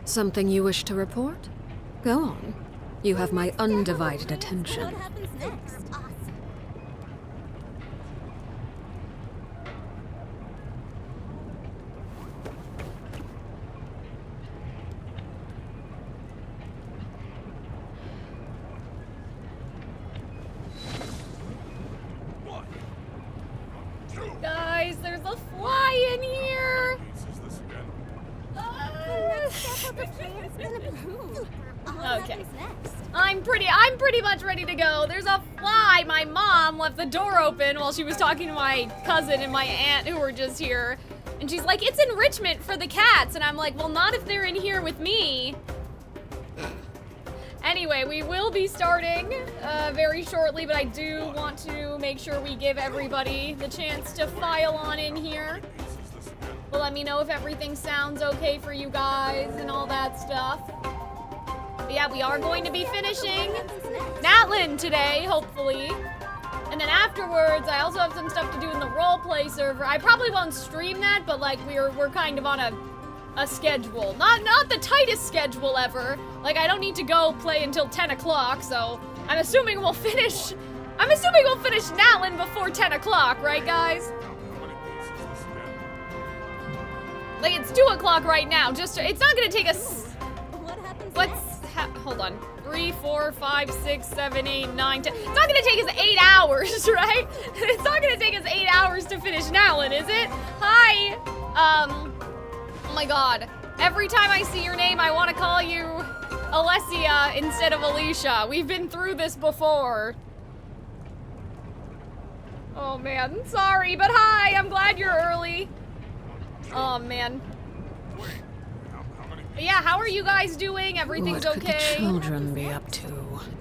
Something you wish to report? Go on. You have my undivided attention. What happens next? Awesome. Guys, there's a fly in here! Okay. I'm pretty much ready to go. There's a fly. My mom left the door open while she was talking to my cousin and my aunt who were just here. And she's like, it's enrichment for the cats. And I'm like, well, not if they're in here with me. Anyway, we will be starting very shortly, but I do want to make sure we give everybody the chance to file on in here. Well, let me know if everything sounds okay for you guys and all that stuff. But yeah, we are going to be finishing Natlan today, hopefully. And then afterwards, I also have some stuff to do in the roleplay server. I probably won't stream that, but like we're kind of on a schedule. Not the tightest schedule ever. Like I don't need to go play until 10 o'clock, so I'm assuming we'll finish Natlan before 10 o'clock, right guys? Like it's 2 o'clock right now. It's not gonna take us. What happens Hold on. 3, 4, 5, 6, 7, 8, 9, 10. It's not gonna take us 8 hours, right? It's not gonna take us 8 hours to finish Natlan, is it? Hi. Oh my god. Every time I see your name, I want to call you Alessia instead of Alicia. We've been through this before. Oh man, sorry, but hi. I'm glad you're early. Oh man. But yeah, how are you guys doing? Everything's what okay? What could the children be up to?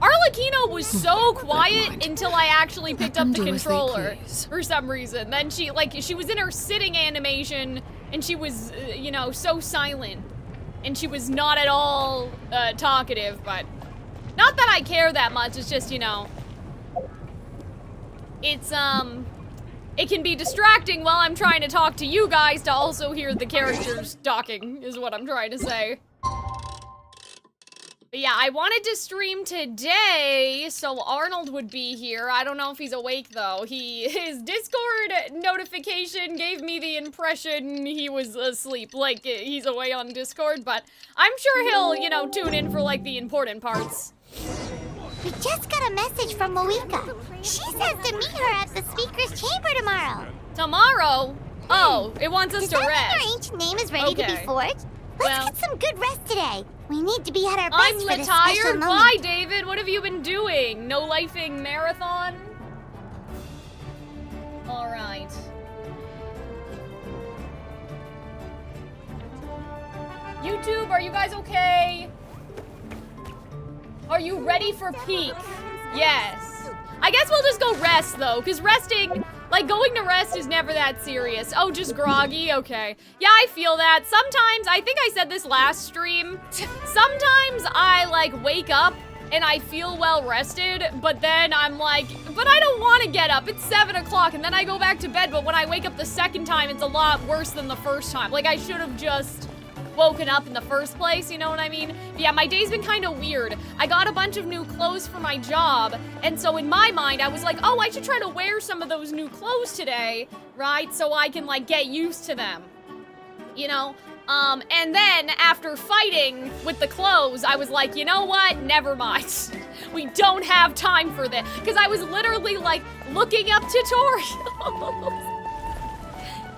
Arlecchino was so quiet until I actually picked up the do as they controller please. for some reason. Then she was in her sitting animation and she was, you know, so silent. And she was not at all talkative, but not that I care that much. It's just, you know, it's, it can be distracting while I'm trying to talk to you guys to also hear the characters talking, is what I'm trying to say. But yeah, I wanted to stream today so Arnold would be here. I don't know if he's awake though. His Discord notification gave me the impression he was asleep, like he's away on Discord, but I'm sure he'll, you know, tune in for like the important parts. We just got a message from Moika. She says to meet her at the speaker's chamber tomorrow. Tomorrow? Oh, it wants us Does to that mean rest. our ancient name is ready to Okay. be forged? Let's Well- get some good rest today. We need to be at our best I'm for this special tired. moment. Why, David? What have you been doing? No lifing marathon? All right. YouTube, are you guys okay? Are you ready for peak? Yes. I guess we'll just go rest though, because resting, like going to rest is never that serious. Oh, just groggy? Okay. Yeah, I feel that. Sometimes, I think I said this last stream, sometimes I like wake up and I feel well rested, but then I'm like, but I don't want to get up. It's 7 o'clock and then I go back to bed, but when I wake up the second time, it's a lot worse than the first time. Like I should have just woken up in the first place, you know what I mean? Yeah, my day's been kind of weird. I got a bunch of new clothes for my job, and so in my mind, I was like, oh, I should try to wear some of those new clothes today, right? So I can, like, get used to them, you know? And then, after fighting with the clothes, I was like, you know what? Never mind. We don't have time for this. Because I was literally, like, looking up tutorials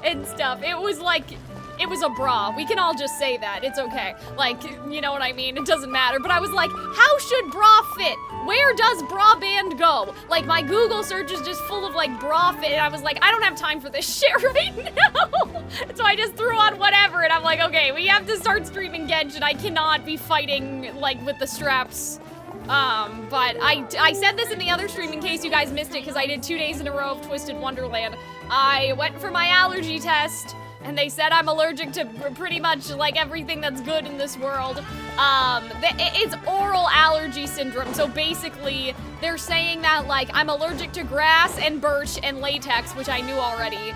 and stuff. It was like... It was a bra. We can all just say that. It's okay. Like, you know what I mean? It doesn't matter. But I was like, how should bra fit? Where does bra band go? Like, my Google search is just full of, like, bra fit. And I was like, I don't have time for this shit right now. So I just threw on whatever. And I'm like, okay, we have to start streaming Genshin. I cannot be fighting, like, with the straps. But I said this in the other stream in case you guys missed it, because I did 2 days in a row of Twisted Wonderland. I went for my allergy test. And they said I'm allergic to pretty much like everything that's good in this world. It's oral allergy syndrome. So basically, they're saying that like I'm allergic to grass and birch and latex, which I knew already.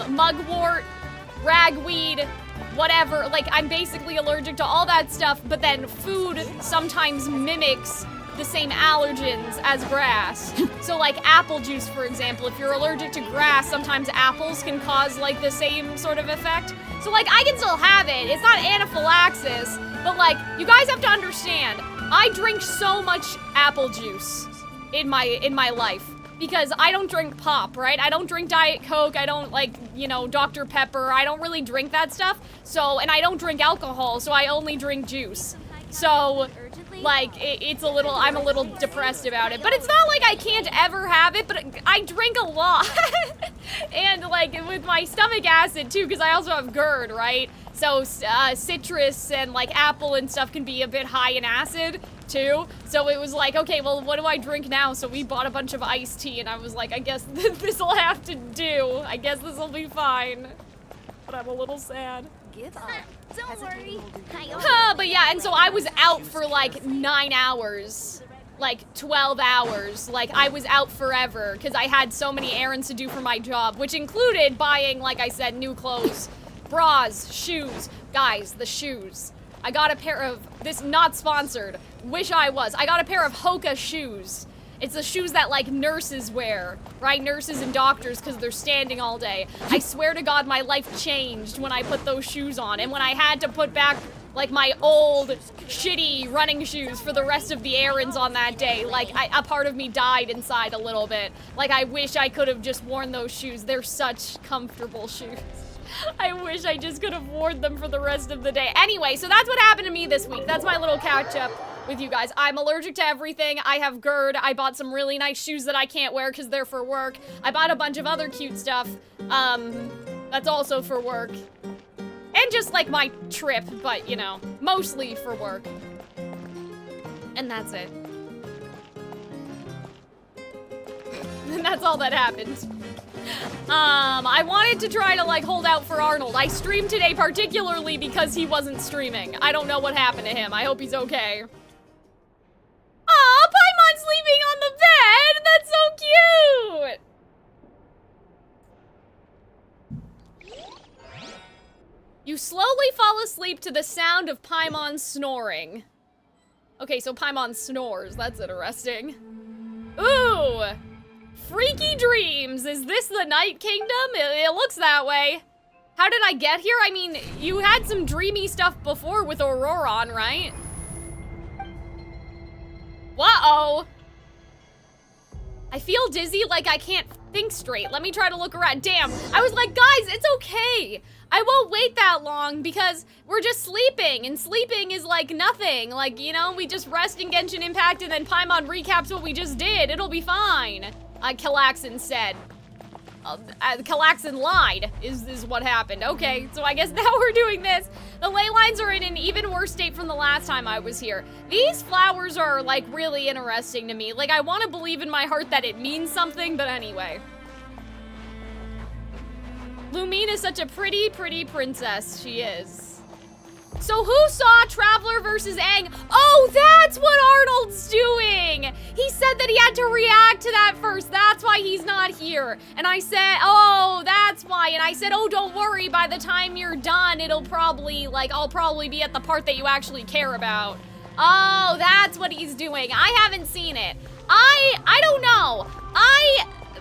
Mugwort, ragweed, whatever, like I'm basically allergic to all that stuff, but then food sometimes mimics the same allergens as grass. So like apple juice, for example, if you're allergic to grass, sometimes apples can cause like the same sort of effect. So like I can still have it. It's not anaphylaxis, but like you guys have to understand, I drink so much apple juice in my life because I don't drink pop, right? I don't drink Diet Coke. I don't like, you know, Dr. Pepper. I don't really drink that stuff. So, and I don't drink alcohol, so I only drink juice. So, like, I'm a little depressed about it. But it's not like I can't ever have it, but I drink a lot. And, like, with my stomach acid, too, because I also have GERD, right? So, citrus and, like, apple and stuff can be a bit high in acid, too. So it was like, okay, well, what do I drink now? So we bought a bunch of iced tea, and I was like, I guess this'll have to do. I guess this'll be fine. But I'm a little sad. Give up. Don't worry. But yeah, and so I was out for like 9 hours, like 12 hours. Like I was out forever because I had so many errands to do for my job, which included buying, like I said, new clothes, bras, shoes. Guys, the shoes. I got a pair of, this not sponsored, wish I was. I got a pair of Hoka shoes. It's the shoes that like nurses wear, right? Nurses and doctors, because they're standing all day. I swear to God, my life changed when I put those shoes on. And when I had to put back like my old shitty running shoes for the rest of the errands on that day, like a part of me died inside a little bit. Like I wish I could have just worn those shoes. They're such comfortable shoes. I wish I just could have worn them for the rest of the day. Anyway, so that's what happened to me this week. That's my little catch up with you guys. I'm allergic to everything. I have GERD. I bought some really nice shoes that I can't wear because they're for work. I bought a bunch of other cute stuff that's also for work. And just like my trip, but you know, mostly for work. And that's it. And that's all that happened. I wanted to try to like hold out for Arnold. I streamed today particularly because he wasn't streaming. I don't know what happened to him. I hope he's okay. Aw, Paimon's sleeping on the bed! That's so cute! You slowly fall asleep to the sound of Paimon snoring. Okay, so Paimon snores. That's interesting. Ooh! Freaky dreams! Is this the Night Kingdom? It looks that way. How did I get here? I mean, you had some dreamy stuff before with Auroron, right? Whoa! I feel dizzy, like I can't think straight. Let me try to look around. Damn, I was like, guys, it's okay. I won't wait that long because we're just sleeping, and sleeping is like nothing. Like, you know, we just rest in Genshin Impact and then Paimon recaps what we just did. It'll be fine. Calxiyn said. Calxiyn lied, is what happened. Okay, so I guess now we're doing this. The ley lines are in an even worse state from the last time I was here. These flowers are, like, really interesting to me. Like, I want to believe in my heart that it means something, but anyway. Lumine is such a pretty, pretty princess. She is. So who saw Traveler versus Aang? Oh, that's what Arnold's doing! He said that he had to react to that first. That's why he's not here. And I said, oh, that's why. And I said, oh, don't worry. By the time you're done, it'll probably, like, I'll probably be at the part that you actually care about. Oh, that's what he's doing. I haven't seen it. I don't know.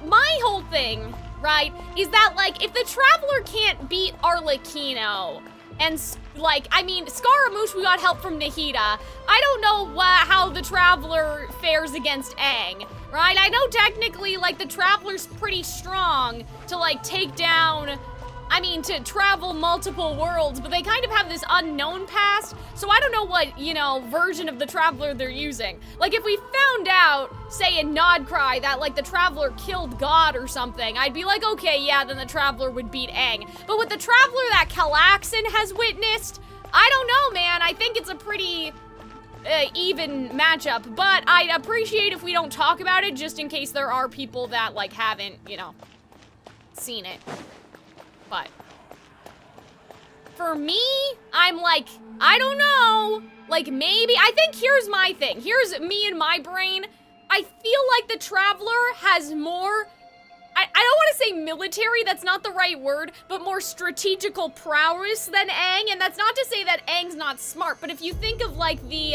My whole thing, right, is that, like, if the Traveler can't beat Arlecchino, and, like, I mean, Scaramouche, we got help from Nahida. I don't know how the Traveler fares against Aang, right? I know technically, like, the Traveler's pretty strong to, like, take down, I mean, to travel multiple worlds, but they kind of have this unknown past, so I don't know what, you know, version of the Traveler they're using. Like, if we found out, say in Nodcry, that, like, the Traveler killed God or something, I'd be like, okay, yeah, then the Traveler would beat Aang. But with the Traveler that Calxiyn has witnessed, I don't know, man. I think it's a pretty even matchup, but I'd appreciate if we don't talk about it, just in case there are people that, like, haven't, you know, seen it. But for me, I'm like, I don't know. Like, maybe, I think here's my thing. Here's me and my brain. I feel like the Traveler has more, I don't want to say military, that's not the right word, but more strategical prowess than Aang, and that's not to say that Aang's not smart, but if you think of like the,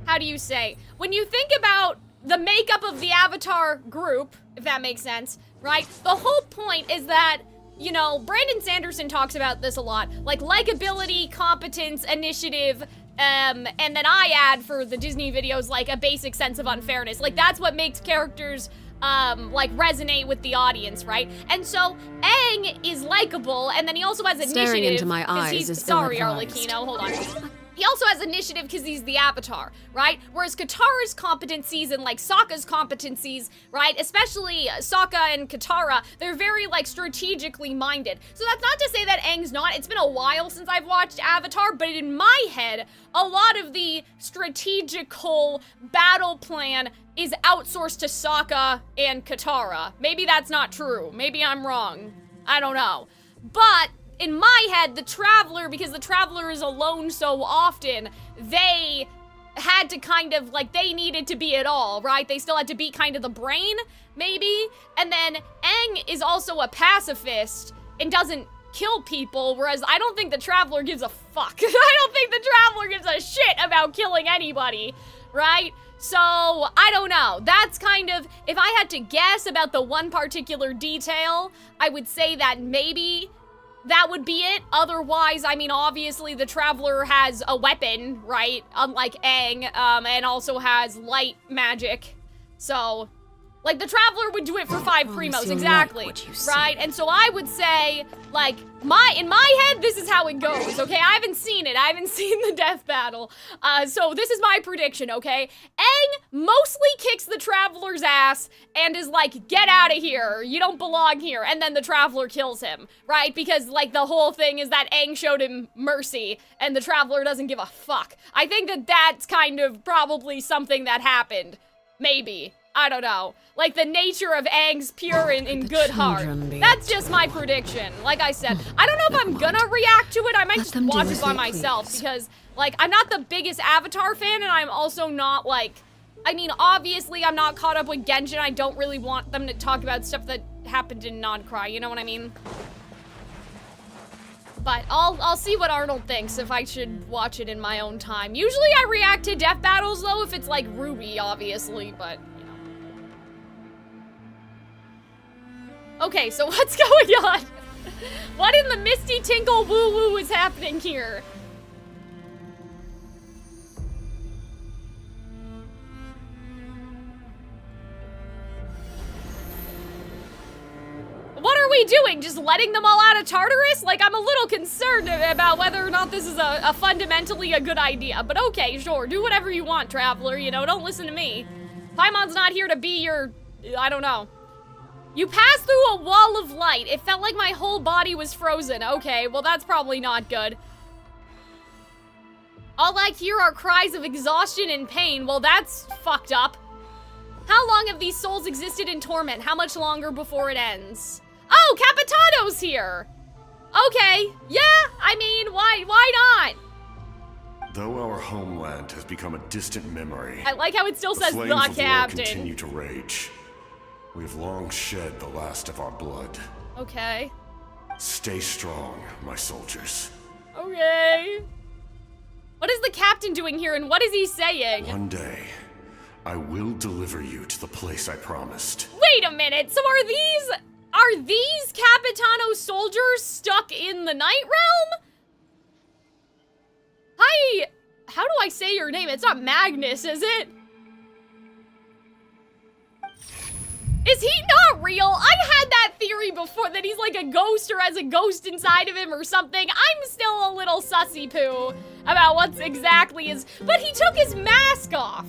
how do you say? When you think about the makeup of the Avatar group, if that makes sense, right? The whole point is that, you know, Brandon Sanderson talks about this a lot, like likability, competence, initiative, and then I add for the Disney videos, like a basic sense of unfairness. Like that's what makes characters, like resonate with the audience, right? And so Aang is likable, and then he also has initiative. Staring into my eyes is sorry, ill-advised. Arlecchino, hold on. He also has initiative because he's the Avatar, right? Whereas Katara's competencies and like Sokka's competencies, right? Especially Sokka and Katara, they're very like strategically minded. So that's not to say that Aang's not. It's been a while since I've watched Avatar, but in my head, a lot of the strategical battle plan is outsourced to Sokka and Katara. Maybe that's not true. Maybe I'm wrong. I don't know. But in my head, the Traveler, because the Traveler is alone so often, they had to kind of, like, they needed to be it all, right? They still had to be kind of the brain, maybe? And then Aang is also a pacifist and doesn't kill people, whereas I don't think the Traveler gives a fuck. I don't think the Traveler gives a shit about killing anybody, right? So, I don't know. That's kind of, if I had to guess about the one particular detail, I would say that maybe that would be it. Otherwise, I mean, obviously the Traveler has a weapon, right? Unlike Aang, and also has light magic. So, like, the Traveler would do it for 5 primos, exactly, right? And so I would say, like, in my head, this is how it goes, okay? I haven't seen it. I haven't seen the death battle. So this is my prediction, okay? Aang mostly kicks the Traveler's ass and is like, get out of here. You don't belong here. And then the Traveler kills him, right? Because, like, the whole thing is that Aang showed him mercy and the Traveler doesn't give a fuck. I think that that's kind of probably something that happened. Maybe. I don't know. Like, the nature of Aang's pure and good heart. That's just my prediction. Like I said, I don't know if I'm gonna react to it. I might just watch it by myself because, like, I'm not the biggest Avatar fan, and I'm also not, like, I mean, obviously I'm not caught up with Genshin. I don't really want them to talk about stuff that happened in Non-Cry, you know what I mean? But I'll see what Arnold thinks if I should watch it in my own time. Usually I react to death battles, though, if it's, like, Ruby, obviously, but okay, so what's going on? What in the Misty Tinkle woo-woo is happening here? What are we doing? Just letting them all out of Tartarus? Like, I'm a little concerned about whether or not this is a fundamentally a good idea. But okay, sure, do whatever you want, Traveler, you know, don't listen to me. Paimon's not here to be your, I don't know. You passed through a wall of light. It felt like my whole body was frozen. Okay, well that's probably not good. All I hear are cries of exhaustion and pain. Well, that's fucked up. How long have these souls existed in torment? How much longer before it ends? Oh, Capitano's here! Okay, yeah, I mean, why not? Though our homeland has become a distant memory, I like how it still says the flames of war captain. continue to rage. We've long shed the last of our blood. Okay. Stay strong, my soldiers. Okay. What is the captain doing here, and what is he saying? One day, I will deliver you to the place I promised. Wait a minute, so are these Capitano soldiers stuck in the Night Realm? Hi, how do I say your name? It's not Magnus, is it? Is he not real? I had that theory before that he's like a ghost or has a ghost inside of him or something. I'm still a little sussy poo about what's exactly his, but he took his mask off.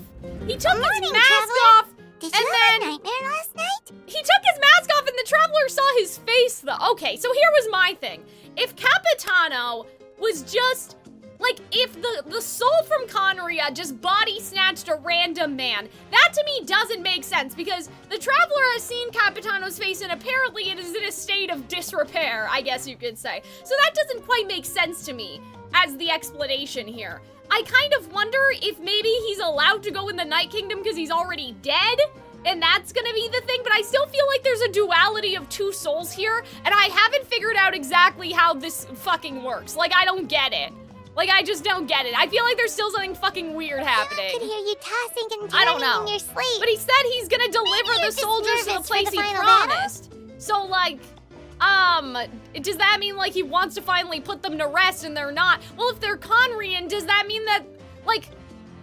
He took his mask off. Did you have a nightmare last night? He took his mask off and the Traveler saw his face though. Okay, so here was my thing. If Capitano was just, like, if the soul from Conria just body snatched a random man, that to me doesn't make sense because the Traveler has seen Capitano's face and apparently it is in a state of disrepair, I guess you could say. So that doesn't quite make sense to me as the explanation here. I kind of wonder if maybe he's allowed to go in the Night Kingdom because he's already dead, and that's gonna be the thing, but I still feel like there's a duality of two souls here, and I haven't figured out exactly how this fucking works. Like, I don't get it. Like, I just don't get it. I feel like there's still something fucking weird happening. I could hear you tossing and I don't turning know. in your sleep. But he said he's gonna deliver the soldiers to the place he promised. So, like, does that mean, like, he wants to finally put them to rest and they're not? Well, if they're Conrian, does that mean that, like,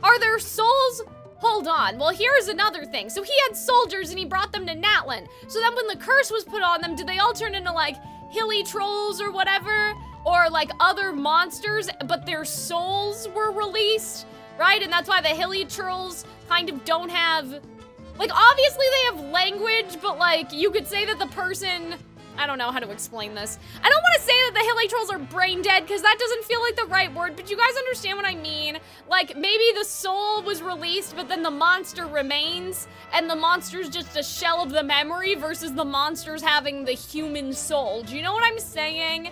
are their souls? Hold on. Well, here's another thing. So he had soldiers and he brought them to Natlan. So then when the curse was put on them, did they all turn into, like, hilly trolls or whatever? Or, like, other monsters, but their souls were released, right? And that's why the hilly trolls kind of don't have... Like, obviously they have language, but, like, you could say that the person... I don't know how to explain this. I don't want to say that the hilly trolls are brain dead, because that doesn't feel like the right word, but you guys understand what I mean? Like, maybe the soul was released, but then the monster remains, and the monster's just a shell of the memory versus the monsters having the human soul. Do you know what I'm saying?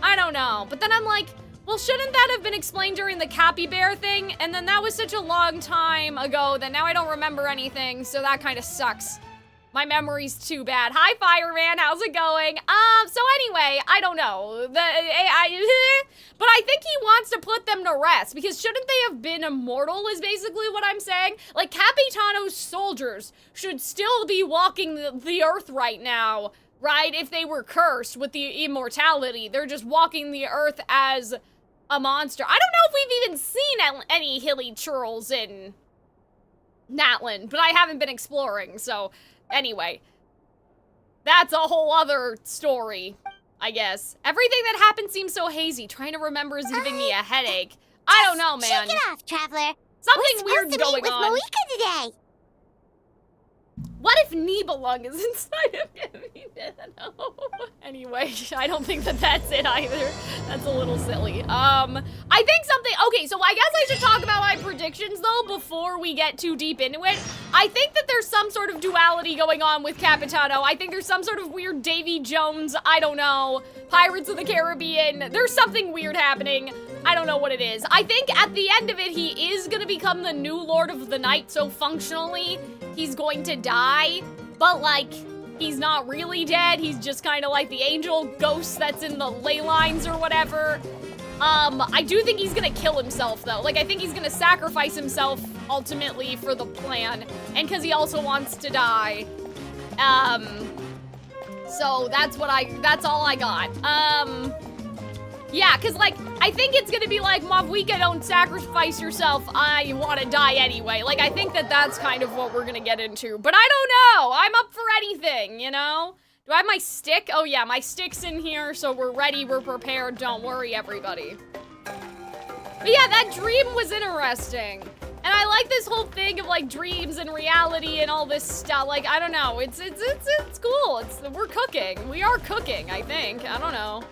I don't know. But then I'm like, well, shouldn't that have been explained during the Cappy Bear thing? And then that was such a long time ago that now I don't remember anything, so that kind of sucks. My memory's too bad. Hi, Fireman, how's it going? So anyway, I don't know. But I think he wants to put them to rest, because shouldn't they have been immortal is basically what I'm saying? Like, Capitano's soldiers should still be walking the earth right now, right? If they were cursed with the immortality, they're just walking the earth as a monster. I don't know if we've even seen any hilly churls in Natlan, but I haven't been exploring, so... Anyway, that's a whole other story, I guess. Everything that happened seems so hazy. Trying to remember is giving me a headache. I don't know, man. Shake it off, Traveler. Something weird's going on. We're supposed to meet with Moika today. What if Nibelung is inside of him? No. Anyway, I don't think that that's it either. That's a little silly. I think something, okay, so I guess I should talk about my predictions though before we get too deep into it. I think that there's some sort of duality going on with Capitano. I think there's some sort of weird Davy Jones, I don't know, Pirates of the Caribbean. There's something weird happening. I don't know what it is. I think at the end of it, he is gonna become the new Lord of the Night, so functionally, he's going to die, but like, he's not really dead. He's just kind of like the angel ghost that's in the ley lines or whatever. I do think he's gonna kill himself though. Like, I think he's gonna sacrifice himself ultimately for the plan, and because he also wants to die. So that's all I got. Yeah, because, like, I think it's gonna be like, Mavwika, don't sacrifice yourself, I want to die anyway. Like, I think that that's kind of what we're gonna get into. But I don't know! I'm up for anything, you know? Do I have my stick? Oh yeah, my stick's in here, so we're ready, we're prepared, don't worry, everybody. But yeah, that dream was interesting. And I like this whole thing of, like, dreams and reality and all this stuff. Like, I don't know, it's cool. We're cooking. We are cooking, I think. I don't know.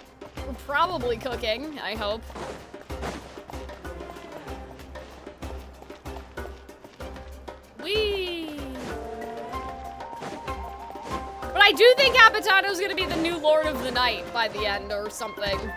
We're probably cooking, I hope. Whee! But I do think Capitano's gonna be the new Lord of the Night by the end or something. Yeah,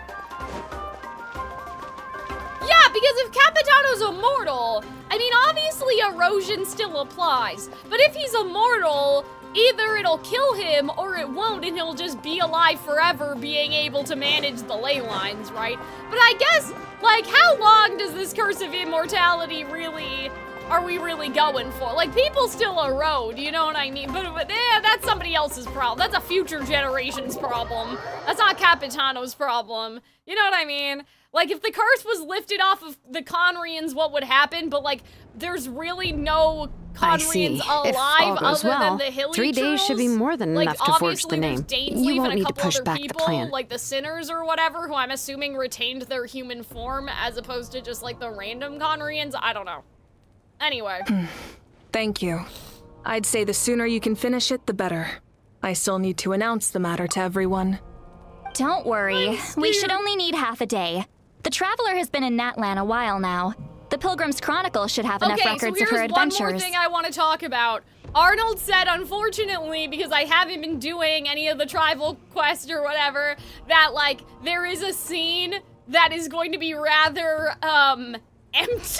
because if Capitano's immortal, I mean, obviously erosion still applies. But if he's immortal, either it'll kill him or it won't, and he'll just be alive forever, being able to manage the ley lines, right? But I guess, like, how long does this curse of immortality really, are we really going for? Like, people still erode, you know what I mean? But that's somebody else's problem. That's a future generation's problem. That's not Capitano's problem. You know what I mean? Like, if the curse was lifted off of the Conrians, what would happen? But, like, there's really no Conrians alive other than the hilly 3 days should be more than enough to forge the name. You won't need to push back the plan. Like the sinners or whatever, who I'm assuming retained their human form as opposed to just like the random Conrians. I don't know. Anyway. Thank you. I'd say the sooner you can finish it, the better. I still need to announce the matter to everyone. Don't worry. We should only need half a day. The Traveler has been in Natlan a while now. The Pilgrim's Chronicle should have enough records of her adventures. One more thing I want to talk about. Arnold said, unfortunately, because I haven't been doing any of the tribal quests or whatever, that, like, there is a scene that is going to be rather, empty.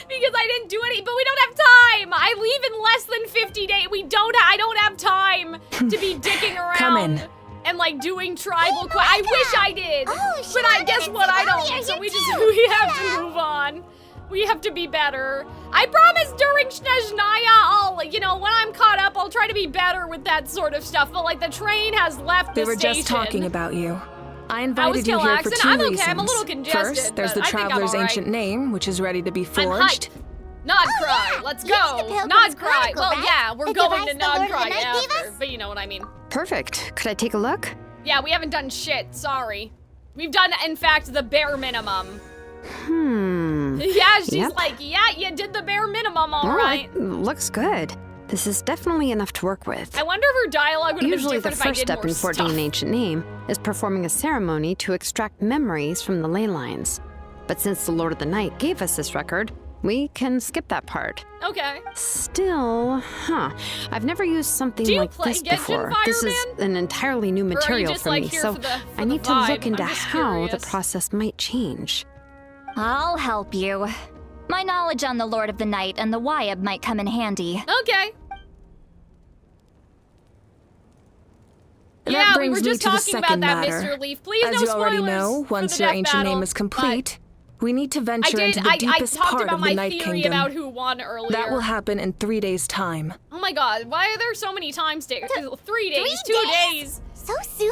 Because I didn't do any, but we don't have time. I leave in less than 50 days. I don't have time to be dicking around. Come in. And like doing tribal quests. I wish I did. Oh, but I guess what I don't. So we have to move on. We have to be better. I promise during Snezhnaya, I'll, you know, when I'm caught up, I'll try to be better with that sort of stuff. But like the train has left the We were station. just talking about you. I was invited you here for Calxiyn. 2 I'm reasons. okay, I'm a little congested, First, there's the but I think I'm Traveler's all right. ancient name, which is ready to be I'm forged. hyped. Nod Cry, yeah. let's You mean the go. Pilgrim's Nod Cry. Chronicle, Well, right? yeah, we're The going to device the Lord Nod of the Cry Night gave after, us? but you know what I mean. Perfect. Could I take a look? Yeah, we haven't done shit, sorry. We've done, in fact, the bare minimum. Yeah, she's Yep. like, yeah, you did the bare minimum, all All right. right. Looks good. This is definitely enough to work with. I wonder if her dialogue would have been Usually the different if I first did step more in forging stuff. an ancient name is performing a ceremony to extract memories from the ley lines. But since the Lord of the Night gave us this record, we can skip that part. Okay. Still, I've never used something Do you like play this Genshin before. This is Fireman? an entirely new Or are you material just, for like, me, here so for the I need to vibe? look into I'm just how the curious. process might change. I'll help you. My knowledge on the Lord of the Night and the Wyab might come in handy. Okay. And Yeah, that we brings were me just to the talking about second that, matter. Mr. Leaf. Please, As no you spoilers already know, for once the your death ancient battle, name is but complete, we need to I venture into the I deepest talked part about of the my Night theory Kingdom. about who won earlier. That will happen in 3 days' time. Oh my god, why are there so many time sticks? 3 days, 2 days. So soon?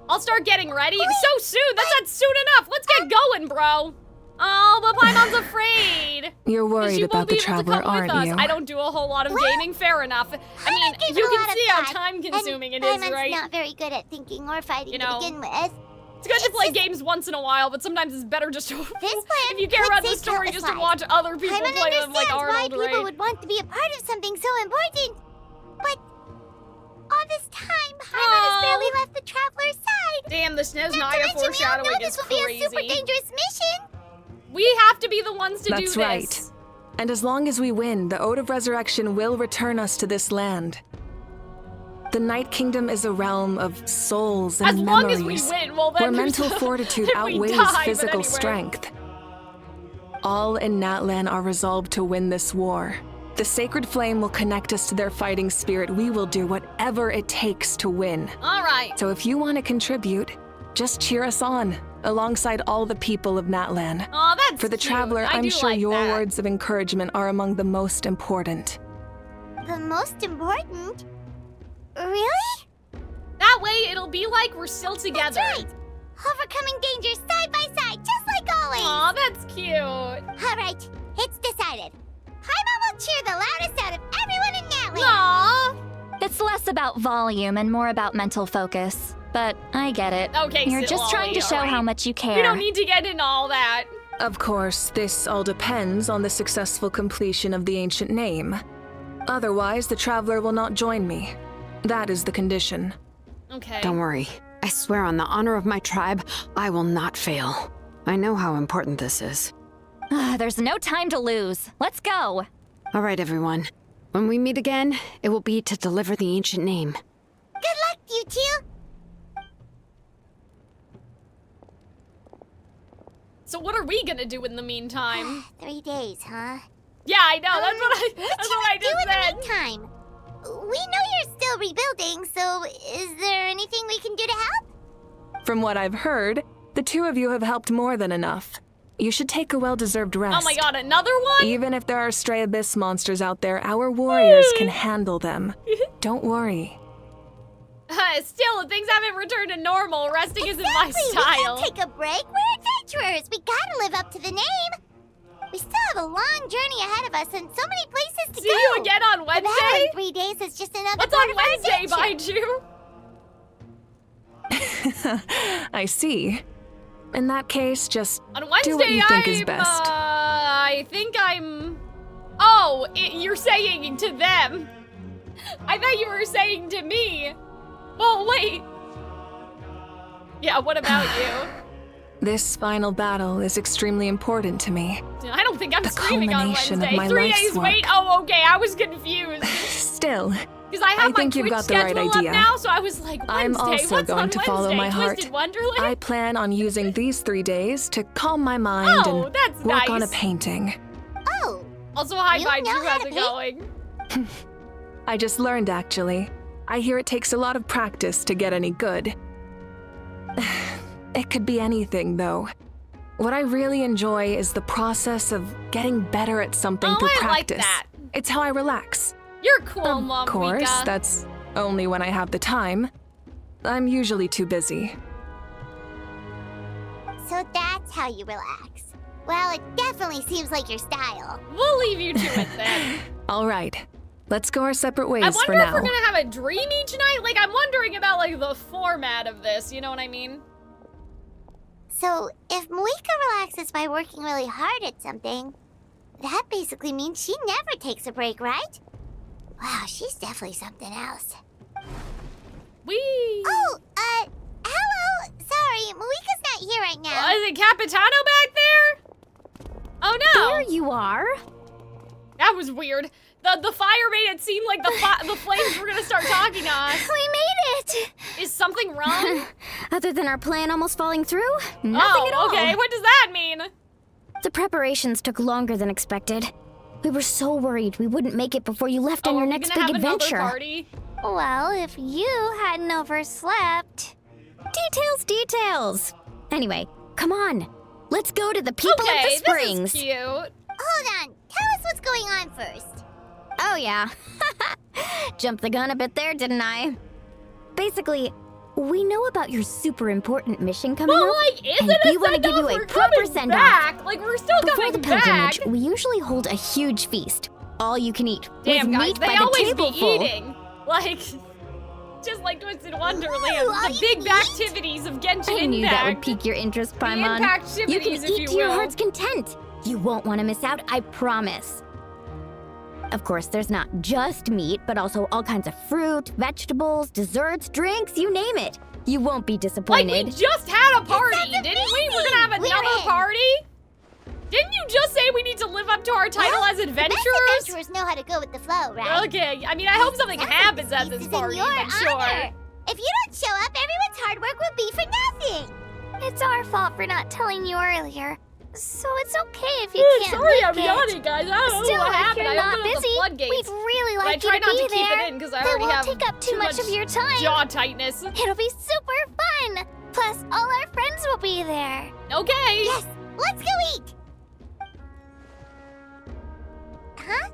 I'll start getting ready. So soon? That's not soon enough. Let's get going, bro. Oh, but Paimon's afraid. You're 'Cause worried she about won't the be able to Traveler, come with aren't us. you? I don't do a whole lot of gaming, fair enough. I mean, gave you it a can lot of see how thought, time-consuming it and is, Paimon's right? not very good at thinking or fighting You to know. begin with. It's good to play games once in a while, but sometimes it's better just to, This if you care could about the save story, countless just to lives. watch other people Paimon play them like understands why Arnold, people right? would want to be a part of something so important. But all this time, Paimon has barely left the Traveler's side. Damn, the Not to Snezhnaya mention, we all know foreshadowing this is will be a super crazy. dangerous mission. We have to be the ones to do That's this. right. And as long as we win, the Ode of Resurrection will return us to this land. The Night Kingdom is a realm of souls and As long as memories, we win, well then where there's mental no- fortitude if we outweighs die, but physical anyway. strength. All in Natlan are resolved to win this war. The sacred flame will connect us to their fighting spirit. We will do whatever it takes to win. All right. So if you want to contribute, just cheer us on, alongside all the people of Natlan. Oh, that's For the cute. Traveler, I I'm do sure like your that. words of encouragement are among the most important. The most important? Really? That way, it'll be like we're still together. That's right. Overcoming dangers side by side, just like always. Aw, that's cute. All right, it's decided. Paimon will cheer the loudest out of everyone in Natlan. Aw. It's less about volume and more about mental focus. But I get it. Okay, You're just trying to show how much you care. We don't need to get into all that. Of course, this all depends on the successful completion of the ancient name. Otherwise, the Traveler will not join me. That is the condition. Okay. Don't worry. I swear on the honor of my tribe, I will not fail. I know how important this is. There's no time to lose. Let's go. All right, everyone. When we meet again, it will be to deliver the ancient name. Good luck, you two. So what are we gonna do in the meantime? 3 days, huh? Yeah, I know. That's what I. What That's should what I we do just in said. the meantime? We know you're still rebuilding, so is there anything we can do to help? From what I've heard, the two of you have helped more than enough. You should take a well-deserved rest. Oh my god, another one? Even if there are stray abyss monsters out there, our warriors can handle them. Don't worry. Still, things haven't returned to normal. Resting isn't my Exactly, style. we can't take a break. We're adventurers. We gotta live up to the name. We still have a long journey ahead of us and so many places to See go. you again on The battle Wednesday? in 3 days is just another What's part on of our Wednesday, adventure. mind you? I see. In that case, just On do Wednesday, what you think is best. I think I'm. Oh, you're saying to them. I thought you were saying to me. Well, wait. Yeah, what about you? This final battle is extremely important to me. I don't think I'm The streaming on culmination of Wednesday. my 3 life's days work. wait. Oh, okay. I was confused Still, because I have my think you've Twitch got the right schedule idea. up now, so I was like, Wednesday. I'm also What's going on to follow Wednesday? my heart. Twisted Wonderland. I plan on using these 3 days to calm my mind Oh, and that's work on a nice. painting. Also, hi, You bye, know Drew. how How's to it pick? going? I just learned, actually. I hear it takes a lot of practice to get any good. It could be anything, though. What I really enjoy is the process of getting better at something Oh, through I like practice. that. It's how I relax. You're cool, Of Mom course, Rika. that's only when I have the time. I'm usually too busy. So that's how you relax. Well, it definitely seems like your style. We'll leave you to it then. All right, let's go our separate I ways wonder for if now. we're gonna have a dream each night. Like, I'm wondering about like the format of this. You know what I mean? So, if Moika relaxes by working really hard at something, that basically means she never takes a break, right? Wow, she's definitely something else. Wee. Oh, hello! Sorry, Moika's not here right now. Is it Capitano back there? Oh no! There you are. That was weird. The fire made it seem like the flames were gonna start talking to us. We made it! Is something wrong? Other than our plan almost falling through, nothing at all. Okay. What does that mean? The preparations took longer than expected. We were so worried we wouldn't make it before you left on your are we next gonna big have another adventure. party? Well, if you hadn't overslept... Details. Anyway, come on. Let's go to the people Okay, of the springs. this is cute. Hold on, tell us what's going on first. Oh, yeah. Jumped the gun a bit there, didn't I? Basically, we know about your super important mission coming Well, up, like, isn't and it we want to give you a proper send-off. back? Like, we're still Before the coming back. pilgrimage, we usually hold a huge feast. All you can eat. Damn, with guys, meat they by the always table be full. eating. Like, just like Twisted Wonderland. Ooh, all The you big can eat? activities of Genshin I knew that would Impact. pique your interest, The Paimon. impact You can activities, if eat you to your will. heart's content. You won't want to miss out, I promise. Of course, there's not just meat, but also all kinds of fruit, vegetables, desserts, drinks, you name it. You won't be Like, disappointed. we just had a party, sounds didn't we? We're gonna have amazing. another We're in. party? Didn't you just say we need to live up to our title as The best adventurers? adventurers know how to go with the flow, right? Okay, I mean, I hope something happens at This this is in party, your but sure. honor. If you don't show up, everyone's hard work will be for nothing. It's our fault for not telling you earlier. So it's okay if you can't Sorry, make I'm it. yawning, guys. I don't know Still, what if happened. you're I not opened up the busy, floodgates. we'd really But I like you try to not be to keep there. it in because I It already won't have take up too much of your time. jaw tightness. It'll be super fun. Plus, all our friends will be there. Okay. Yes, let's go eat. Huh?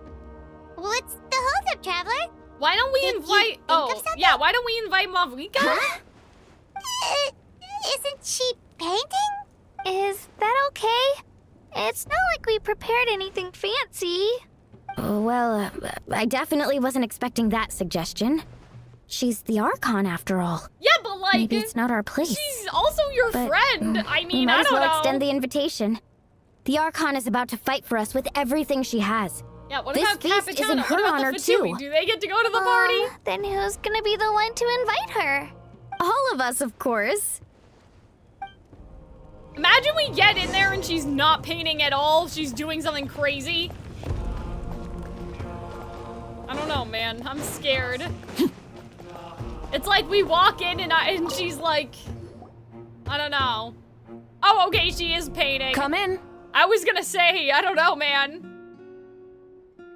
What's the holdup, traveler? Why don't we Did you invite? think of Oh, something? yeah. Why don't we invite Mavrika? Huh? Isn't she painting? Is that okay? It's not like we prepared anything fancy. Well, I definitely wasn't expecting that suggestion. She's the Archon, after all. Yeah, but like, Maybe it's not our place. she's also your But, friend. I We mean, might I as don't well know. extend the invitation. The Archon is about to fight for us with everything she has. Yeah, what This about feast is Capitano? in What her about honor, the Fatui? too. Do they get to go to the party? Then who's gonna be the one to invite her? All of us, of course. Imagine we get in there and she's not painting at all. She's doing something crazy. I don't know, man. I'm scared. It's like we walk in and she's like, I don't know. Oh, okay, she is painting. Come in. I was gonna say, I don't know, man.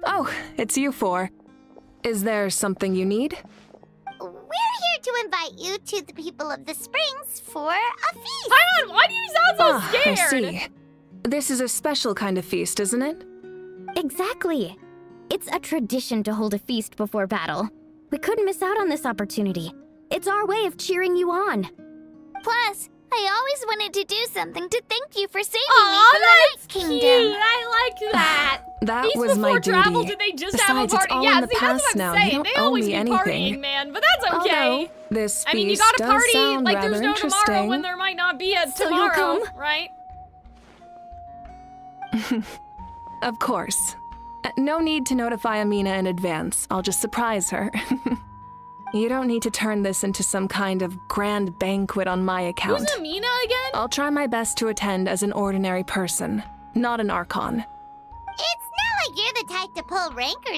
Oh, it's you four. Is there something you need? We're here to invite you to the people of the springs for a feast. Hang on, why do you sound so Ah, scared? I see. This is a special kind of feast, isn't it? Exactly. It's a tradition to hold a feast before battle. We couldn't miss out on this opportunity. It's our way of cheering you on. Plus, I always wanted to do something to thank you for saving Aw, me from the Night that's Kingdom. cute. I like that. That Feast was my before duty. travel, did they just have a Besides, it's party? all Yeah, in the see, past that's what now. I'm You saying. don't They owe always me be anything. partying, man, but that's okay. Although, this feast I mean, you gotta does party sound like rather there's no tomorrow interesting. when there might not be a So you'll tomorrow, come? right? Of course. No need to notify Amina in advance. I'll just surprise her. You don't need to turn this into some kind of grand banquet on my account. Who's Amina again? I'll try my best to attend as an ordinary person, not an Archon. It's not like you're the type to pull rank or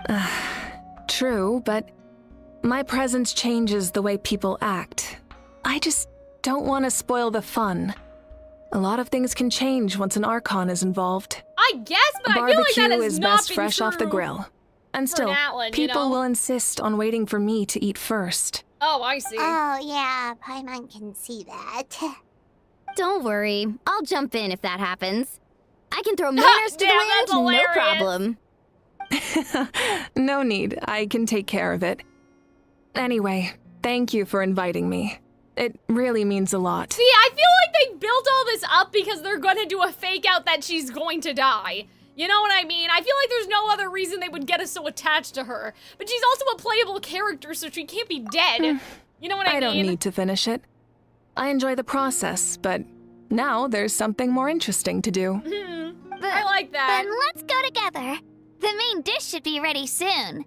something. True, but my presence changes the way people act. I just don't want to spoil the fun. A lot of things can change once an Archon is involved. I guess, but I feel like Barbecue that has is not best been fresh off the true grill. And for still, Natlan, people you know? will insist on waiting for me to eat first. Oh, I see. Oh, yeah, Paimon can see that. Don't worry, I'll jump in if that happens. I can throw manners to the Damn, wind, that's no hilarious. problem. No need, I can take care of it. Anyway, thank you for inviting me. It really means a lot. See, I feel like they built all this up because they're gonna do a fake out that she's going to die. You know what I mean? I feel like there's no other reason they would get us so attached to her. But she's also a playable character, so she can't be dead. You know what I mean? I don't need to finish it. I enjoy the process, but now there's something more interesting to do. I like that. Then let's go together. The main dish should be ready soon.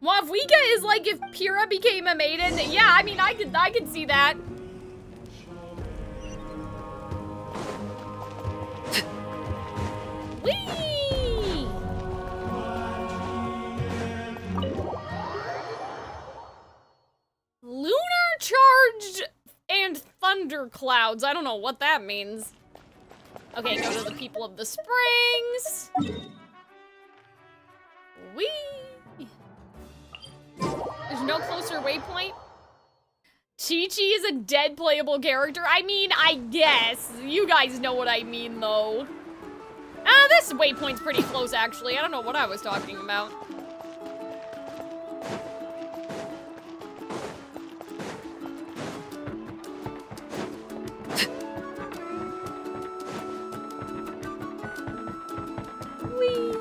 Wavika is like if Pyrrha became a maiden. Yeah, I mean, I could see that. Whee! Lunar charged and thunder clouds. I don't know what that means. Okay, go to the people of the springs. Whee! There's no closer waypoint. Chi-Chi is a dead playable character. I mean, I guess. You guys know what I mean, though. This waypoint's pretty close, actually. I don't know what I was talking about. Whee!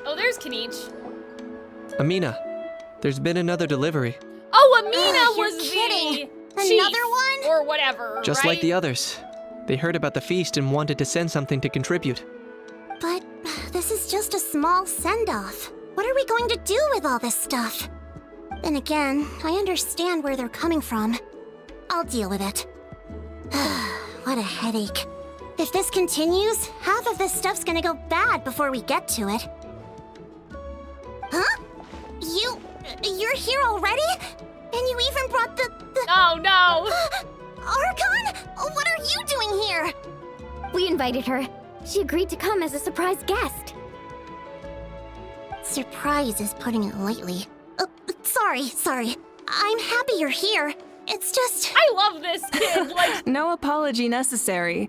Oh, there's Kanich. Amina, there's been another delivery. Oh, Amina You're was kidding. the chief, Another one? or whatever, Just right? like the others. They heard about the feast and wanted to send something to contribute. But this is just a small send-off. What are we going to do with all this stuff? Then again, I understand where they're coming from. I'll deal with it. What a headache. If this continues, half of this stuff's gonna go bad before we get to it. Huh? You're here already? And you even brought the Oh, no. Archon? What are you doing here? We invited her. She agreed to come as a surprise guest. Surprise is putting it lightly. Sorry. I'm happy you're here. It's just... I love this kid. Like, No apology necessary.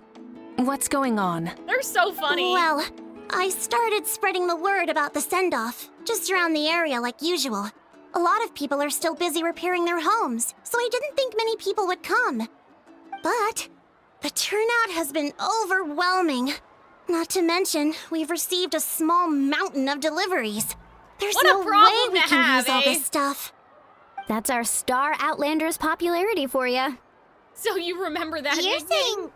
What's going on? they're so funny. Well, I started spreading the word about the send-off, just around the area like usual. A lot of people are still busy repairing their homes, so I didn't think many people would come. But the turnout has been overwhelming. Not to mention, we've received a small mountain of deliveries. There's What a no way problem we to can have, use all eh? this stuff. That's our star Outlander's popularity for you. So you remember that You're nickname? saying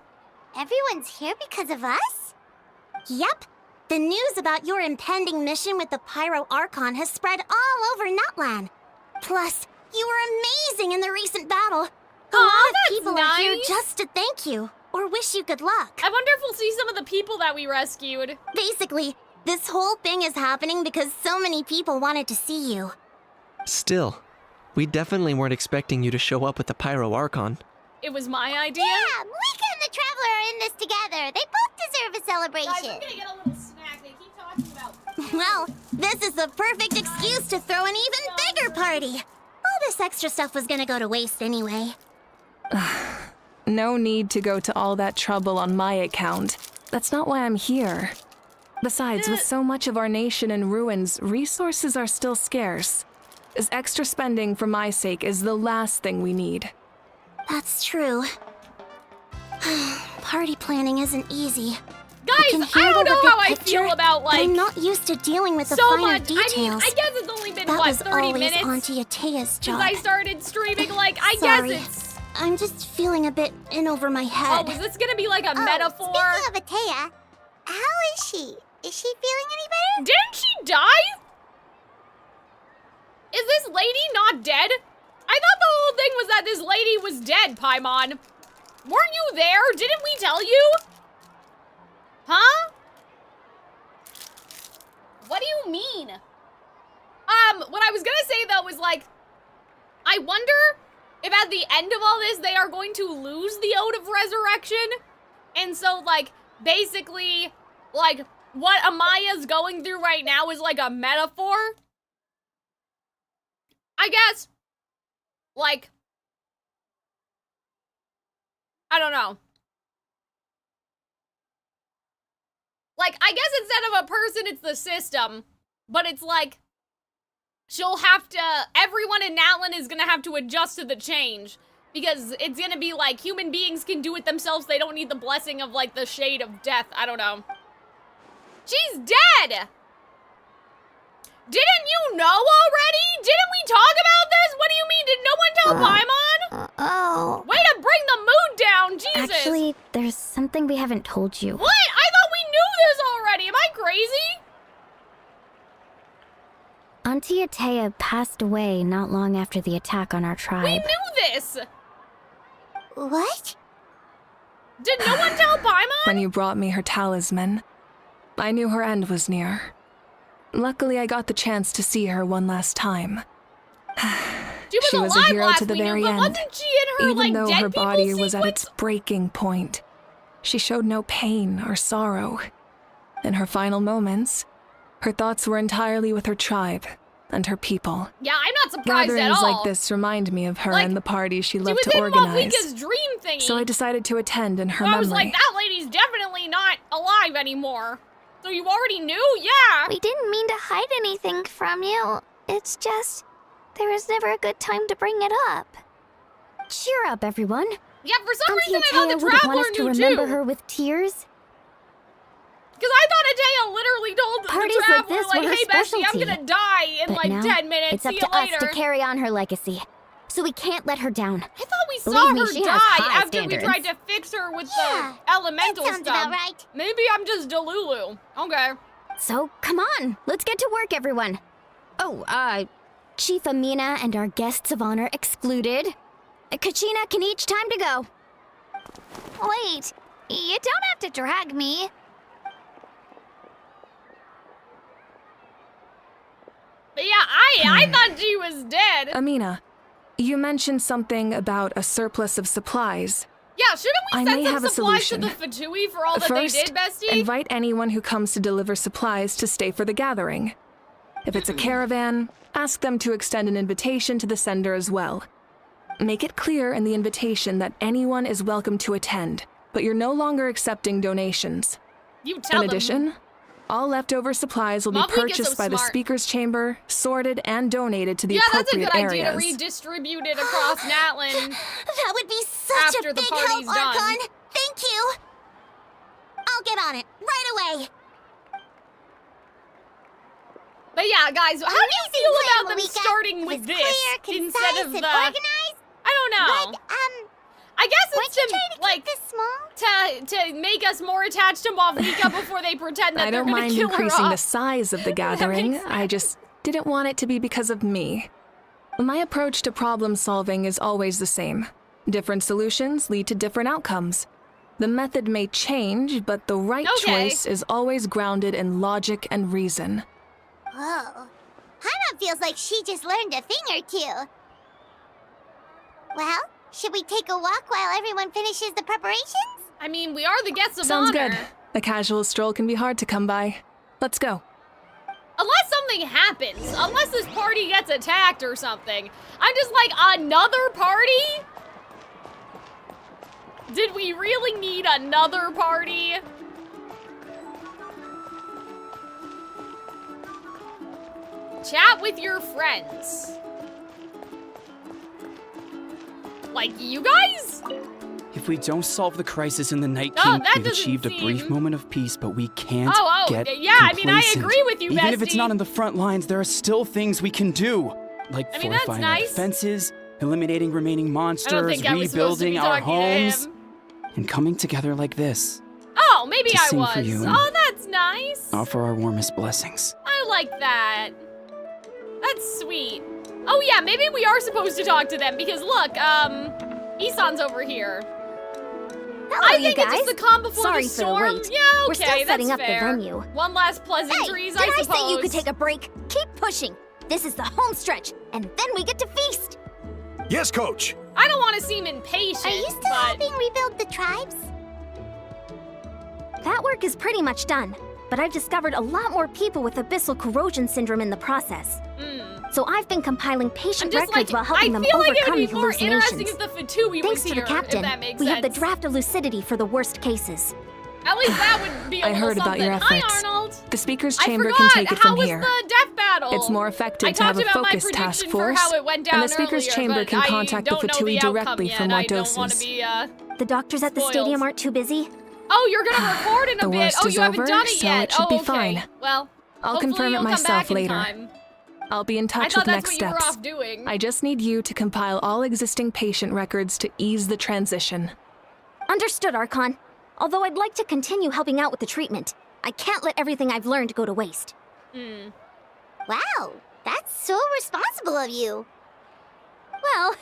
everyone's here because of us? Yep. The news about your impending mission with the Pyro Archon has spread all over Natlan. Plus, you were amazing in the recent battle. A lot of that's people are here nice. just to thank you, or wish you good luck. I wonder if we'll see some of the people that we rescued. Basically, this whole thing is happening because so many people wanted to see you. Still, we definitely weren't expecting you to show up with the Pyro Archon. It was my idea. Yeah, Moika and the Traveler are in this together. They both deserve a Guys, celebration. I'm gonna get a little snack. They keep talking about. Well, this is the perfect excuse to throw an even bigger party. All this extra stuff was gonna go to waste anyway. No need to go to all that trouble on my account. That's not why I'm here. Besides, with so much of our nation in ruins, resources are still scarce. This extra spending for my sake is the last thing we need. That's true. Party planning isn't easy. Guys, can I handle don't know the big how I picture, feel about but I'm like not used to dealing with the so finer much. details. I mean, I guess it's only been that what was 30 always minutes Auntie Atea's since job. I started streaming. Like, I Sorry. guess it's. I'm just feeling a bit in over my head. Oh, is this gonna be like a metaphor? Speaking of Atea, how is she? Is she feeling any better? Didn't she die? Is this lady not dead? I thought the whole thing was that this lady was dead, Paimon. Weren't you there? Didn't we tell you? Huh? What do you mean? What I was gonna say though was like, I wonder if at the end of all this they are going to lose the Ode of Resurrection. And so like, basically, like, what Amaya's going through right now is like a metaphor. I guess. Like, I don't know. Like, I guess instead of a person, it's the system. But it's like, she'll have to, everyone in Natlan is gonna have to adjust to the change. Because it's gonna be like, human beings can do it themselves, they don't need the blessing of like the shade of death, I don't know. She's dead! Didn't you know already? Didn't we talk about this? What do you mean, did no one tell Paimon? Oh. Way to bring the mood down, Jesus! Actually, there's something we haven't told you. What? I thought we knew this already, am I crazy? Auntie Atea passed away not long after the attack on our tribe. We knew this! What? Did no one tell Paimon? When you brought me her talisman, I knew her end was near. Luckily, I got the chance to see her one last time. She was a alive hero last to the we knew, very but end. wasn't she in her, Even like, though dead her people body was at sequence? its breaking point, she showed no pain or sorrow. In her final moments, her thoughts were entirely with her tribe and her people. Yeah, I'm not surprised at Gatherings all. like this reminded me of her Like, and the parties she She loved was to in organize. Wavika's dream thingy. So I decided to attend in her I memory. was like, that lady's definitely not alive anymore. So you already knew? Yeah. We didn't mean to hide anything from you. It's just, there was never a good time to bring it up. Cheer up, everyone. Yeah, for some Auntie reason I thought Atea the wouldn't want Traveler us to knew remember too. her with tears. Because I thought Atea literally told Parties the like Traveler, this like, were her hey, Bestie, I'm specialty. gonna die in But like now, 10 minutes. it's up See to you later. us to carry on her legacy. So we can't let her down. I thought we Believe saw me, her she die has high after we standards. tried to fix her with Yeah, the elemental that sounds stuff. about right. Maybe I'm just Delulu. Okay. So, come on, let's get to work, everyone. Oh, Chief Amina and our guests of honor excluded. Kachina can each time to go. Wait, you don't have to drag me. But yeah, I thought she was dead. Amina, you mentioned something about a surplus of supplies. Yeah, shouldn't we I send may some have a supplies to solution. the Fatui for all that First, they did, Bestie? invite anyone who comes to deliver supplies to stay for the gathering. If it's a caravan, ask them to extend an invitation to the sender as well. Make it clear in the invitation that anyone is welcome to attend, but you're no longer accepting donations. You tell In addition, all leftover supplies will be Mavik is so purchased by the smart. speaker's chamber, sorted, and donated to the Yeah, that's a appropriate good areas. idea to redistribute it across Natlan. That would be such After a the big party's help, done. Archon. Thank you. I'll get on it right away. But yeah, guys, how do you Amazing feel plan, about them Malika. starting It with was this clear, concise, instead of and the? organized. I don't know. But, I guess weren't it's you to trying to keep like this small? to make us more attached to Mavika before they pretend that I they're don't gonna mind kill her increasing the off. size of the That gathering. makes I just didn't want it to be because of me. My approach to problem solving is always the same. Different solutions lead to different outcomes. The method may change, but the right Okay. choice is always grounded in logic and reason. Whoa. Hana feels like she just learned a thing or two. Well, should we take a walk while everyone finishes the preparations? I mean, we are the guests of Sounds honor. good. A casual stroll can be hard to come by. Let's go. Unless something happens. Unless this party gets attacked or something. I'm just like, another party? Did we really need another party? Chat with your friends. Like you guys? If we don't solve the crisis in the Night Oh, King, that we've doesn't achieved a brief seem- moment of peace, but we can't get yeah, I mean, I complacent. agree with you, Even if it's bestie. not on the front lines, there are still things we can do. Like I mean, that's fortifying our nice. defenses, eliminating remaining I monsters, don't think I was supposed to be rebuilding our talking homes, to him. and coming together like this. Oh, maybe To I sing was. for you and Oh, that's nice. Offer our warmest blessings. I like that. That's sweet. Oh yeah, maybe we are supposed to talk to them because look, Isan's over here. I you think it's just guys. the calm before Sorry the for the storm. wait. Yeah, okay, We're still setting that's up fair. the venue. One last Hey, pleasantries, did I suppose. say you could take a break? Keep pushing. This is the home stretch, and then we get to feast. Yes, Coach. I don't want to seem impatient, Are you still but helping rebuild the tribes? That work is pretty much done, but I've discovered a lot more people with abyssal corrosion syndrome in the process. So I've been compiling I'm patient just records like, while helping them I feel like it would overcome be the more interesting hallucinations. if the Fatui Thanks was to here, the captain, if that makes we sense. have the draft of lucidity for the worst cases. At least that would be a I little heard about something. your Hi, efforts. Arnold. The speaker's I chamber forgot. can take it How from was here. the death battle? It's more effective I to have talked a about my focus task prediction for force, how it went down and the speaker's earlier, chamber but can I contact the don't know Fatui the outcome directly yet. from I what don't want to doses. be, The doctors at the Spoiled. stadium aren't too busy. Oh, you're gonna record in a The bit. worst Oh, is you haven't over, done it so yet. it should oh, be okay. fine. Well, I'll hopefully confirm it you'll come myself back in later. time. I'll be in I touch thought with that's next what you were steps. off doing. I just need you to compile all existing patient records to ease the transition. Understood, Archon. Although I'd like to continue helping out with the treatment, I can't let everything I've learned go to waste. Wow, that's so responsible of you. Well,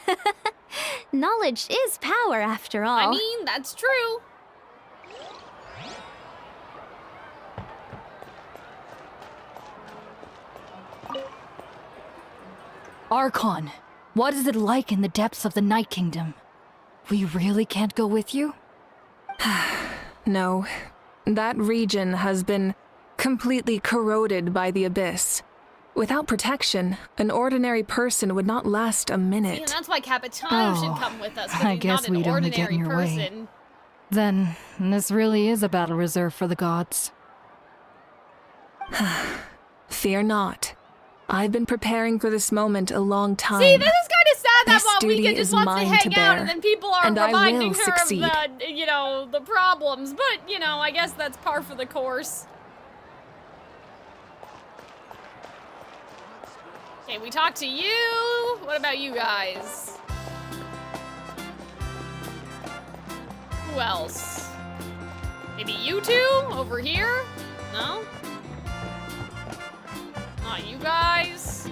knowledge is power after all. I mean, that's true. Archon, what is it like in the depths of the Night Kingdom? We really can't go with you? No, that region has been completely corroded by the abyss. Without protection, an ordinary person would not last a See, and minute. that's why Capitano Oh, should come with us. 'Cause I he's guess not an we'd only get ordinary in your way. person. Then, this really is a battle reserved for the gods. Fear not. I've been preparing for this moment a long time. See, this is kind of sad that This Mom duty Weekend just is wants to mine hang to out, bear, and then people are and I reminding will her succeed. of the, the problems. But, I guess that's par for the course. Okay, we talked to you. What about you guys? Who else? Maybe you two over here? No? Not you guys.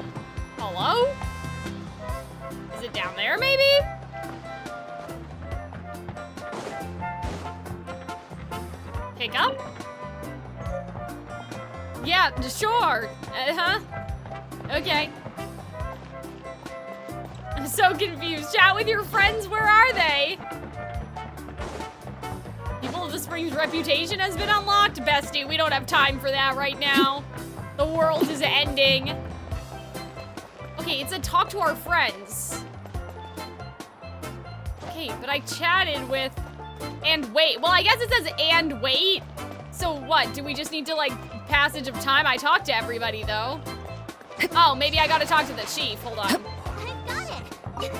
Hello? Is it down there, maybe? Pick up? Yeah, sure. Uh-huh. Okay. I'm so confused. Chat with your friends, where are they? People of the Springs' reputation has been unlocked. Bestie, we don't have time for that right now. The world is ending. Okay, it said talk to our friends. Okay, but I chatted with... And wait. Well, I guess it says and wait. So what? Do we just need to, passage of time? I talked to everybody, though. Oh, maybe I gotta talk to the chief. Hold on. I've got it.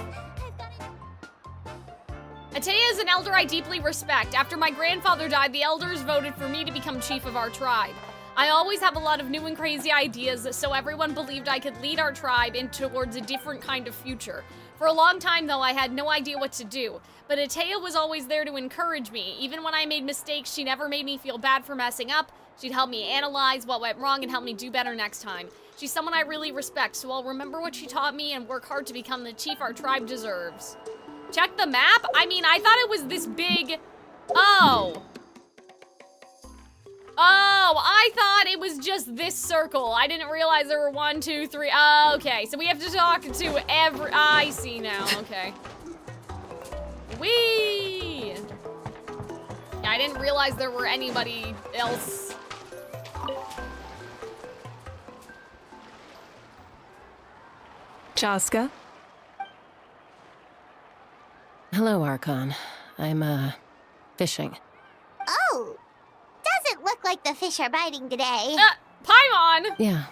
Atea is an elder I deeply respect. After my grandfather died, the elders voted for me to become chief of our tribe. I always have a lot of new and crazy ideas, so everyone believed I could lead our tribe towards a different kind of future. For a long time, though, I had no idea what to do. But Atea was always there to encourage me. Even when I made mistakes, she never made me feel bad for messing up. She'd help me analyze what went wrong and help me do better next time. She's someone I really respect, so I'll remember what she taught me and work hard to become the chief our tribe deserves. Check the map? I mean, I thought it was this big... Oh, I thought it was just this circle. I didn't realize there were 1, 2, 3. Okay, so we have to talk to every... I see now, okay. Whee! Yeah, I didn't realize there were anybody else. Chaska? Hello, Archon. I'm, fishing. Oh, doesn't look like the fish are biting today. Paimon! Yeah.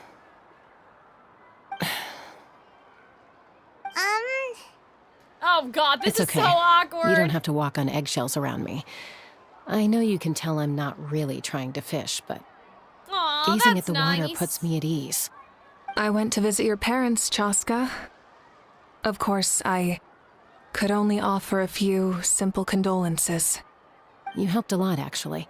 Oh god, this It's is okay. so awkward. You don't have to walk on eggshells around me. I know you can tell I'm not really trying to fish, but Aw, gazing that's at the water nice. puts me at ease. I went to visit your parents, Chaska. Of course, I could only offer a few simple condolences. You helped a lot, actually.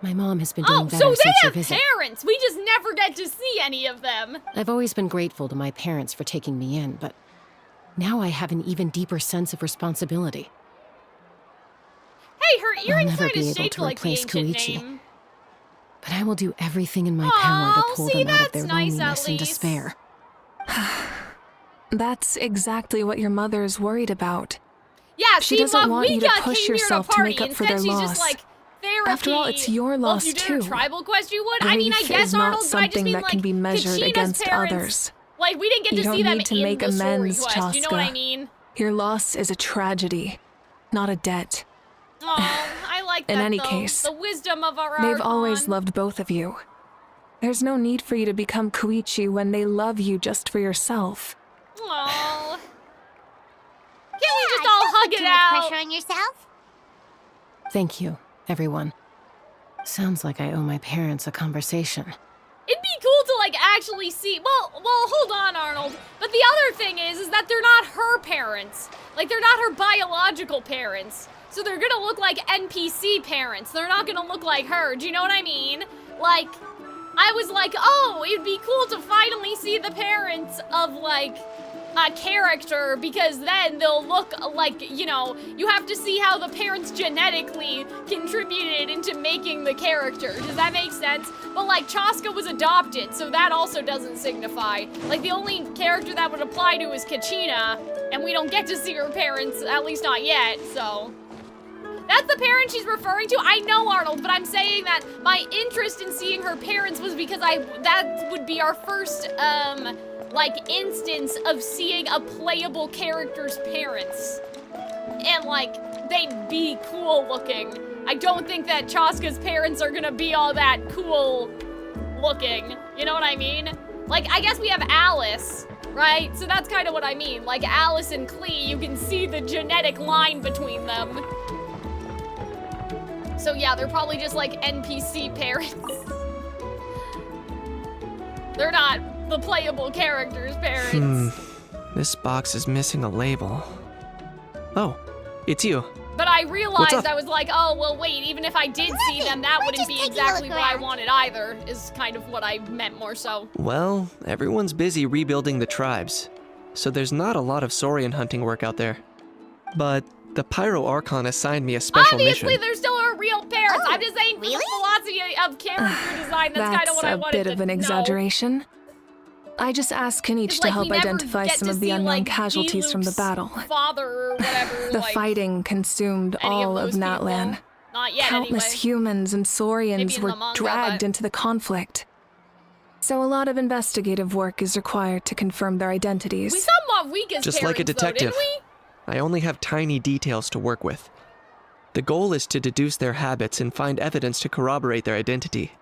My mom has been doing Oh, better so they since your have visit. parents! We just never get to see any of them! I've always been grateful to my parents for taking me in, but now I have an even deeper sense of responsibility. Hey, her earring never sign be is able shaped to like the replace ancient Koichi. name. But I will do everything in my power to Oh, pull see, them out of that's their nice, at loneliness and least. despair. That's exactly what your mother is worried about. Yeah, She see, doesn't want you to Mavika push came here yourself to to party. make up for Instead, their she's loss. just like, therapy. After all, it's your Well, loss if you did too. a tribal quest, you would. I mean, I Grief guess, is not Arnold, but I just something mean, that like, can be measured Kachina's against parents, others. Like, we didn't get You to don't see them need to in make the story amends, quest. You know what I Chaska. mean? Your loss is a tragedy, not a debt. Oh, I like that, In any though. case, The wisdom of our They've Archon. always loved both of you. There's no need for you to become Koichi when they love you just for yourself. Aw. Can't we just Yeah, all don't hug put it too much out? pressure on yourself. Thank you, everyone. Sounds like I owe my parents a conversation. It'd be cool to, like, actually see. Well, hold on, Arnold. But the other thing is that they're not her parents. Like, they're not her biological parents. So they're gonna look like NPC parents. They're not gonna look like her. Do you know what I mean? Like, I was like, oh, it'd be cool to finally see the parents of, like, a character, because then they'll look like, you know, you have to see how the parents genetically contributed into making the character. Does that make sense? But, like, Chaska was adopted, so that also doesn't signify. Like, the only character that would apply to is Kachina, and we don't get to see her parents, at least not yet, so. That's the parent she's referring to? I know, Arnold, but I'm saying that my interest in seeing her parents was because that would be our first, like, instance of seeing a playable character's parents. And, like, they'd be cool looking. I don't think that Chaska's parents are gonna be all that cool looking. You know what I mean? Like, I guess we have Alice, right? So that's kind of what I mean. Like, Alice and Klee, you can see the genetic line between them. So yeah, they're probably just like NPC parents. They're not the playable character's parents. This box is missing a label. Oh, it's you. But I realized, up? I was like, oh, well, wait, even if I did see them, that wouldn't be exactly what I wanted either, is kind of what I meant more so. Well, everyone's busy rebuilding the tribes, so there's not a lot of Saurian hunting work out there. But the Pyro Archon assigned me a special Obviously, mission. they're still her real parents. Oh, I'm just saying, for really? the philosophy of character design, that's kind of what I wanted to That's a bit of an know. exaggeration. I just asked Kanich It's to like help we never identify get some to of the see, unknown like, casualties from the D-Luke's battle. father or whatever, The like, fighting consumed any all of those Natlan. people. Not yet, Countless anyway. humans and Maybe Saurians in were the manga, dragged but- into the conflict. So a lot of investigative work is required to confirm their identities. We saw Mavika's Just like a parents, though, detective. didn't we? I only have tiny details to work with. The goal is to deduce their habits and find evidence to corroborate their identity.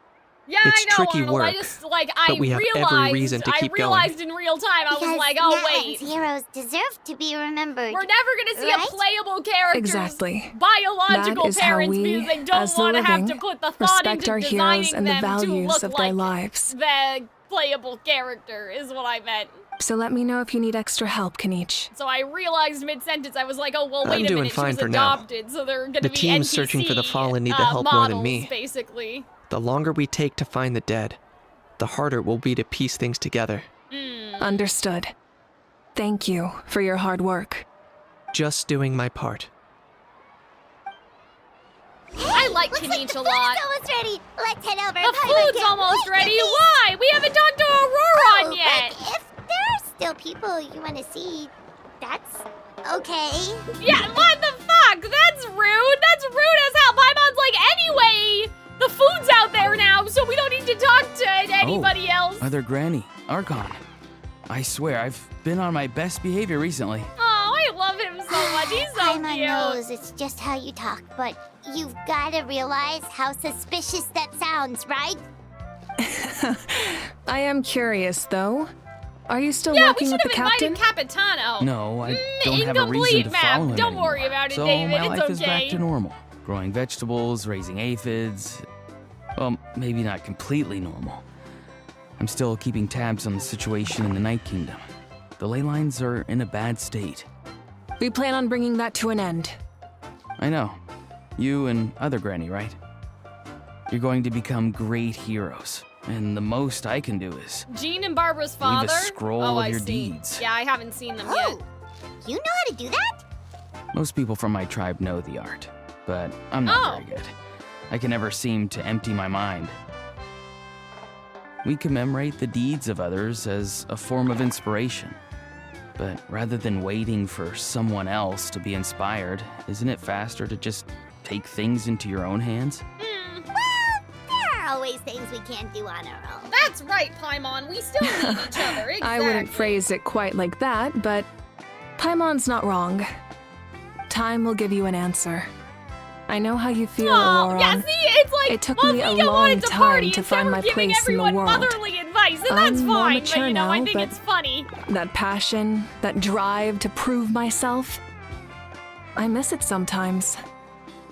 Yeah, It's I know, tricky Arnold. I work, just, like, but we have every realized, reason to keep I going. realized in real time, I was Because like, oh, Natlan's wait. heroes deserve to be remembered. We're never gonna see Right? a playable character's Exactly. biological That is how parents we, because they as don't the want to have to living, put the thought respect into our designing heroes and the them to values look of like their lives. the playable character, is what I meant. So let me know if you need extra help, Kanich. So I realized mid-sentence, I was like, oh, well, I'm wait a doing minute, fine she was for now. adopted, so they're gonna The be teams NPC, searching for the fallen need the help more than models, me. basically. The longer we take to find the dead, the harder it will be to piece things together. Understood. Thank you for your hard work. Just doing my part. I like Kanich a lot. It's almost ready. Let's head over. The food's almost ready. Why? We haven't talked to Auroron yet. But if there are still people you want to see, that's okay. Yeah, what the fuck? That's rude. That's rude as hell. My mom's like, anyway, the food's out there now, so we don't need to talk to anybody else. Mother Granny, Archon. I swear, I've been on my best behavior recently. Oh, I love him so much. He's so Paimon cute. knows it's just how you talk, but you've got to realize how suspicious that sounds, right? I am curious, though. Are you still Yeah, we working should with the have captain? invited Capitano. No, I don't have a reason incomplete to map. follow him Don't anymore. worry about it, so David. my It's life is back okay. to normal. Growing vegetables, raising aphids. Well, maybe not completely normal. I'm still keeping tabs on the situation in the Night Kingdom. The ley lines are in a bad state. We plan on bringing that to an end. I know. You and other Granny, right? You're going to become great heroes. And the most I can do is Jean and Barbara's leave father. a scroll oh, of I your see. deeds. Yeah, I haven't seen them Oh, yet. you know how to do that? Most people from my tribe know the art. but I'm not very good. I can never seem to empty my mind. We commemorate the deeds of others as a form of inspiration. But rather than waiting for someone else to be inspired, isn't it faster to just take things into your own hands? Well, there are always things we can't do on our own. That's right, Paimon. We still need each other. Exactly. I wouldn't phrase it quite like that, but Paimon's not wrong. Time will give you an answer. I know how you feel, Aurora. Yeah, see, it's like, it took well, me a Mika long wanted to party time to find my instead of giving place in the everyone world. motherly advice, and I'm that's more fine, mature but, you know, I now, think but it's funny. That passion, that drive to prove myself, I miss it sometimes.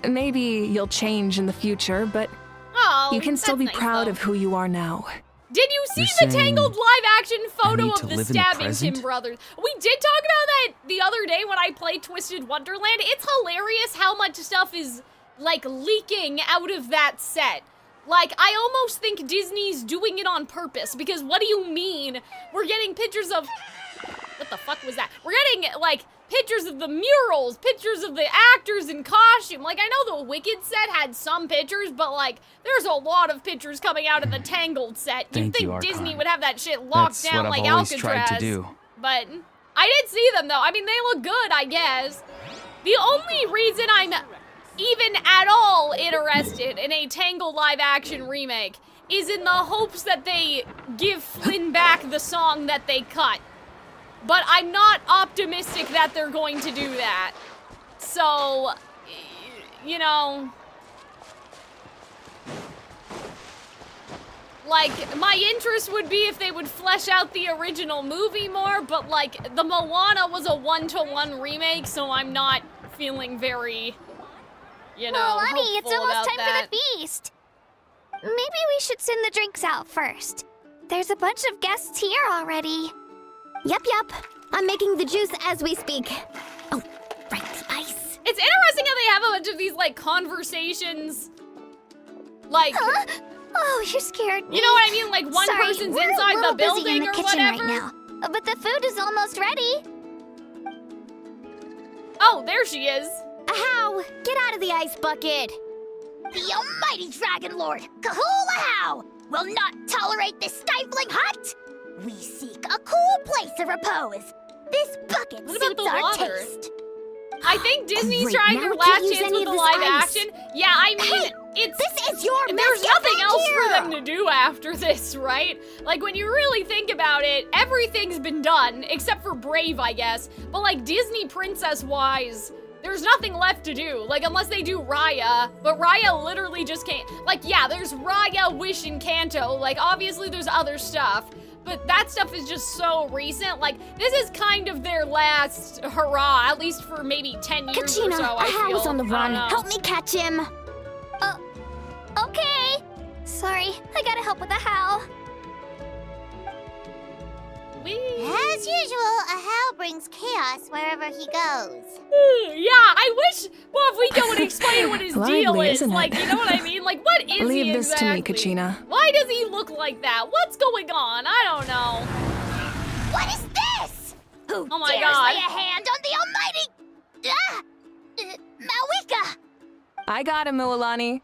Maybe you'll change in the future, but Oh, you can still be that's nice, proud though. of who you are now. Did you see You're the saying Tangled live-action photo need of to the live in the Stabbington present? brothers? We did talk about that the other day when I played Twisted Wonderland. It's hilarious how much stuff is, like, leaking out of that set. Like, I almost think Disney's doing it on purpose, because what do you mean? We're getting pictures of... What the fuck was that? We're getting, like, pictures of the murals, pictures of the actors in costume. Like, I know the Wicked set had some pictures, but, like, there's a lot of pictures coming out of the Tangled set. You'd Thank you, think Archon. Disney would have that shit locked That's down what like I've always Alcatraz. tried to do. But I did see them, though. I mean, they look good, I guess. The only reason I'm even at all interested in a Tangled live-action remake is in the hopes that they give Flynn back the song that they cut. But I'm not optimistic that they're going to do that. So, you know... Like, my interest would be if they would flesh out the original movie more, but, like, the Moana was a one-to-one remake, so I'm not feeling very, you know, Well, honey, hopeful it's almost about time that. for the feast. Maybe we should send the drinks out first. There's a bunch of guests here already. Yup. I'm making the juice as we speak. Oh, right, the ice. It's interesting how they have a bunch of these, like, conversations, like... Huh? Oh, you scared me. You know what I mean? Like, one Sorry, person's we're inside a little the busy building in the or kitchen whatever. right now, but the food is almost ready. Oh, there she is. Ahow! Get out of the ice bucket! The almighty Dragon Lord, Kahulahau, will not tolerate this stifling hut. We seek a cool place of repose. This bucket What about suits the our water? taste. I think Disney's Great, trying now their we can't last use chance any with of the this live ice. action. Yeah, I mean, Hey, it's... This is your mess. There's Get nothing back else here. for them to do after this, right? Like, when you really think about it, everything's been done, except for Brave, I guess. But, like, Disney princess-wise, there's nothing left to do. Like, unless they do Raya, but Raya literally just can't... Like, yeah, there's Raya, Wish, and Kanto. Like, obviously there's other stuff, but that stuff is just so recent. Like, this is kind of their last hurrah, at least for maybe 10 years Kachina, or so, I Ahow feel. is on the I run. don't know. Help me catch him. Okay. Sorry, I gotta help with the how. As usual, a how brings chaos wherever he goes. Yeah, I wish Buffy would explain what his Lively, deal is. isn't it? Like, you know what I mean? Like, what is he Leave this to me, exactly? Kachina. Why does he look like that? What's going on? I don't know. What is this? Who Oh my dares God. lay a hand on the almighty... Mawika? I got him, Milani.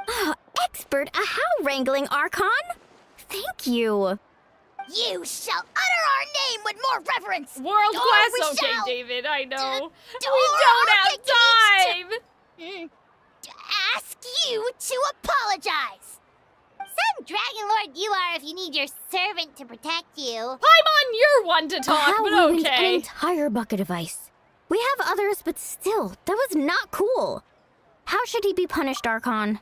Oh, expert Ahow wrangling, Archon. Thank you. You shall utter our name with more reverence. World Or Quest? we Okay, shall David, I know. We or don't I'll have get time. Ask you to apologize. Some Dragon Lord you are if you need your servant to protect you. Paimon, you're one to talk, Ahow but ruined an okay. entire bucket of ice. We have others, but still, that was not cool. How should he be punished, Archon?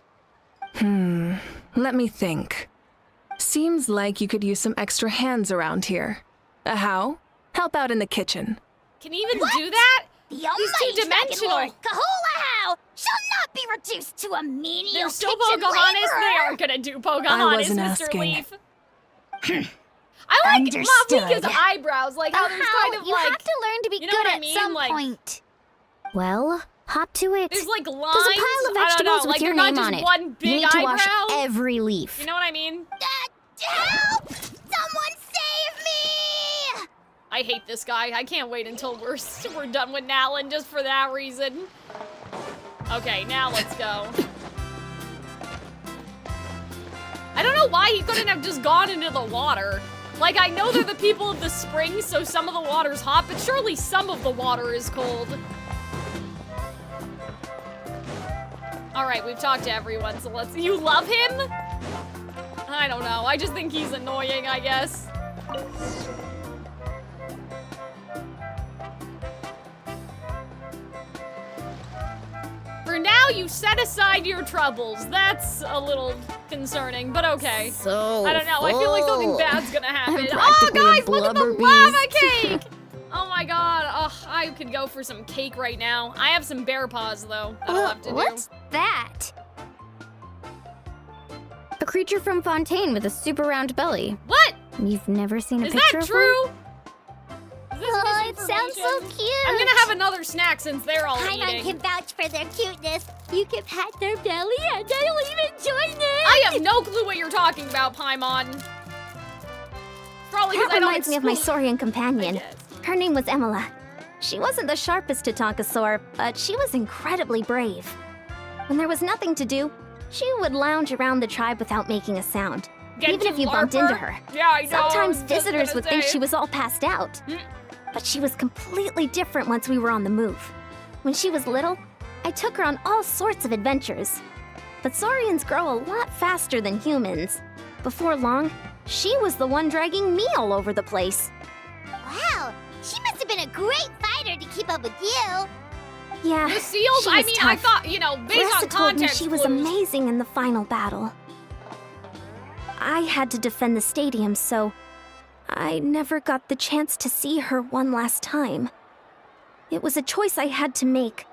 Let me think. Seems like you could use some extra hands around here. How? Help out in the kitchen. Can you even do that? The He's almighty Dragon two-dimensional. Lord, Kahulahau, shall not be reduced to a menial They're still kitchen Pocahontas. laborer. They aren't gonna do I Pocahontas, wasn't Mr. asking. Leaf. I like Understood. Mavika's eyebrows, like how there's kind of you like... have to learn to be you know good what I at mean? some Like- point. Well, hop to it. There's like lines. There's a pile of I don't know, vegetables with like your you're not name just on it. one You big need to wash eyebrow. every leaf. You know what I mean? Help! Someone save me! I hate this guy. I can't wait until we're done with Natlan just for that reason. Okay, now let's go. I don't know why he couldn't have just gone into the water. Like, I know they're the people of the spring, so some of the water's hot, but surely some of the water is cold. Alright, we've talked to everyone, so let's— You love him? I don't know. I just think he's annoying, I guess. For now, you set aside your troubles. That's a little concerning, but okay. So I don't know. I feel like something bad's gonna happen. I'm Oh, practically a guys, look at the blubber lava beast. cake! Oh my god. Ugh, I could go for some cake right now. I have some bear paws, though, that I'll have to do. What's that? A creature from Fontaine with a super round belly. What? You've never seen a Is picture that of true? one? Is this Oh, it sounds so misinformation? cute. I'm gonna have another snack since they're all Paimon eating. can vouch for their cuteness. You can pat their belly and they'll even join in. I have no clue what you're talking about, Paimon. Probably because That I don't reminds me of my explore- Saurian I companion. guess. Her name was Emila. She wasn't the sharpest Tatakasaur, but she was incredibly brave. When there was nothing to do, she would lounge around the tribe without making a sound, Get even to if you bumped LARPer? into her. Yeah, I know. Sometimes I was just visitors gonna would think say. she was all passed out. But she was completely different once we were on the move. When she was little, I took her on all sorts of adventures. But Saurians grow a lot faster than humans. Before long, she was the one dragging me all over the place. Wow, she must have been a great fighter to keep up with you. Yeah, The seals, she I was mean, I tough. thought, you know, based Marissa on told me context she was clues- amazing in the final battle. I had to defend the stadium, so I never got the chance to see her one last time. It was a choice I had to make,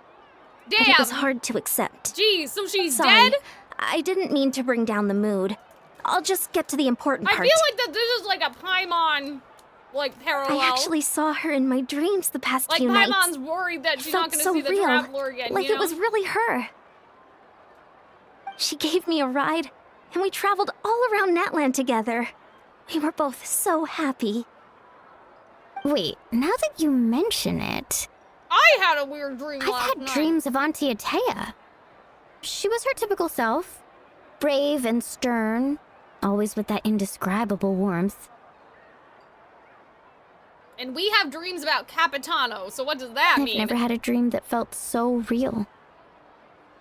but it was Damn! hard to accept. Geez, so she's Sorry, dead? I didn't mean to bring down the mood. I'll just get to the important I part. feel like that this is like a Paimon, like, parallel. I actually saw her in my dreams the past Like, few nights. Paimon's worried that she's not Felt gonna so see the real, Traveler again, like you know? it was really her. She gave me a ride, and we traveled all around Natlan together. We were both so happy. Wait, now that you mention it, I had a weird dream I've last had night. dreams of Auntie Atea. She was her typical self, brave and stern, always with that indescribable warmth. And we have dreams about Capitano, so what does that I've mean? never had a dream that felt so real.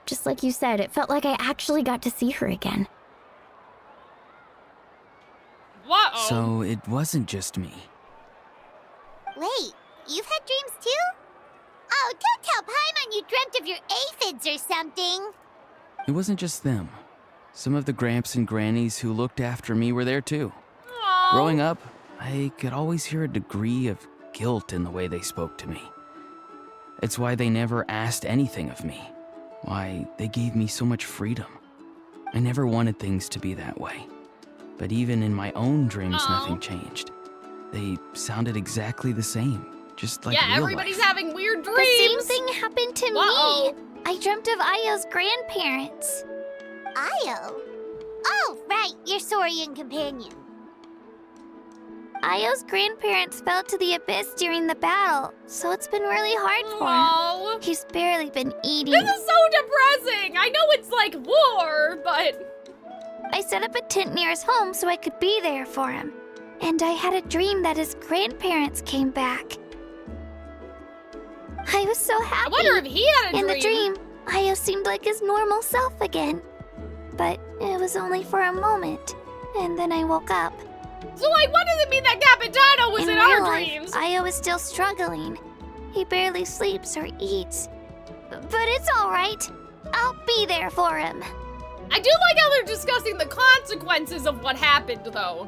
Just like you said, it felt like I actually got to see her again. What? So it wasn't just me. Wait, you've had dreams too? Oh, don't tell Paimon you dreamt of your aphids or something. It wasn't just them. Some of the Gramps and Grannies who looked after me were there too. Aw. Growing up, I could always hear a degree of guilt in the way they spoke to me. It's why they never asked anything of me. Why they gave me so much freedom. I never wanted things to be that way. But even in my own dreams, nothing changed. They sounded exactly the same, just like yeah, real everybody's life. having weird dreams. The same thing happened to Uh-oh. me. I dreamt of Io's grandparents. Io? Oh, right, your Saurian companion. Io's grandparents fell to the abyss during the battle, so it's been really hard for him. Oh, He's barely been eating. this is so depressing. I know it's like war, but I set up a tent near his home so I could be there for him. And I had a dream that his grandparents came back. I was so happy. I wonder if he had a In dream. the dream, Io seemed like his normal self again. But it was only for a moment, and then I woke up. So, like, what does it mean that Capitano was in real our life, dreams? Io is still struggling. He barely sleeps or eats. But it's all right. I'll be there for him. I do like how they're discussing the consequences of what happened, though.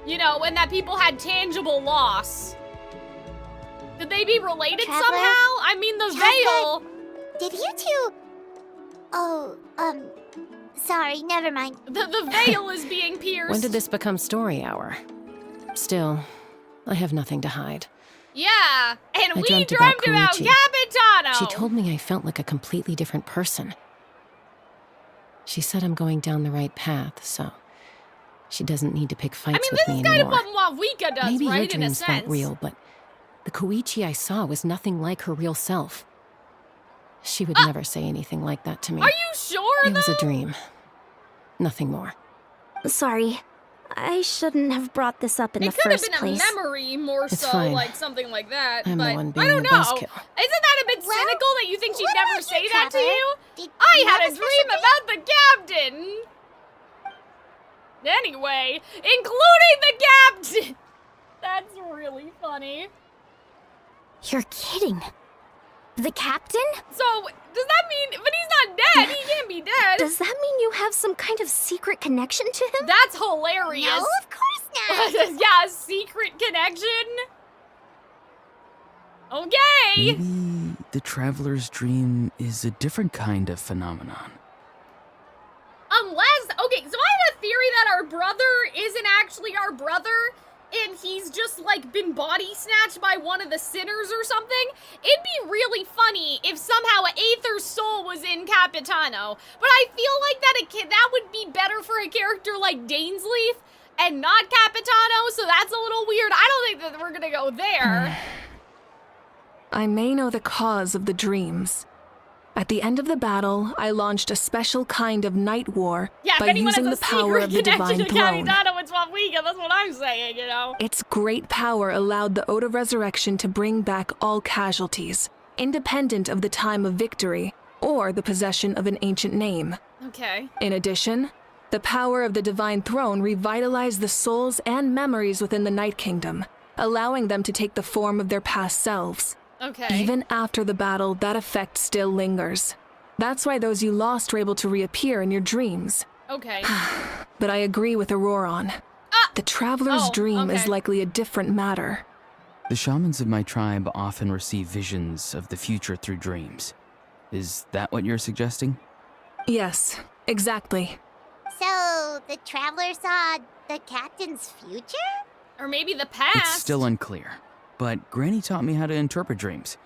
You know, and that people had tangible loss. Could they be related Traveler? somehow? I mean, the veil. Did you two... Oh, sorry, never mind. The veil is being pierced. When did this become story hour? Still, I have nothing to hide. Yeah, and I we dreamt dreamt about about Koichi. Capitano. She told me I felt like a completely different person. She said I'm going down the right path, so she doesn't need to pick I fights mean, with this me is kind of anymore. what Wawika does, Maybe your right? In a dreams sense. felt real, but the Koichi I saw was nothing like her real self. She would never say anything like that to me. Are you sure, It was a though? dream. Nothing more. Sorry. I shouldn't have brought this up in the It could have first been place. a memory more It's so, fine. like something like that. I'm but the one being I don't the know. buzzkill. Isn't that a bit Well, cynical that you think she'd what never about say you, that to Trevor? you? Did I you had have a a dream special about the captain. Anyway, including the captain. That's really funny. You're kidding. The captain? So, does that mean, but he's not dead, he can't be dead. Does that mean you have some kind of secret connection to him? That's hilarious. No, of course not. Yeah, a secret connection. Okay. Maybe the traveler's dream is a different kind of phenomenon. Unless, okay, so I have a theory that our brother isn't actually our brother, and he's just, like, been body snatched by one of the sinners or something. It'd be really funny if somehow Aether's soul was in Capitano, but I feel like that would be better for a character like Dainsleif and not Capitano, so that's a little weird. I don't think that we're gonna go there. I may know the cause of the dreams. At the end of the battle, I launched a special kind of night war Yeah, if by anyone using has the a power secret of the connection divine to throne. Capitano, it's what we get, that's what I'm saying, you know? Its great power allowed the Ode of Resurrection to bring back all casualties, independent of the time of victory or the possession of an ancient name. Okay. In addition, the power of the divine throne revitalized the souls and memories within the Night Kingdom, allowing them to take the form of their past selves. Okay. Even after the battle, that effect still lingers. That's why those you lost were able to reappear in your dreams. Okay. But I agree with Auroron. The Traveler's Dream is likely a different matter. The shamans of my tribe often receive visions of the future through dreams. Is that what you're suggesting? Yes, exactly. So, the traveler saw the captain's future? Or maybe the past. It's still unclear, but Granny taught me how to interpret dreams.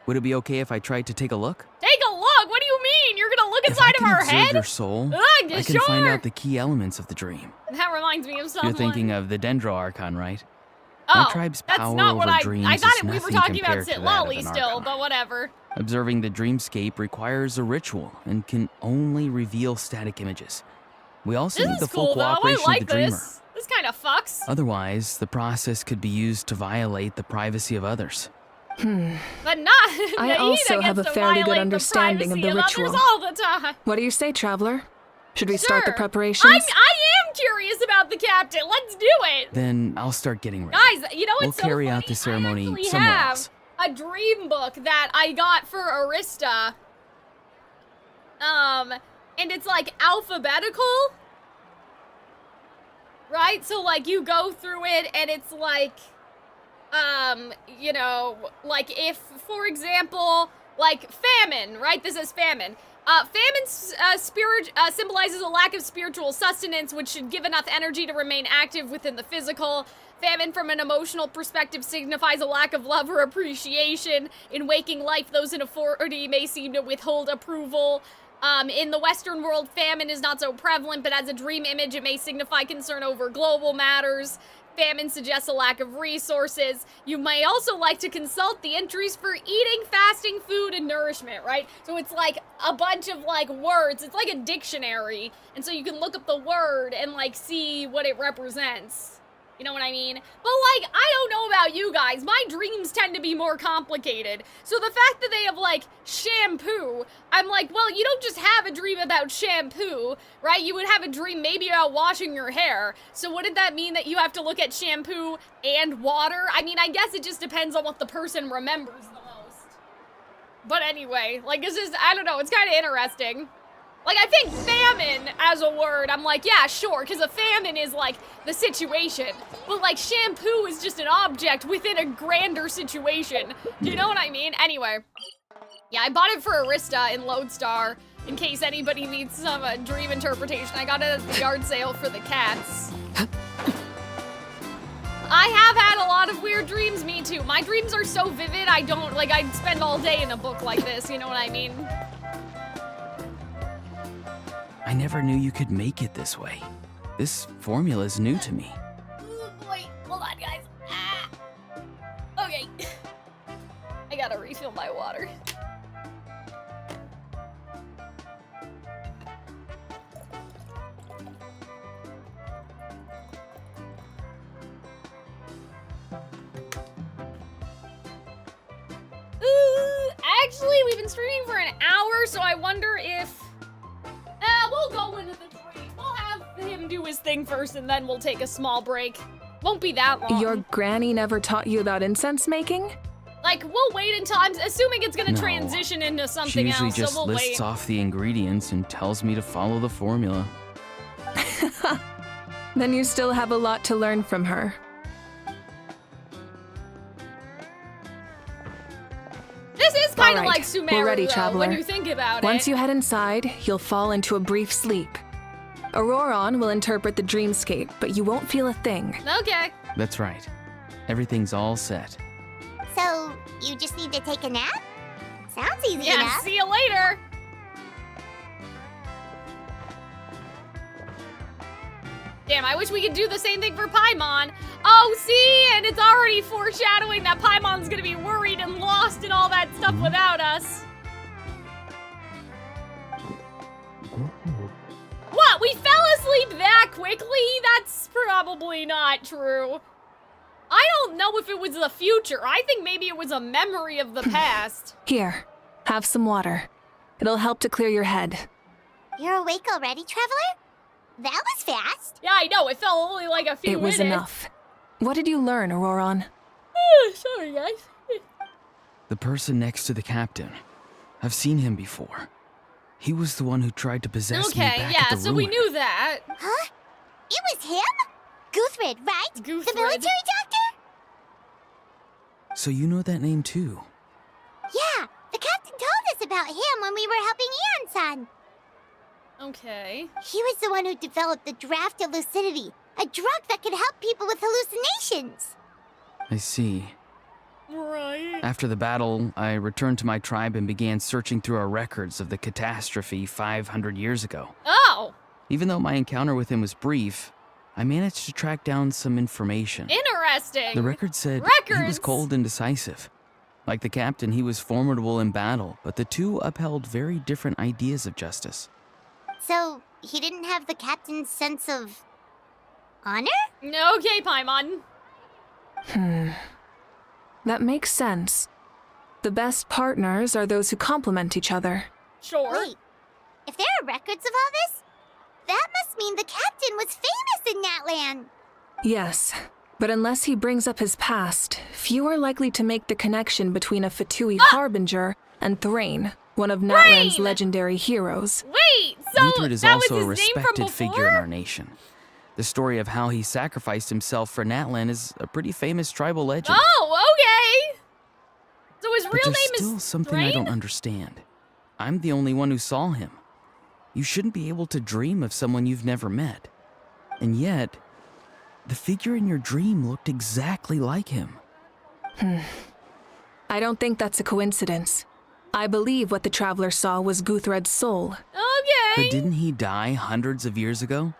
Would it be okay if I tried to take a look? Take a look? What do you mean? You're gonna look If inside I of can our observe head? your soul, Ugh, I can find sure. out the key elements of the dream. That reminds me of someone. You're thinking of the Dendro Archon, right? Oh, My tribe's that's power not what over I dreams thought is we were nothing talking about compared to that of Sitlali an still, Archon. but whatever. Observing the dreamscape requires a ritual and can only reveal static images. We also This need the is full cool though. I cooperation like of the dreamer. this. This kind of fucks. Otherwise, the process could be used to violate the privacy of others. But not. I also have a fairly good understanding of the ritual. All the time. What do you say, Traveler? Should we start the Sure. preparations? I am curious about the captain. Let's do it. Then I'll start getting ready. Guys, you know We'll what's so carry funny? out the ceremony I actually somewhere have else. a dream book that I got for Arista. And it's like alphabetical. Right? So like you go through it and it's like you know, like if, for example, like famine, right? This is famine. Famine symbolizes a lack of spiritual sustenance, which should give enough energy to remain active within the physical. Famine, from an emotional perspective, signifies a lack of love or appreciation. In waking life, those in authority may seem to withhold approval. In the Western world, famine is not so prevalent, but as a dream image, it may signify concern over global matters. Famine suggests a lack of resources. You may also like to consult the entries for eating, fasting, food, and nourishment, right? So it's like a bunch of like words. It's like a dictionary. And so you can look up the word and like see what it represents. You know what I mean? But like, I don't know about you guys. My dreams tend to be more complicated. So the fact that they have like shampoo, I'm like, well, you don't just have a dream about shampoo, right? You would have a dream maybe about washing your hair. So wouldn't that mean that you have to look at shampoo and water? I mean, I guess it just depends on what the person remembers the most. But anyway, like it's just, I don't know, it's kind of interesting. Like, I think famine as a word, I'm like, yeah, sure, because a famine is, like, the situation. But, like, shampoo is just an object within a grander situation. Do you know what I mean? Anyway. Yeah, I bought it for Arista in Lodestar, in case anybody needs some dream interpretation. I got it at the yard sale for the cats. I have had a lot of weird dreams, me too. My dreams are so vivid, I don't, like, I'd spend all day in a book like this, you know what I mean? I never knew you could make it this way. This formula is new to me. Oh boy, hold on guys. Okay. I gotta refill my water. Actually, we've been streaming for an hour, so I wonder if... we'll go into the tree. We'll have him do his thing first, and then we'll take a small break. Won't be that long. Your granny never taught you about incense making? Like, we'll wait until... I'm assuming it's gonna transition into She something usually else, just so we'll lists wait. off the ingredients and tells me to follow the formula. Then you still have a lot to learn from her. This is kind of All right, like Sumeru, we're ready, though, traveler. when you think about it. Once you head inside, you'll fall into a brief sleep. Auroron will interpret the dreamscape, but you won't feel a thing. Okay. That's right. Everything's all set. So, you just need to take a nap? Sounds easy Yeah, enough. see you later. Damn, I wish we could do the same thing for Paimon. Oh, see, and it's already foreshadowing that Paimon's gonna be worried and lost and all that stuff without us. What? We fell asleep that quickly? That's probably not true. I don't know if it was the future. I think maybe it was a memory of the past. Here, have some water. It'll help to clear your head. You're awake already, Traveler? That was fast. Yeah, I know. It felt only like a few It was minutes. enough. What did you learn, Auroron? Sorry, guys. The person next to the captain. I've seen him before. He was the one who tried to possess me Okay, back yeah, at the so ruin. we knew that. Huh? It was him? Guthrid, right? Guthrid. The military doctor? So you know that name too? Yeah, the captain told us about him when we were helping Ian-san. Okay. He was the one who developed the draft of lucidity, a drug that could help people with hallucinations. I see. Right. After the battle, I returned to my tribe and began searching through our records of the catastrophe 500 years ago. Oh, Even though my encounter with him was brief, I managed to track down some information. interesting. The record said he was Records. cold and decisive. Like the captain, he was formidable in battle, but the two upheld very different ideas of justice. So, he didn't have the captain's sense of honor? Okay, Paimon. That makes sense. The best partners are those who complement each other. Sure. Wait, if there are records of all this, that must mean the captain was famous in Natlan. Yes, but unless he brings up his past, few are likely to make the connection between a Fatui harbinger and Thrain, one of Natlan's Thrain! legendary heroes. Wait, so Guthrid is that was also a his name from respected before? figure in our nation. The story of how he sacrificed himself for Natlan is a pretty famous tribal legend. Oh, okay. So his But real there's name still is something I don't Thrain? understand. I'm the only one who saw him. You shouldn't be able to dream of someone you've never met. And yet, the figure in your dream looked exactly like him. I don't think that's a coincidence. I believe what the traveler saw was Guthred's soul. Okay. But didn't he die hundreds of years ago?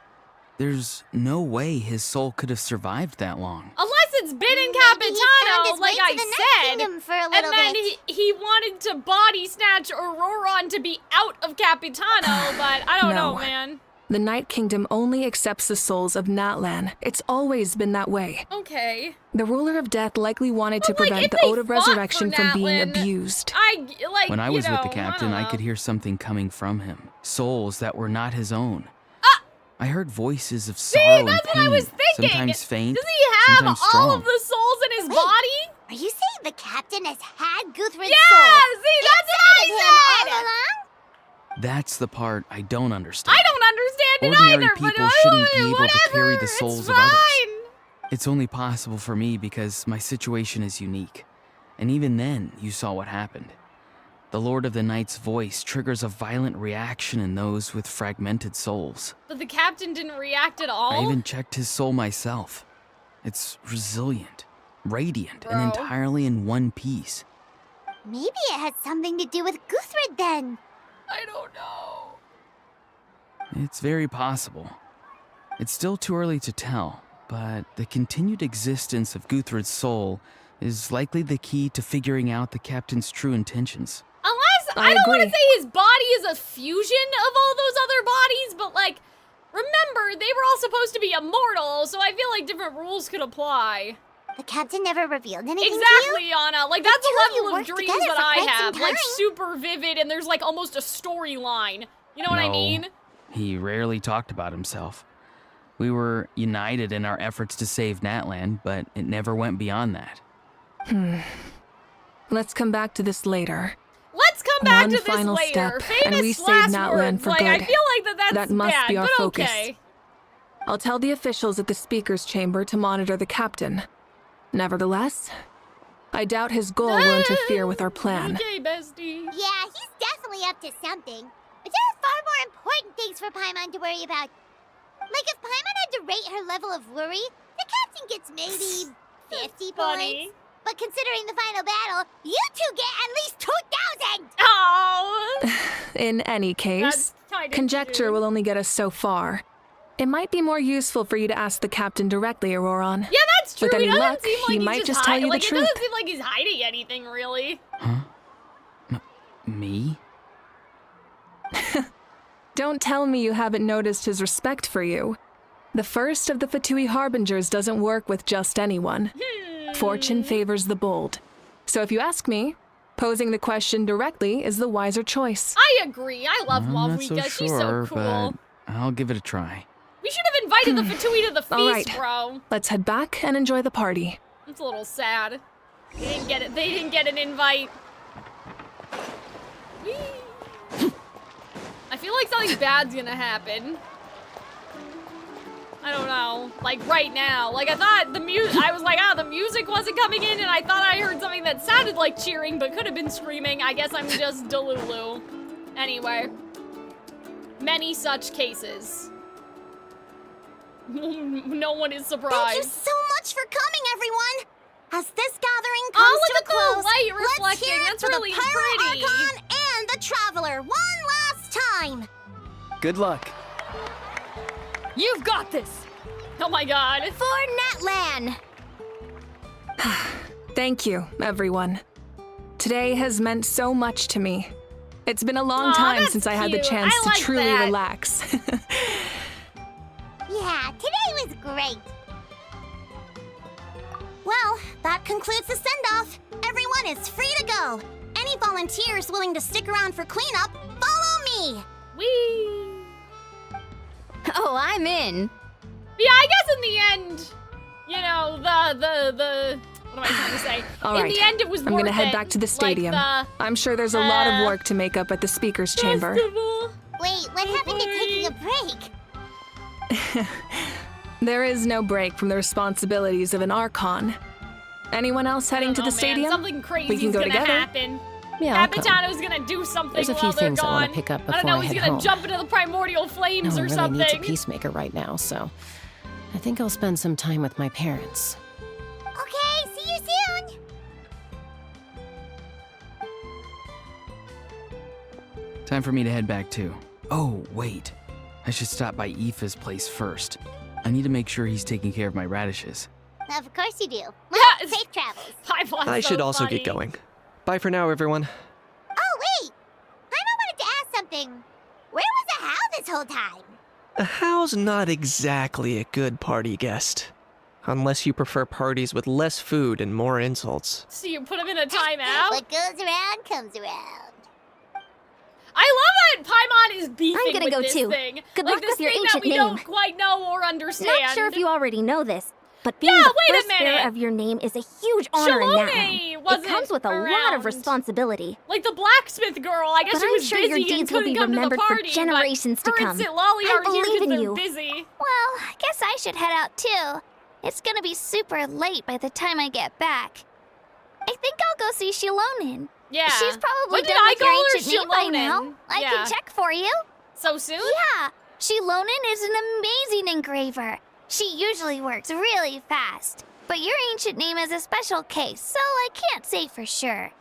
There's no way his soul could have survived that long. Unless it's been in Maybe he found Capitano, his way like to I the Night said. Kingdom for a And little then bit. he wanted to body snatch Auroron to be out of Capitano, but I don't know, No. man. The Night Kingdom only accepts the souls of Natlan. It's always been that way. Okay. The ruler of death likely wanted to But, like, prevent if the they Ode of fought for Resurrection from being Natlan, abused. When I was with the I captain, don't I could know. hear something coming from him. Souls that were not his own. I heard voices of sorrow and that's what pain, I was thinking. sometimes faint, Does he have sometimes all strong. of the souls in his Wait. body? Are you saying the captain has had Guthrid's Yeah, soul see, that's what inside of him I all said. along? That's the part I don't understand. I don't understand it Ordinary either, people but shouldn't be able whatever. to carry the souls it's of others. fine. It's only possible for me because my situation is unique. And even then, you saw what happened. The Lord of the Night's voice triggers a violent reaction in those with fragmented souls. But the captain didn't react at all? I even checked his soul myself. It's resilient, radiant, and Bro. entirely in one piece. Maybe it had something to do with Guthrid then. I don't know. It's very possible. It's still too early to tell, but the continued existence of Guthrid's soul is likely the key to figuring out the captain's true intentions. Unless, I I don't want to agree. say his body is a fusion of all those other bodies, but like, remember, they were all supposed to be immortal, so I feel like different rules could apply. The captain never revealed anything to you? Exactly, Anna. Like, that's two the of you level of worked dreams together that for I quite some have. Like, time. super vivid, and there's, like, almost a storyline. You know what I No, mean? He rarely talked about himself. We were united in our efforts to save Natlan, but it never went beyond that. Let's come back to this later. Let's come back One to this final later. step, Famous and we save last Natlan words. for Like, I good. feel like that's That must bad, be our but focus. okay. I'll tell the officials at the speaker's chamber to monitor the captain. Nevertheless, I doubt his goal will interfere with our plan. Okay, bestie. Yeah, he's definitely up to something. But there are far more important things for Paimon to worry about. Like if Paimon had to rate her level of worry, the captain gets maybe 50 Funny. points. But considering the final battle, you two get at least 2,000! Oh, In any case, that's kind of conjecture will only get us so far. It might be more useful for you to ask the captain directly, Auroron. Yeah, that's true. With any He doesn't luck, seem like he he's might just tell you the like, truth. It doesn't seem like he's hiding anything, really. Huh? Me? Don't tell me you haven't noticed his respect for you. The first of the Fatui Harbingers doesn't work with just anyone. Fortune favors the bold. So if you ask me, posing the question directly is the wiser choice. I agree. I love I'm not Mawika. so She's sure, so cool. but I'll give it a try. We should have invited the Fatui to the feast, All right. bro. Let's head back and enjoy the party. It's a little sad. They didn't get it. They didn't get an invite. Whee! I feel like something bad's gonna happen. I don't know. Like right now. Like I thought the I was like, the music wasn't coming in, and I thought I heard something that sounded like cheering, but could have been screaming. I guess I'm just Delulu. Anyway. Many such cases. No one is surprised. Thank you so much for coming, everyone! As this gathering comes Oh, to look a at the close, light let's reflecting. hear it That's for really the Pyro pretty. Archon and the Traveler one last time! Good luck. You've got this! Oh my god. For Natlan! Thank you, everyone. Today has meant so much to me. It's been a long Aw, time that's since I had the cute. chance I to like truly that. relax. Yeah, today was great. Well, that concludes the send-off. Everyone is free to go. Any volunteers willing to stick around for cleanup, follow me! Whee! Oh, I'm in. Yeah, I guess in the end, you know, the what am I trying to say? All in right, the end, it was I'm worth gonna head it. back to the stadium. Like I'm sure there's a lot of work to make up at the speaker's chamber. festival. Wait, what happened to taking a break? There is no break from the responsibilities of an Archon. Anyone else I heading don't to know, the man. stadium? Something crazy's We can go gonna together. happen. Yeah, I'll come. Capitano's gonna do something There's a few while they're things I gone. want to pick up I don't before know, I he's head gonna home. jump into the primordial No flames one or really something. needs a peacemaker right now, so I think I'll spend some time with my parents. Okay, see you soon! Time for me to head back too. Oh, wait. I should stop by Aoife's place first. I need to make sure he's taking care of my radishes. Of course you do. Well, Yeah. safe travels. Paimon, I so should also funny. get going. Bye for now, everyone. Oh, wait! Paimon wanted to ask something. Where was the How this whole time? Hal's not exactly a good party guest. Unless you prefer parties with less food and more insults. So you put him in a timeout? What goes around comes around. I love that Paimon is beefing I'm gonna with go this too. thing. Good like luck this with your thing ancient that we name. don't quite know or understand. Not sure if you already know this, but being Yeah, the wait a first bearer minute. of your name is a huge honor in Shalone Natlan. wasn't It comes with a lot around. of responsibility. Like the blacksmith girl, I guess But she I'm was sure busy your and deeds will couldn't be come to the remembered for party, generations but to her come. and Lolly I aren't here believe because in they're you. busy. Well, I guess I should head out too. It's gonna be super late by the time I get back. I think I'll go see Shilonen. Yeah. She's probably When did done I with your call her ancient name by now. Shilonen? I Yeah. can check for you. So soon? Yeah, Shilonen is an amazing engraver. She usually works really fast. But your ancient name is a special case, so I can't say for sure.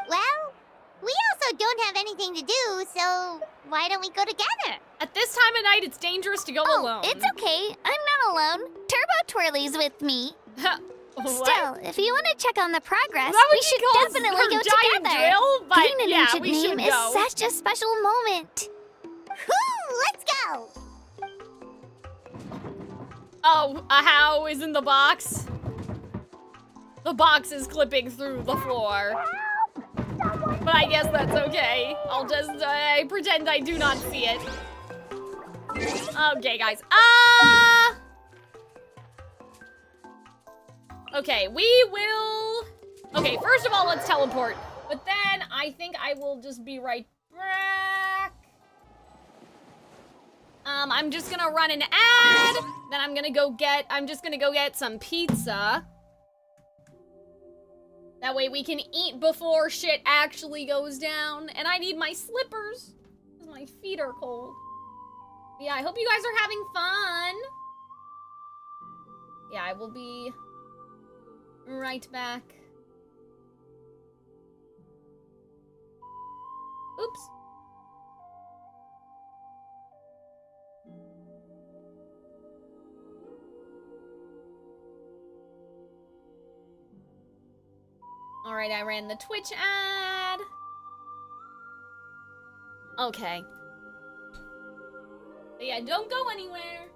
Well, we also don't have anything to do, so why don't we go together? At this time of night, it's dangerous to go alone. It's okay. I'm not alone. Turbo Twirly's with me. What? Still, if you want to check on the progress, Is that what we she should calls definitely her go giant together. drill? But Getting an yeah, ancient we name should is go. such a special moment. Whoo, let's go! Oh, a how is in the box. the box is clipping through the floor. But I guess that's okay. I'll just pretend I do not see it. Okay, guys. Okay, we will... Okay, first of all, let's teleport. But then I think I will just be right back. I'm just gonna run an ad. Then I'm just gonna go get some pizza. That way we can eat before shit actually goes down. And I need my slippers, because my feet are cold. Yeah, I hope you guys are having fun. Yeah, I will be right back. Oops. All right, I ran the Twitch ad. Okay. But yeah, don't go anywhere.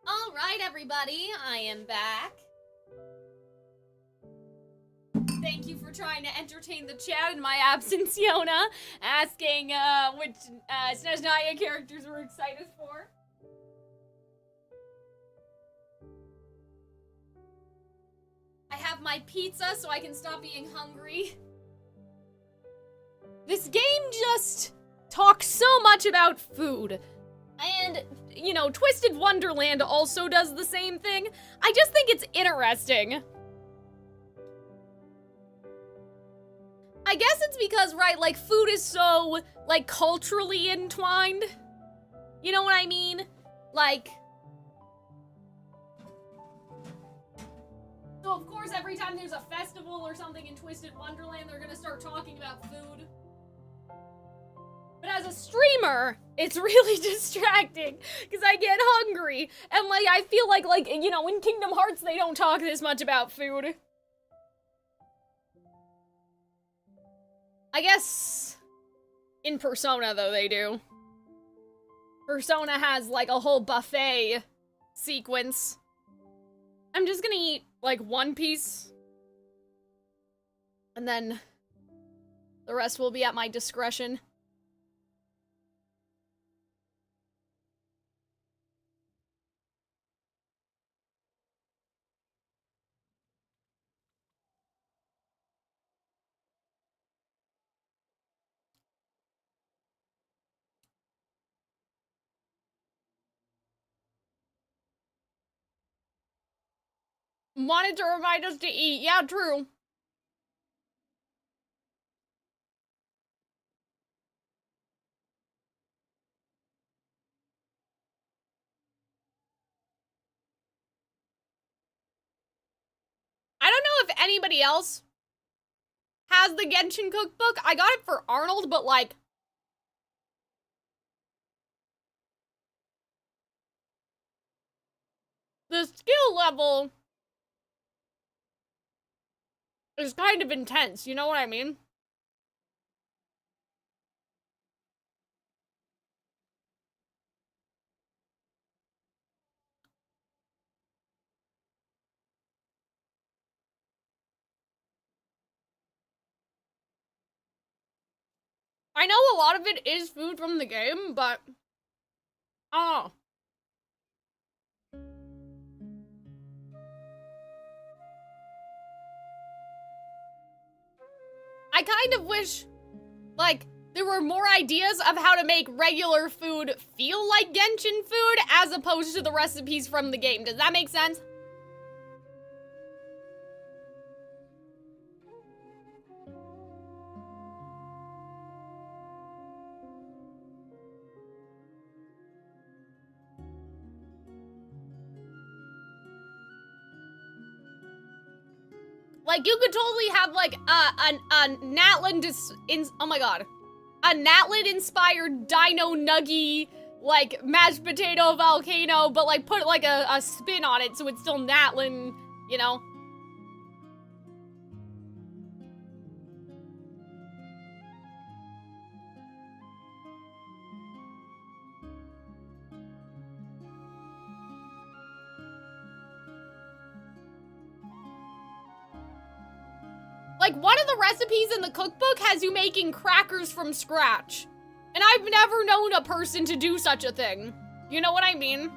All right, everybody, I am back. Thank you for trying to entertain the chat in my absence, Yona, asking which Snezhnaya characters we're excited for. I have my pizza so I can stop being hungry. This game just talks so much about food. And, you know, Twisted Wonderland also does the same thing. I just think it's interesting. I guess it's because, right, like, food is so, like, culturally entwined. You know what I mean? Like... So, of course, every time there's a festival or something in Twisted Wonderland, they're gonna start talking about food. But as a streamer, it's really distracting, because I get hungry, and, like, I feel like, you know, in Kingdom Hearts, they don't talk this much about food. I guess in Persona, though, they do. Persona has, like, a whole buffet sequence. I'm just gonna eat, like, one piece. And then the rest will be at my discretion. Wanted to remind us to eat. Yeah, true. I don't know if anybody else has the Genshin cookbook. I got it for Arnold, but, like, the skill level is kind of intense, you know what I mean? I know a lot of it is food from the game, but oh. I kind of wish, like, there were more ideas of how to make regular food feel like Genshin food as opposed to the recipes from the game. Does that make sense? Like, you could totally have, like, a Natlan oh my god. A Natlan-inspired Dino Nuggy, like, mashed potato volcano, but, like, put, like, a spin on it so it's still Natlan, you know? Like, one of the recipes in the cookbook has you making crackers from scratch. And I've never known a person to do such a thing. You know what I mean?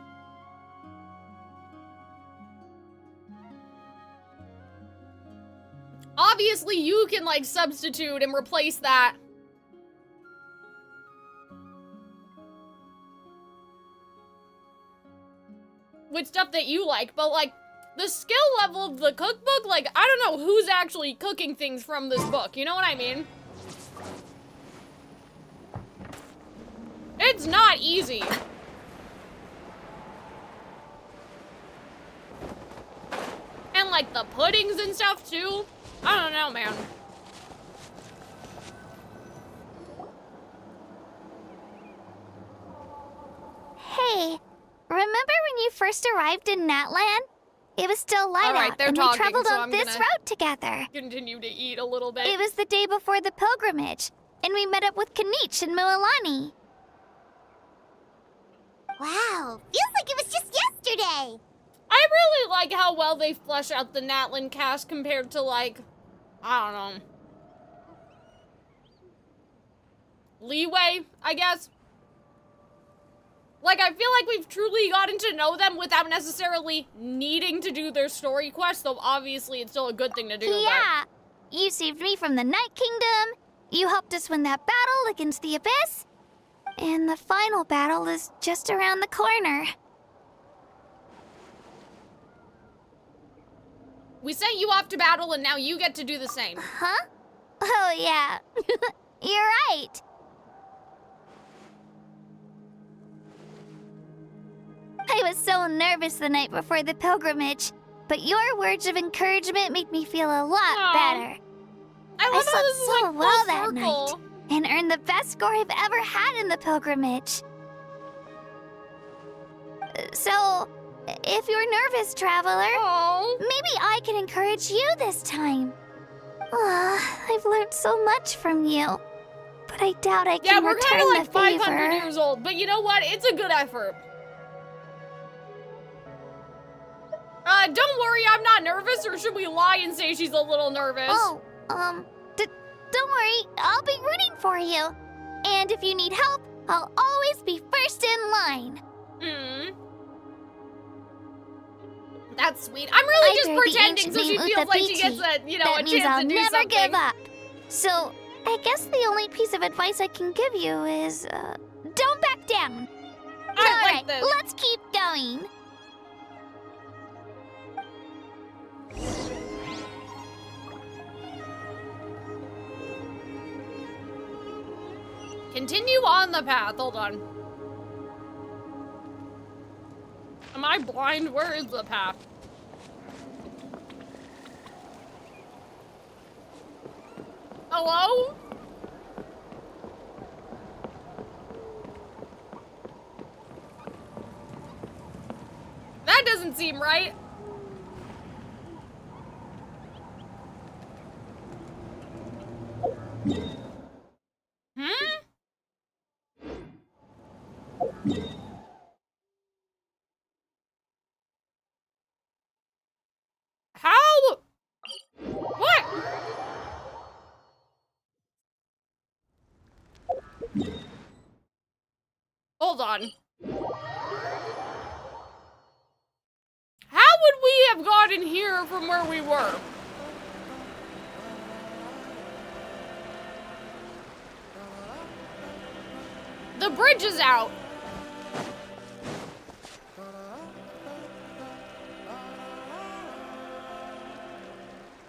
Obviously, you can, like, substitute and replace that. With stuff that you like, but, like, the skill level of the cookbook, like, I don't know who's actually cooking things from this book, you know what I mean? It's not easy. And, like, the puddings and stuff, too. I don't know, man. Hey, remember when you first arrived in Natlan? It was still light out, and we traveled on this route together. Continue to eat a little bit. It was the day before the pilgrimage, and we met up with Kanich and Mualani. Wow, feels like it was just yesterday. I really like how well they flesh out the Natlan cast compared to, like, I don't know, Leeway, I guess. Like, I feel like we've truly gotten to know them without necessarily needing to do their story quest, though obviously it's still a good thing to do. Yeah, you saved me from the Night Kingdom. You helped us win that battle against the Abyss. And the final battle is just around the corner. We sent you off to battle and now you get to do the same. Huh? Oh, yeah. You're right. I was so nervous the night before the pilgrimage, but your words of encouragement made me feel a lot better. I slept so well that night and earned the best score I've ever had in the pilgrimage. So, if you're nervous, traveler, maybe I can encourage you this time. I've learned so much from you, but I doubt I can return the favor. Yeah, we're kind of like 500 years old, but you know what? It's a good effort. Don't worry, I'm not nervous, or should we lie and say she's a little nervous? Oh, don't worry, I'll be rooting for you. And if you need help, I'll always be first in line. That's sweet. I'm really just pretending so she feels like she gets a, you know, a chance to do something. That means I'll never give up. So, I guess the only piece of advice I can give you is, don't back down. I like this. Let's keep going. Continue on the path. Hold on. Am I blind? Where is the path? Hello? That doesn't seem right. How? What? Hold on. How would we have gotten here from where we were? The bridge is out.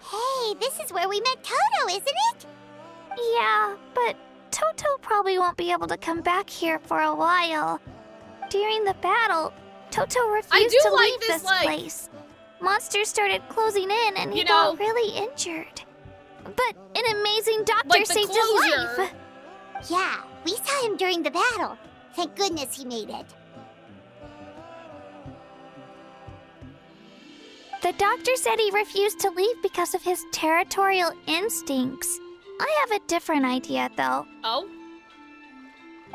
Hey, this is where we met Toto, isn't it? Yeah, but Toto probably won't be able to come back here for a while. During the battle, Toto refused to leave this place. Monsters started closing in and he got really injured. But an amazing doctor saved his life. Yeah, we saw him during the battle. Thank goodness he made it. The doctor said he refused to leave because of his territorial instincts. I have a different idea, though. Oh?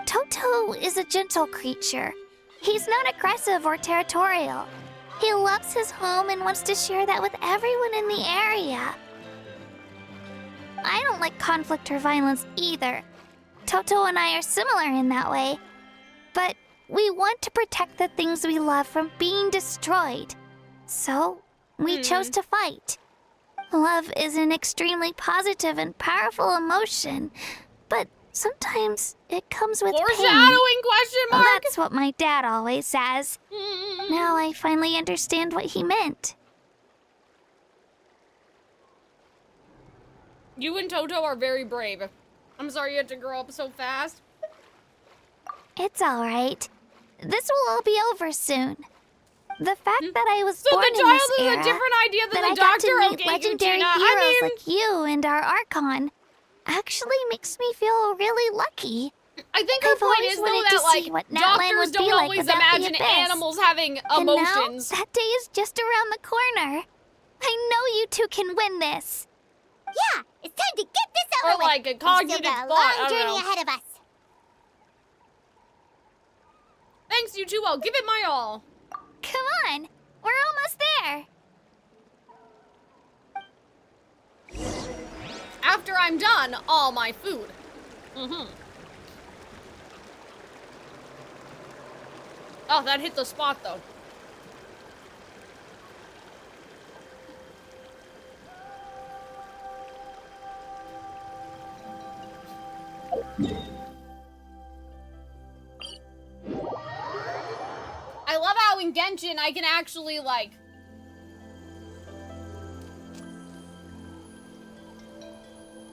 Toto is a gentle creature. He's not aggressive or territorial. He loves his home and wants to share that with everyone in the area. I don't like conflict or violence either. Toto and I are similar in that way. But we want to protect the things we love from being destroyed. So, we chose to fight. Love is an extremely positive and powerful emotion, but sometimes it comes with pain. Foreshadowing question mark? That's what my dad always says. Now I finally understand what he meant. You and Toto are very brave. I'm sorry you had to grow up so fast. It's alright. This will all be over soon. The fact that I was born in this era, so the child is a different idea than the I doctor. got to meet legendary heroes like you and our Archon, actually makes me feel really lucky. I think her point is though that like doctors don't always imagine animals having emotions. And now, that day is just around the corner. I know you two can win this. Yeah, it's time to get this over with. Or like a cognitive thought. Long journey ahead of us. Thanks, you two. I'll give it my all. Come on, we're almost there. After I'm done, all my food. Mm-hmm. Oh, that hit the spot, though. I love how in Genshin I can actually, like...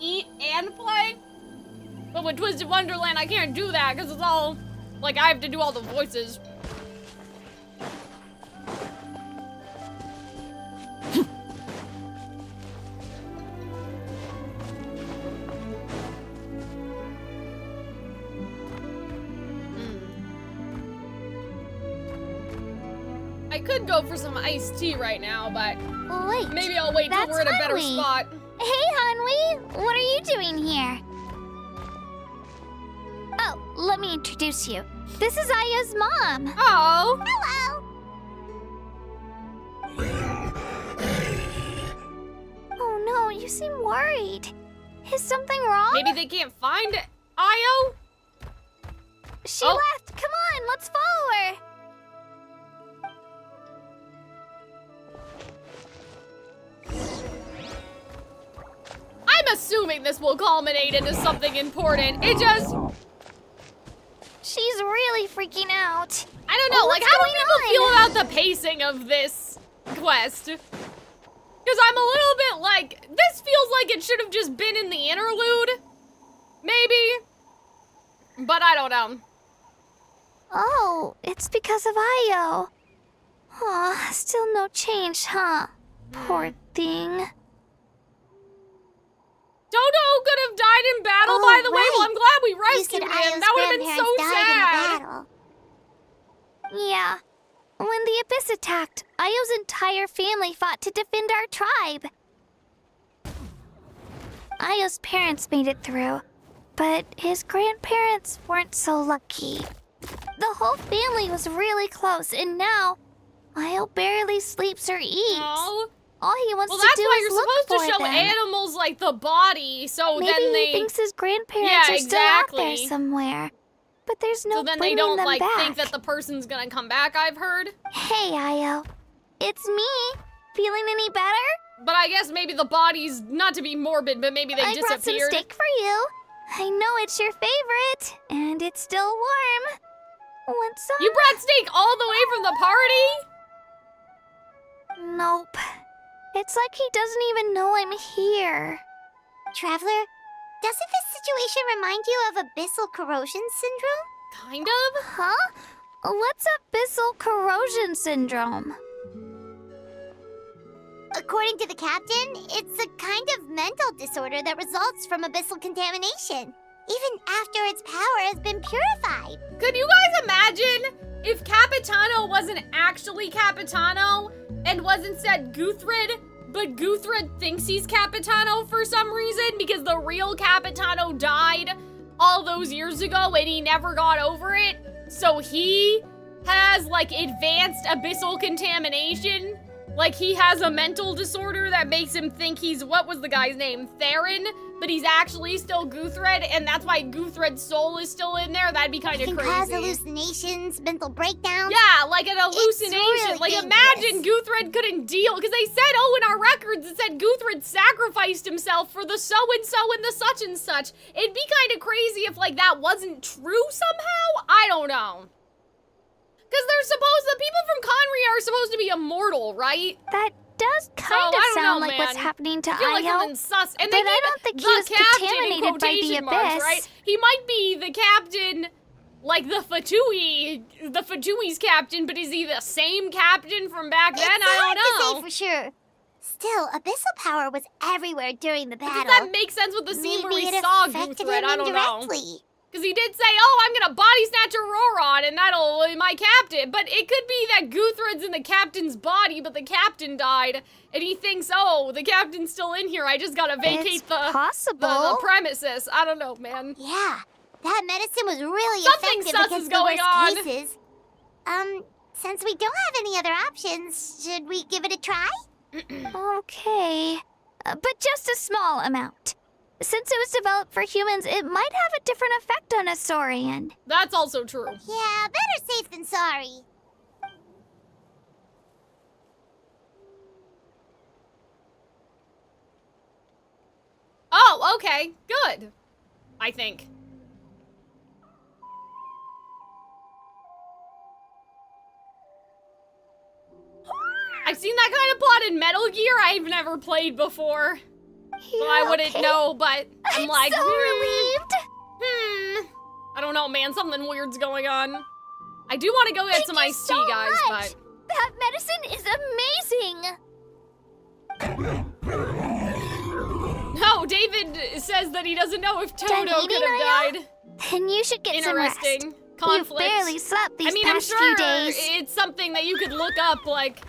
eat and play? But with Twisted Wonderland, I can't do that because it's all... like, I have to do all the voices. I could go for some iced tea right now, but Wait, maybe I'll wait till we're in a better Hanwi. spot. Hey, Hanwi, what are you doing here? Oh, let me introduce you. This is Aya's mom. Oh. Hello. Oh no, you seem worried. Is something wrong? Maybe they can't find Io? She left. Come on, let's follow her. I'm assuming this will culminate into something important. It just... She's really freaking out. I don't know, like, how do What's people going feel on? about the pacing of this quest? Because I'm a little bit like, this feels like it should have just been in the interlude. Maybe. But I don't know. Oh, it's because of Io. Aw, still no change, huh? Poor thing. Dodo could have died in battle, by the way. Well, I'm glad we rescued him. That would have been so sad. Yeah. When the Abyss attacked, Io's entire family fought to defend our tribe. Io's parents made it through, but his grandparents weren't so lucky. The whole family was really close, and now Io barely sleeps or eats. Oh. All he wants Well, to that's do why is you're look supposed for to show them. animals like the body, so Maybe then they... he thinks his grandparents Yeah, are still out there exactly. somewhere. But there's no So then they bringing don't, them like, back. think that the person's gonna come back, I've heard. Hey, Io. It's me. Feeling any better? But I guess maybe the body's, not to be morbid, but maybe they I brought some disappeared. steak for you. I know it's your favorite, and it's still warm. Want some? You brought steak all the way from the party? Nope. It's like he doesn't even know I'm here. Traveler, doesn't this situation remind you of abyssal corrosion syndrome? Kind of? Huh? What's abyssal corrosion syndrome? According to the captain, it's a kind of mental disorder that results from abyssal contamination, even after its power has been purified. Could you guys imagine if Capitano wasn't actually Capitano and was instead Guthrid, but Guthrid thinks he's Capitano for some reason because the real Capitano died all those years ago and he never got over it? So he has, like, advanced abyssal contamination. Like, he has a mental disorder that makes him think he's, what was the guy's name? Theron? But he's actually still Guthred, and that's why Guthred's soul is still in there. That'd be kind of Can crazy. cause hallucinations, mental breakdowns. Yeah, like an hallucination. Really like, dangerous. imagine Guthred couldn't deal, because they said, oh, in our records, it said Guthred sacrificed himself for the so-and-so and the such-and-such. It'd be kind of crazy if, like, that wasn't true somehow? I don't know. Because the people from Conry are supposed to be immortal, right? That does kind of sound like what's happening to I feel like Io. something's sus. And But they I gave don't think the he was captain in contaminated by the quotation marks, Abyss. right? He might be the captain, like the Fatui, captain, but is he the same captain from back then? It's I hard don't know. to say for sure. Still, abyssal power was everywhere during the battle. Does that make sense with the scene where we Maybe it saw affected Guthred? him I don't know. indirectly. Because he did say, oh, I'm gonna body snatch Auroron and that'll be my captain. But it could be that Guthred's in the captain's body, but the captain died. And he thinks, oh, the captain's still in here. I just gotta vacate the premises. I don't know, man. Yeah, that medicine was really Something effective sus against is the going worst on. cases. since we don't have any other options, should we give it a try? Okay. But just a small amount. Since it was developed for humans, it might have a different effect on a Saurian. That's also true. Yeah, better safe than sorry. Oh, okay. Good. I think. I've seen that kind of plot in Metal Gear I've never played before. So I wouldn't know, but I'm like, so relieved. I don't know, man. Something weird's going on. I do want to go get some iced tea, guys, but... That medicine is amazing! No, David says that he doesn't know if Toto could have died. Then you should get some rest. Interesting. Conflict. You've barely slept these I'm past sure few days. it's something that you could look up, like,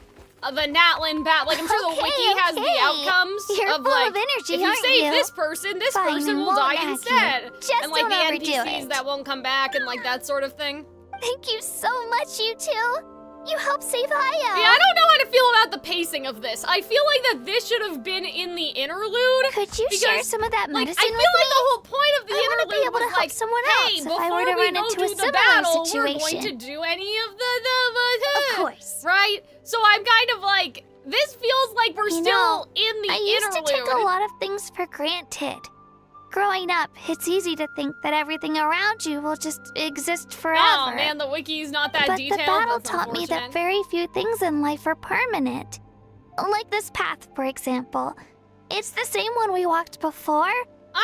the Natlan bat. Like, I'm sure the wiki has the outcomes You're of, full like, of energy, if you aren't save you? this person Fine, will won't die hack you. instead. Just and, like, don't the overdo NPCs it. that won't come back and, like, that sort of thing. Thank you so much, you two. You helped save Io. Yeah, I don't know how to feel about the pacing of this. I feel like that this should have been in the interlude. Could you share some of that like, medicine I feel with like me? the whole point of the I wanna interlude be able to was help like, someone hey, else if before I were to we run go into do a the similar battle, situation. we're going to do any of the Of course. right? So I'm kind of like, this feels like we're still in the I used to take a lot of things for granted. Growing up, it's easy to think that everything around you will just exist forever. Oh man, the wiki's not that but detailed. the battle That's taught me that unfortunate. very few things in life are permanent. Like this path, for example. It's the same one we walked before,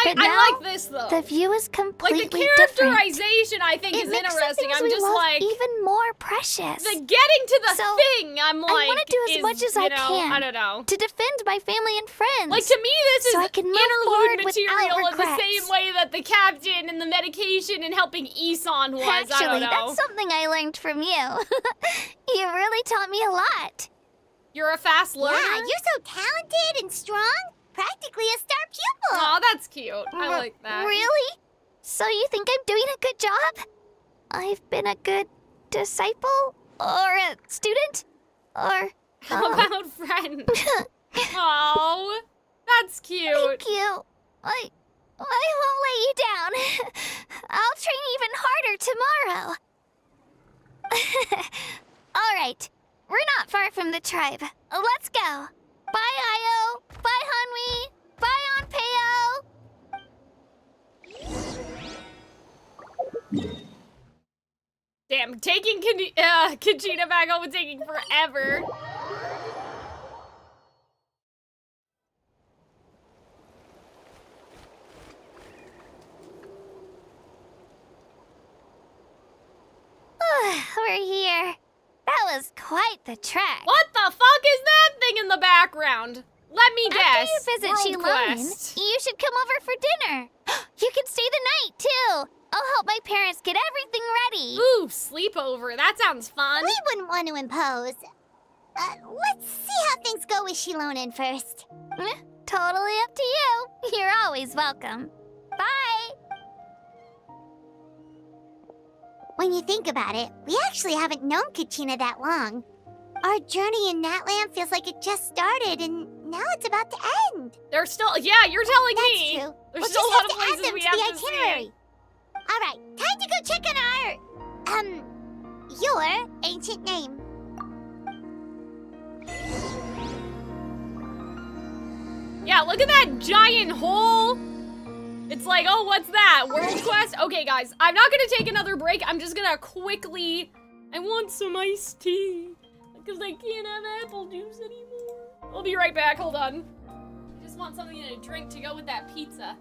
but now I like this though. the view is Like completely the different. characterization, I think, It is makes the interesting. things I'm we just love like even more precious. the getting to the So, thing. I'm like, I want to do as much as I can. I don't know. To defend my family and friends. Like, to me, this so is I can move interlude forward material without in the regrets. same way that the captain and the medication and helping Isan was. I Actually, don't know. that's something I learned from you. You really taught me a lot. You're a fast learner? Yeah, you're so talented and strong. Practically a star pupil. Oh, that's cute. I like that. Really? So you think I'm doing a good job? I've been a good disciple? Or a student? Or... How about friend? Oh, that's cute. Thank you. I won't let you down. I'll train even harder tomorrow. All right. We're not far from the tribe. Let's go. Bye, Io. Bye, Hanwi. Bye, Onpeo. Damn, taking Kachina back home and taking forever. We're here. That was quite the trek. What the fuck is that thing in the background? Let me guess. After you visit World Shilonen, Quest. you should come over for dinner. You can stay the night, too. I'll help my parents get everything ready. Ooh, sleepover. That sounds fun. We wouldn't want to impose. Let's see how things go with Shilonen first. Totally up to you. You're always welcome. Bye. When you think about it, we actually haven't known Kachina that long. Our journey in Natlan feels like it just started, and now it's about to end. There's still, yeah, you're telling That's me. true. There's We'll still just a lot of have to add places them we to have the to itinerary. see. All right, time to go check on your ancient name. Yeah, look at that giant hole. It's like, oh, what's that? World Quest? Okay, guys, I'm not gonna take another break. I'm just gonna quickly, I want some iced tea because I can't have apple juice anymore. I'll be right back, hold on. I just want something to drink to go with that pizza.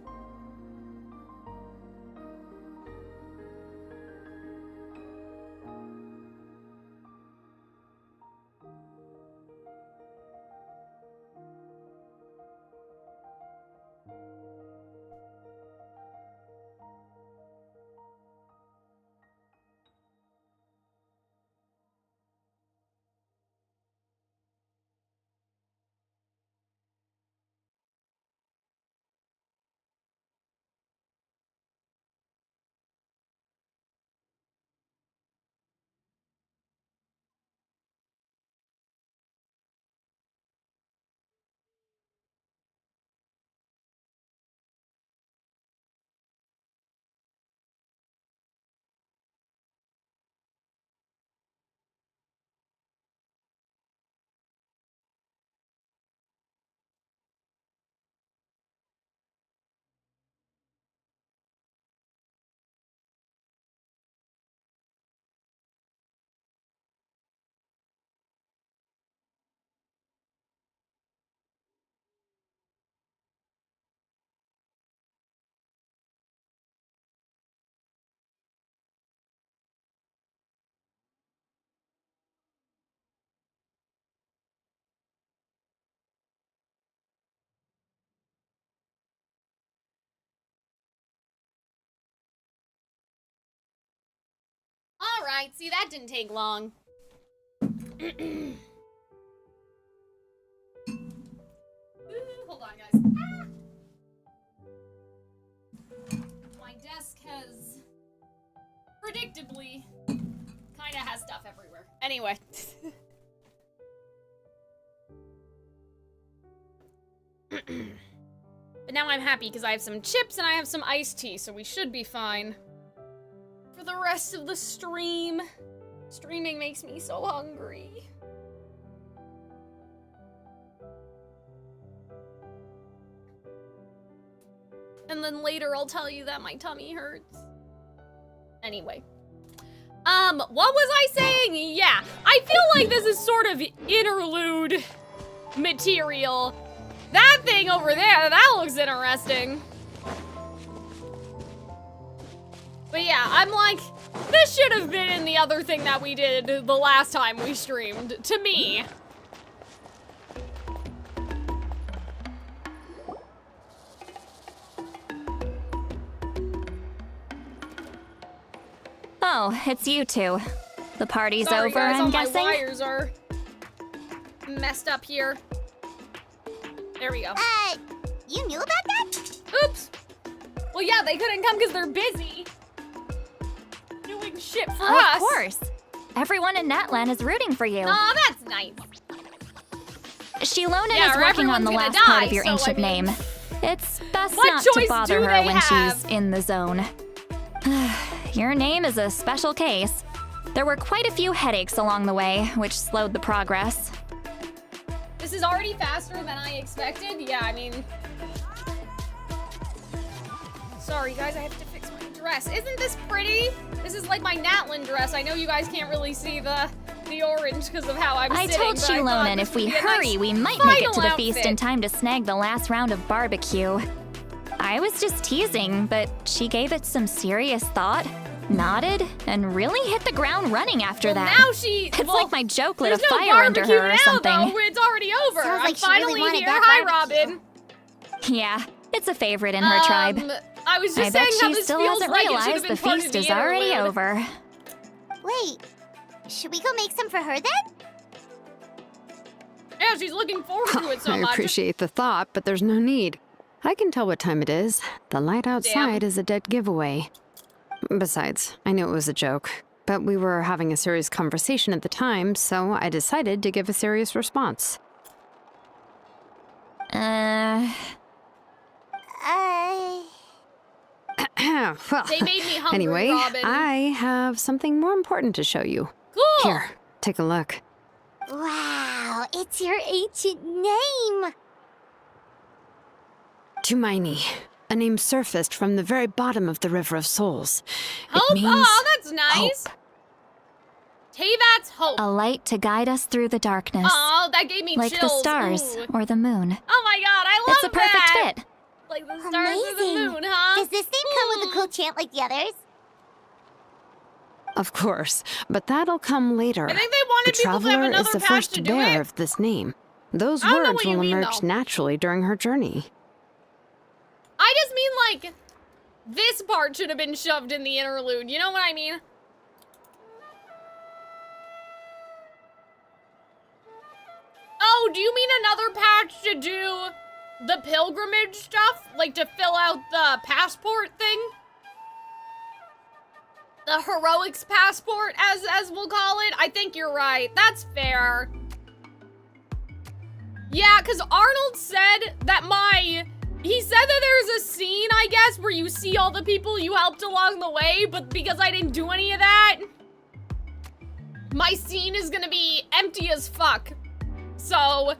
Alright, see, that didn't take long. Ooh, hold on, guys. My desk has, predictably, kinda has stuff everywhere. Anyway. But now I'm happy because I have some chips and I have some iced tea, so we should be fine for the rest of the stream. Streaming makes me so hungry. And then later I'll tell you that my tummy hurts. Anyway. What was I saying? Yeah, I feel like this is sort of interlude material. That thing over there, that looks interesting. But yeah, I'm like, this should have been in the other thing that we did the last time we streamed, to me. Oh, it's you two. The party's Sorry, over, guys, I'm all guessing? my wires are messed up here. There we go. You knew about that? Oops. Well, yeah, they couldn't come because they're busy doing shit for Of us. course. Everyone in Natlan is rooting for you. Aw, that's nice. Shilonen Yeah, is or working on everyone's the gonna last part die, of your so, ancient I mean, name. It's best what not to choice bother do her they when have? she's in the zone. Your name is a special case. There were quite a few headaches along the way, which slowed the progress. This is already faster than I expected. Yeah, I mean... Sorry, guys, I have to fix my dress. Isn't this pretty? This is like my Natlan dress. I know you guys can't really see the orange because of how I'm I sitting, told but I thought Shilonen this if would we be a hurry, nice we might make it to the final feast outfit. in time to snag the last round of barbecue. I was just teasing, but she gave it some serious thought, nodded, and really hit the ground running after that. Now she... It's like my joke lit a there's no fire under barbecue her or now, something. Though. It's already over. Sounds I'm like she really finally wanted here. that Hi, barbecue. Robin. Yeah, it's a favorite in her tribe. I was just I saying bet how she this still feels hasn't like it should have realized been the part of feast the is already interlude. over. Wait, should we go make some for her then? Yeah, she's looking forward to it so I much. appreciate the thought, but there's no need. I can tell what time it is. The light outside is a dead giveaway. Besides, I knew it was a joke, but we were having a serious conversation at the time, so I decided to give a serious response. Well, They made me hungry, anyway, Robin. I have something more important to show you. Cool. Here, take a look. Wow, it's your ancient name. Tumaini, a name surfaced from the very bottom of the River of Souls. Hope? It means Oh, that's nice. hope. Teyvat's hope. A light to guide us through the darkness. Oh, that gave me like chills. the stars Ooh. or the moon. Oh my god, I love It's a perfect that. fit. Like the stars or the Amazing. moon, huh? Does this name come with a cool chant like the others? Of course, but that'll come later. I think they wanted the people to have traveler another is the path first to do bearer it. of this name. Those I don't know words what you will mean, emerge though. naturally during her journey. I just mean like this part should have been shoved in the interlude. You know what I mean? Oh, do you mean another patch to do the pilgrimage stuff? Like to fill out the passport thing? The heroics passport, as we'll call it? I think you're right. That's fair. Yeah, because Arnold said that he said that there's a scene, I guess, where you see all the people you helped along the way, but because I didn't do any of that, my scene is gonna be empty as fuck. So...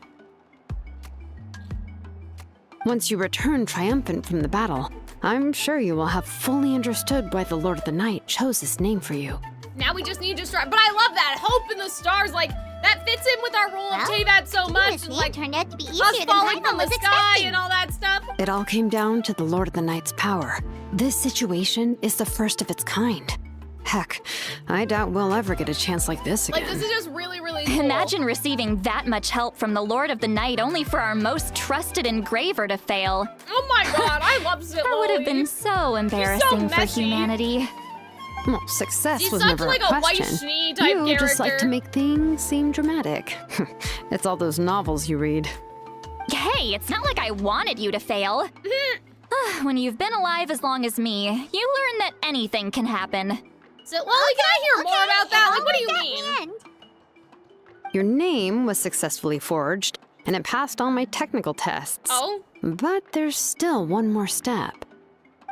Once you return triumphant from the battle, I'm sure you will have fully understood why the Lord of the Night chose this name for you. now we just need to strive. But I love that. Hope in the stars, like, that fits in with our role of Teyvat so much. This And, name like, turned out to be easier us than falling Paimon from the was sky expecting. and all that stuff. It all came down to the Lord of the Night's power. This situation is the first of its kind. Heck, I doubt we'll ever get a chance like this again. Like, this is just really, really cool. Imagine receiving that much help from the Lord of the Night only for our most trusted engraver to fail. Oh my god, I love Zitlily. That would have been so embarrassing for messy. humanity. Well, success She's was such never like a a white question. Schnee type You character. just like to make things seem dramatic. It's all those novels you read. Hey, it's not like I wanted you to fail. When you've been alive as long as me, you learn that anything can happen. So, well, can I hear more about that? Like, what do you mean? Your name was successfully forged, and it passed all my technical tests. Oh? But there's still one more step.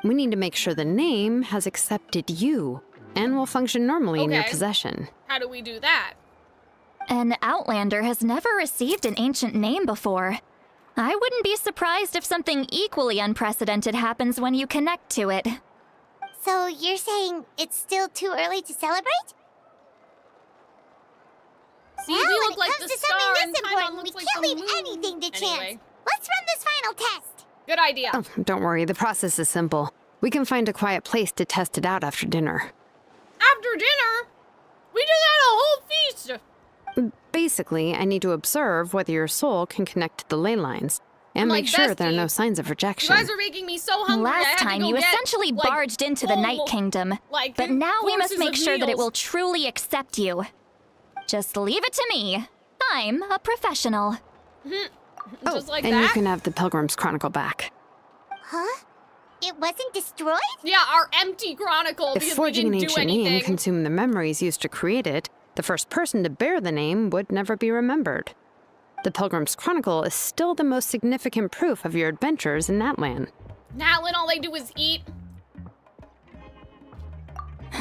We need to make sure the name has accepted you and will function normally in your Okay. possession. How do we do that? An Outlander has never received an ancient name before. I wouldn't be surprised if something equally unprecedented happens when you connect to it. So you're saying it's still too early to celebrate? See, Well, we when look it like comes the to star something and this Paimon important, we looks like can't the leave moon. anything to Anyway. chance. Let's run this final test. Good idea. Oh, don't worry, the process is simple. We can find a quiet place to test it out after dinner. After dinner? We just had a whole feast. Basically, I need to observe whether your soul can connect to the ley lines and Like make sure there are bestie. no signs of You rejection. guys are making me so hungry. I had Last to time go you get, essentially like, barged into the Night full, Kingdom, like, but now we must courses make of sure that it meals. will truly accept you. Just leave it to me. I'm a professional. Just like and that? you can have the Pilgrim's Chronicle back. Huh? It wasn't destroyed? Yeah, our empty chronicle If because we forging an didn't do ancient name anything. consumed the memories used to create it, the first person to bear the name would never be remembered. The Pilgrim's Chronicle is still the most significant proof of your adventures in Natlan. Natlan, all they do is eat.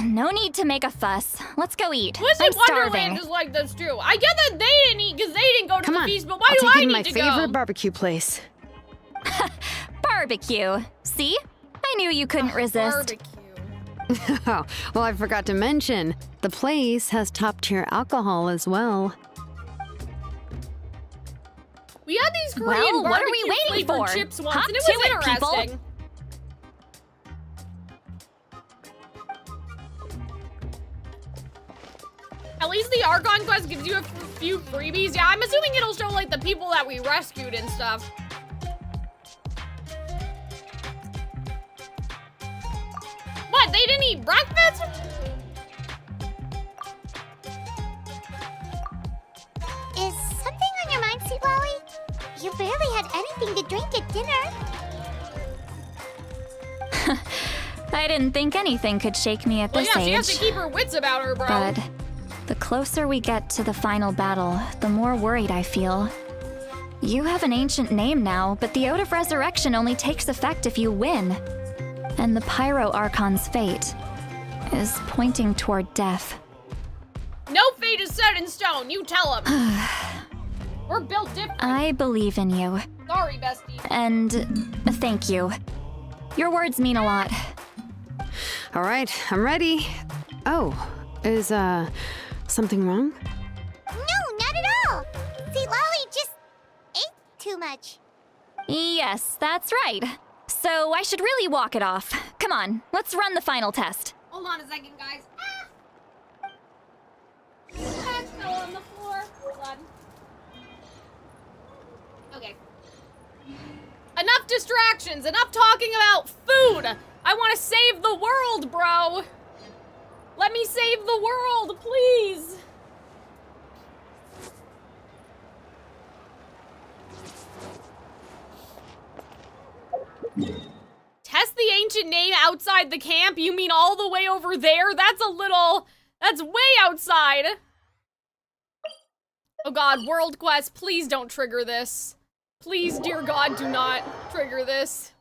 No need to make a fuss. Let's go eat. Wizard I'm Wonderland starving. is like this too. I get that they didn't eat because they didn't go to Come the on, feast, but why I'll do take I you to need my to favorite go? barbecue place. Barbecue. See? I knew you couldn't resist. Barbecue. Oh, well, I forgot to mention, the place has top-tier alcohol as well. We had these Korean Well, what are we barbecue waiting flavored for? chips once, Hop and it to was it, people. interesting. At least the Archon Quest gives you a few freebies. Yeah, I'm assuming it'll show like the people that we rescued and stuff. What? They didn't eat breakfast? Is something on your mind, Sweet Lolly? You barely had anything to drink at dinner. I didn't think anything could shake me at Well, this yeah, she has to age. keep her wits about her, bro. But the closer we get to the final battle, the more worried I feel. You have an ancient name now, but the Ode of Resurrection only takes effect if you win. And the Pyro Archon's fate is pointing toward death. No fate is set in stone. You tell him. We're built different. I believe in you. Sorry, bestie. And thank you. Your words mean a lot. All right, I'm ready. Oh, is, something wrong? No, not at all. Sweet Lolly just ate too much. Yes, that's right. So I should really walk it off. Come on, let's run the final test. Hold on a second, guys. That fell on the floor. Hold on. Okay. Enough distractions. Enough talking about food. I want to save the world, bro. Let me save the world, please. Test the ancient name outside the camp? You mean all the way over there? That's way outside. Oh god, World Quest, please don't trigger this. Please, dear god, do not trigger this.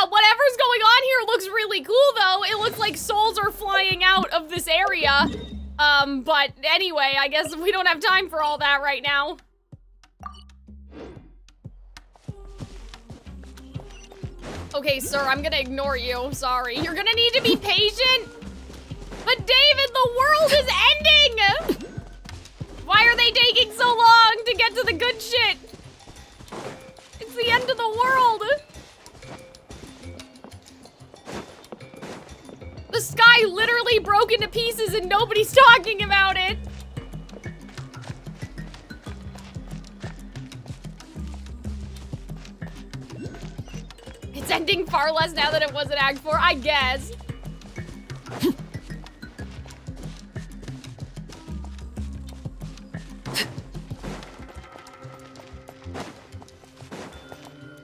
Whatever's going on here looks really cool, though. It looks like souls are flying out of this area. But anyway, I guess we don't have time for all that right now. Okay, sir, I'm gonna ignore you. Sorry. You're gonna need to be patient. But David, the world is ending! Why are they taking so long to get to the good shit? It's the end of the world. The sky literally broke into pieces and nobody's talking about it. It's ending. exciting far less now that it was in Act 4, I guess.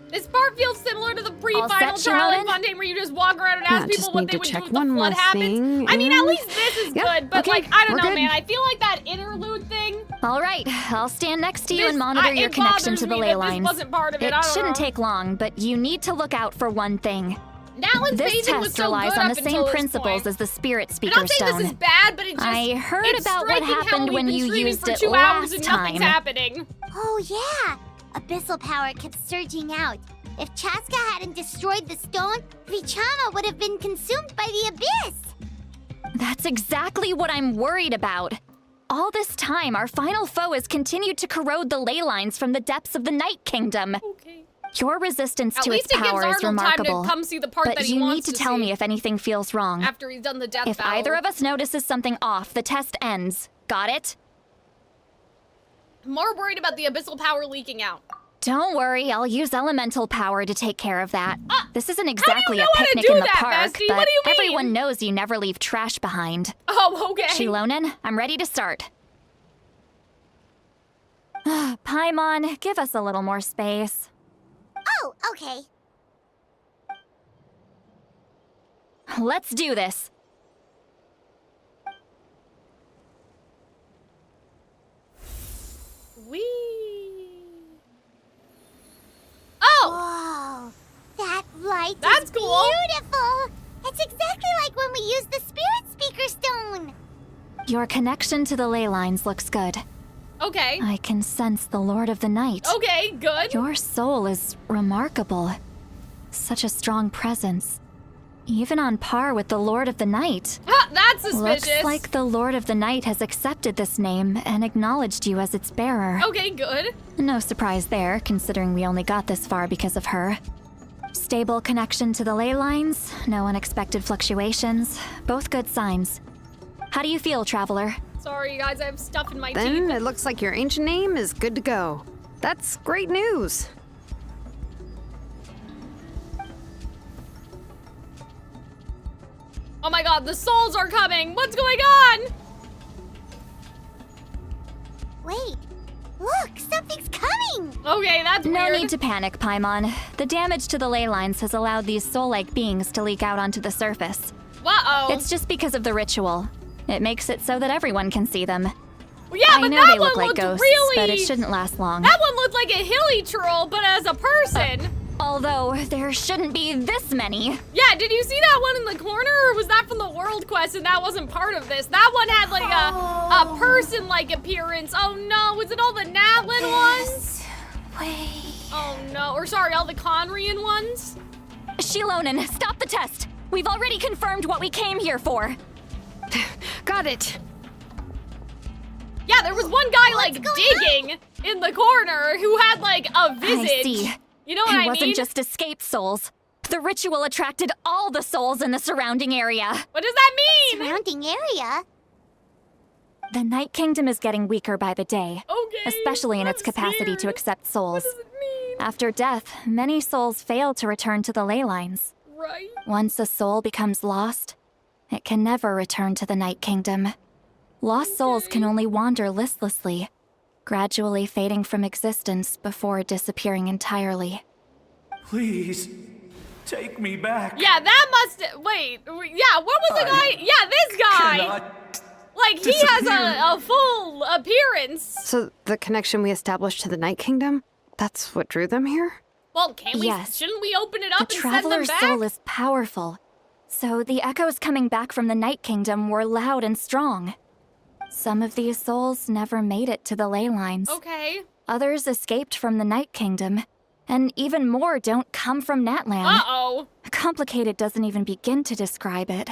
This part feels similar to the pre-final trial in Fontaine where you just walk around and ask people what they would do if the flood happens. I mean, at least this is good, but like, I don't know, man. I feel like that interlude thing. All right, I'll stand next to you and monitor your connection to the ley lines. This wasn't part of it. It shouldn't take long, but you need to look out for one thing. Natlan's This test relies on the same principles as the Spirit Speaker Stone. I'm not saying this is bad, but it just, I heard about what happened when you used it for 2 hours last and time. nothing's happening. Oh yeah, abyssal power kept surging out. If Chaska hadn't destroyed the stone, Vichama would have been consumed by the abyss. That's exactly what I'm worried about. All this time, our final foe has continued to corrode the ley lines from the depths of the Night Kingdom. Okay. Your resistance At to least its it gives power is Arnold remarkable. time to come see the part but that he you wants need to to tell see me if anything feels wrong. after he's done the death If battle. either of us notices something off, the test ends. Got it? More worried about the abyssal power leaking out. Don't worry, I'll use elemental power to take care of that. This isn't how do exactly you a know how to picnic do in the that, park, Bestie? but What do you mean? everyone knows you never leave trash behind. Oh, okay. Shilonen, I'm ready to start. Paimon, give us a little more space. Oh, okay. Let's do this. Whee. Oh! Whoa, that light That's is cool. beautiful. It's exactly like when we used the Spirit Speaker Stone. Your connection to the ley lines looks good. Okay. I can sense the Lord of the Night. Okay, good. Your soul is remarkable. Such a strong presence. Even on par with the Lord of the Night. Ha, that's suspicious. Looks like the Lord of the Night has accepted this name and acknowledged you as its bearer. Okay, good. No surprise there, considering we only got this far because of her. Stable connection to the ley lines, no unexpected fluctuations, both good signs. How do you feel, Traveler? Sorry, you guys, I have stuff in my Then teeth. it looks like your ancient name is good to go. That's great news. Oh my god, the souls are coming! What's going on? Wait, look, something's coming. Okay, that's No weird. need to panic, Paimon. The damage to the ley lines has allowed these soul-like beings to leak out onto the surface. Uh-oh. It's just because of the ritual. It makes it so that everyone can see them. Well, yeah, I but know that they look one like looked ghosts, really... but it shouldn't last long. That one looked like a hilly troll, but as a person. Although, there shouldn't be this many. Yeah, did you see that one in the corner, or was that from the World Quest and that wasn't part of this? That one had like a person-like appearance. Oh no, was it all the Natlan ones? Wait. Oh no, or sorry, all the Conrian ones? Shilonen, stop the test! We've already confirmed what we came here for. Got it. Yeah, there was one guy like digging in the corner who had like a visage. I see. You know what I It wasn't mean? just escaped souls. The ritual attracted all the souls in the surrounding area. What does that mean? Surrounding area? The Night Kingdom is getting weaker by the day, Okay. especially in its capacity to accept souls. What does it mean? After death, many souls fail to return to the ley lines. Right. Once a soul becomes lost, it can never return to the Night Kingdom. Lost souls can only wander listlessly, gradually fading from existence before disappearing entirely. Please, take me back. Yeah, that must. Wait. Yeah, what was the guy? Yeah, this guy. Cannot Like he has a full appearance. So the connection we established to the Night Kingdom, that's what drew them here? Well, can we? Yes. Shouldn't we open it up The and send them Traveler's back? soul is powerful, so the echoes coming back from the Night Kingdom were loud and strong. Some of these souls never made it to the ley lines. Okay. Others escaped from the Night Kingdom, and even more don't come from Natlan. Uh-oh. Complicated doesn't even begin to describe it.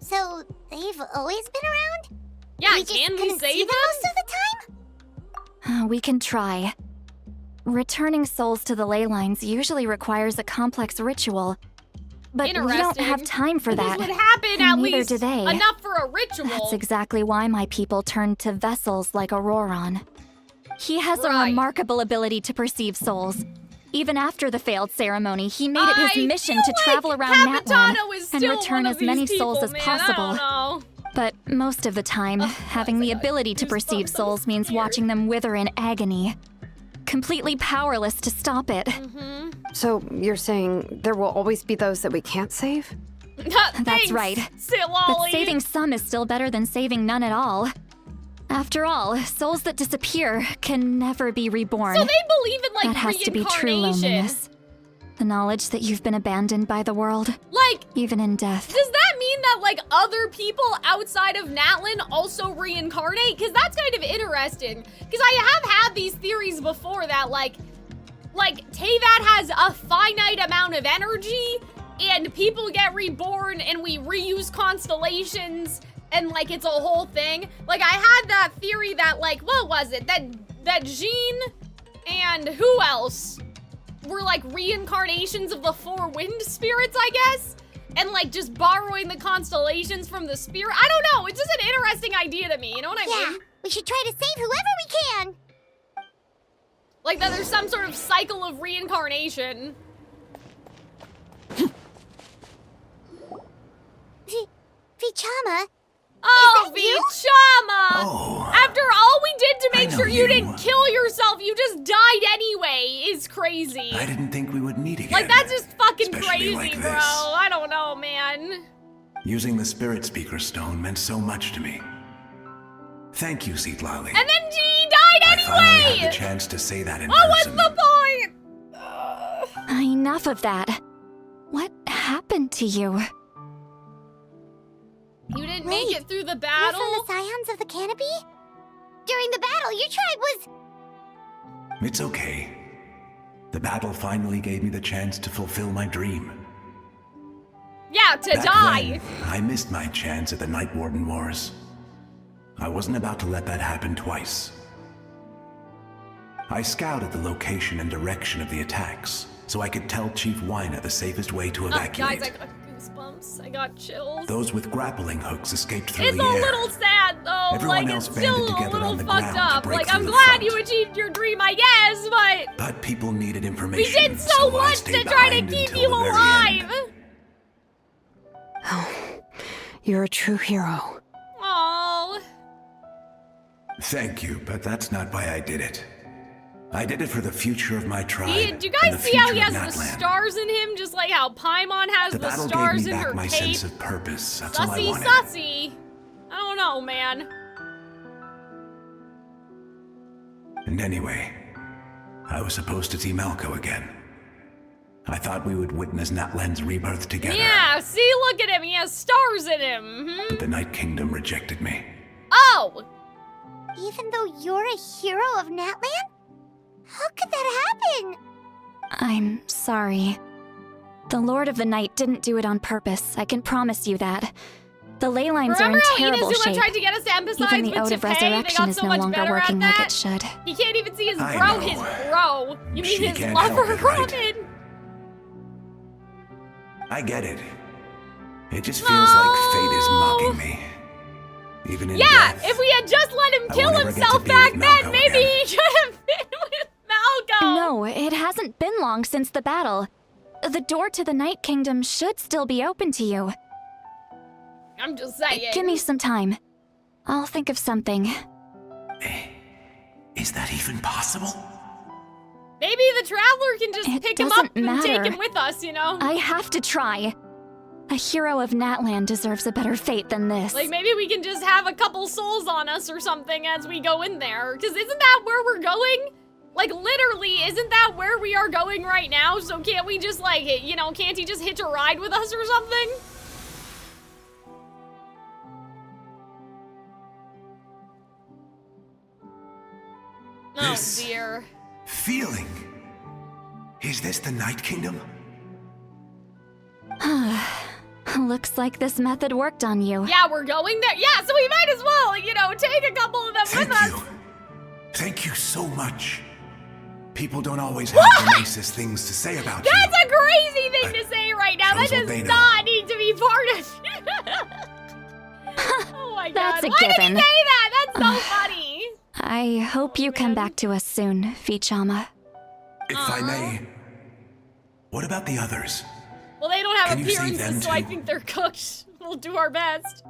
So they've always been around? Yeah, We just can we couldn't see save them them? most of the time? We can try. Returning souls to the ley lines usually requires a complex ritual, but we don't have Interesting. time for that. This would happen and at neither least do they. enough for a ritual. That's exactly why my people turned to vessels like Auroron. He has a Right. remarkable ability to perceive souls. Even after the failed ceremony, he made it his mission to travel around Capitano Natlan is and still return one of as many these souls people, as man. possible. I don't know. But most of the time, having the ability to perceive souls means watching them wither in agony. Completely powerless to stop it. So you're saying there will always be those that we can't save? That's right. But Lolly. saving some is still better than saving none at all. After all, souls that disappear can never be reborn. So they believe in, like, that has to be true reincarnation. loneliness. The knowledge that you've been abandoned by the world. Like, even in death. Does that mean that, like, other people outside of Natlan also reincarnate? Because that's kind of interesting. Because I have had these theories before that, like Teyvat has a finite amount of energy, and people get reborn, and we reuse constellations, and, like, it's a whole thing. Like, I had that theory that, like, what was it? That Jean and who else were, like, reincarnations of the four wind spirits, I guess? And, like, just borrowing the constellations from the spirit. I don't know. It's just an interesting idea to me. You know what I mean? Yeah, we should try to save whoever we can. Like that there's some sort of cycle of reincarnation. Vichama? Oh, Vichama! Oh. After all we did to make I know sure you you. didn't kill yourself, you just died anyway, is crazy. I didn't think we would meet again. Like, that's just fucking Especially crazy, like bro. this. I don't know, man. Using the Spirit Speaker Stone meant so much to me. Thank you, Seatlali. And then he died I finally anyway! had the chance to say that in Oh, what's person. the point? Enough of that. What happened to you? You didn't make it through the battle? You're from the Scions of the Canopy? During the battle, your tribe was... It's okay. The battle finally gave me the chance to fulfill my dream. Yeah, to Back die. then, I missed my chance at the Night Warden Wars. I wasn't about to let that happen twice. I scouted the location and direction of the attacks, so I could tell Chief Wyna the safest way to evacuate. Guys, I got goosebumps. I got chills. Those with grappling hooks escaped through It's the a air. little sad though. Everyone Like else it's still banded a together little on the fucked ground to up. break Like through I'm the glad front. you achieved your dream, I guess, but But people needed we information. did so I much to stayed try to behind keep until you the very alive. end. You're a true hero. Oh. Thank you, but that's not why I did it. I did it for the future of my tribe. Do you and guys the see how he future has of the Natlan. stars in him, just like how Paimon has The the battle stars gave me in her back my cape? sense of purpose. That's all I Sussy, wanted. sussy. I don't know, man. And anyway, I was supposed to see Malco again. I thought we would witness Natlan's rebirth together. Yeah, see, look at him. He has stars in him. Hmm? But the Night Kingdom rejected me. Oh! Even though you're a hero of Natlan? How could that happen? I'm sorry. The Lord of the Night didn't do it on purpose, I can promise you that. The ley lines Remember are how in terrible Inazuma shape. tried to get us to empathize Even the with Ode of Tepe? They Resurrection got is so no much longer better working at like that. it should. He can't even see his I bro, know. his bro. You mean She his can't lover, help it, right? Robin? I get it. It just feels like fate is mocking me. Even in Yeah, death. if we had just let him I kill won't ever get himself to be back with then, Malco maybe again. he could have been with Malco. No, it hasn't been long since the battle. The door to the Night Kingdom should still be open to you. I'm just saying. Give me some time. I'll think of something. Is that even possible? Maybe the Traveler can just It pick him doesn't up and take matter. him with us, you know? I have to try. A hero of Natlan deserves a better fate than this. Like, maybe we can just have a couple souls on us or something as we go in there. Because isn't that where we're going? Like, literally, isn't that where we are going right now? So can't we just, like, you know, can't he just hitch a ride with us or something? This Oh, dear. feeling. Is this the Night Kingdom? Looks like this method worked on you. Yeah, we're going there. Yeah, so we might as well, you know, take a couple of them Thank with us. you. Thank you so much. People don't always have the nicest things to say about you. That's a crazy thing to say right now. That shows what does they know. not need to be part of Oh my god. That's a Why did he given. say that? That's so funny. I hope you come back to us soon, Vichama. If I may, What about the others? Well, they don't have Can you see them appearances, so I too? think they're cooked. We'll do our best.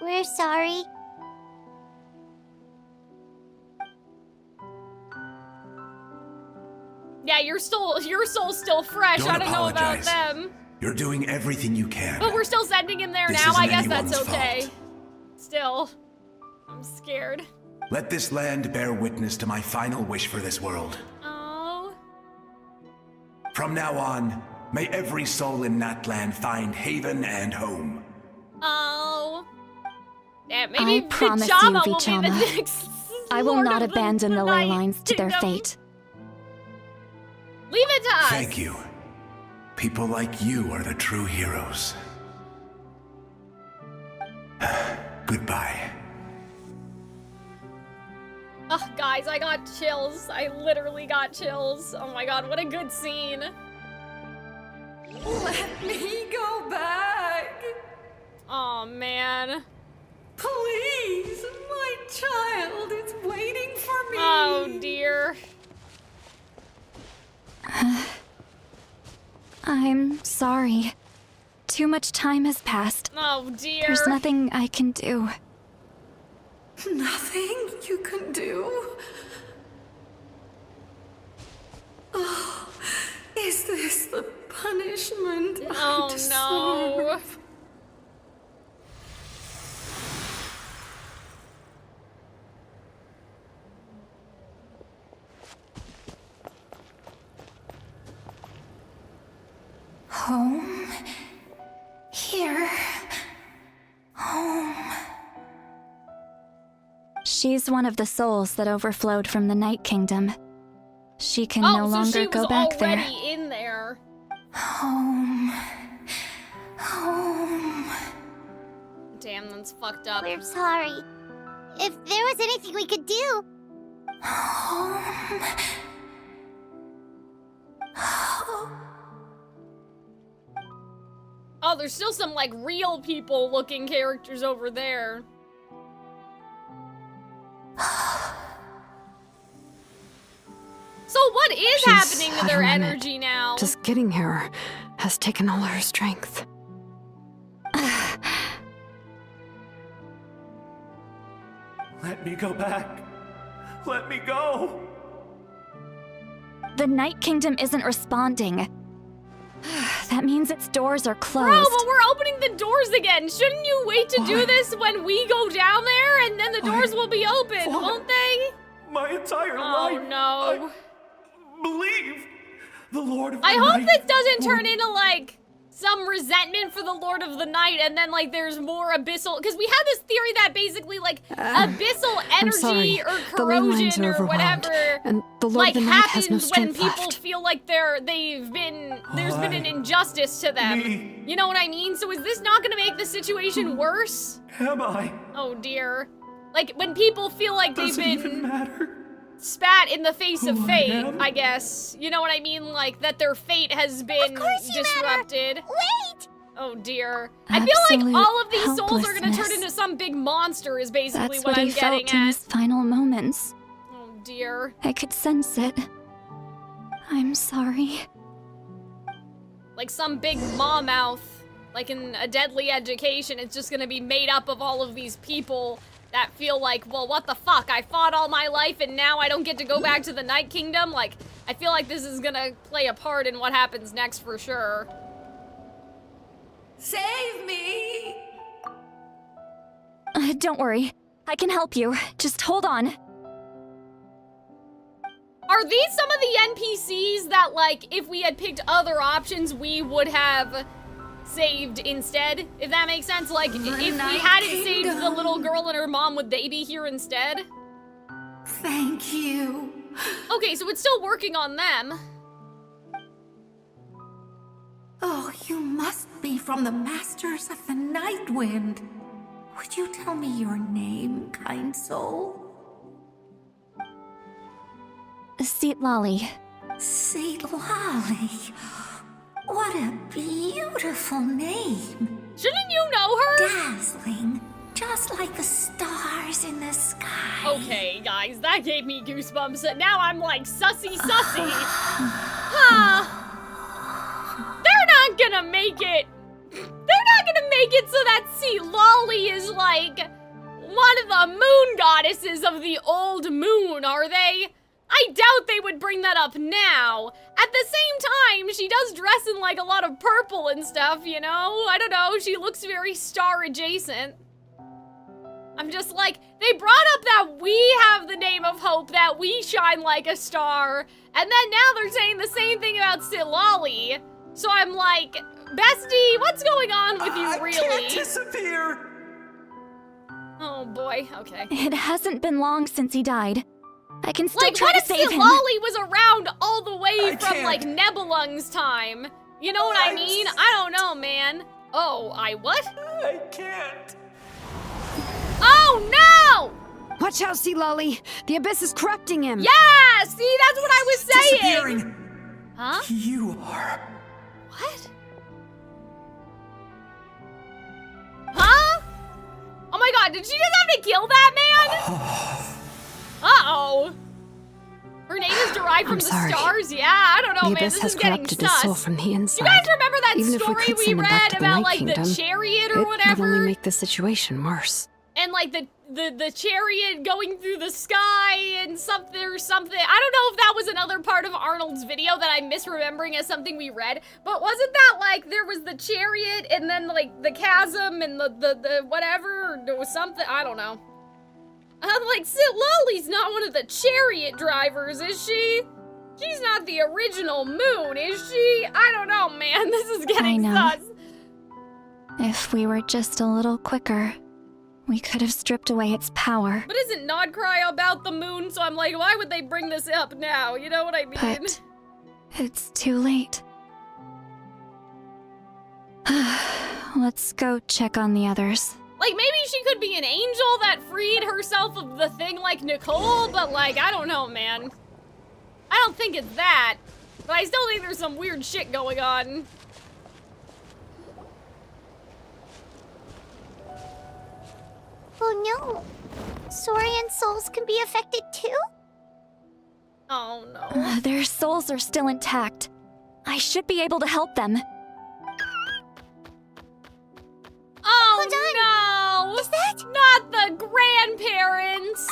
We're sorry. Yeah, your soul's still fresh. Don't I don't know about apologize. them. You're doing everything you can. But we're still sending him there This now. I isn't guess that's anyone's okay. fault. Still, I'm scared. Let this land bear witness to my final wish for this world. Oh. From now on, may every soul in Natlan find haven and home. Oh. Yeah, I maybe promise you, Vichama will be the Vichama, next I will Lord not of abandon the ley Night lines to their Kingdom. fate. Leave it to us. Thank you. People like you are the true heroes. Goodbye. Oh, guys, I got chills. I literally got chills. Oh my god, what a good scene. Let me go back. Oh man. Please, my child is waiting for me. Oh dear. I'm sorry. Too much time has passed. Oh dear. There's nothing I can do. Nothing you can do? Oh, is this the punishment I deserve? No. Home? Here? Home? She's one of the souls that overflowed from the Night Kingdom. She can Oh, no so longer she go was back there. already in there. Home. Home. Damn, that's fucked up. We're sorry. If there was anything we could do. Home. Oh, there's still some, like, real people-looking characters over there. So what is She's happening to had their a minute. energy now? Just getting here has taken all her strength. Let me go back. Let me go. The Night Kingdom isn't responding. That means its doors are Bro, closed. but we're opening the doors again. Shouldn't you wait to do this when we go down there and then the doors will be open, won't they? My entire Oh life. no. Believe the Lord of the I hope Night this doesn't would- turn into like some resentment for the Lord of the Night and then like there's more abyssal, because we had this theory that basically like abyssal I'm sorry. energy or The ley lines corrosion are or overwhelmed, whatever and the Lord like of the Night has no happens when strength people left. feel like there's been an injustice to them. Me. You know what I mean? So is this not gonna make the situation worse? Am I? Oh dear. Like when people feel like they've Does it even been matter? spat in the face of Who I fate, am? I guess. You know what I mean? Like that their fate has been disrupted. Wait! Oh dear. I feel like Absolute all of these souls are gonna turn helplessness. into some big monster is basically That's what what I'm he getting felt in at. his final moments. Oh dear. I could sense it. I'm sorry. Like some big maw mouth, like in A Deadly Education, it's just gonna be made up of all of these people that feel like, well, what the fuck? I fought all my life and now I don't get to go back to the Night Kingdom? Like, I feel like this is gonna play a part in what happens next for sure. Save me! Don't worry. I can help you. Just hold on. Are these some of the NPCs that, like, if we had picked other options, we would have saved instead? If that makes sense? Like, if we Night hadn't saved the Kingdom. little girl and her mom, would they be here instead? Thank you. Okay, so it's still working on them. Oh, you must be from the Masters of the Night Wind. Would you tell me your name, kind soul? Seat Lolly. Seat Lolly. What a beautiful name. Shouldn't you know her? Dazzling, just like the stars in the sky. Okay, guys, that gave me goosebumps. Now I'm like, sussy. Huh. They're not gonna make it. They're not gonna make it so that Lolly is like one of the moon goddesses of the old moon, are they? I doubt they would bring that up now. At the same time, she does dress in like a lot of purple and stuff, you know? I don't know, she looks very star adjacent. I'm just like, they brought up that we have the name of Hope, that we shine like a star, and then now they're saying the same thing about Lolly. So I'm like, bestie, what's going on with you, really? I can't disappear! Oh boy, okay. It hasn't been long since he died. I can still like, try to save him. What if Lolly was around all the way I from, can't. like, Nebelung's time? You know what I mean? I don't know, man. Oh, what? I can't. Oh, no! Watch out, Lolly. The abyss is corrupting him. Yeah! See, that's what I was saying! Disappearing. Huh? You are. What? Huh? Oh my god, did she just have to kill that man? Uh-oh. Her name is derived from the stars? Yeah, I don't know, the man. abyss This has is getting corrupted his sus. soul from the inside. You guys remember that Even if we story could we send him back read to the about, Night like, Kingdom, the chariot or it would whatever? only make the situation worse. And, like, the chariot going through the sky and something or something. I don't know if that was another part of Arnold's video that I'm misremembering as something we read, but wasn't that, like, there was the chariot and then, like, the chasm and the whatever, or there was something, I don't know. I'm like, Lolly's not one of the chariot drivers, is she? She's not the original moon, is she? I don't know, man. This is getting sus. If we were just a little quicker, we could have stripped away its power. But isn't Nodcry about the moon? So I'm like, why would they bring this up now? You know what I mean? But it's too late. Let's go check on the others. Like, maybe she could be an angel that freed herself of the thing like Nicole, but like, I don't know, man. I don't think it's that. But I still think there's some weird shit going on. Oh no. Saurian souls can be affected too? Oh no. Their souls are still intact. I should be able to help them. Oh no! Is that? Not the grandparents!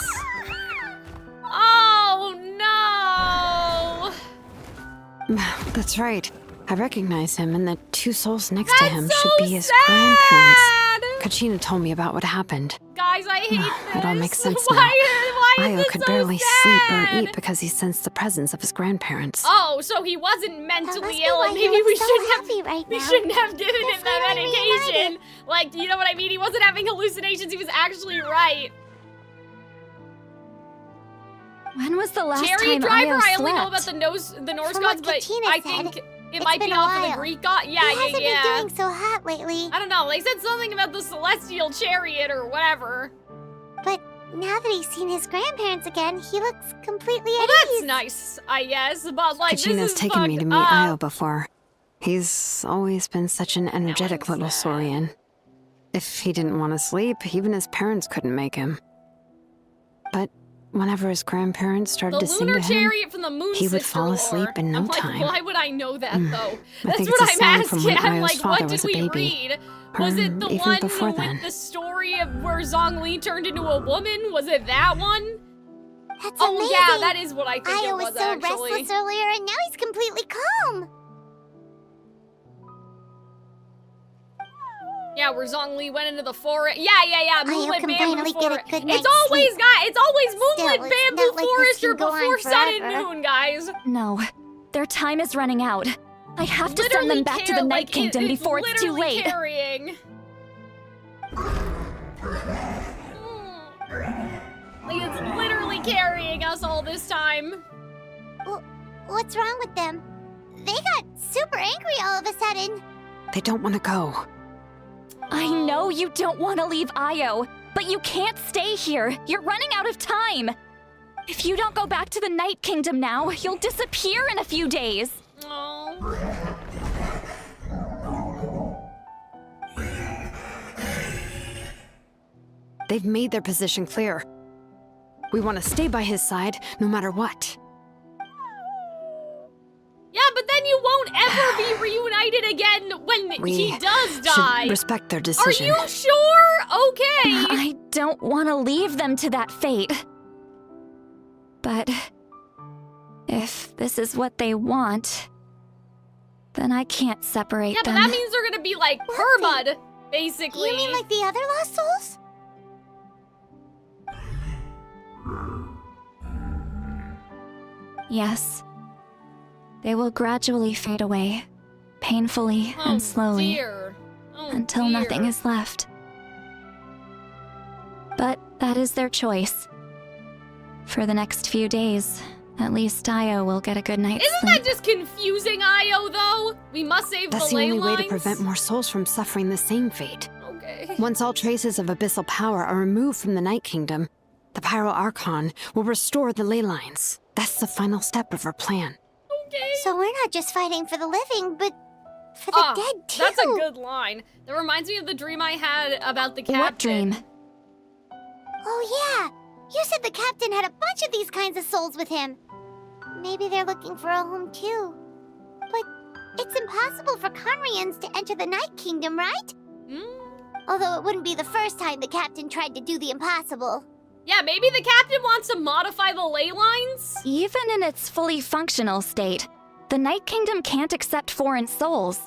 Oh no! That's right. I recognize him, and the two souls next to him should be his sad! grandparents. Kachina told me about what happened. Guys, I hate this. It all makes sense Why now. is Io this could so barely sad? sleep or eat because he sensed the presence of his grandparents. Oh, so he wasn't mentally ill, why and he maybe we looks so shouldn't happy have. right We now. shouldn't have given him If that we were medication. reunited. Like, you know what I mean? He wasn't having hallucinations. He was actually right. When was the last Chariot time driver. Io I only know about slept? the Norse From gods, what but Kachina I said, think it it's might been be a off of the while. Greek god. He Yeah, hasn't yeah. been doing so hot lately. I don't know. They said something about the celestial chariot or whatever. But now that he's seen his grandparents again, he looks completely Well, at that's ease. nice, I guess. But like, Kachina's this is taken me to fucked meet up. Io before. He's always been such an energetic little Saurian. If he didn't want to sleep, even his parents couldn't make him. But whenever his grandparents started The to sing lunar to him, chariot from the moon he would sister fall lore. asleep in no I'm like, time. why would I know that though? I That's think what it's a I'm sign from asking. when I'm Io's like, father what did was a we baby. read? Was Or it the even one before with then. the story of where Zhongli turned into a woman? Was it that one? That's Oh amazing. yeah, that is what I think Io it was was so actually. restless earlier, and now he's completely calm. Yeah, where Zhongli went into the forest. Yeah. Moonlit can bamboo finally get a forest. good It's night's always sleep. it's always moonlit Still, it's bamboo not like this forest can or go on before sun and forever. noon, guys. No, their time is running out. I have to send Literally them back to the Night Kingdom before it's too literally late. Carrying. Like, it's literally carrying us all this time. What's wrong with them? They got super angry all of a sudden. They don't want to go. I know you don't want to leave Io, but you can't stay here. You're running out of time. If you don't go back to the Night Kingdom now, you'll disappear in a few days. Oh. They've made their position clear. We want to stay by his side, no matter what. Yeah, but then you won't ever be reunited again when he does die. Should respect their decision. Are you sure? Okay. I don't want to leave them to that fate. But if this is what they want, then I can't separate them. Yeah, but that means they're gonna be like permud, basically. You mean like the other lost souls? Yes. They will gradually fade away, painfully and slowly, until nothing is left. But that is their choice. For the next few days, at least Io will get a good night's sleep. Isn't that just confusing, Io, though? We must save That's the ley the only lines. way to prevent more souls from suffering the same fate. Okay. Once all traces of abyssal power are removed from the Night Kingdom, the Pyro Archon will restore the ley lines. That's the final step of our plan. Okay. So we're not just fighting for the living, but for the dead too. That's a good line. That reminds me of the dream I had about the captain. What dream? Oh yeah, you said the captain had a bunch of these kinds of souls with him. Maybe they're looking for a home too. But it's impossible for Conrians to enter the Night Kingdom, right? Although it wouldn't be the first time the captain tried to do the impossible. Yeah, maybe the captain wants to modify the ley lines? Even in its fully functional state, the Night Kingdom can't accept foreign souls.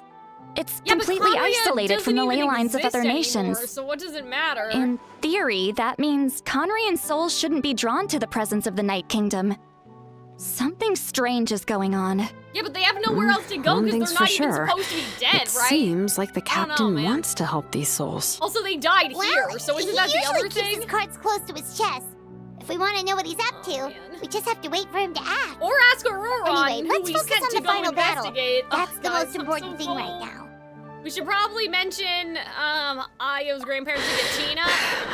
It's completely isolated from the ley lines of other nations. So what does it matter? In theory, that means Conrian souls shouldn't be drawn to the presence of the Night Kingdom. Something strange is going on. Yeah, but they have nowhere else to go because they're not even supposed to be dead, It right? seems like the I don't know, captain man. wants to help these souls. Also, they died here, so isn't that the other He usually keeps his cards close to his chest. If we want to know what he's up to, we just have to wait for him to act. Or ask Aurora Anyway, who let's we focus sent on to the go final battle. investigate. That's Oh, the God, most I'm important so thing full. right now. We should probably mention Io's grandparents to get Tina.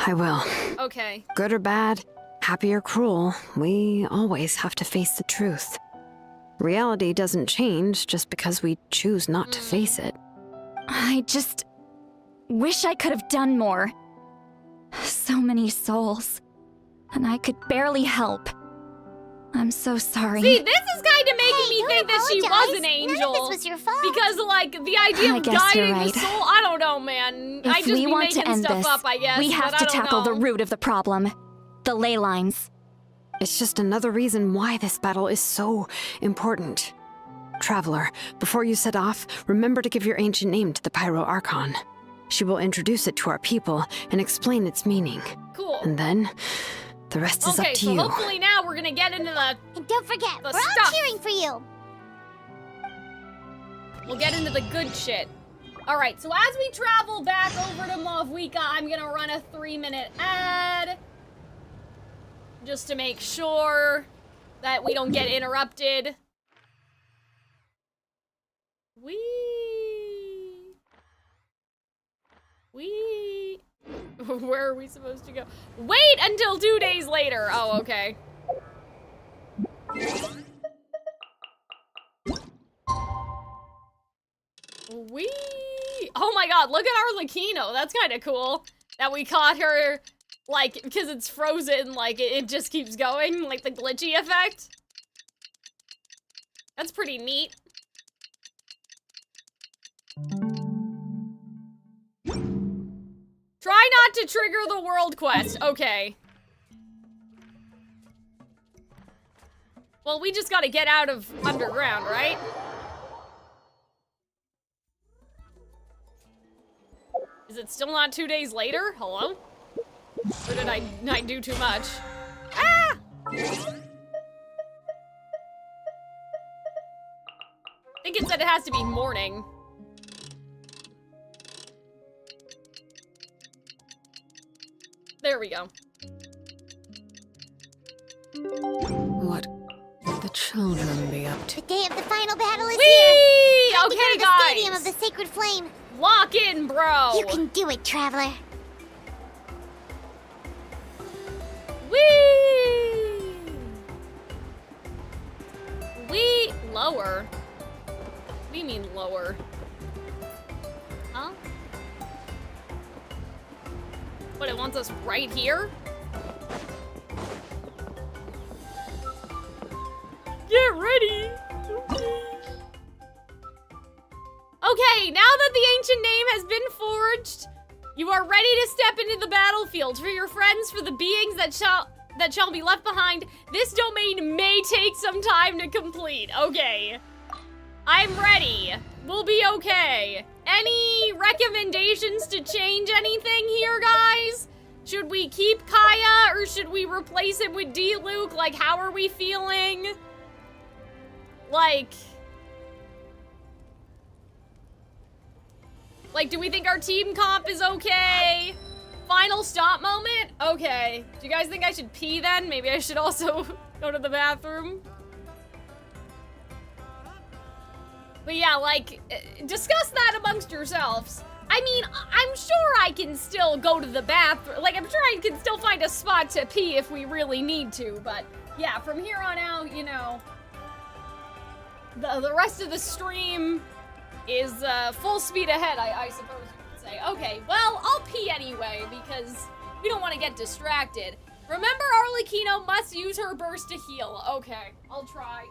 I will. Okay. Good or bad, happy or cruel, we always have to face the truth. Reality doesn't change just because we choose not to face it. I just wish I could have done more. So many souls, and I could barely help. I'm so sorry. See, this is kind of making me think that she was an angel. None of this was your fault. Because, like, the idea I of guess you're guiding the right. soul, I don't know, man. I If just we be want making to end stuff this, up, I guess. we have but to I don't tackle the know. root of the problem. The ley lines. It's just another reason why this battle is so important. Traveler, before you set off, remember to give your ancient name to the Pyro Archon. She will introduce it to our people and explain its meaning. Cool. And then, the rest is up Okay, to so you. hopefully now we're gonna get into the... And don't forget, The we're all stuff. cheering for you. We'll get into the good shit. Alright, so as we travel back over to Mavwika, I'm gonna run a 3-minute ad. Just to make sure that we don't get interrupted. Where are we supposed to go? Wait until 2 days later. Oh, okay. Oh my god, look at our Lakino. That's kind of cool. That we caught her, like, because it's frozen, like, it just keeps going, like the glitchy effect. That's pretty neat. Try not to trigger the world quest. Okay. Well, we just gotta get out of underground, right? Is it still not 2 days later? Hello? Or did I do too much? Ah! I think it said it has to be morning. There we go. What would the children be up to? The day of the final battle is Whee! here. Time to Okay, go to the guys. Stadium of the Sacred Flame. Lock in, bro! You can do it, Traveler. Whee! We lower. What do you mean lower? Huh? What, it wants us right here? Get ready! Okay, now that the ancient name has been forged, you are ready to step into the battlefield for your friends, for the beings that shall be left behind. This domain may take some time to complete. Okay. I'm ready. We'll be okay. Any recommendations to change anything here, guys? Should we keep Kaya or should we replace him with D-Luke? Like, how are we feeling? Like, do we think our team comp is okay? Final stop moment? Okay. Do you guys think I should pee then? Maybe I should also go to the bathroom. But yeah, like, discuss that amongst yourselves. I mean, I'm sure I can still go to the bathroom. Like, I'm sure I can still find a spot to pee if we really need to. But yeah, from here on out, you know, the rest of the stream is full speed ahead, I suppose you could say. Okay, well, I'll pee anyway because we don't want to get distracted. Remember, Arlecchino must use her burst to heal. Okay, I'll try.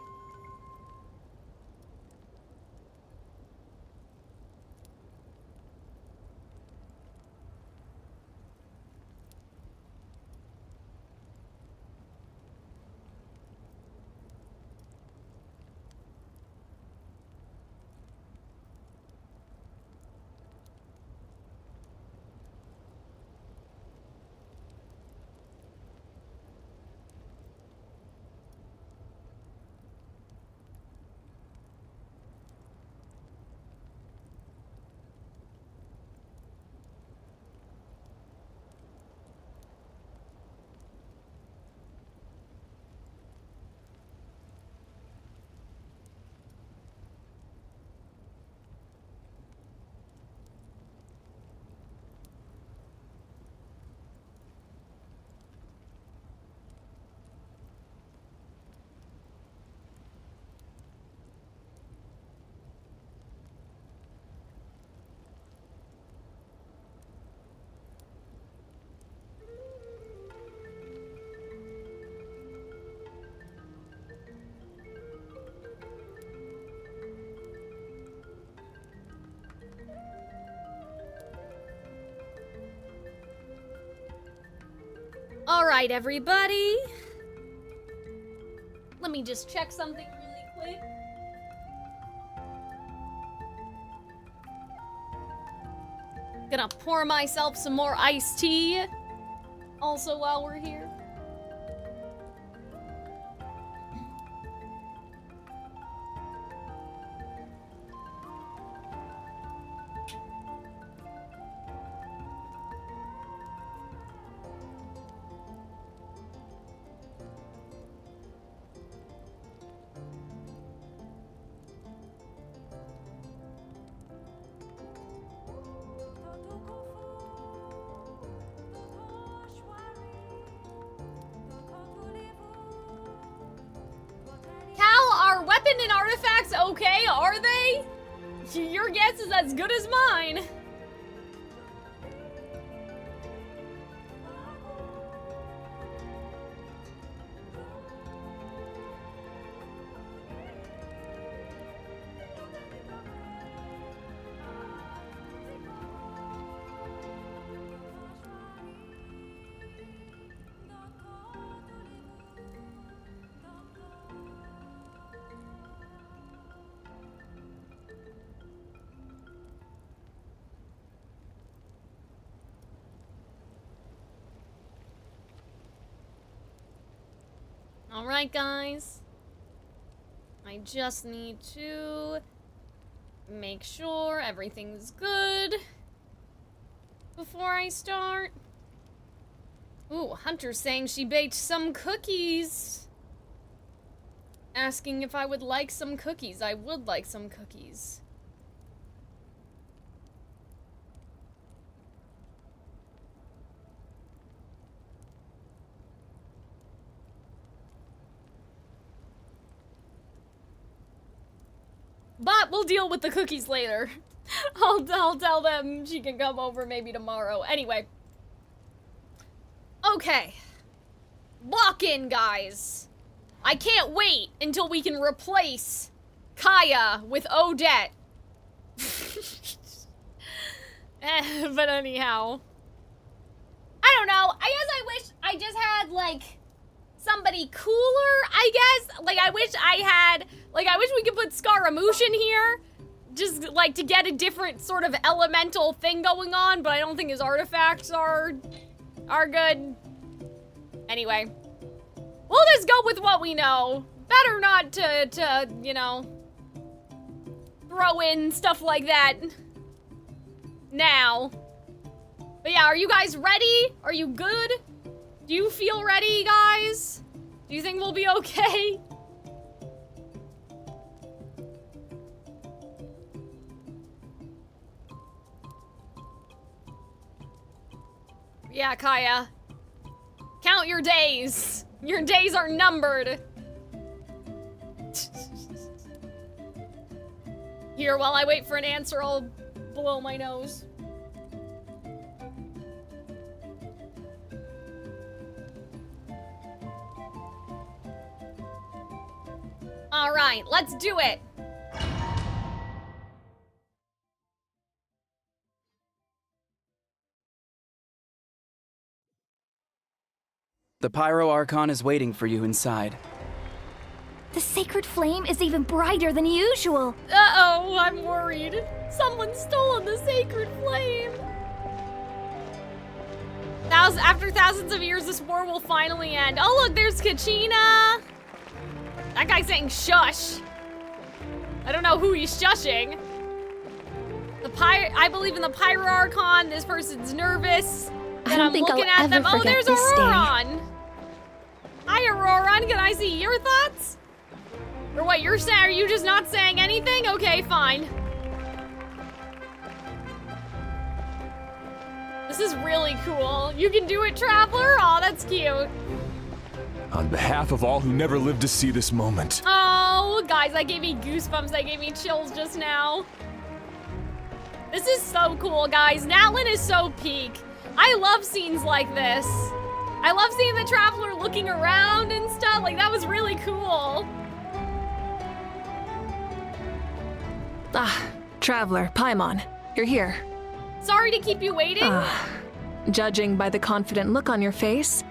All right, everybody. Let me just check something really quick. Gonna pour myself some more iced tea. Also, while we're here. And artifacts okay, are they? Your guess is as good as mine. Alright, guys. I just need to make sure everything's good before I start. Ooh, Hunter's saying she baked some cookies. Asking if I would like some cookies. I would like some cookies. But we'll deal with the cookies later. I'll tell them she can come over maybe tomorrow. Anyway. Okay. Lock in, guys. I can't wait until we can replace Kaya with Odette. But anyhow. I don't know. I guess I wish I just had, like, somebody cooler, I guess. Like, I wish we could put Scaramouche in here. Just, like, to get a different sort of elemental thing going on, but I don't think his artifacts are good. Anyway. We'll just go with what we know. Better not to, you know, throw in stuff like that now. But yeah, are you guys ready? Are you good? Do you feel ready, guys? Do you think we'll be okay? Yeah, Kaya. Count your days. Your days are numbered. Here, while I wait for an answer, I'll blow my nose. All right, let's do it. The Pyro Archon is waiting for you inside. The sacred flame is even brighter than usual. Uh-oh, I'm worried. Someone's stolen the sacred flame. After thousands of years, this war will finally end. Oh, look, there's Kachina. That guy's saying shush. I don't know who he's shushing. I believe in the Pyro Archon. This person's nervous. I don't think I'll ever Oh, forget there's this day. Auroron. Hi, Auroron. Can I see your thoughts? Or what you're saying? Are you just not saying anything? Okay, fine. This is really cool. You can do it, Traveler? Aw, that's cute. On behalf of all who never lived to see this moment. Oh, guys, that gave me goosebumps. That gave me chills just now. This is so cool, guys. Natlan is so peak. I love scenes like this. I love seeing the Traveler looking around and stuff. Like, that was really cool. Ah, Traveler, Paimon, you're here. Sorry to keep you waiting. Judging by the confident look on your face,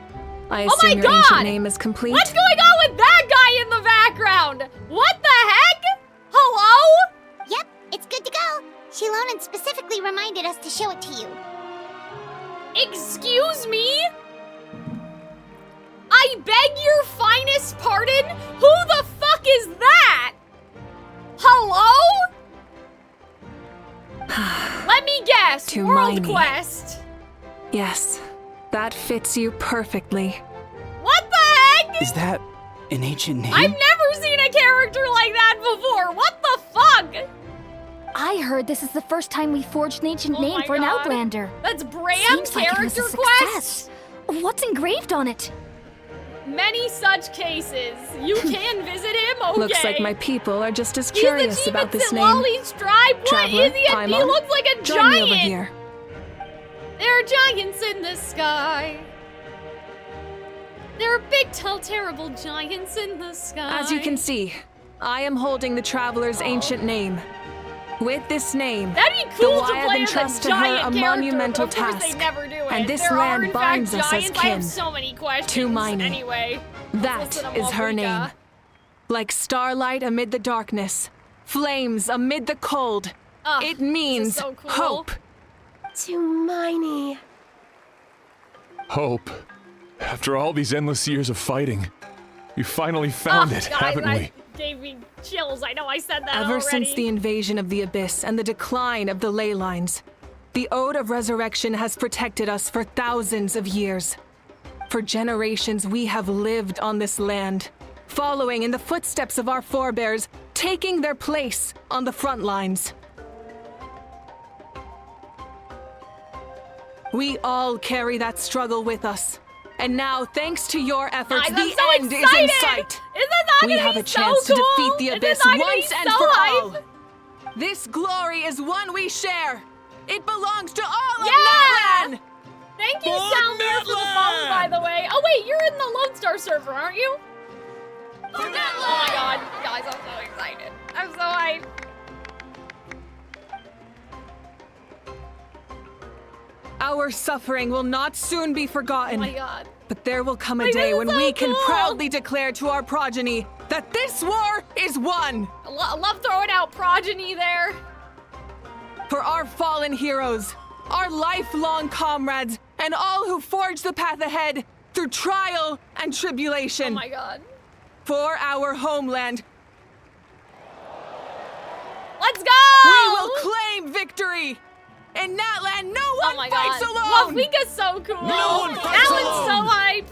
I Oh my assume your God! ancient name is complete. What's going on with that guy in the background? What the heck? Hello? Yep, it's good to go. Shilonan specifically reminded us to show it to you. Excuse me? I beg your finest pardon? Who the fuck is that? Hello? Let me guess. To World Miney. Quest. Yes, that fits you perfectly. What the heck? Is that an ancient name? I've never seen a character like that before. What the fuck? I heard this is the first time we forged an ancient name my for an God. Outlander. That's Bram Seems like it was character a quest? success. What's engraved on it? Many such cases. You can visit him, okay. Looks like my people are just as He's the curious chief about at this name. Lolly's tribe? What Traveler, is he? He Paimon, looks like a join me giant. over here. There are giants in the sky. There are big, tall, terrible giants in the sky. As you can see, I am holding the Traveler's ancient name. With this name, That'd be cool the to Wyeth play as a entrust to her giant a character, monumental but of course task. they never do it. And this There are, land in binds fact, us as giants. I have kin. so many questions. To Miney. Anyway, That let's listen to is her Malvika. name. Like starlight amid the darkness, flames amid the cold. It means so cool. hope. To Miney. Hope. After all these endless years of fighting, we finally found it, guys, haven't we? That gave me chills. I know I said that Ever already. since the invasion of the Abyss and the decline of the ley lines, the Ode of Resurrection has protected us for thousands of years. For generations, we have lived on this land, following in the footsteps of our forebears, taking their place on the front lines. We all carry that struggle with us. And now, thanks to your efforts, Guys, the I'm so end is in excited! sight. Is this not We gonna have be a chance so to cool? defeat the Is Abyss this not gonna once be and so for hype? all. This glory is one we share. It belongs to all Yeah! of Natlan. Thank you, Soundware, for the follow, by the way. Oh, wait, you're in the Lone Star server, aren't you? Oh my god, guys, I'm so excited. I'm so hyped. Our suffering will not soon be forgotten. Oh my god. But there will come a day when we can proudly declare to our progeny that this war is won. I love throwing out progeny there. For our fallen heroes, our lifelong comrades, and all who forge the path ahead through trial and tribulation. Oh my god. For our homeland. Let's go! We will claim victory! In Natlan, no one fights alone! Wafika's so cool! No one fights Alan's so hype!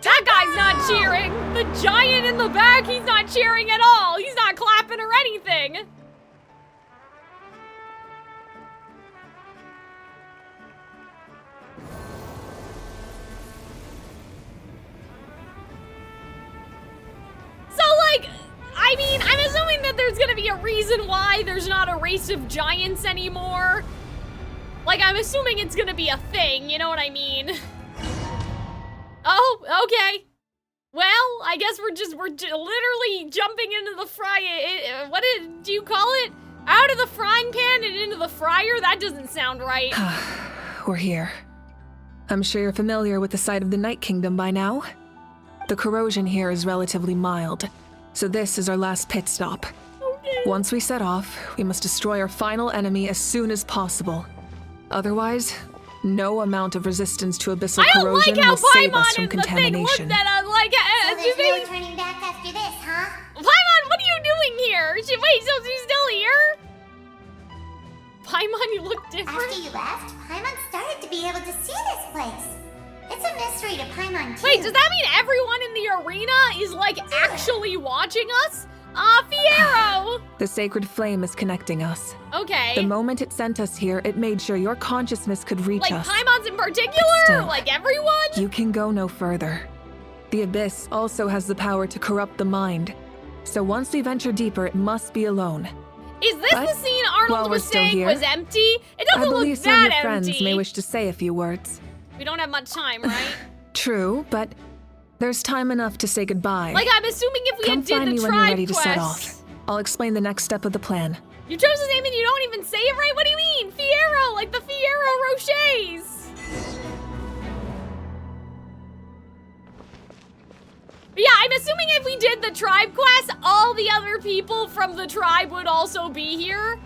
That guy's not cheering! The giant in the back, he's not cheering at all! He's not clapping or anything! So, like, I mean, I'm assuming that there's gonna be a reason why there's not a race of giants anymore. Like, I'm assuming it's gonna be a thing, you know what I mean? Oh, okay. Well, I guess we're literally jumping into the what do you call it? Out of the frying pan and into the fryer? That doesn't sound right. We're here. I'm sure you're familiar with the site of the Night Kingdom by now. The corrosion here is relatively mild, so this is our last pit stop. Okay. Once we set off, we must destroy our final enemy as soon as possible. Otherwise, no amount of resistance to abyssal corrosion will save us from contamination. So there's no turning back after this, huh? Paimon, what are you doing here? Wait, so she's still here? Paimon, you look different. After you left, Paimon started to be able to see this place. It's a mystery to Paimon too. Wait, does that mean everyone in the arena is like actually watching us? Fiero! The sacred flame is connecting us. Okay. The moment it sent us here, it made sure your consciousness could reach like us. Like Paimon's in particular? Still, like everyone? You can go no further. The Abyss also has the power to corrupt the mind. So once we venture deeper, it must be alone. Is this the scene Arnold was saying was empty? It doesn't look that empty. I believe some of your friends may wish to say a few words. We don't have much time, right? True, but there's time enough to say goodbye. Like, I'm assuming if we Come had did find the me when tribe you're ready quest. To set off. I'll explain the next step of the plan. You chose his name and you don't even say it right? What do you mean? Fiero, like the Fiero Rochers. Yeah, I'm assuming if we did the tribe quest, all the other people from the tribe would also be here.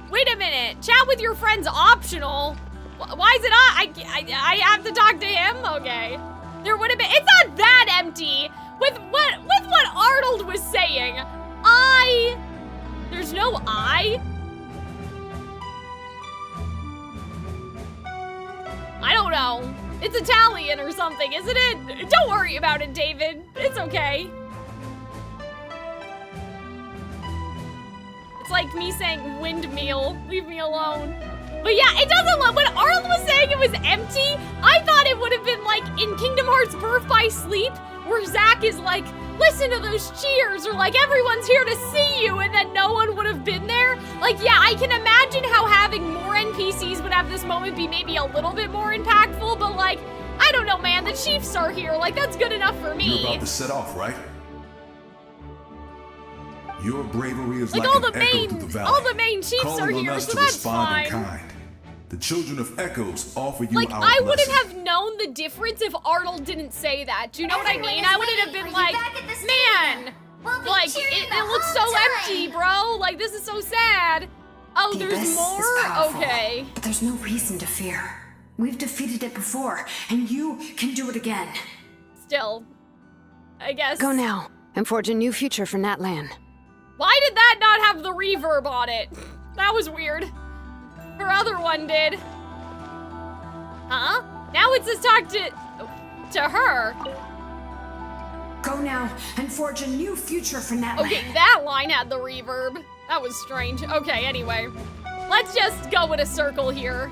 Wait a minute, chat with your friends optional. Why is it I have to talk to him? Okay. There would have been, it's not that empty. With what Arnold was saying, there's no I. I don't know. It's Italian or something, isn't it? Don't worry about it, David. It's okay. It's like me saying windmill. Leave me alone. But yeah, it doesn't look, when Arnold was saying it was empty, I thought it would have been like in Kingdom Hearts Birth by Sleep, where Zack is like, listen to those cheers, or like, everyone's here to see you, and then no one would have been there. Like, yeah, I can imagine how having more NPCs would have this moment be maybe a little bit more impactful, but like, I don't know, man, the Chiefs are here, like, that's good enough for me. You're about to set off, right? Your bravery is like all the main Chiefs are here, so that's fine. Kind. The children of Echoes offer you like, our I wouldn't blessing. have known the difference if Arnold didn't say that. Do you know what I mean? I wouldn't have been like, man, like, it looks so empty, bro. Like, this is so sad. Oh, there's more? Okay. But there's no reason to fear. We've defeated it before, and you can do it again. Still, I guess. Go now, and forge a new future for Natlan. Why did that not have the reverb on it? That was weird. Her other one did. Huh? Now it says talk to her. Go now and forge a new future for Natlan. Okay, that line had the reverb. That was strange. Okay, anyway. Let's just go in a circle here.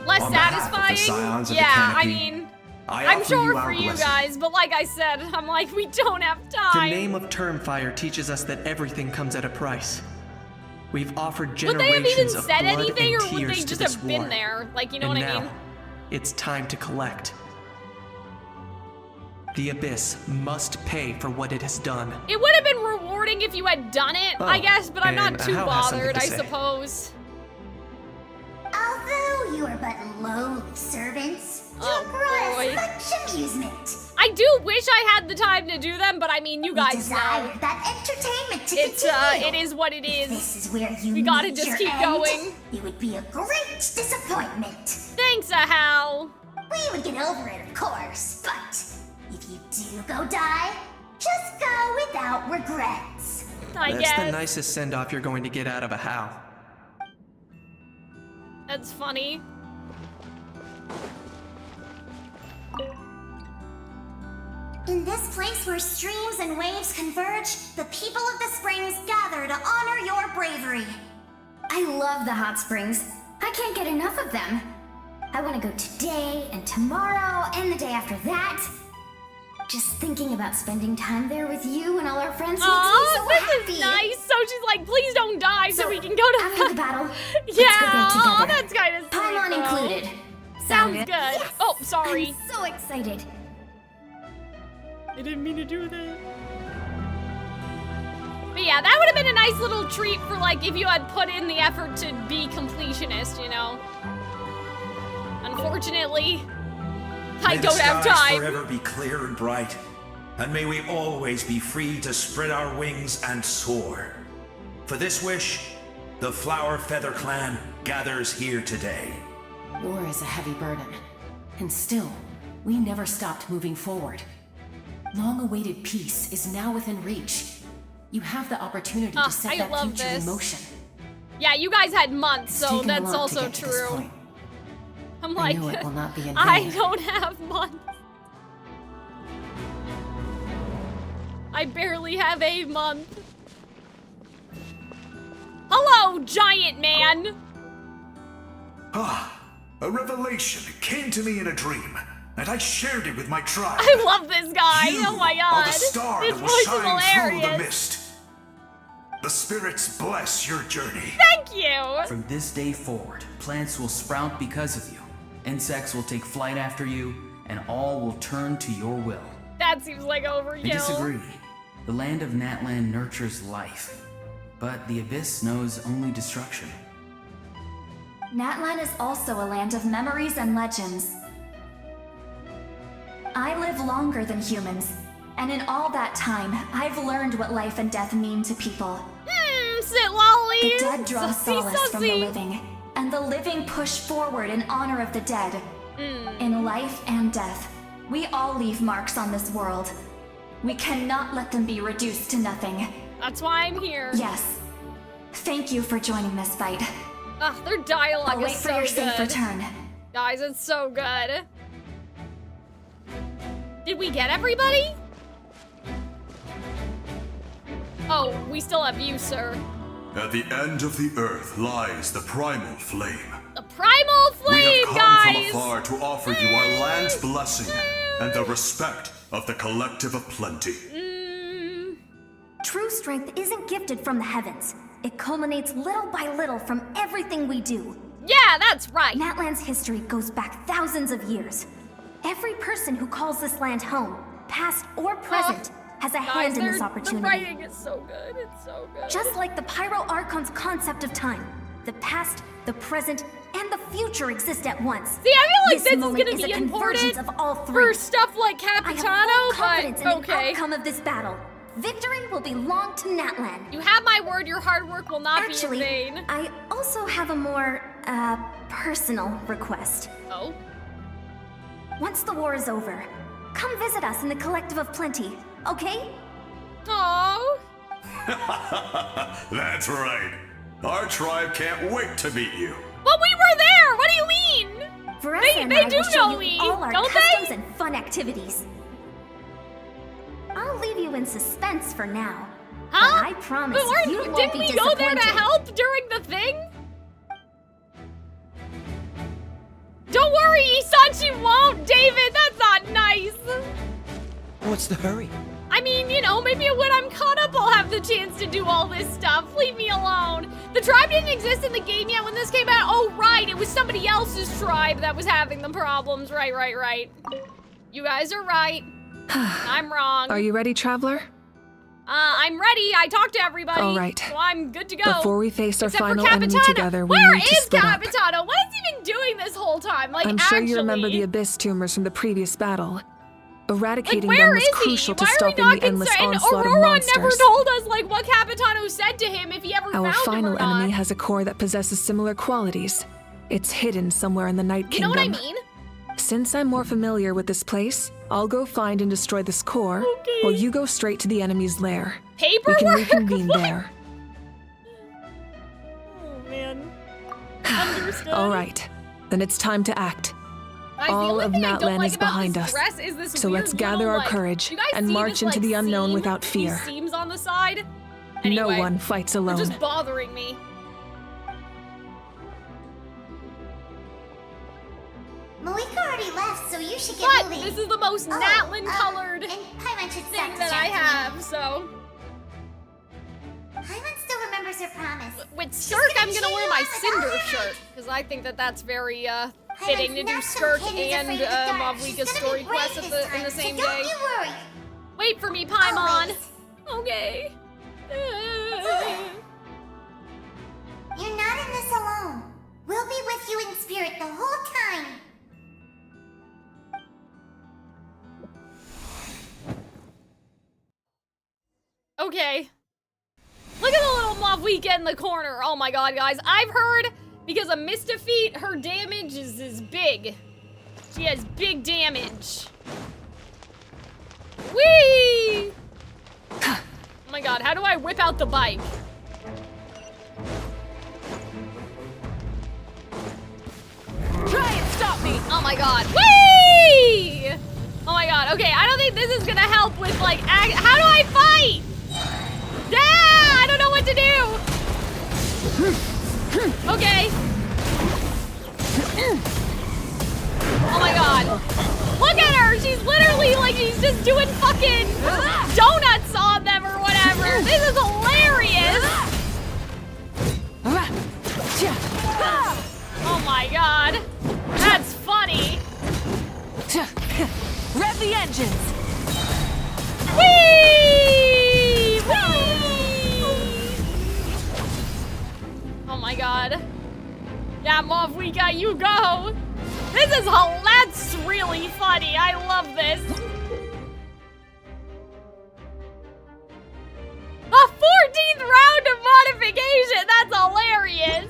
Less satisfying? Yeah, I mean, I'm sure for you guys, but like I said, I'm like, we don't have time. The name of Termfire teaches us that everything comes at a price. We've offered Would they have even generations of said blood anything, and or would they tears to just this have been war. there? Like, you know And what I mean? now, it's time to collect. The Abyss must pay for what it has done. It would have been rewarding if you had done it, I Oh, guess, but I'm not and too Hal has something bothered, to I say. suppose. Although you are but lowly servants, Oh, you grow boy. us much amusement. I do wish I had the time to do them, but I mean, you guys desire know. that entertainment to It's, continue. it is what it is. This is where you We gotta meet just your keep end. going. It would be a great disappointment. Thanks, Hal. We would get over it, of course, but if you do go die, just go without regrets. I That's guess. the nicest send-off you're going to get out of a Hal. That's funny. In this place where streams and waves converge, the people of the springs gather to honor your bravery. I love the hot springs. I can't get enough of them. I want to go today and tomorrow and the day after that. Just thinking about spending time there with you and all our friends makes me so This happy. is nice. So she's like, please don't die so we can go to after the battle, let's Yeah, go there together. oh, that's kind of sweet. Paimon though. included. Sounds Sound good. Yes. Oh, sorry. I'm so excited. I didn't mean to do that. But yeah, that would have been a nice little treat for like if you had put in the effort to be completionist, you know. Unfortunately, I May don't the have skies time. forever be clear and bright, and may we always be free to spread our wings and soar. For this wish, the Flower Feather Clan gathers here today. War is a heavy burden, and still, we never stopped moving forward. Long-awaited peace is now within reach. You have the opportunity to set I that love future this. in motion. Yeah, you guys had months, It's so taken a that's lot to also get to this true. point. I'm I like, know it will not be in I vain. don't have months. I barely have a month. Hello, giant man. Ah, a revelation came to me in a dream, and I shared it with my tribe. I love this guy. You Oh my are god. the star His that voice will is shine through the hilarious. mist. The spirits bless your journey. Thank you. From this day forward, plants will sprout because of you. Insects will take flight after you, and all will turn to your will. That seems like I overkill. disagree. The land of Natlan nurtures life, but the Abyss knows only destruction. Natlan is also a land of memories and legends. I live longer than humans, and in all that time, I've learned what life and death mean to people. Sit lollies. The dead draw Sussy, solace from the sussy. living, and the living push forward in honor of the dead. In life and death, we all leave marks on this world. We cannot let them be reduced to nothing. That's why I'm here. Yes. Thank you for joining this fight. Ugh, their dialogue I'll is wait for so your safe good. return. Guys, it's so good. Did we get everybody? Oh, we still have you, sir. At the end of the earth lies the primal flame. The primal flame, We have come guys! from afar to offer you our land's blessing and the respect of the collective of plenty. True strength isn't gifted from the heavens. It culminates little by little from everything we do. Yeah, that's right. Natlan's history goes back thousands of years. Every person who calls this land home, past or present, has a hand in this opportunity. The writing is so good. It's so good. Just like the Pyro Archon's concept of time, the past, the present, and the future exist at once. See, I feel like this is moment gonna is be a convergence important of all three. for stuff like I have Capitano, full confidence but in the okay. outcome of this battle. Victory will belong to Natlan. You have my word, your hard work will not Actually, be in vain. I also have a more, personal request. Oh? Once the war is over, come visit us in the Collective of Plenty, okay? Aww. That's right. Our tribe can't wait to meet you. But we were there! What do you mean? Veressa and they I do will show know you me, all our don't customs they? and fun activities. I'll leave you in suspense for now. Huh? But I promise But you won't didn't be we disappointed. go there to help during the thing? Don't worry, Isachi won't, David! That's not nice! What's the hurry? I mean, you know, maybe when I'm caught up, I'll have the chance to do all this stuff. Leave me alone. The tribe didn't exist in the game yet when this came out? Oh, right, it was somebody else's tribe that was having the problems. Right. You guys are right. I'm wrong. Are you ready, Traveler? I'm ready. I talked to everybody. All right. So I'm good to go. Before we face our Except final for enemy Capitano. together, we Where need to is split up. Capitano? What has he been doing this whole time? Like, I'm sure you remember the Abyss tumors from the previous battle. Eradicating them was crucial to stopping the endless onslaught of Aurora monsters. never told us, like, what Capitano said to him if he ever Our found him final or not. enemy has a core that possesses similar qualities. It's hidden somewhere in the Night You know Kingdom. what I mean? Since I'm more familiar with this place, I'll go find and destroy this core, while you go straight to the enemy's lair. Paperwork? We can reconvene there. Oh, man. Understood. All right, then it's time to act. Guys, the All only of thing I don't Natlan like is about behind this us. dress is this So let's weird gather little, our like, courage you guys and see march this, into like, the unknown seam? without fear. These seams on the side? No Anyway, one fights they're alone. just bothering me. Malika already left, so you should get But moving. this is the most Natlan colored and Paimon should thing stop that I distracting have, so. Paimon still remembers her promise. With skirt, I'm gonna wear my Cinder shirt, because I think that that's very fitting to do skirt and Mavlika's story quest in the same day. Don't you worry. Wait for me, Paimon. Okay. You're not in this alone. We'll be with you in spirit the whole time. Okay. Look at the little Mavlika in the corner. Oh my god, guys. I've heard because of Mistafeet, her damage is big. She has big damage. Whee! Oh my god, how do I whip out the bike? Try and stop me! Oh my god. Whee! Oh my god, okay, I don't think this is gonna help with, like, how do I fight? Yeah, I don't know what to do. Okay. Oh my god. Look at her. She's literally like she's just doing fucking donuts on them or whatever. This is hilarious. Oh my god. That's funny. Rev the engines. Whee! Oh my god. Yeah, Mavlika, you go! That's really funny. I love this. A 14th round of modification! That's hilarious!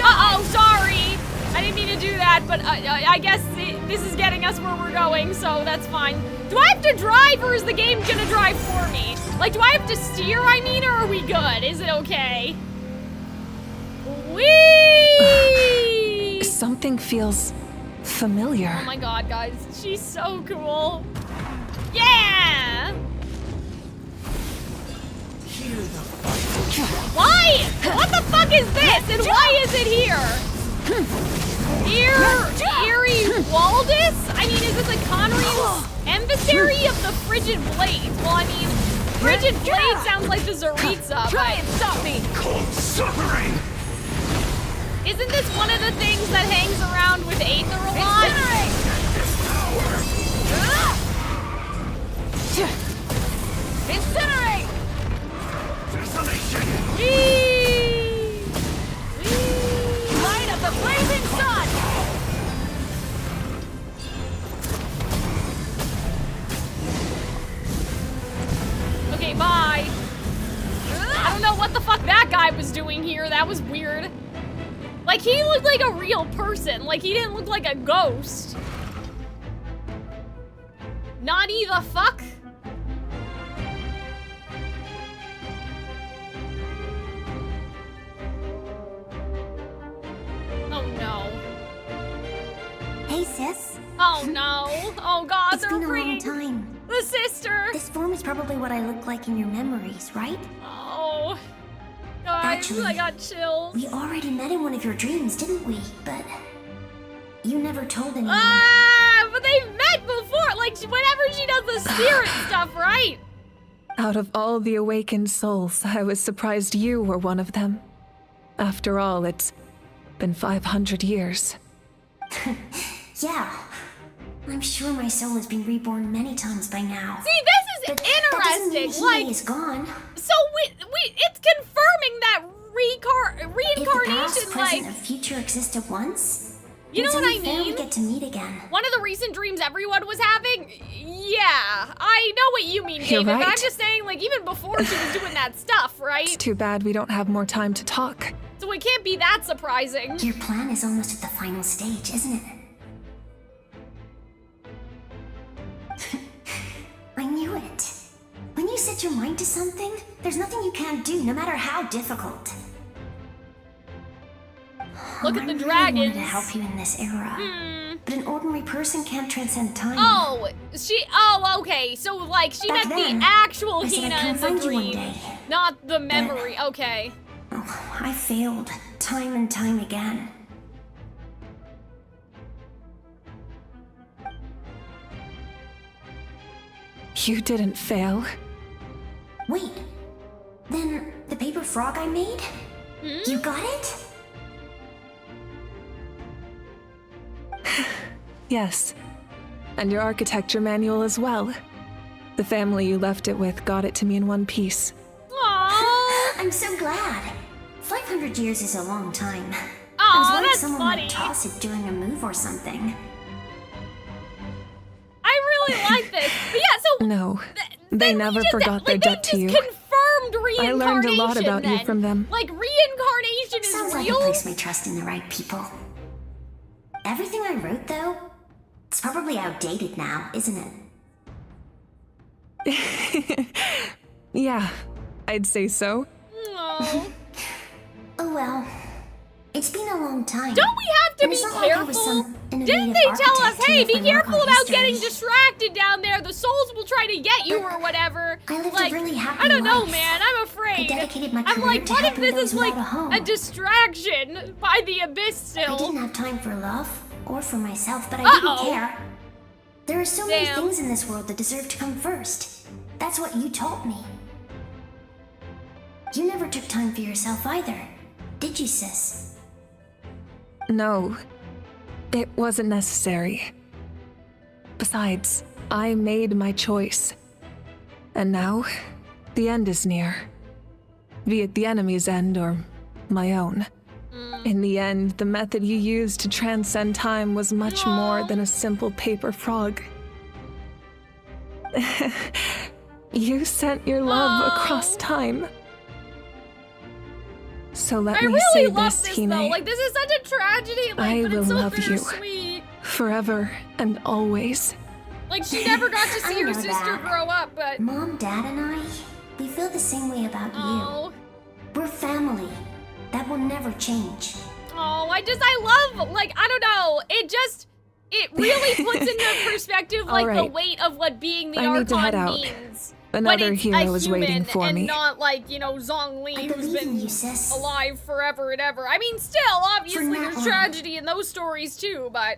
Uh-oh, sorry! I didn't mean to do that, but I guess this is getting us where we're going, so that's fine. Do I have to drive, or is the game gonna drive for me? Like, do I have to steer, I mean, or are we good? Is it okay? Whee! Something feels familiar. Oh my god, guys. She's so cool. Yeah! Why? What the fuck is this? And why is it here? Eerie Waldis? I mean, is this a Conry's emissary of the Frigid Blades? Well, I mean, Frigid Blade sounds like the Zaritza. Try and stop me! Cold suffering! Isn't this one of the things that hangs around with Aether a lot? Incinerate! Whee! Light up the blazing sun! Okay, bye. I don't know what the fuck that guy was doing here. That was weird. Like, he looked like a real person. Like, he didn't look like a ghost. Naughty the fuck? Oh no. Hey, sis. Oh no. Oh god, It's they're been a long bringing time. the sister. This form is probably what I look like in your memories, right? Oh. Guys, Actually, I got chills. We already met in one of your dreams, didn't we? But you never told anyone. Ah, but they've met before. like, whenever she does the spirit stuff, right? Out of all the awakened souls, I was surprised you were one of them. After all, it's been 500 years. Yeah. I'm sure my soul has been reborn many times by now. See, this is interesting. Like, is gone. So it's confirming that reincarnation, If the past, like, present, and future exist at once, you know what I mean? We get to meet again. One of the recent dreams everyone was having? Yeah, I know what you mean, You're David, but I'm right. just saying, like, even before she was doing that stuff, right? It's too bad we don't have more time to talk. So it can't be that surprising. Your plan is almost at the final stage, isn't it? I knew it. When you set your mind to something, there's nothing you can't do, no matter how difficult. Look at the I really dragons. wanted to help you in this era, but an ordinary person can't transcend time. Oh, okay. So, like, she Back meant then, the actual I said I'd Hina come in the find you one dream, day. not the memory. Okay. Oh, I failed, time and time again. You didn't fail. Wait, then the paper frog I made? You got it? Yes. And your architecture manual as well. The family you left it with got it to me in one piece. Aww. I'm so glad. 500 years is a long time. Aw, I was worried that's someone funny. might toss it during a move or something. I really like this. But yeah, so No, they never forgot their debt to you. confirmed reincarnation. I learned a lot about you then. from them. Like, reincarnation is Sounds like real? I placed my trust in the right people. Everything I wrote, though, it's probably outdated now, isn't it? Yeah, I'd say so. No. Oh well. It's been a long time. Don't we have to And be it's not like I was careful? some Didn't innovative they tell us, architect hey, who be left my mark careful on about history? getting distracted down there. The souls will try to get you or whatever. I lived like, a really happy I don't know, life. man. I'm afraid. I dedicated my I'm career like, to what if helping this those is like without a home. a distraction by the abyss I still? didn't have time for love or for myself, but I Uh-oh. didn't care. There are so many Damn. things in this world that deserve to come first. That's what you taught me. You never took time for yourself either, did you, sis? No, it wasn't necessary. Besides, I made my choice. And now, the end is near. Be it the enemy's end or my own. In the end, the method you used to transcend time was much more than a simple paper frog. You sent your love across time. So let I me really say love this, this Hine. though. Like, this is such a tragedy. Like, I but will it's so love you. bittersweet. Forever and always. Like, she never got to see I her know sister that. grow up, but Mom, Dad, and I, we feel the same way about oh, you. We're family. That will never change. oh, I love. Like, I don't know. It really puts into perspective like the Alright. weight of what being the I need to head Archon out. means. Another when it's hero a is human waiting for and me. not like, you know, Zhongli, who's believe in been you, sis. alive forever and ever. I mean, still, obviously, For there's Natlan. tragedy in those stories too, but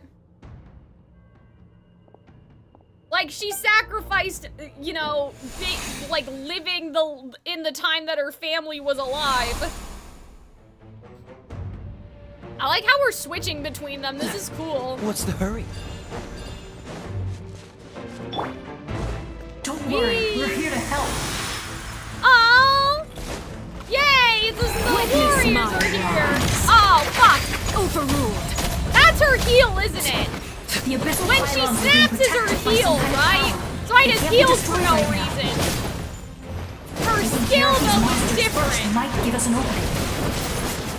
like she sacrificed, you know, like living in the time that her family was alive. I like how we're switching between them. This is cool. What's the hurry? Don't worry, we're here to help. Oh! Yay! The warriors are here! Oh, fuck! Overruled. That's her heel, isn't it? The abyssal When she pylons are snaps being is her protected by heel, some kind of right? power. So I They just can't be healed for destroyed no right now. reason. Her Taking skill, care of these though, is monsters different. first might give us an opening.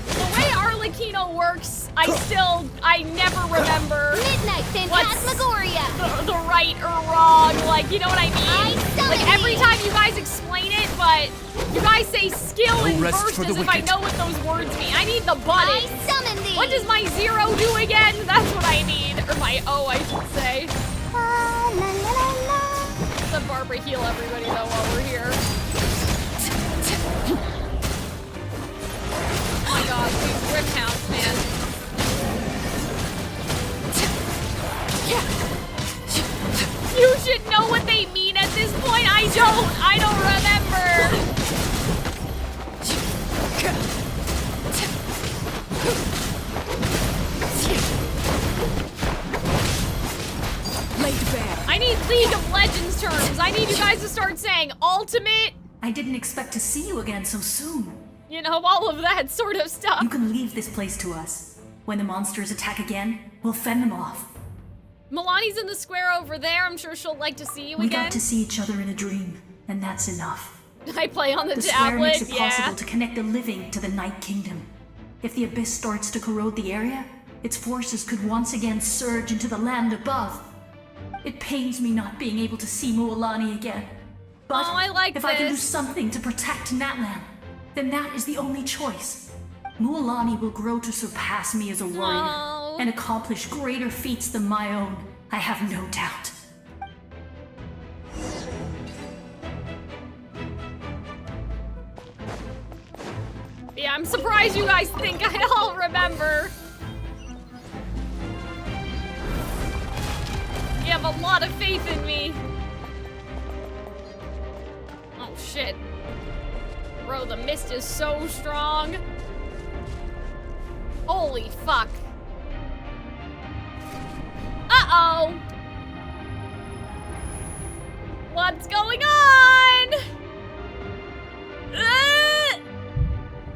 The way Arlecchino works, I never remember Midnight Phantasmagoria. the right or wrong, like, you know what I mean? summon Like, every thee. time you guys explain it, but you guys say skill in rest for verses the if I wicked. know what those words mean. I need the button. I summon thee. What does my zero do again? That's what I need. Or my O, I should say. La, la, la, la, la. Let Barbara heal everybody, though, while we're here. my god, these whip hounds, man. You should know what they mean at this point. I don't remember. I need League of Legends terms. I need you guys to start saying ultimate. I didn't expect to see you again so soon. You know, all of that sort of stuff. You can leave this place to us. When the monsters attack again, we'll fend them off. Milani's in the square over there. I'm sure she'll like to see you We again. got to see each other in a dream, and that's enough. I play on the square tablet, makes it possible to connect the living to the Night Kingdom. If the abyss starts to corrode the area, its forces could once again surge into the land above. It pains me not being able to see Mualani again. But I like if I can do something to protect Natlan, then that is the only choice. Mualani will grow to surpass me as a warrior and accomplish greater feats than my own. I have no doubt. Yeah, I'm surprised you guys think I'll remember. You have a lot of faith in me. Oh shit. Bro, the mist is so strong. Holy fuck. Uh-oh. What's going on?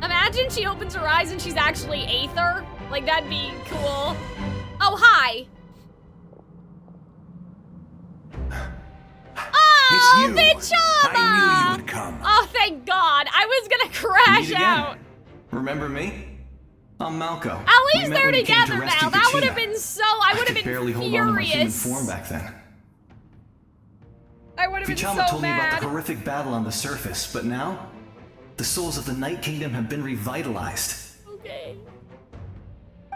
Imagine she opens her eyes and she's actually Aether. Like, that'd be cool. Oh, hi. Oh, It's you. Bichama! I knew you would come. Oh, thank God. I was gonna crash out. Remember me? I'm Malco. At least We met they're when you came to together rescue now. That would have Kachina. been so. I would have been barely hold on to my human furious. form back then. I would have been Vichama so told me about mad. the horrific battle on the surface, but now the souls of the Night Kingdom have been revitalized. Okay.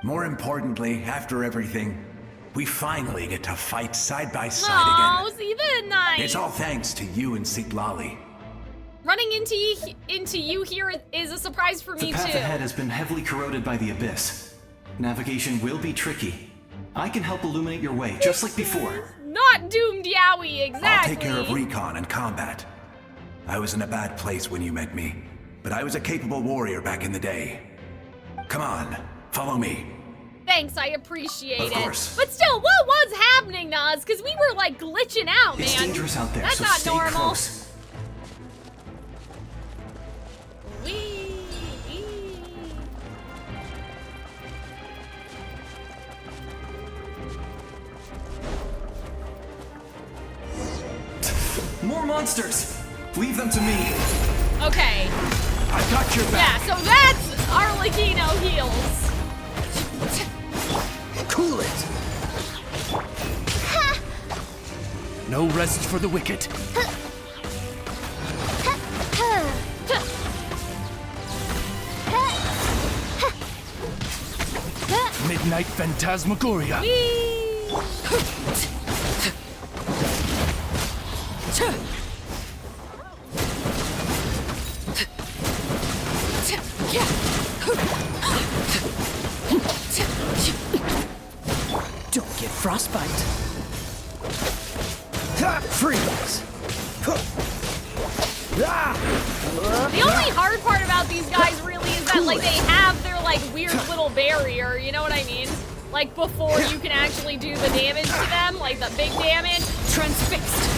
More importantly, after everything, we finally get to fight side by side Oh, again. see the night. It's all thanks to you and Siglali. Running into you here is a surprise for The me path too. ahead has been heavily corroded by the abyss. Navigation will be tricky. I can help illuminate your way, just like before. Not doomed Yowie, exactly. I'll take care of recon and combat. I was in a bad place when you met me, but I was a capable warrior back in the day. Come on, follow me. Thanks, I appreciate Of it. course. But still, what was happening to us? Because we were like glitching out, man. It's dangerous out there, That's so not stay normal. close. More monsters! Leave them to me. Okay. I got your back. Yeah, so that's Arlecchino heals. Cool it! No rest for the wicked. Midnight Phantasmagoria. Don't get frostbite. Freeze! The only hard part about these guys really is that like they have their like weird little barrier, you know what I mean? Like before you can actually do the damage to them, like the big damage. Transfixed.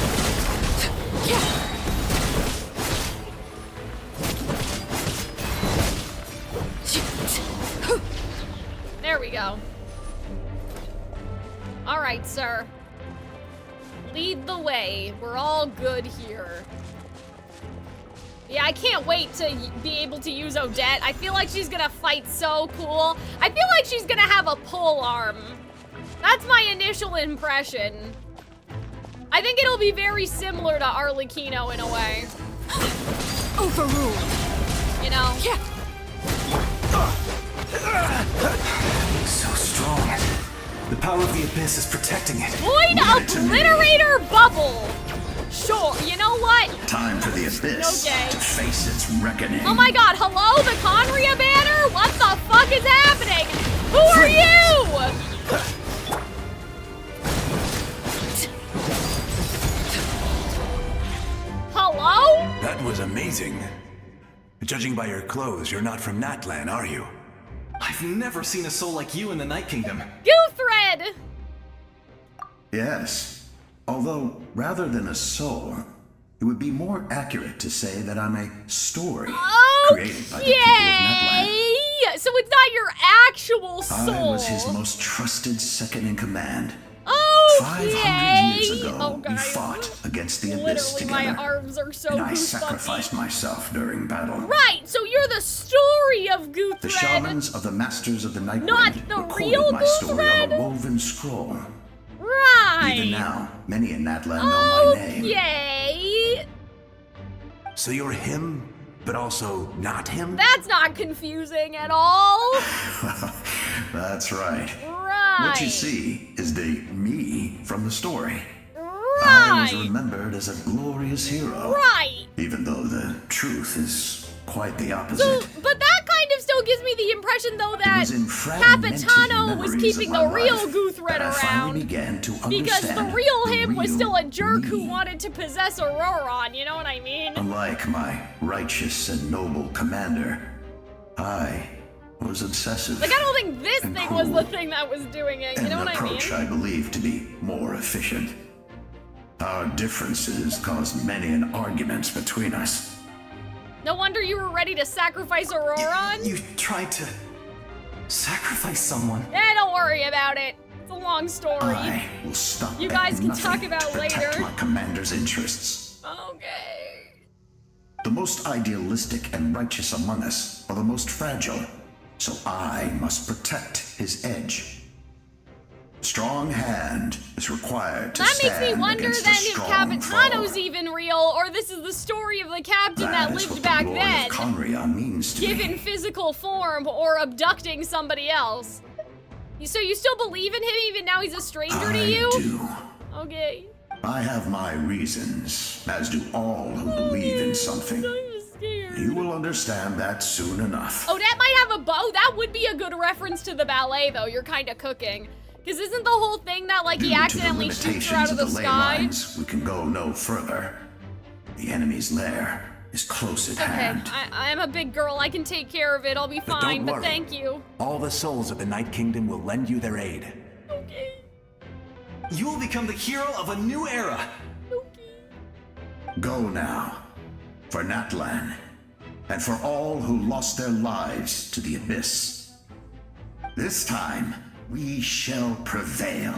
There we go. All right, sir. Lead the way. We're all good here. Yeah, I can't wait to be able to use Odette. I feel like she's gonna fight so cool. I feel like she's gonna have a pole arm. That's my initial impression. I think it'll be very similar to Arlecchino in a way. Overruled. You know? Yeah. So strong. The power of the abyss is protecting it. Void Leave it to me. Obliterator Bubble! Sure, you know what? Time for the Abyss Okay. to face its reckoning. Oh my god, hello, the Conria banner? What the fuck is happening? Who are you? Hello? That was amazing. Judging by your clothes, you're not from Natlan, are you? I've never seen a soul like you in the Night Kingdom. Goothred! Yes. Although, rather than a soul, it would be more accurate to say that I'm a story created by the people of Natlan. So it's not your actual soul. I was his most trusted second in command. Okay. 500 years ago, Oh, we guys. fought against the Abyss Literally, together. my arms are so and I goosebumpy. sacrificed myself during battle. Right, so you're the story of Goothred. The shamans of the Masters of the Night Not Wind the recorded real my story on Goothred? a woven scroll. Right. Even now, many in Natlan know my name. Okay. So you're him, but also not him? That's not confusing at all. That's right. Right. What you see is the me from the story. I Right. was remembered as a glorious hero. Right. Even though the truth is quite the So, opposite. but that kind of still gives me the impression, though, that was in fragmented Capitano was memories keeping of the my real life Goothred that I finally around. began to Because the understand real him was real still a jerk me. who wanted to possess Auroron, you know what I mean? Unlike my righteous and noble commander, I was obsessive. Like, I don't think this and thing was the cruel. thing that was doing it, you An know what I mean? approach I believe to be more efficient. Our differences caused many an arguments between us. No wonder you were ready to sacrifice Auroron? You tried to sacrifice someone. Eh, don't worry about it. It's a long story. I will stop You at guys can nothing talk about to protect later. my commander's interests. Okay. The most idealistic and righteous among us are the most fragile, so I must protect his edge. Strong hand is required to That makes me stand wonder against then a if strong Capitano's foe. even real, or this is the story of the captain that That is lived what back the glory then, of Conria means to me. given physical form or abducting somebody else. So you still believe in him even now he's a stranger to you? I do. Okay. I have my reasons, as do all who believe in something. I'm scared. You will understand that soon enough. Oh, that might have a bow. That would be a good reference to the ballet, though. You're kind of cooking. Because isn't the whole thing that, like, he Due to the accidentally shoots her out limitations of of the the ley sky? lines, we can go no further. The enemy's lair is close at Okay, hand. I'm a big girl. I can take care of it. I'll be But fine, don't but worry. thank you. All the souls of the Night Kingdom will lend you their aid. Okay. You will become the hero of a new era. Go now, for Natlan, and for all who lost their lives to the Abyss. This time, we shall prevail.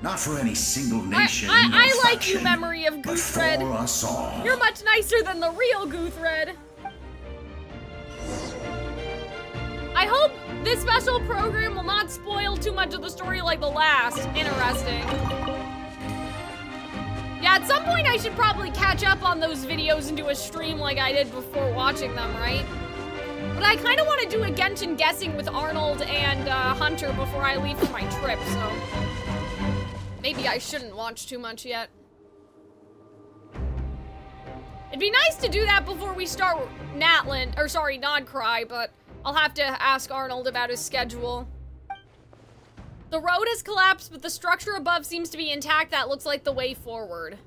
Not for any single nation I or like you, faction, memory of but Goothred. for us all. You're much nicer than the real Goothred. I hope this special program will not spoil too much of the story like the last. Interesting. Yeah, at some point I should probably catch up on those videos and do a stream like I did before watching them, right? But I kind of want to do a Genshin guessing with Arnold and Hunter before I leave for my trip, so maybe I shouldn't watch too much yet. It'd be nice to do that before we start Natlan, or sorry, Nodcry, but I'll have to ask Arnold about his schedule. The road has collapsed, but the structure above seems to be intact. That looks like the way forward.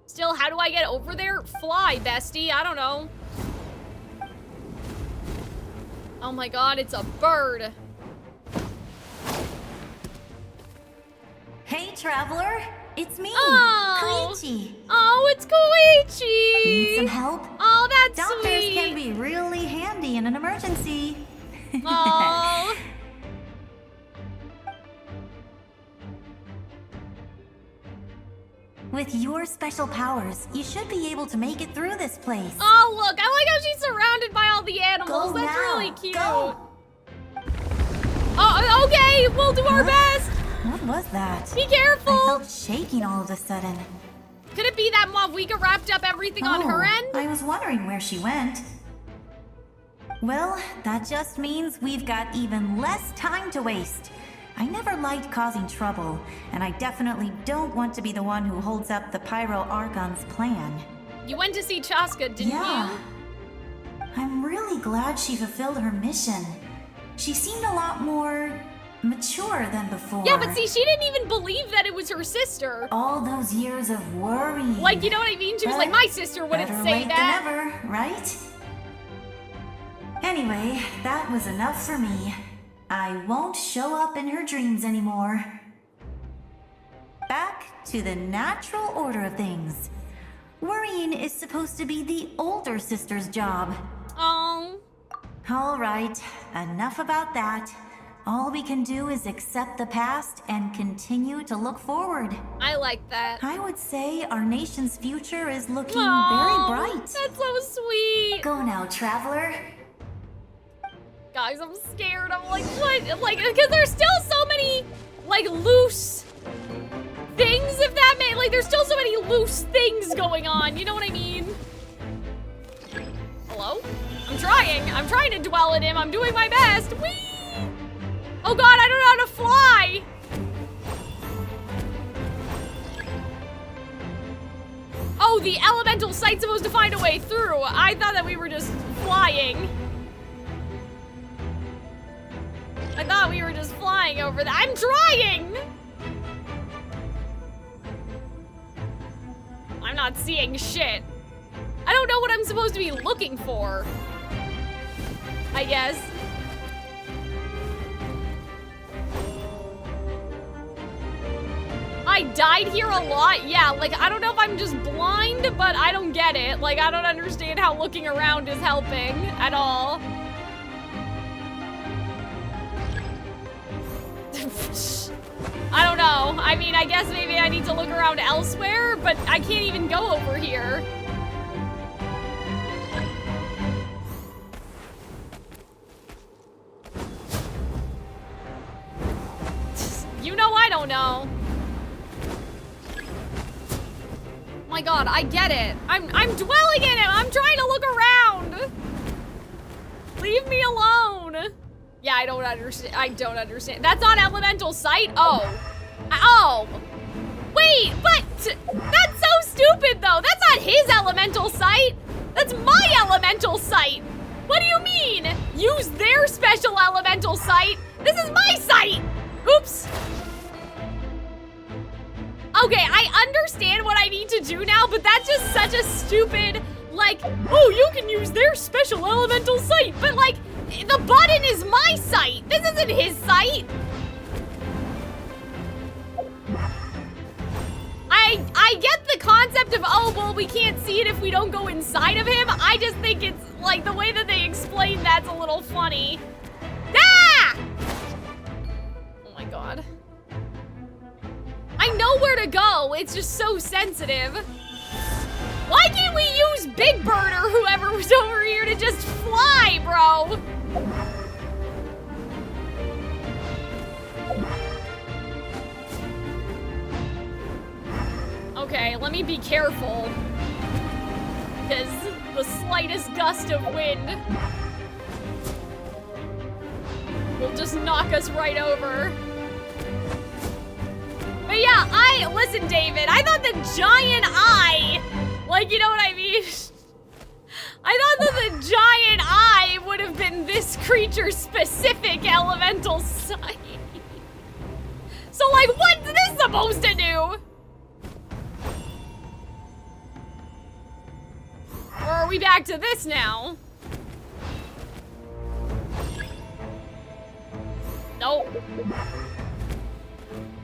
Still, how do I get over there? Fly, bestie. I don't know. Oh my god, it's a bird. Hey, traveler. It's me, Oh. Koichi. Oh, it's Koichi. Need some help? Oh, that's Doctors sweet. can be really handy in an emergency. Oh. With your special powers, you should be able to make it through this place. Oh, look, I like how she's surrounded by all the animals. Go That's now. really cute. Go. Oh, okay, we'll do our best. What was that? Be careful. I felt shaking all of a sudden. Could it be that Mavwika wrapped up everything on her end? I was wondering where she went. Well, that just means we've got even less time to waste. I never liked causing trouble, and I definitely don't want to be the one who holds up the Pyro Archon's plan. You went to see Chaska, didn't you? I'm really glad she fulfilled her mission. She seemed a lot more mature than before. Yeah, but see, she didn't even believe that it was her sister. All those years of worry. Like, you know what I mean? She was like, my sister wouldn't better say late that. than ever, right? Anyway, that was enough for me. I won't show up in her dreams anymore. Back to the natural order of things. Worrying is supposed to be the older sister's job. Oh. All right, enough about that. All we can do is accept the past and continue to look forward. I like that. I would say our nation's future is looking Aww, very bright. That's so sweet. Go now, traveler. Guys, I'm scared. I'm like, what? Like, because there's still so many, like, loose things, if that may, like, there's still so many loose things going on. You know what I mean? Hello? I'm trying to dwell in him. I'm doing my best. Whee! Oh God, I don't know how to fly. Oh, the elemental sight's supposed to find a way through. I thought that we were just flying. I thought we were just flying over that. I'm trying! I'm not seeing shit. I don't know what I'm supposed to be looking for. I guess. I died here a lot? Yeah, like, I don't know if I'm just blind, but I don't get it. Like, I don't understand how looking around is helping at all. I don't know. I mean, I guess maybe I need to look around elsewhere, but I can't even go over here. You know I don't know. My God, I get it. I'm dwelling in it. I'm trying to look around. Leave me alone. Yeah, I don't understand. I don't understand. That's not elemental sight? Oh. Oh. Wait, but that's so stupid though. That's not his elemental sight. That's my elemental sight. What do you mean? Use their special elemental sight. This is my sight. Oops. Okay, I understand what I need to do now, but that's just such a stupid, like, oh, you can use their special elemental sight, but like, the button is my sight. This isn't his sight. I get the concept of, oh, well, we can't see it if we don't go inside of him. I just think it's, like, the way that they explain that's a little funny. Ah! Oh my God. I know where to go. It's just so sensitive. Why can't we use Big Bird or whoever was over here to just fly, bro? Okay, let me be careful. Because the slightest gust of wind will just knock us right over. But yeah, listen, David, I thought the giant eye, like, you know what I mean? I thought that the giant eye would have been this creature's specific elemental sight. So, like, what's this supposed to do? Or are we back to this now? Nope.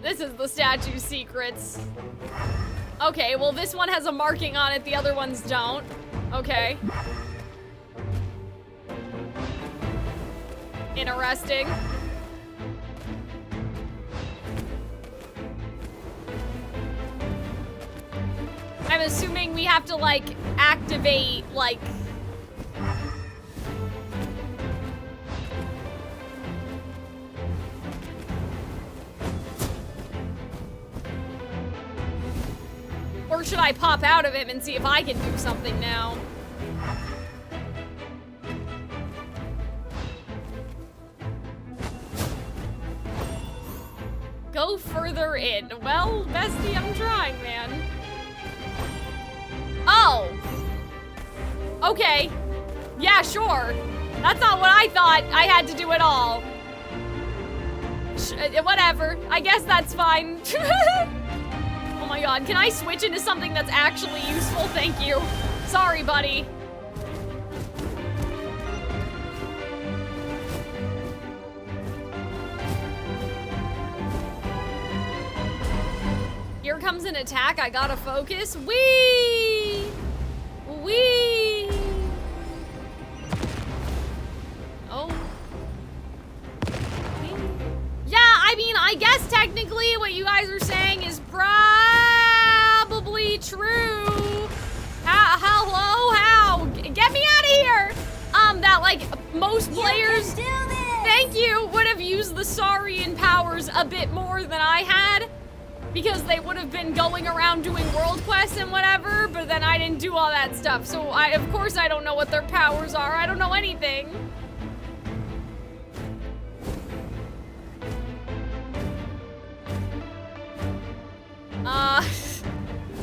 This is the statue's secrets. Okay, well this one has a marking on it, the other ones don't. Okay. Interesting. I'm assuming we have to, like, activate, like... Or should I pop out of him and see if I can do something now? Go further in. Well, bestie, I'm trying, man. Oh. Okay. Yeah, sure. That's not what I thought I had to do at all. Whatever. I guess that's fine. Oh my god, can I switch into something that's actually useful? Thank you. Sorry, buddy. Here comes an attack, I gotta focus. Whee! Whee! Oh. Yeah, I mean, I guess technically what you guys are saying is probably true. Hello? How? Get me out of here! That, like, most players, thank you, would have used the Saurian powers a bit more than I had. Because they would have been going around doing world quests and whatever, but then I didn't do all that stuff. So of course I don't know what their powers are. I don't know anything.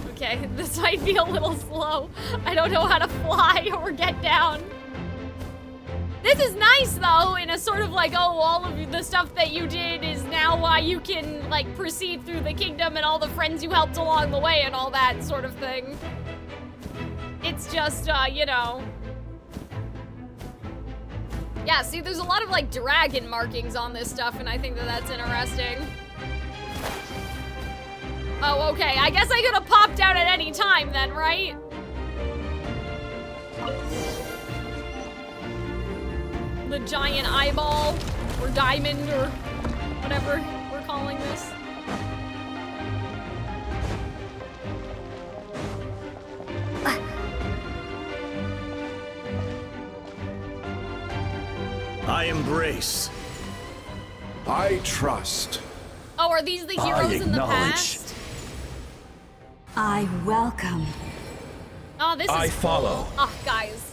Okay, this might be a little slow. I don't know how to fly or get down. This is nice, though, in a sort of like, oh, all of the stuff that you did is now why you can, like, proceed through the kingdom and all the friends you helped along the way and all that sort of thing. It's just, you know. Yeah, see, there's a lot of, like, dragon markings on this stuff, and I think that that's interesting. Oh, okay, I guess I could have popped out at any time then, right? The giant eyeball, or diamond, or whatever we're calling this. I embrace. I trust. Oh, are these the heroes in the past? I welcome. Oh, this is I follow. Cool. Oh, guys.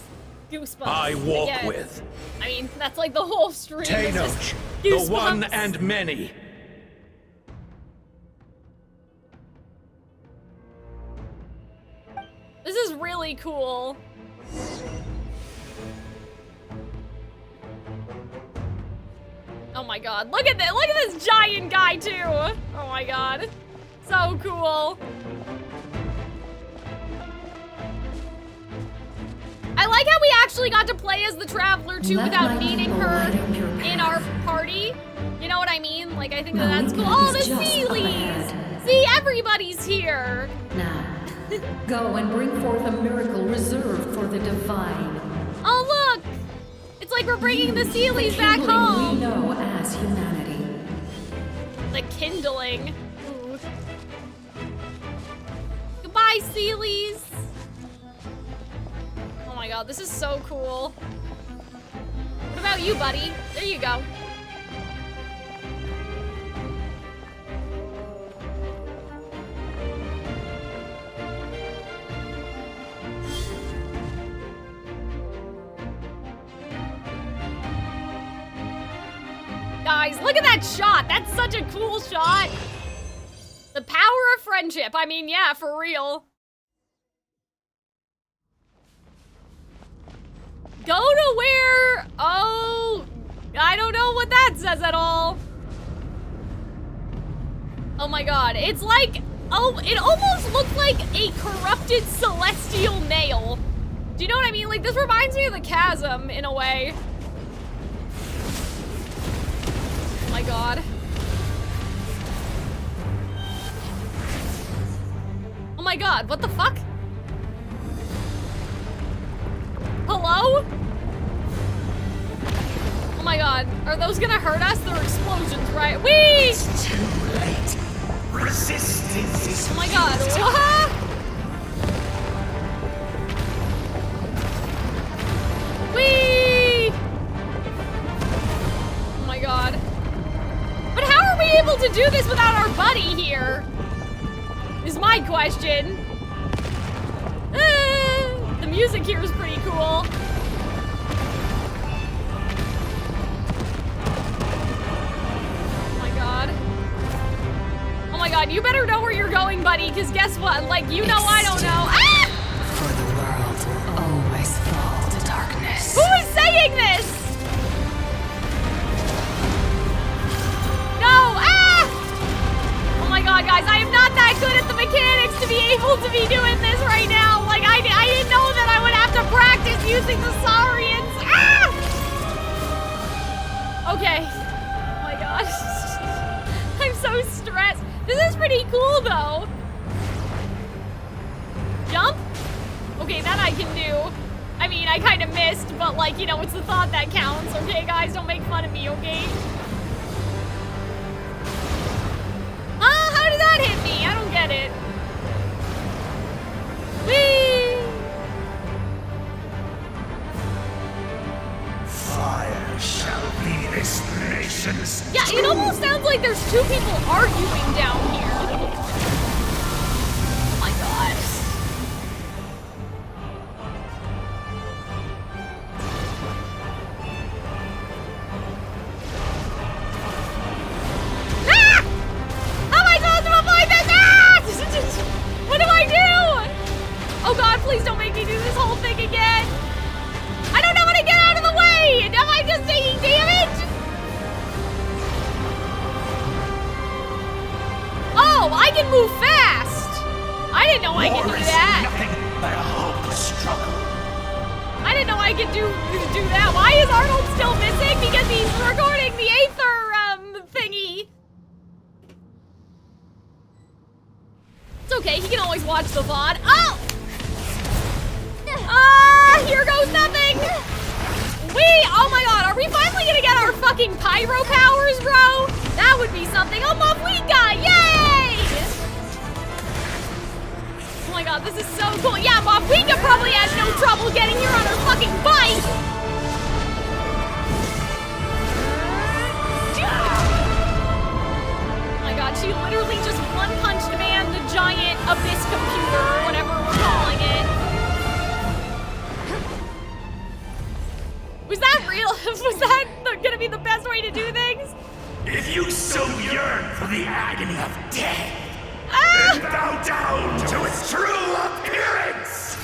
Goosebumps. I walk again. with. I mean, that's like the whole stream. Tenoch, the one and many. This is really cool. Oh my god, look at this! Look at this giant guy too! Oh my god. So cool. I like how we actually got to play as the Traveler too without needing her in our party. You know what I mean? Like, I think that that's cool. Oh, the Sealies! See, everybody's here! Now, go and bring forth a miracle reserved for the divine. Oh, look! It's like we're bringing the Sealies back home! We know as humanity. The kindling. Ooh. Goodbye, Sealies! Oh my god, this is so cool. What about you, buddy? There you go. Guys, look at that shot! That's such a cool shot! The power of friendship. I mean, yeah, for real. Go to where? Oh, I don't know what that says at all. Oh my god, it's like, oh, it almost looked like a corrupted celestial nail. Do you know what I mean? Like, this reminds me of the chasm in a way. Oh my god. Oh my god, what the fuck? Hello? Oh my god, are those gonna hurt us? They're explosions, right? Whee! It's too late. Resistance is oh my god, what? Whee! Oh my god. But how are we able to do this without our buddy here? Is my question. The music here is pretty cool. Oh my god. god, you better know where you're going, buddy, because guess what? Like, you know I don't know. Ah! For the world will always fall to darkness. Who is saying this? No! Ah! Oh my god, guys, I am not that good at the mechanics to be able to be doing this right now. Like, I didn't know that I would have to practice using the Saurians. Ah! Okay. Oh my gosh. I'm so stressed. This is pretty cool, though. Jump? Okay, that I can do. I mean, I kind of missed, but like, you know, it's the thought that counts. Okay, guys, don't make fun of me, okay? How did that hit me? I don't get it. Whee! Fire shall be this nation's. Yeah, it almost sounds like there's two people arguing down here. Oh my god. Ah! How am I supposed to avoid this? Ah! What do I do? Oh god, please don't make me do this whole thing again. I don't know how to get out of the way. Am I just taking damage? Oh, I can move fast! I didn't know I could do that. Nothing but a hopeless struggle. I didn't know I could do that. Why is Arnold still missing? Because he's recording the Aether thingy. It's okay, he can always watch the VOD. Oh! Here goes nothing! Oh my god, are we finally gonna get our fucking pyro powers, bro? That would be something. Oh, Mavwika! Yay! Oh my god, this is so cool. Yeah, Mavwika probably has no trouble getting here on her fucking bike! Oh my god, she literally just one-punched man the giant abyss computer, or whatever we're calling it. Was that real? Was that gonna be the best way to do things? If you so yearn for the agony of death, then bow down to its true appearance!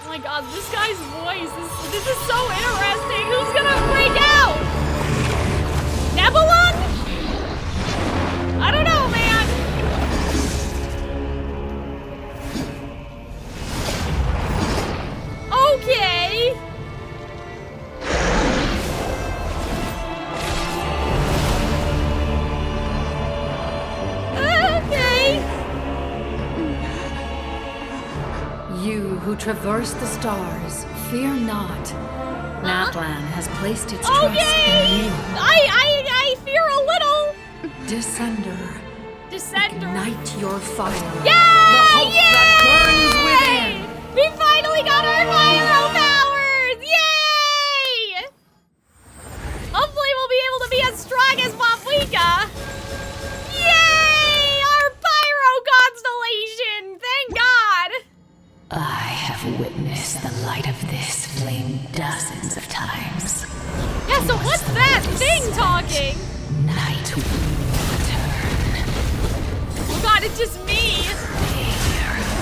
Oh my god, this guy's voice, this is so interesting. Who's gonna break out? Nebulon? I don't know, man. Okay. You who traverse the stars, fear not. Natlan has placed its trust in you. I fear a little. Descender. Descender. Ignite your fire. Yay! The hope that burns within. We finally got our pyro powers! Yay! Hopefully we'll be able to be as strong as Mavwika. Yay! Our pyro constellation! Thank God! I have witnessed the light of this flame dozens of times. Yeah, so what's that thing talking? Night will return. Oh god, it's just me.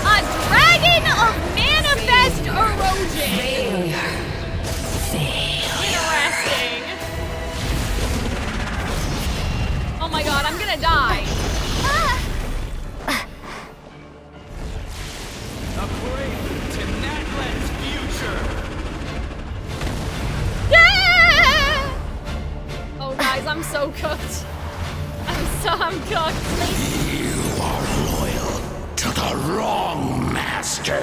A dragon of manifest erosion. Interesting. Oh my god, I'm gonna die. To Natlan's future. Yeah! Oh guys, I'm so cooked. I'm cooked. You are loyal to the wrong master.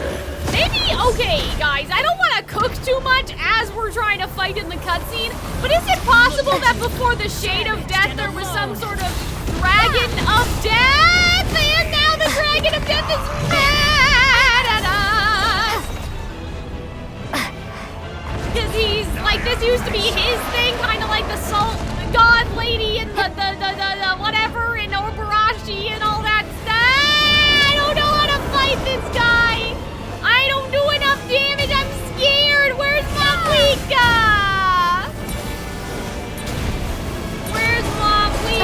Maybe, okay, guys, I don't want to cook too much as we're trying to fight in the cutscene, but is it possible that before the Shade of Death there was some sort of Dragon of Death, and now the Dragon of Death is mad at us? Because he's, like, this used to be his thing, kind of like the Salt God Lady and the whatever, and Obarashi and all that stuff. I don't know how to fight this guy. I don't do enough damage. I'm scared. Where's Mavwika? Where's Mavwika?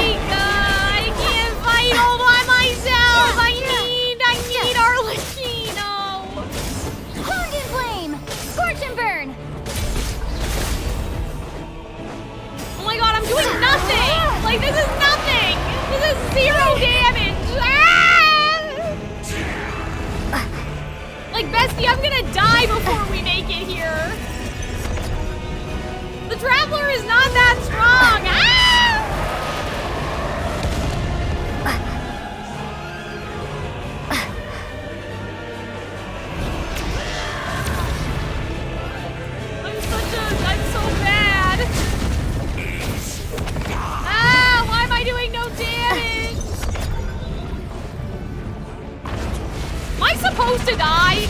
to die?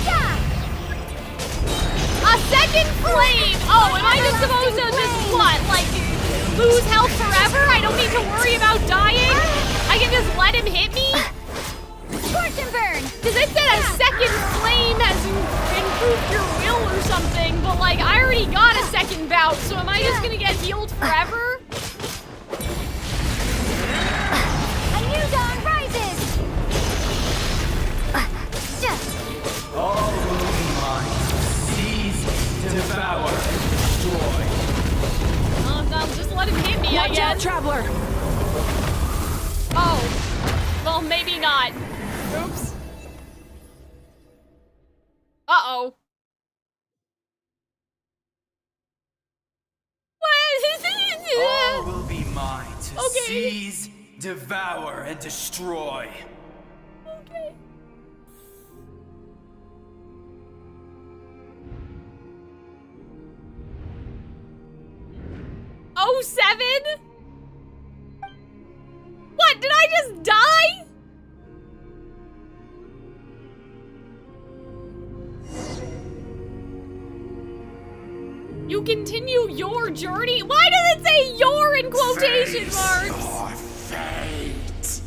A second flame! Oh, am I just supposed to just what? Like, lose health forever? I don't need to worry about dying? I can just let him hit me? Scorch and burn! Because it said a second flame has improved your will or something, but like, I already got a second bout, so am I just gonna get healed forever? A new dawn rises! All moving minds, seize, devour, destroy. I'll just let him hit me, I Watch guess. out, traveler! Oh. Well, maybe not. Oops. Uh-oh. All will be mine to Okay. seize, devour, and destroy. Okay. Oh, 7? What, did I just die? You continue your journey? Why does it say your in quotation marks? Fate.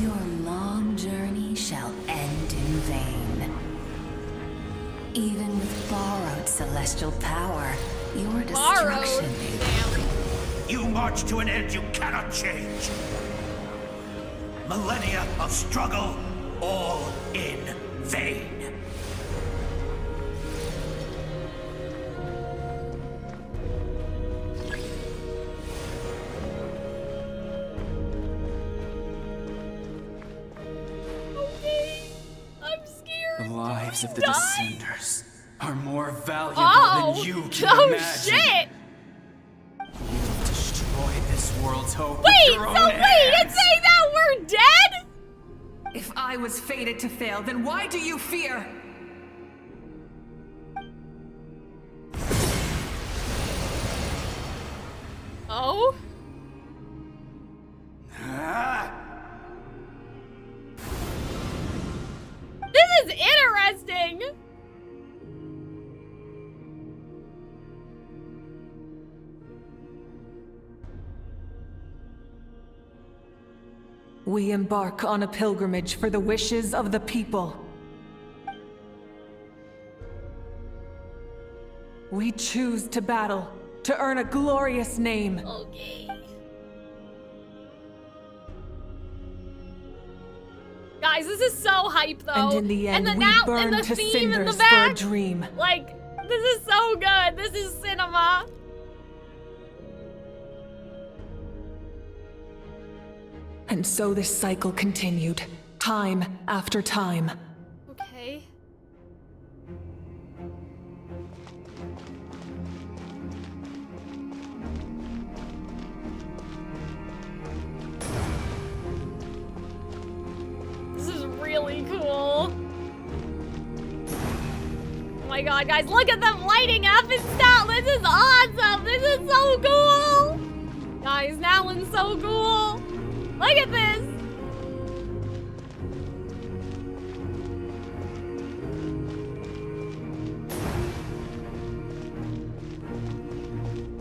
Your long journey shall end in vain. Even with borrowed celestial power, your destruction You march to an end you cannot change. Millennia of struggle, all in vain. I'm scared. The lives of the Die? Descenders are more valuable Oh, than you can oh imagine. shit! You'll destroy this world's hope. Wait, with your own so wait, hands. it's saying that we're dead? If I was fated to fail, then why do you fear? Oh? Ah. This is interesting! We embark on a pilgrimage for the wishes of the people. We choose to battle, to earn a glorious name. Okay. Guys, this is so hype though. And in the end, the we burn the to theme in the cinders for back. a dream. Like, this is so good. This is cinema. And so this cycle continued, time after time. Okay. This is really cool. Oh my god, guys, look at them lighting up and stuff. This is awesome. This is so cool. Guys, Natlan's so cool. Look at this.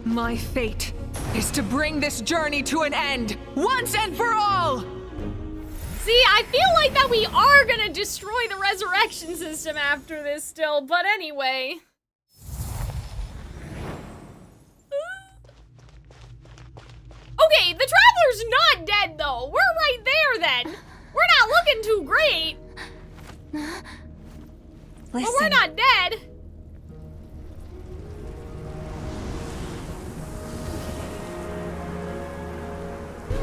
My fate is to bring this journey to an end, once and for all! See, I feel like that we are gonna destroy the resurrection system after this still, but anyway. Okay, the Traveler's not dead though. We're right there then. We're not looking too great. But we're not dead.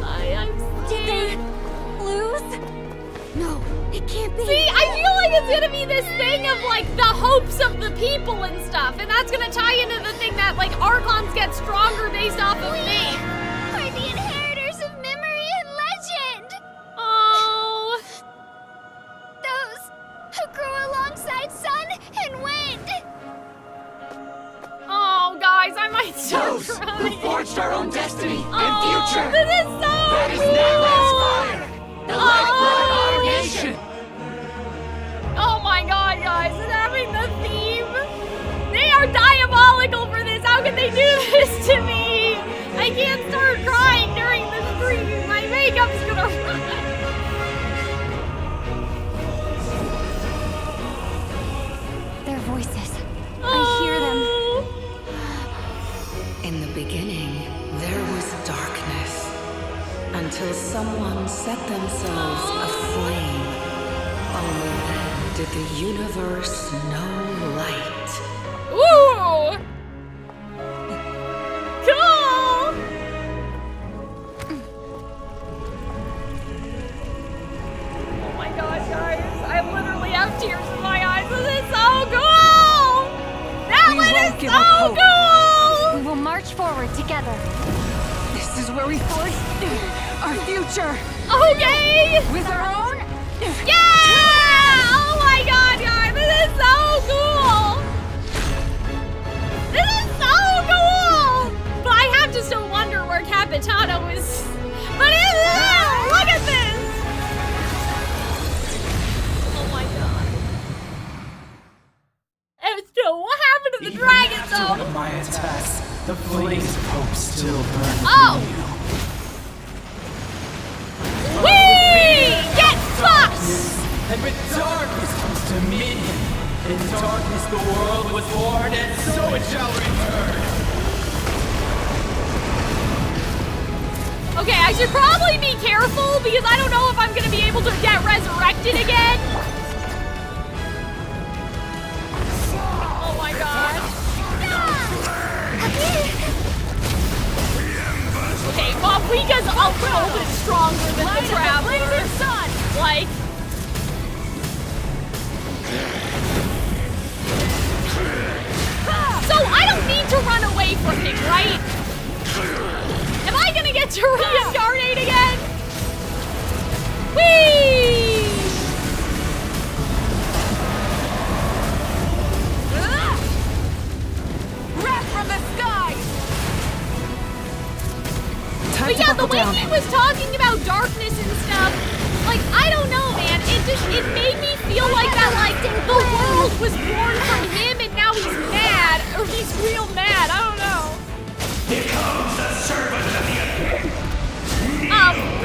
I'm scared. Lose? No, it can't be. See, I feel like it's gonna be this thing of like the hopes of the people and stuff, and that's gonna tie into the thing that like Archons get stronger based off of faith. We're the inheritors of memory and legend. Oh. Those who grew alongside sun and wind. Oh, guys, I might start Those crying. who forged our own destiny Oh, and future. this is so That is cool. Natlan's fire, the lifeblood of our nation. guys, and having the theme. They are diabolical for this. How can they do this to me? I can't start crying during the stream. My makeup's gonna run. Their voices. I hear them. In the beginning, there was darkness, until someone set themselves aflame. Only then did the universe know light. Ooh! Cool! Oh my god, guys. I literally have tears in my eyes. This is so cool! That one is so cool! We will march forward together. This is where we forge our future. Okay! With our own? Yeah! Oh my god, guys, this is so cool! This is so cool! But I have to still wonder where Capitano is. But look at this! Oh my god. And still, what happened to the dragon though? One of my attacks, the flames of hope still burn. Oh! Whee! Get fucked! And with darkness comes dominion. In darkness the world was born, and so it shall return. Okay, I should probably be careful because I don't know if I'm gonna be able to get resurrected again. Oh my god. Okay, Mafrika's a little bit stronger than the Traveler. Like... So I don't need to run away from him, right? Am I gonna get to reincarnate again? Whee! Wrath from the sky! But yeah, the way he was talking about darkness and stuff, like, I don't know, man. It made me feel like that, like, the world was born from him and now he's mad. Or he's real mad, I don't know. Here comes the servant of the abyss.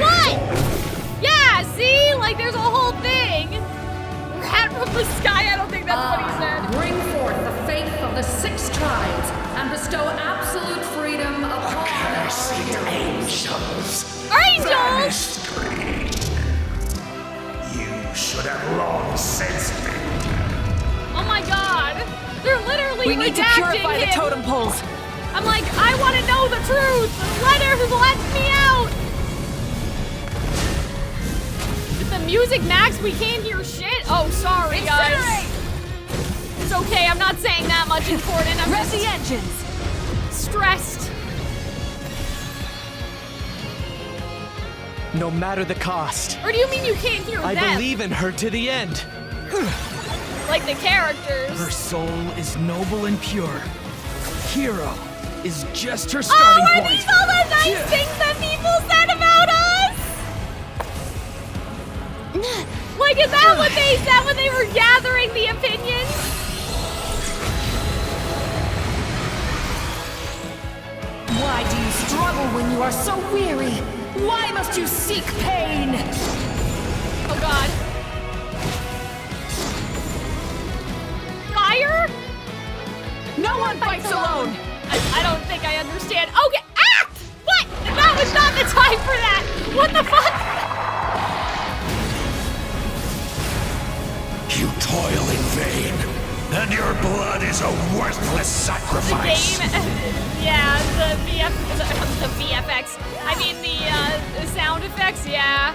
What? Yeah, see? Like, there's a whole thing. Rat from the sky, I don't think that's what he said. Bring forth the faith of the 6 tribes and bestow absolute freedom upon Cursed angels. Angels! You should have long since been. Oh my god. They're literally We need to purify him. the totem poles. I'm like, I want to know the truth. Let me out. With the music max, we can't hear shit. Oh, sorry, guys. It's okay. I'm not saying that much important. I'm Rest just the engines. stressed. No matter the cost. Or do you mean you can't hear I them? believe in her to the end. Like the characters. Her soul is noble and pure. Hero is just her starting are point. these all the nice things that people said about us? Like, is that what they said when they were gathering the opinions? Why do you struggle when you are so weary? Why must you seek pain? Oh god. Fire? No one fights alone! I don't think I understand. Okay. Ah! What? That was not the time for that. What the fuck? You toil in vain, and your blood is a worthless sacrifice. The game, yeah, the VFX. I mean the sound effects, yeah.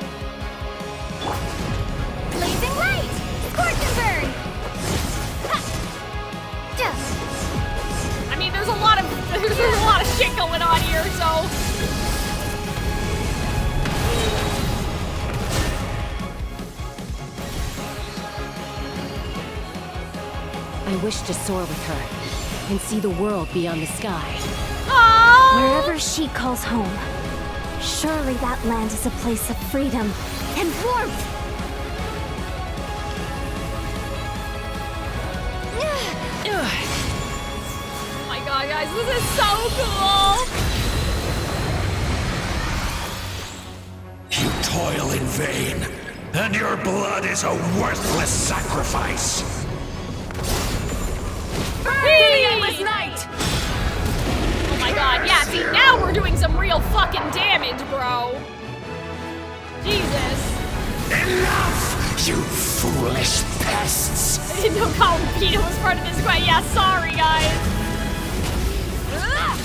Blazing light! Scorch and burn! I mean, there's a lot of shit going on here, so. I wish to soar with her and see the world beyond the sky. Aww. Wherever she calls home, surely that land is a place of freedom and warmth. god, guys, this is so cool! You toil in vain, and your blood is a worthless sacrifice. Endless night! Oh my god, yeah, see, now we're doing some real fucking damage, bro. Jesus. Enough, you foolish pests! I didn't know Colin Pino was part of this quest. Yeah, sorry, guys. Ugh.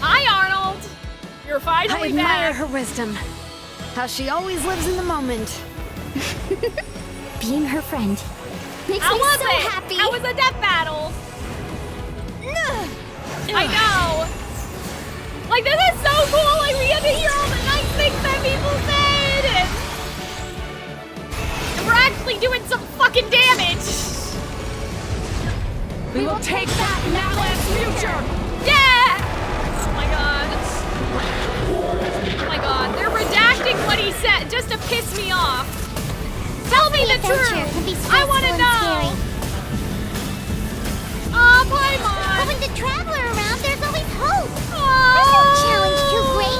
Hi, Arnold. You're finally I admire back. her wisdom. How she always lives in the moment. Being her friend makes How me was so it? happy. How was the death battle? I know. Like, this is so cool. Like, we get to hear all the nice things that people said. And we're actually doing some fucking damage. We will take back Natlan's future! Yeah! Oh my god. Oh my god. They're redacting what he said just to piss me off. Tell me the truth. I want to know. Oh, Paimon. But with the Traveler around, there's always hope. There's no challenge too great.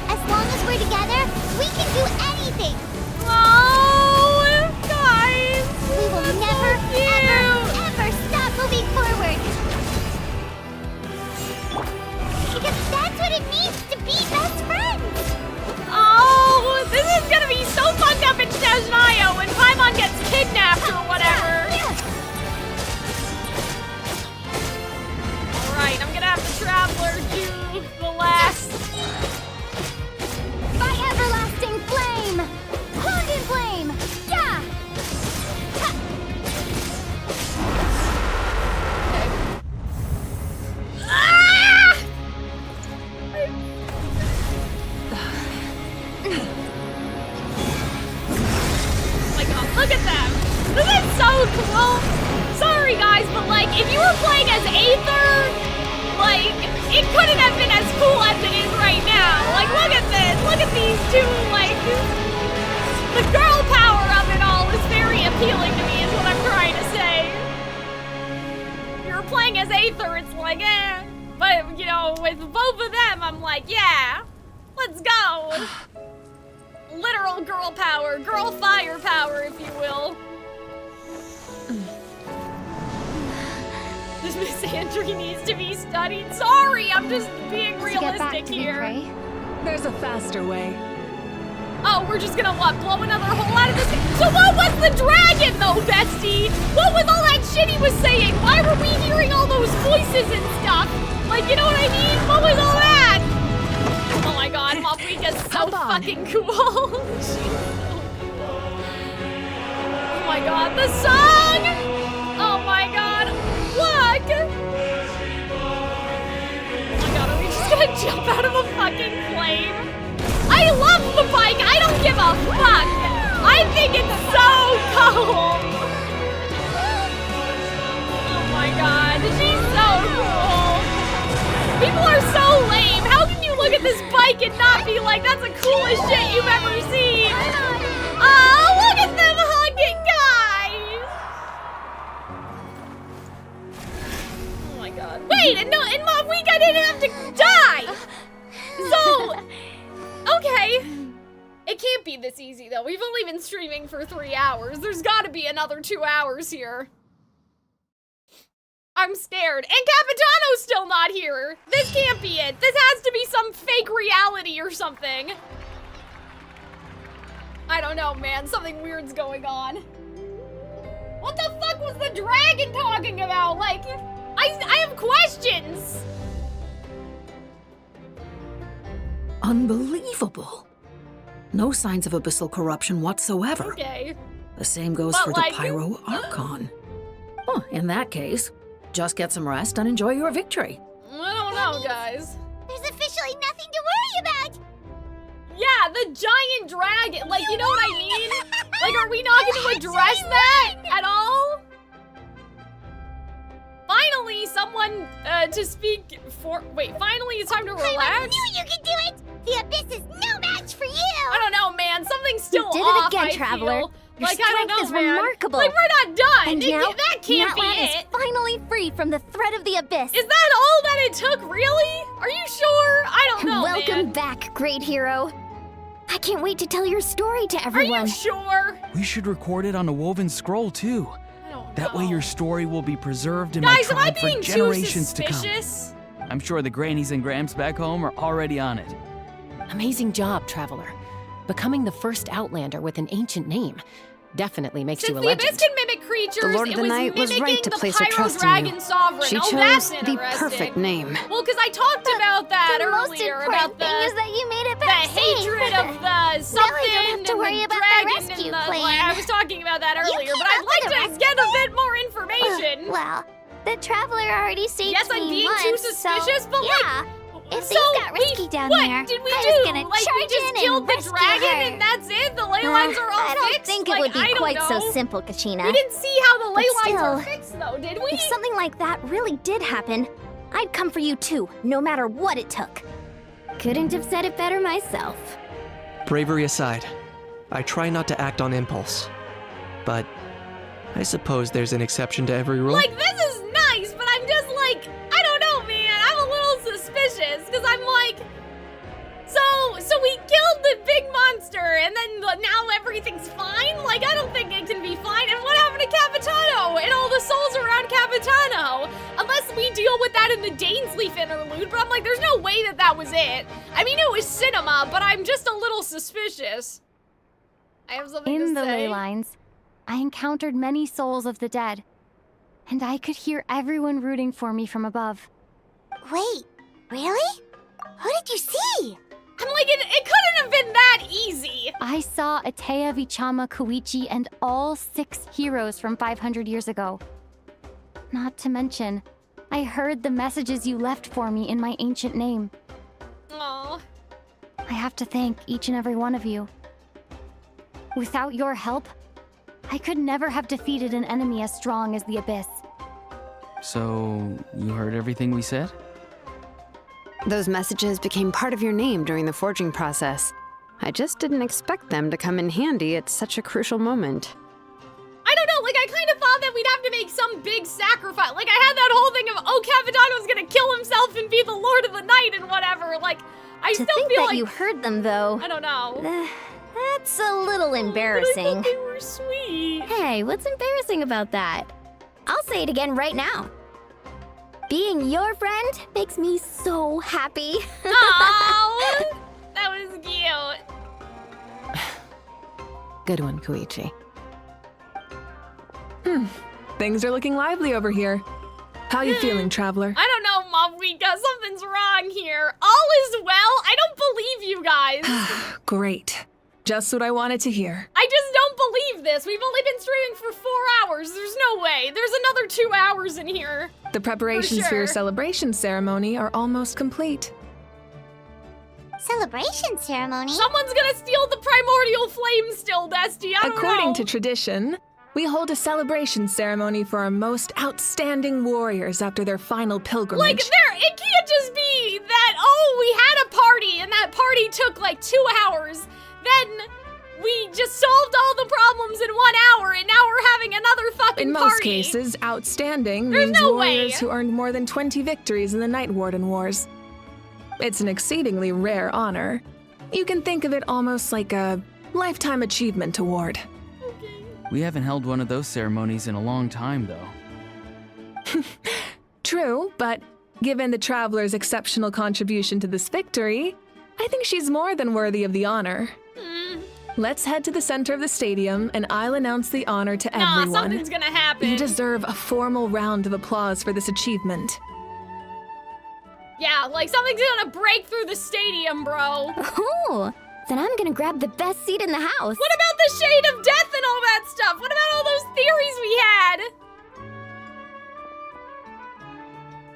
As long as we're together, we can do anything. Oh, guys. We will never, ever stop moving forward. Because that's what it means to be best friends. Oh, this is gonna be so fucked up in Snezhnaya when Paimon gets kidnapped or whatever. Alright, I'm gonna have the Traveler do the last. By everlasting flame! Haunted flame! Yeah! Ah! Oh my god, look at them! This is so cool! Sorry guys, but like, if you were playing as Aether, like, it couldn't have been as cool as it is right now. Like, look at this! Look at these two, like, the girl power of it all is very appealing to me, is what I'm trying to say. If you're playing as Aether, it's like, eh. But, you know, with both of them, I'm like, yeah, let's go. Literal girl power, girl fire power, if you will. This misandry needs to be studied. Sorry, I'm just being realistic here. There's a faster way. Oh, we're just gonna, what, blow another hole out of this thing? So what was the dragon, though, bestie? What was all that shit he was saying? Why were we hearing all those voices and stuff? Like, you know what I mean? What was all that? Oh my god, Mopwika's so fucking cool. She's so cool. Oh my god, the song! Oh my god, look! Oh my god, are we just gonna jump out of a fucking plane? I love the bike, I don't give a fuck! I think it's so cool! Oh my god, she's so cool! People are so lame! How can you look at this bike and not be like, that's the coolest shit you've ever seen? Oh, look at them hugging, guys! Oh my god. Wait, and Mopwika didn't have to die! So, okay. It can't be this easy, though. We've only been streaming for 3 hours. There's gotta be another 2 hours here. I'm scared. And Capitano's still not here. This can't be it. This has to be some fake reality or something. I don't know, man. Something weird's going on. What the fuck was the dragon talking about? Like, I have questions. Unbelievable. No signs of abyssal corruption whatsoever. Okay. The same goes But for like, the Pyro Archon. Huh, in that case, just get some rest and enjoy your victory. I don't know, guys. There's officially nothing to worry about. Yeah, the giant dragon. Like, you know what I mean? Like, are we not going to address that at all? Finally, someone to speak for. Wait, finally, it's time to relax. I knew you could do it. The Abyss is no match for you. I don't know, man. Something's still You did off. it again, I Traveler. feel. Your Like, I don't strength know, is man. remarkable. Like, we're not done. And now, That can't be Natlan is it. finally free from the threat of the abyss. Is that all that it took, really? Are you sure? I don't know, Welcome man. back, great hero. I can't wait to tell your story to Are everyone. you sure? We should record it on a woven scroll, too. That way your story will be preserved in Guys, my am I tribe for being too generations to come. suspicious? I'm sure the grannies and gramps back home are already on it. Amazing job, Traveler. Becoming the first Outlander with an ancient name definitely makes Since you a the legend. Abyss can mimic creatures, The Lord of it the was Night was mimicking right to the place her Pyro trust in Dragon you. Sovereign. She Oh, chose that's the interesting. perfect name. Well, because I talked about that the most earlier, important about the, thing is that you made it the back safe. hatred of the something Now I don't have to and worry the about dragon the rescue and the, plan. like, I was talking about that earlier, came but I'd up with like a to get a bit more information. Well, the Traveler already saved Yes, I'm me being once, too suspicious, so, but yeah. like, If so things got risky down what there, did we I do? was gonna Like, we charge just in and killed the rescue dragon her. and that's it? The ley lines are all I don't fixed? think Like, it would be I don't quite so know. simple, Kachina. We didn't see how the ley But lines are still, fixed, though, did we? If something like that really did happen, I'd come for you too, no matter what it took. Couldn't have said it better myself. Bravery aside, I try not to act on impulse. But I suppose there's an exception to every rule. Like, this is nice, but I'm just like, I don't know, man. I'm a little suspicious, because I'm like, so we killed the big monster, and then now everything's fine? Like, I don't think it can be fine. And what happened to Capitano and all the souls around Capitano? Unless we deal with that in the Dainsleaf interlude, but I'm like, there's no way that was it. I mean, it was cinema, but I'm just a little suspicious. I have something to In the say. ley lines, I encountered many souls of the dead, and I could hear everyone rooting for me from above. Wait, really? Who did you see? I'm like, it couldn't have been that easy. I saw Atea, Vichama, Koichi, and all 6 heroes from 500 years ago. Not to mention, I heard the messages you left for me in my ancient name. Aww. I have to thank each and every one of you. Without your help, I could never have defeated an enemy as strong as the Abyss. So, you heard everything we said? Those messages became part of your name during the forging process. I just didn't expect them to come in handy at such a crucial moment. I don't know, like, I kind of thought that we'd have to make some big sacrifice. Like, I had that whole thing of, oh, Capitano's gonna kill himself and be the Lord of the Night and whatever. Like, I to still think feel that like... you heard them, though. I don't know. That's a little embarrassing. But I thought they were sweet. Hey, what's embarrassing about that? I'll say it again right now. Being your friend makes me so happy. Aww, that was cute. Good one, Koichi. Things are looking lively over here. How you feeling, Traveler? I don't know, Mavika, something's wrong here. All is well? I don't believe you guys. Great. Just what I wanted to hear. I just don't believe this. We've only been streaming for 4 hours. There's no way. There's another 2 hours in here. The preparations for sure. your celebration ceremony are almost complete. Celebration ceremony? Someone's gonna steal the primordial flame still, Bestie. I don't know. According to tradition, we hold a celebration ceremony for our most outstanding warriors after their final pilgrimage. Like, it can't just be that, oh, we had a party and that party took like 2 hours. Then we just solved all the problems in 1 hour and now we're having another fucking In party. most cases, outstanding There's means no warriors way. who earned more than 20 victories in the Night Warden Wars. It's an exceedingly rare honor. You can think of it almost like a lifetime achievement award. We haven't held one of those ceremonies in a long time, though. True, but given the Traveler's exceptional contribution to this victory, I think she's more than worthy of the honor. Let's head to the center of the stadium, and I'll announce the honor to Nah, everyone. something's gonna happen. You deserve a formal round of applause for this achievement. Yeah, like something's gonna break through the stadium, bro. Oh, then I'm gonna grab the best seat in the house. What about the shade of death and all that stuff? What about all those theories we had?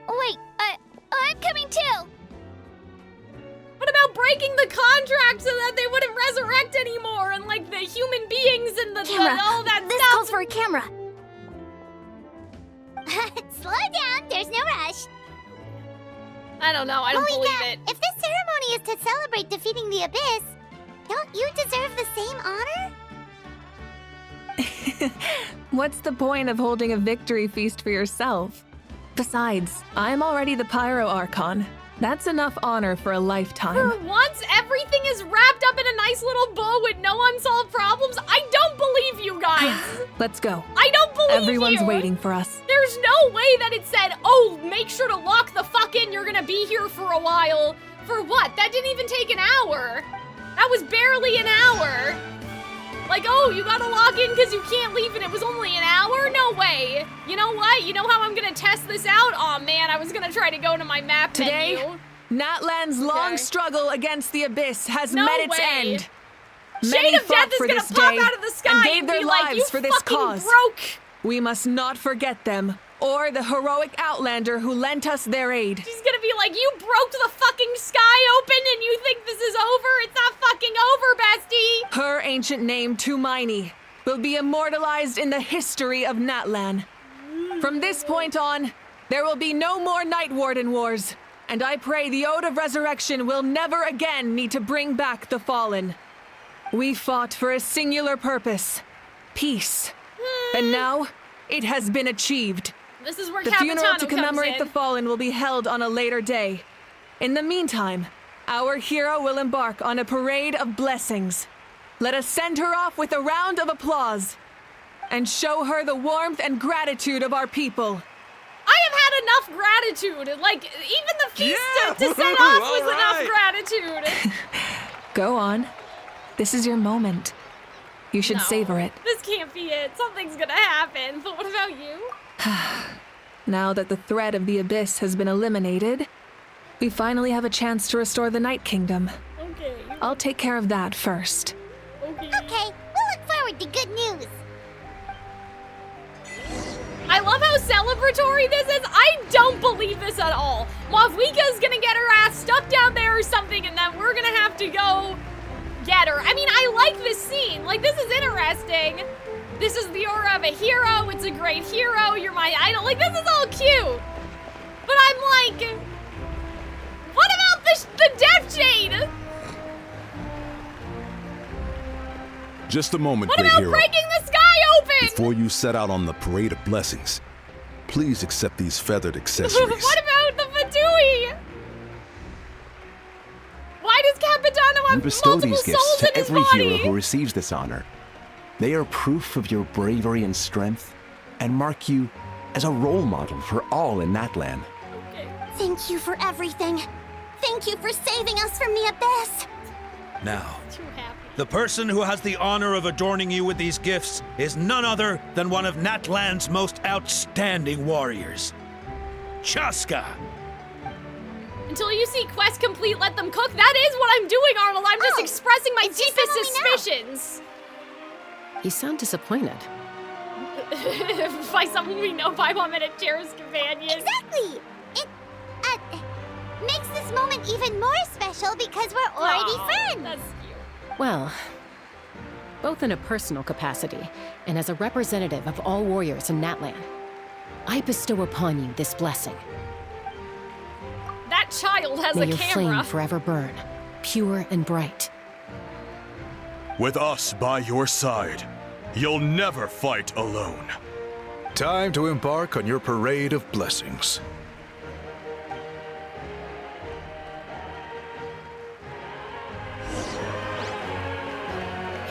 Wait, I'm coming too. What about breaking the contract so that they wouldn't resurrect anymore and like the human beings and the Camera. all that This stuff? calls for a camera. Slow down, there's no rush. I don't know, I don't believe it. If this ceremony is to celebrate defeating the Abyss, don't you deserve the same honor? What's the point of holding a victory feast for yourself? Besides, I'm already the Pyro Archon. That's enough honor for a lifetime. For once, everything is wrapped up in a nice little bow with no unsolved problems. I don't believe you guys. Let's go. I don't believe Everyone's you. waiting for us. There's no way that it said, oh, make sure to lock the fuck in. You're gonna be here for a while. For what? That didn't even take an hour. That was barely an hour. Like, oh, you gotta log in because you can't leave and it was only an hour? No way. You know what? You know how I'm gonna test this out? Aw, man, I was gonna try to go to my map Today, menu. Natlan's long struggle against the Abyss has No met its way. end. Shade Many of Death fought is for gonna this pop day out of the sky and gave their be like, lives you for this fucking cause. broke. We must not forget them, or the heroic Outlander who lent us their aid. She's gonna be like, you broke the fucking sky open and you think this is over? It's not fucking over, bestie. Her ancient name, Tumaini, will be immortalized in the history of Natlan. From this point on, there will be no more Night Warden wars, and I pray the Ode of Resurrection will never again need to bring back the fallen. We fought for a singular purpose, peace. And now, it has been achieved. This is where The Capitano funeral to comes commemorate in. the fallen will be held on a later day. In the meantime, our hero will embark on a parade of blessings. Let us send her off with a round of applause and show her the warmth and gratitude of our people. I have had enough gratitude. Like, even the feast to set off was enough gratitude. Go on. This is your moment. You should No, savor it. This can't be it. Something's gonna happen. But what about you? Now that the threat of the Abyss has been eliminated, we finally have a chance to restore the Night Kingdom. Okay. I'll take care of that first. Okay. We'll look forward to good news. I love how celebratory this is. I don't believe this at all. Mavwika's gonna get her ass stuck down there or something, and then we're gonna have to go get her. I mean, I like this scene. Like, this is interesting. This is the aura of a hero. It's a great hero. You're my idol. Like, this is all cute. But I'm like, what about the Death Jade? Just a moment, What great about hero. breaking the sky open? Before you set out on the parade of blessings, please accept these feathered accessories. What about the Fatui? Why does Capitano You have bestow multiple these gifts souls to in his every body? hero who receives this honor. They are proof of your bravery and strength, and mark you as a role model for all in Natlan. Thank you for everything. Thank you for saving us from the Abyss. Now, the person who has the honor of adorning you with these gifts is none other than one of Natlan's most outstanding warriors, Chaska. Until you see quest complete, let them cook. That is what I'm doing, Arnold. I'm just expressing my deepest suspicions. You sound disappointed. By someone we know, by one minute cherished companion. Exactly. It makes this moment even more special because we're already friends. That's cute. Well, both in a personal capacity and as a representative of all warriors in Natlan, I bestow upon you this blessing. That child has May a your camera. flame forever burn, pure and bright. With us by your side, you'll never fight alone. Time to embark on your parade of blessings.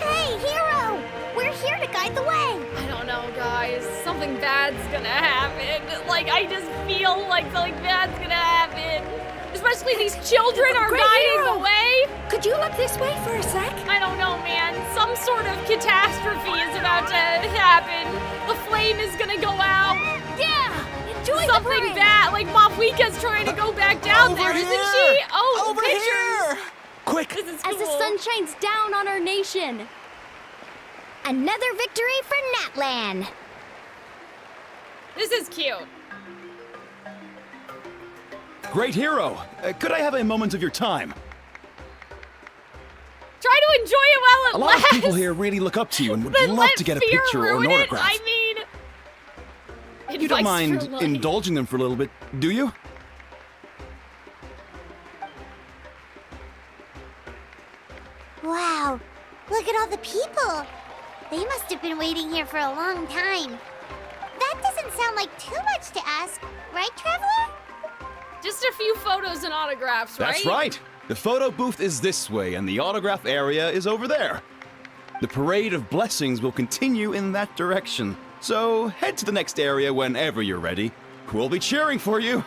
Hey, hero! We're here to guide the way. I don't know, guys. Something bad's gonna happen. Like, I just feel like something bad's gonna happen. Especially these children are Great guiding hero! the way. Could you look this way for a sec? I don't know, man. Some sort of catastrophe is about to happen. The flame is gonna go out. Yeah! Enjoy Something the parade. bad. Like, Mavwika's trying to go back down there, isn't she? Oh, Over pictures. here! Quick! This is As the cool. sun shines down on our nation. Another victory for Natlan. This is cute. Great hero! Could I have a moment of your time? Try to enjoy it while it A lot lasts. of people here really look up to you and would Then love let to get a fear picture or an ruin it. autograph. I mean, You don't advice mind for life. indulging them for a little bit, do you? Wow, look at all the people. They must have been waiting here for a long time. That doesn't sound like too much to ask, right, Traveler? Just a few photos and autographs, right? That's right. The photo booth is this way, and the autograph area is over there. The Parade of Blessings will continue in that direction. So head to the next area whenever you're ready. We'll be cheering for you.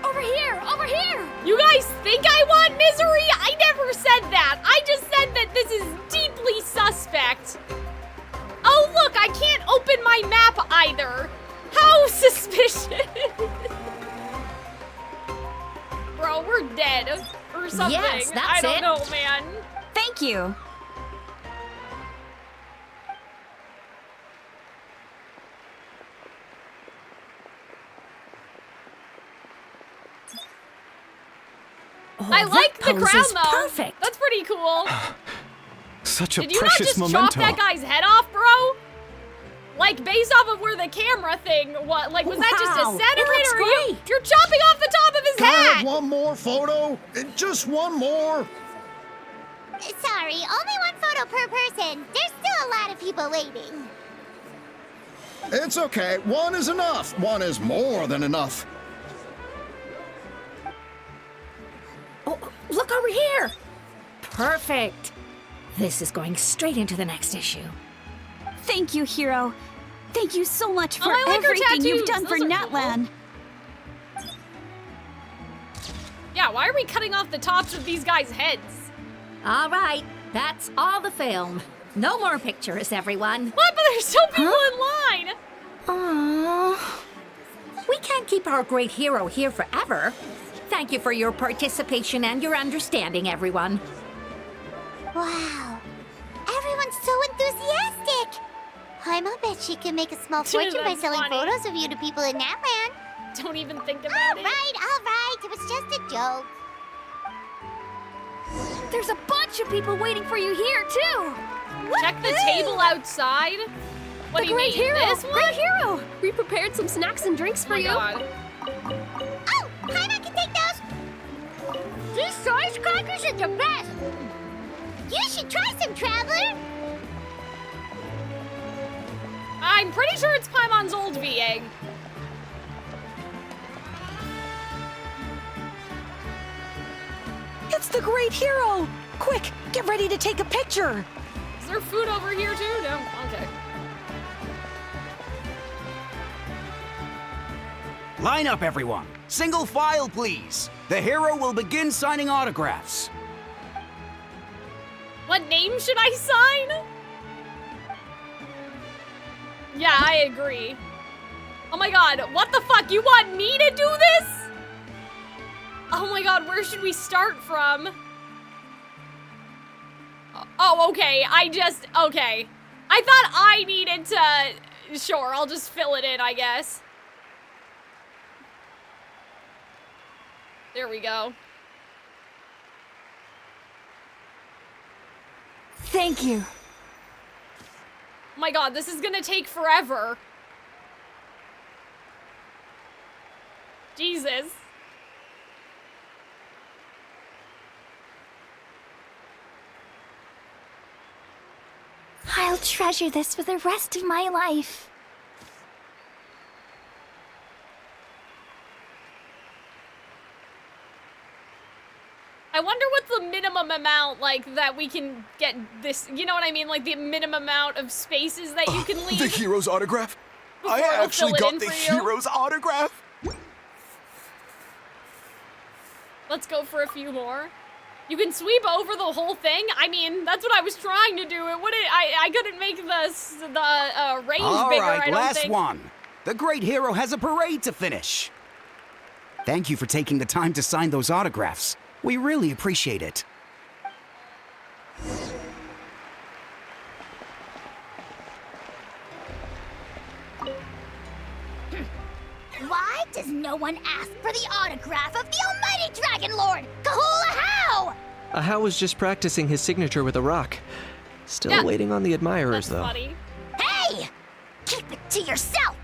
Over here! Over here! You guys think I want misery? I never said that. I just said that this is deeply suspect. Oh, look, I can't open my map either. How suspicious. Bro, we're dead. Or something. Yes, that's I don't it. know, man. Thank you. I like the pose crown, is though. perfect. That's pretty cool. Such a Did you not precious just memento. chop that guy's head off, bro? Like, based off of where the camera thing was, like, was that just Wow, a it center looks or you're chopping off the top of his Can I head? have one more photo? Just one more. Sorry, only one photo per person. There's still a lot of people waiting. It's okay. One is enough. One is more than enough. Oh, look over here! Perfect. This is going straight into the next issue. Thank you, Hero. Thank you so much for I like her everything you've tattoos. done for Those are cool. Natlan. Yeah, why are we cutting off the tops of these guys' heads? All right, that's all the film. No more pictures, everyone. What? But there's still people in line. Aww. We can't keep our great hero here forever. Thank you for your participation and your understanding, everyone. Wow. Everyone's so enthusiastic. I'ma bet she can make a small fortune by That's selling funny. photos of you to people in Natlan. Don't even think All about it. right. It was just a joke. There's a bunch of people waiting for you here, too! Check the table outside. What The do you Great mean? Hero! This one? Great Hero! We prepared some snacks and drinks for Oh my you. God. Oh, Paimon can take those. These soy crackers are the best. You should try some, Traveler. I'm pretty sure it's Paimon's old V-egg. It's the Great Hero! Quick, get ready to take a picture! Is there food over here too? No? Okay. Line up, everyone. Single file, please. The hero will begin signing autographs. What name should I sign? Yeah, I agree. Oh my god, what the fuck? You want me to do this? Oh my god, where should we start from? Oh, okay, okay. I thought I needed to... Sure, I'll just fill it in, I guess. There we go. Thank you. Oh my god, this is gonna take forever. Jesus. I'll treasure this for the rest of my life. I wonder what's the minimum amount, like, that we can get this, you know what I mean? Like, the minimum amount of spaces that you can leave. The hero's autograph? Before I it'll actually fill it got in the for you. hero's autograph? Let's go for a few more. You can sweep over the whole thing? I mean, that's what I was trying to do. It wouldn't, I couldn't make the range All bigger, right, I don't last think. one. The great hero has a parade to finish. Thank you for taking the time to sign those autographs. We really appreciate it. Why does no one ask for the autograph of the almighty Dragon Lord, Kahula How? Ahau was just practicing his signature with a rock. Still Yeah. waiting on the admirers, though. Funny. Hey! Keep it to yourself!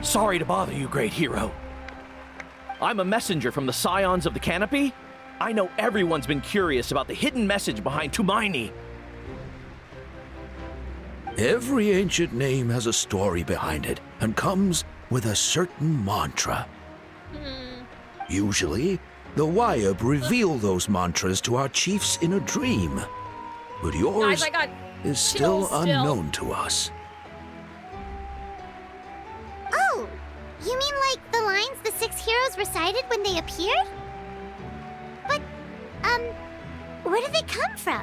Sorry to bother you, great hero. I'm a messenger from the Scions of the Canopy. I know everyone's been curious about the hidden message behind Tumaini. Every ancient name has a story behind it and comes with a certain mantra. Usually, the Wayab reveal those mantras to our chiefs in a dream. But yours is still unknown to us. Oh, you mean like the lines the 6 heroes recited when they appeared? But, where do they come from?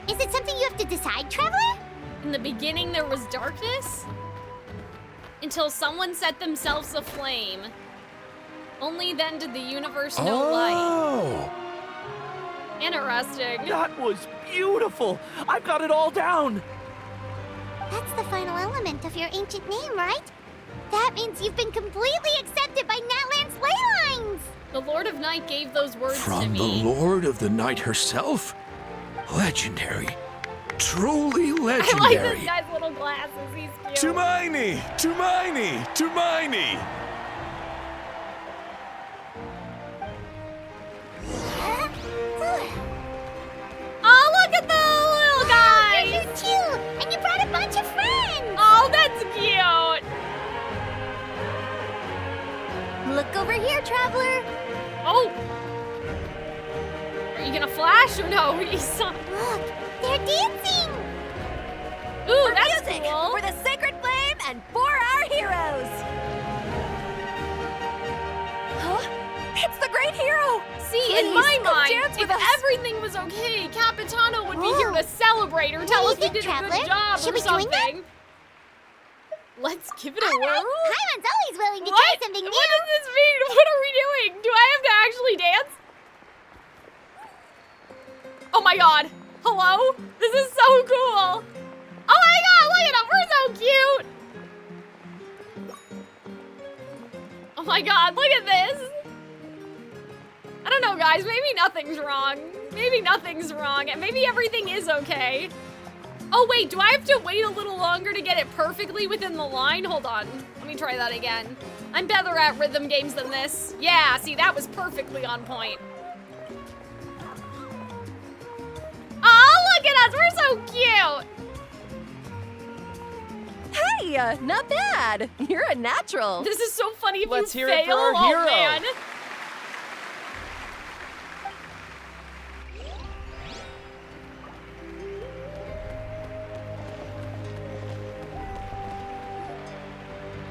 Is it something you have to decide, Traveler? In the beginning, there was darkness until someone set themselves aflame. Only then did the universe know light. Interesting. That was beautiful. I've got it all down. That's the final element of your ancient name, right? That means you've been completely accepted by Natlan's ley lines! The Lord of Night gave those words to From me. the Lord of the Night herself? Legendary. Truly legendary. I like this guy's little glasses. He's cute. Tumaini! Tumaini! Tumaini! Oh, look at the little guy! You're just cute! And you brought a bunch of friends! Oh, that's cute! Look over here, Traveler. Oh! Are you gonna flash or no? He's Look, they're dancing! Ooh, that's cool! For the sacred flame and for our heroes! Huh? It's the great hero! See, in my mind, if everything was okay, Capitano would be here to celebrate or tell us we did a good job Should or we join something. Let's give it a whirl. Paimon's always willing to try something new! What does this mean? What are we doing? Do I have to actually dance? Oh my god! Hello? This is so cool! Oh my god, look at them! We're so cute! Oh my god, look at this! I don't know, guys. Maybe nothing's wrong. Maybe nothing's wrong. And maybe everything is okay. Oh, wait. Do I have to wait a little longer to get it perfectly within the line? Hold on. Let me try that again. I'm better at rhythm games than this. Yeah, see, that was perfectly on point. Oh, look at us. We're so cute. Hey, not bad. You're a natural. This is so funny if Let's you hear it fail. for our hero. Oh, man.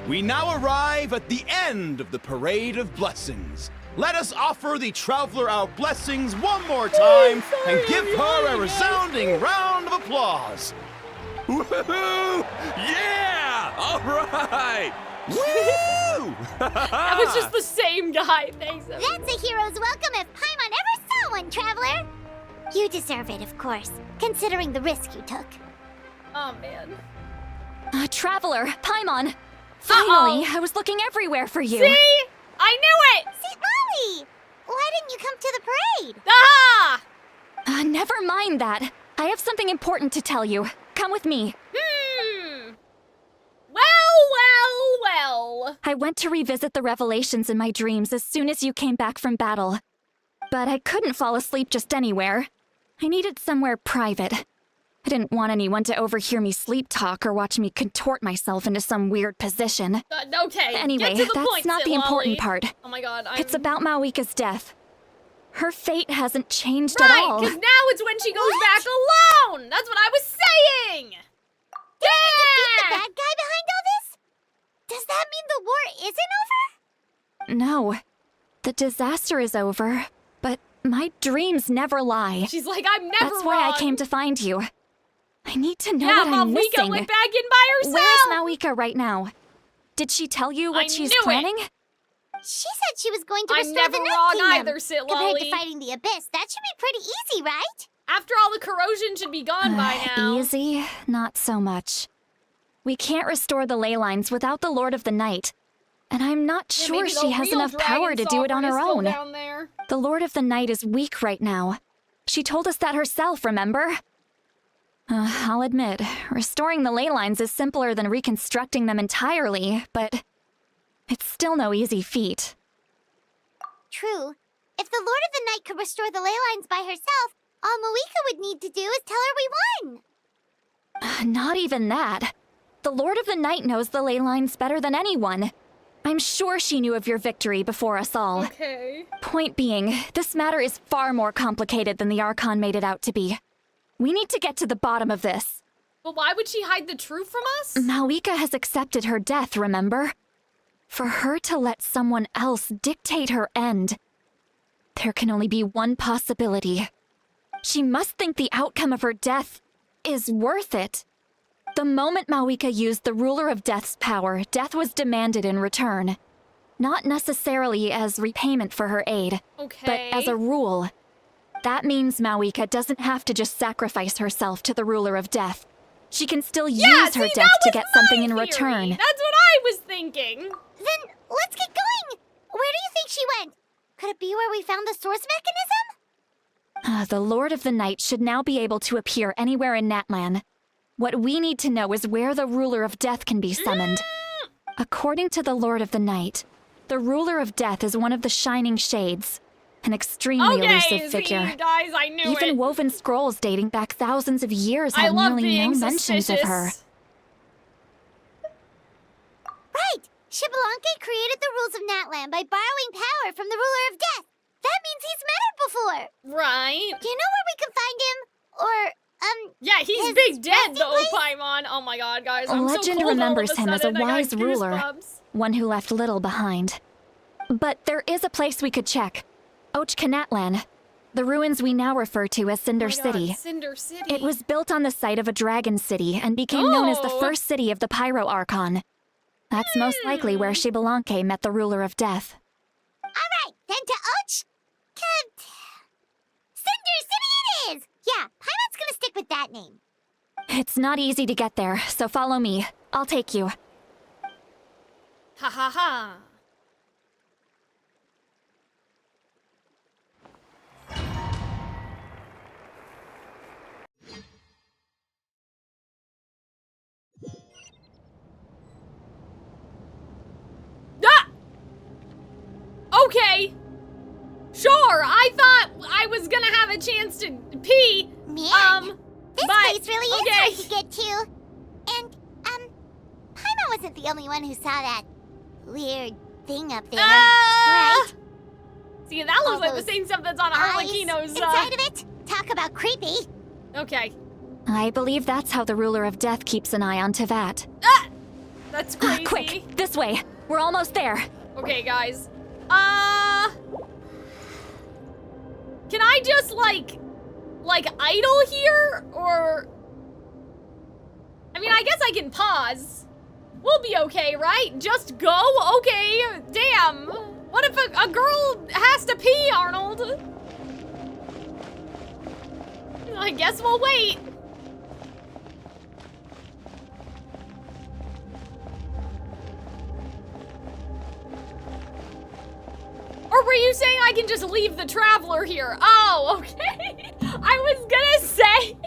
We now arrive at the end of the Parade of Blessings. Let us offer the Traveler our blessings one more time and give her a resounding round of applause. Woohoo! Yeah! All right! Woo! That was just the same guy. Thanks. That's a hero's welcome if Paimon ever saw one, Traveler! You deserve it, of course, considering the risk you took. Oh, man. Traveler, Paimon. Finally, I was looking everywhere for you. See? I knew it! See, Molly! Why didn't you come to the parade? Ah! Never mind that. I have something important to tell you. Come with me. Well. I went to revisit the revelations in my dreams as soon as you came back from battle. But I couldn't fall asleep just anywhere. I needed somewhere private. I didn't want anyone to overhear me sleep talk or watch me contort myself into some weird position. Okay, Anyway, get to the that's point, not the important part. Oh my god, It's about Mawika's death. Her fate hasn't changed at all. Right, because now it's when she goes back alone! That's what I was saying! Did you defeat the bad guy behind all this? Does that mean the war isn't over? No. The disaster is over, but my dreams never lie. She's like, I'm never That's why I came to find you. I need to know what I'm Mawika missing. went back in by herself! Where is Mawika right now? Did she tell you what she's planning? She said she was going to I'm restore never the Night wrong Kingdom. either, Sit Compared Lolly. to fighting the Abyss, that should be pretty easy, right? After all, the corrosion should be gone by now. Easy? Not so much. We can't restore the ley lines without the Lord of the Night. And I'm not sure she has enough power to do it on her own. The Lord of the Night is weak right now. She told us that herself, remember? I'll admit, restoring the ley lines is simpler than reconstructing them entirely, but It's still no easy feat. True. If the Lord of the Night could restore the ley lines by herself, all Moeka would need to do is tell her we won. Not even that. The Lord of the Night knows the ley lines better than anyone. I'm sure she knew of your victory before us all. Okay. Point being, this matter is far more complicated than the Archon made it out to be. We need to get to the bottom of this. But why would she hide the truth from us? Moeka has accepted her death, remember? For her to let someone else dictate her end, there can only be one possibility. She must think the outcome of her death is worth it. The moment Moeka used the Ruler of Death's power, death was demanded in return. Not necessarily as repayment for her aid, but as a rule. That means Moeka doesn't have to just sacrifice herself to the Ruler of Death. She can still use her death to get something in return. That's what I was thinking. Then let's get going. Where do you think she went? Could it be where we found the source mechanism? The Lord of the Night should now be able to appear anywhere in Natlan. What we need to know is where the Ruler of Death can be summoned. According to the Lord of the Night, the Ruler of Death is one of the Shining Shades, an extremely elusive figure. See, guys, I knew Even it. woven scrolls dating back thousands of years have nearly no mentions of her. Right! Xbalanque created the rules of Natlan by borrowing power from the Ruler of Death. That means he's met her before. Right. Do you know where we can find him? Or, yeah, he's big dead though, Paimon. Oh my god, guys, I'm so Legend cold remembers all of him as a sudden. I got wise ruler, goosebumps. one who left little behind. But there is a place we could check. Natlan, the ruins we now refer to as Cinder City. Cinder City. It was built on the site of a dragon city and became known as the first city of the Pyro Archon. That's most likely where Xbalanque met the Ruler of Death. alright, then to Cinder City it is! Yeah, Paimon's gonna stick with that name. It's not easy to get there, so follow me. I'll take you. Ha ha ha. Okay. Sure, I thought I was gonna have a chance to pee. Man, this but, place really is hard to get to. And, Paimon wasn't the only one who saw that weird thing up there, right? See, that looks All like the those same stuff that's on eyes Arlecchino's, inside of it? Talk about creepy. Okay. I believe that's how the Ruler of Death keeps an eye on Tevat. That's crazy. Quick, this way. We're almost there. Okay, guys. Can I just, like idle here? Or... I mean, I guess I can pause. We'll be okay, right? Just go? Okay, damn. What if a girl has to pee, Arnold? I guess we'll wait. Or were you saying I can just leave the Traveler here? Oh, okay. I was gonna say,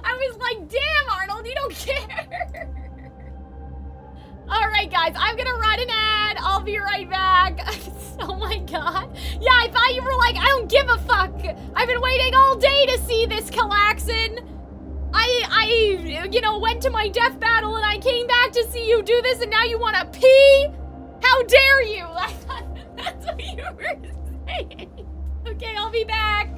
I was like, damn, Arnold, you don't care. All right, guys, I'm gonna run an ad. I'll be right back. Oh my god. Yeah, I thought you were like, I don't give a fuck. I've been waiting all day to see this, Calxiyn. I went to my death battle and I came back to see you do this and now you wanna pee? How dare you? I thought that's what you were saying. Okay, I'll be back.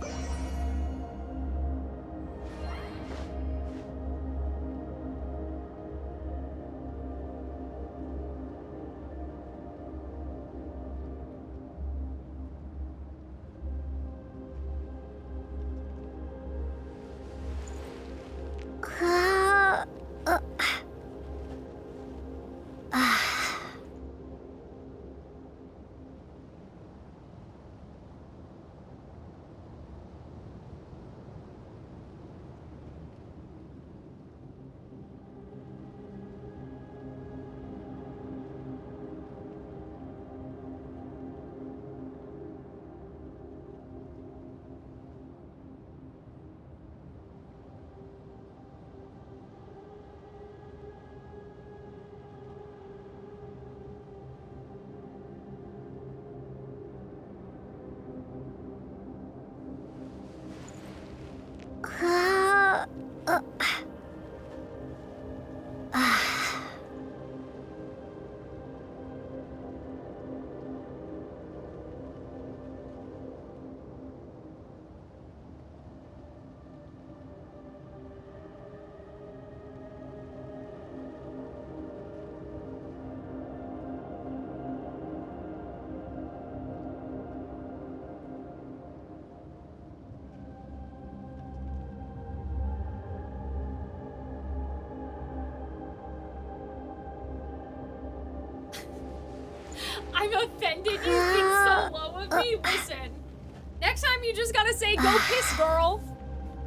I'm offended you think so low of me. Listen, next time you just gotta say, go piss, girl.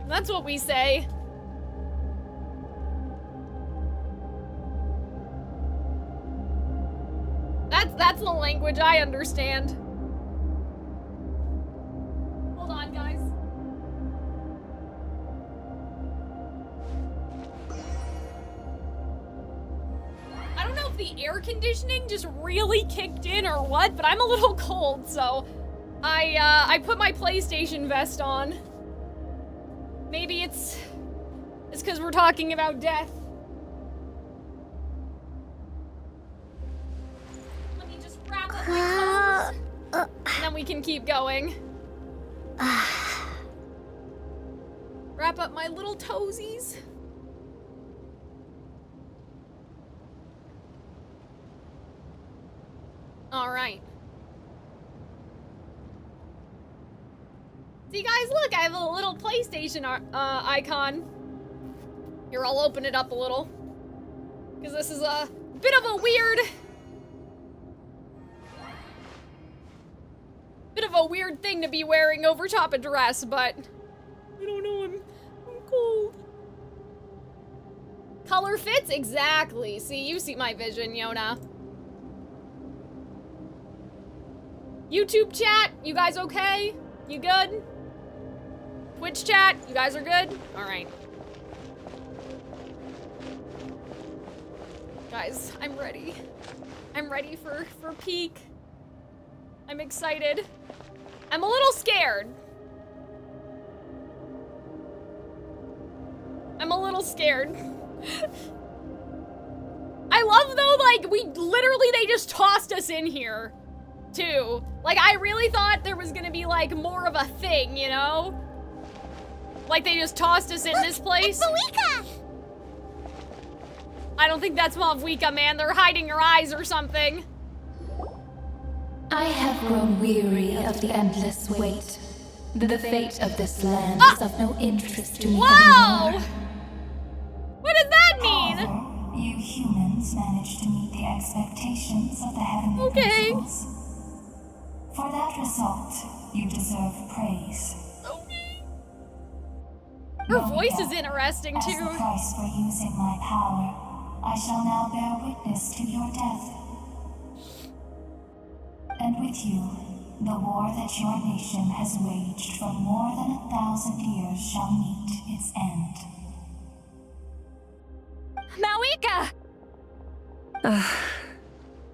That's what we say. That's the language I understand. Hold on, guys. I don't know if the air conditioning just really kicked in or what, but I'm a little cold, so I put my PlayStation vest on. Maybe it's because we're talking about death. Let me just wrap up my toes, and then we can keep going. Wrap up my little toesies. All right. See, guys, look, I have a little PlayStation icon. Here, I'll open it up a little. Because this is a bit of a weird thing to be wearing over top a dress, but I don't know, I'm cold. Color fits? Exactly. See, you see my vision, Yona. YouTube chat, you guys okay? You good? Twitch chat, you guys are good? Alright. Guys, I'm ready. I'm ready for peak. I'm excited. I'm a little scared. I'm a little scared. I love though, like, they just tossed us in here, too. Like, I really thought there was gonna be, like, more of a thing, you know? Like, they just tossed us in this place. It's Malika! I don't think that's Malvika, man. They're hiding her eyes or something. I have grown weary of the endless wait. The fate of this land is of no interest to me anymore. What does that mean? You humans managed to meet the expectations of the heavenly principles. For that result, you deserve praise. Her voice is interesting, too. As the price for using my power, I shall now bear witness to your death. And with you, the war that your nation has waged for more than 1,000 years shall meet its end. Malika!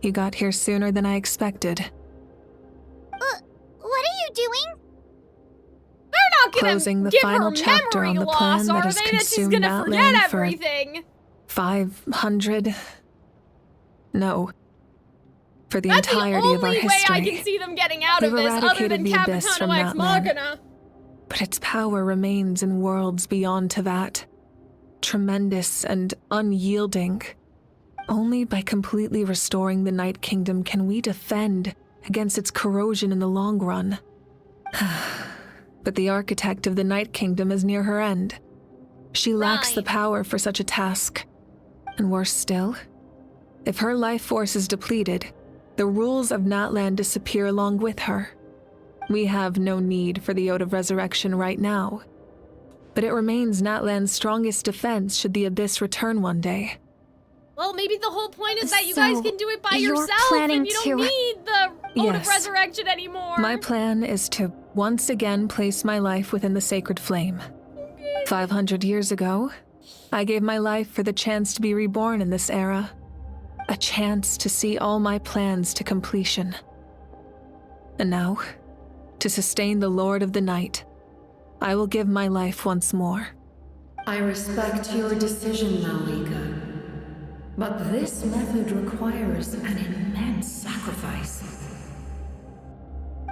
You got here sooner than I expected. What are you doing? They're not gonna Closing the give final her chapter on the memory plan loss, that are has they? That she's consumed gonna forget Natlan for everything. 500. No. For the That's entirety of our the only way history. I can see them getting out of We've this, other eradicated than the abyss from Capitano Ex Natlan. Machina. But its power remains in worlds beyond Tevat. Tremendous and unyielding. Only by completely restoring the Night Kingdom can we defend against its corrosion in the long run. But the architect of the Night Kingdom is near her end. She lacks the power for such a task. And worse still, if her life force is depleted, the rules of Natlan disappear along with her. We have no need for the Ode of Resurrection right now. But it remains Natlan's strongest defense should the Abyss return one day. Well, maybe the whole point is that you guys can do it by you're yourself planning and you don't need the Ode of Yes. Resurrection anymore. My plan is to once again place my life within the sacred flame. 500 years ago, I gave my life for the chance to be reborn in this era. A chance to see all my plans to completion. And now, to sustain the Lord of the Night, I will give my life once more. I respect your decision, Malika. But this method requires an immense sacrifice.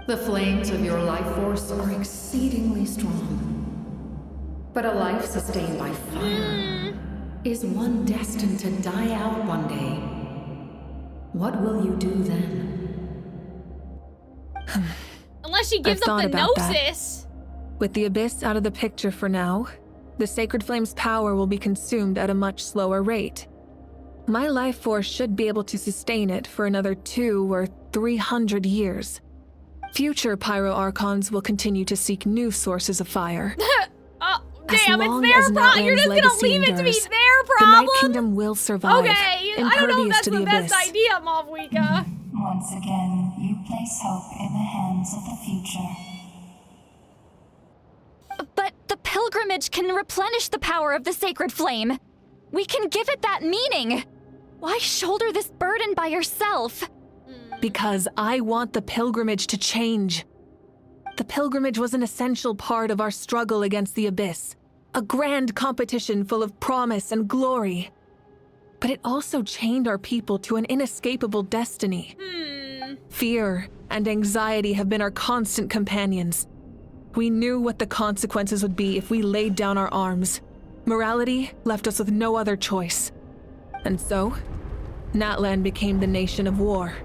The flames of your life force are exceedingly strong. But a life sustained by fire is one destined to die out one day. What will you do then? Unless she gives I've up thought the about that. Gnosis. With the Abyss out of the picture for now, the Sacred Flame's power will be consumed at a much slower rate. My life force should be able to sustain it for another 200 or 300 years. Future Pyro Archons will continue to seek new sources of fire. Damn, it's their problem. You're just gonna leave it to be their problem? The Night Kingdom will survive. Okay, I don't know if that's the best abyss. idea, Mavwika. Once again, you place hope in the hands of the future. But the pilgrimage can replenish the power of the sacred flame. We can give it that meaning. Why shoulder this burden by yourself? Because I want the pilgrimage to change. The pilgrimage was an essential part of our struggle against the abyss, a grand competition full of promise and glory. But it also chained our people to an inescapable destiny. Fear and anxiety have been our constant companions. We knew what the consequences would be if we laid down our arms. Morality left us with no other choice. And so, Natlan became the nation of war.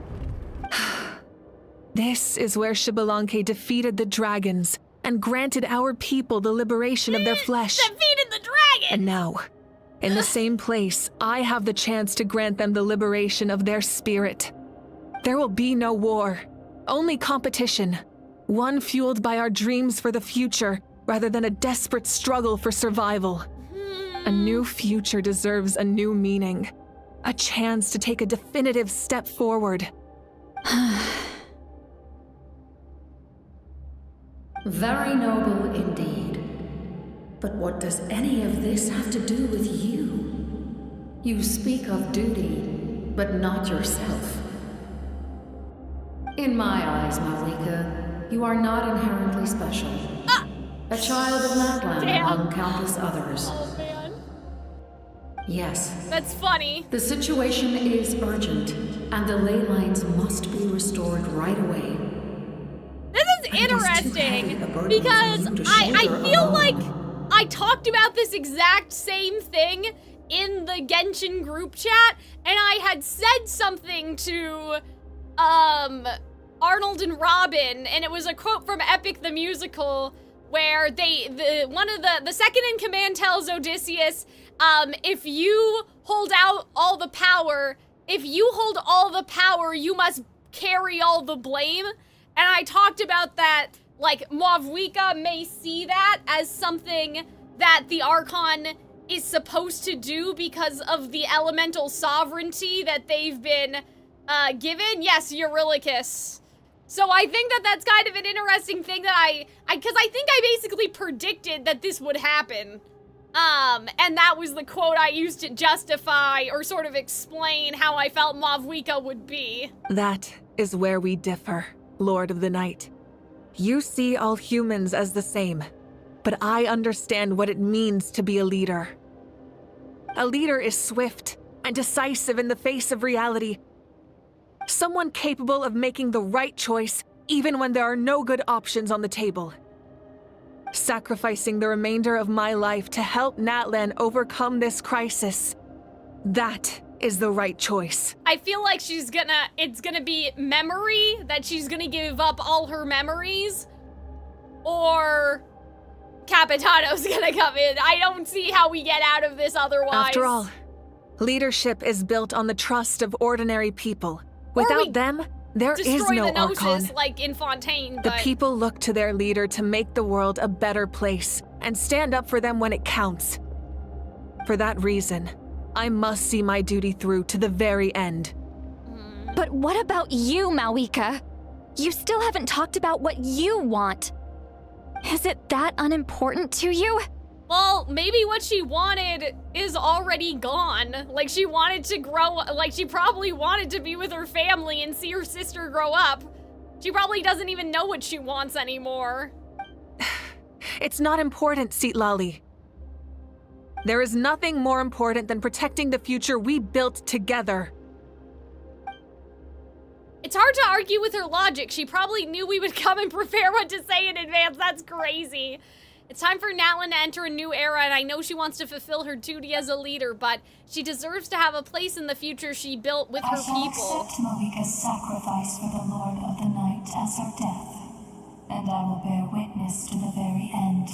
This is where Xbalanque defeated the dragons and granted our people the liberation of their flesh. Defeated the dragon! And now, in the same place, I have the chance to grant them the liberation of their spirit. There will be no war, only competition. One fueled by our dreams for the future, rather than a desperate struggle for survival. A new future deserves a new meaning. A chance to take a definitive step forward. Very noble indeed. But what does any of this have to do with you? You speak of duty, but not yourself. In my eyes, Mavwika, you are not inherently special. A child of Natlan among countless others. Oh, man. Yes. That's funny. The situation is urgent, and the ley lines must be restored right away. This is interesting, because I feel like I talked about this exact same thing in the Genshin group chat, and I had said something to, Arnold and Robin, and it was a quote from Epic the Musical, where the second in command tells Odysseus, if you hold out all the power, you must carry all the blame. And I talked about that, like, Mavwika may see that as something that the Archon is supposed to do because of the elemental sovereignty that they've been given. Yes, Eurylochus. So I think that that's kind of an interesting thing that because I think I basically predicted that this would happen. And that was the quote I used to justify or sort of explain how I felt Mavwika would be. That is where we differ, Lord of the Night. You see all humans as the same, but I understand what it means to be a leader. A leader is swift and decisive in the face of reality. Someone capable of making the right choice even when there are no good options on the table. Sacrificing the remainder of my life to help Natlan overcome this crisis. That is the right choice. I feel like it's gonna be memory, that she's gonna give up all her memories, or Capitano's gonna come in. I don't see how we get out of this otherwise. After all, leadership is built on the trust of ordinary people. Without them, there is no Archon. Archon. Like in Fontaine, The people look to their leader to make the world a better place and stand up for them when it counts. For that reason, I must see my duty through to the very end. But what about you, Mavwika? You still haven't talked about what you want. Is it that unimportant to you? Well, maybe what she wanted is already gone. Like, she wanted to grow, like, she probably wanted to be with her family and see her sister grow up. She probably doesn't even know what she wants anymore. It's not important, Citlali. There is nothing more important than protecting the future we built together. It's hard to argue with her logic. She probably knew we would come and prepare what to say in advance. That's crazy. It's time for Natlan to enter a new era, and I know she wants to fulfill her duty as a leader, but she deserves to have a place in the future she built with her people. I shall accept Mavwika's sacrifice for the Lord of the Night as her death, and I will bear witness to the very end.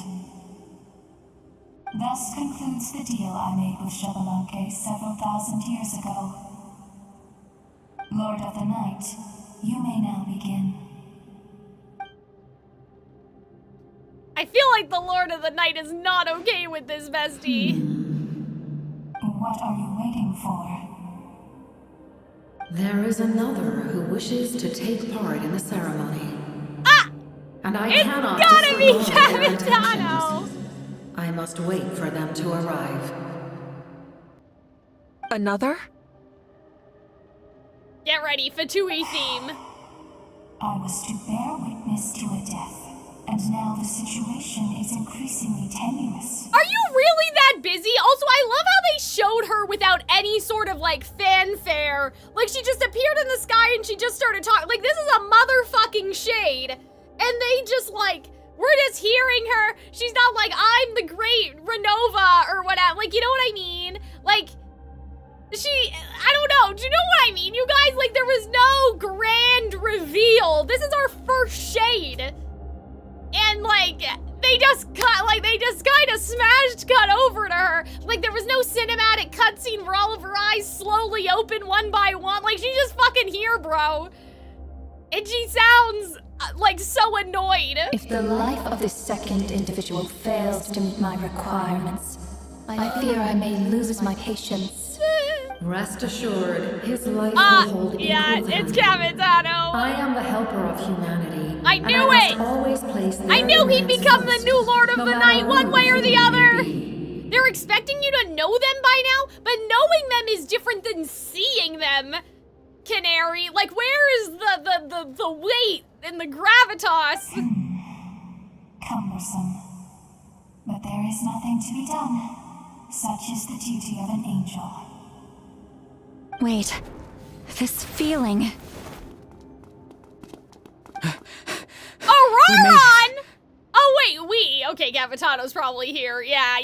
Thus concludes the deal I made with Xbalanque several thousand years ago. Lord of the Night, you may now begin. I feel like the Lord of the Night is not okay with this, bestie. What are you waiting for? There is another who wishes to take part in the ceremony. Ah! And I It's cannot gotta be disregard their Capitano! intentions. I must wait for them to arrive. Another? Get ready, Fatui theme. I was to bear witness to a death, and now the situation is increasingly tenuous. Are you really that busy? Also, I love how they showed her without any sort of, like, fanfare. Like, she just appeared in the sky and she just started talking. Like, this is a motherfucking shade. And they just, like, we're just hearing her. She's not like, I'm the great Renova or whatever. Like, you know what I mean? Like, I don't know. Do you know what I mean? You guys, like, there was no grand reveal. This is our first shade. And, like, they just kind of smashed cut over to her. Like, there was no cinematic cutscene where all of her eyes slowly open one by one. Like, she's just fucking here, bro. And she sounds, like, so annoyed. If the life of this second individual fails to meet my requirements, I fear I may lose my patience. Rest assured, his life will hold yeah, equal it's value. Capitano. I am the helper of humanity. I and knew I it! must always place I knew he'd demands become the first, new Lord of no the matter Night one way or the who other. he may be. They're expecting you to know them by now, but knowing them is different than seeing them, Canary. Like, where is the weight and the gravitas? Cumbersome. But there is nothing to be done. Such is the duty of an angel. Wait, this feeling. Auroron! Oh, wait, we. Okay, Capitano's probably here. Yeah,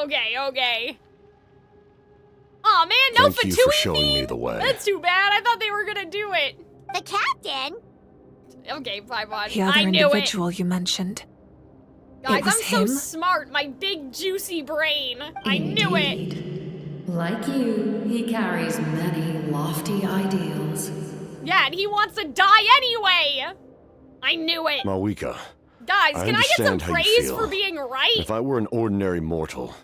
okay. Aw, man, no Thank you Fatui for showing theme? me the way. That's too bad. I thought they were gonna do it. The captain? Okay, bye, bud. The other I knew individual you mentioned. it. Guys, It was I'm so him? smart. My big, juicy brain. I knew it. Like you, he carries many lofty ideals. Yeah, and he wants to die anyway. I knew it. Malwika, Guys, can I get some understand how you praise feel. for being right? If I were an ordinary mortal,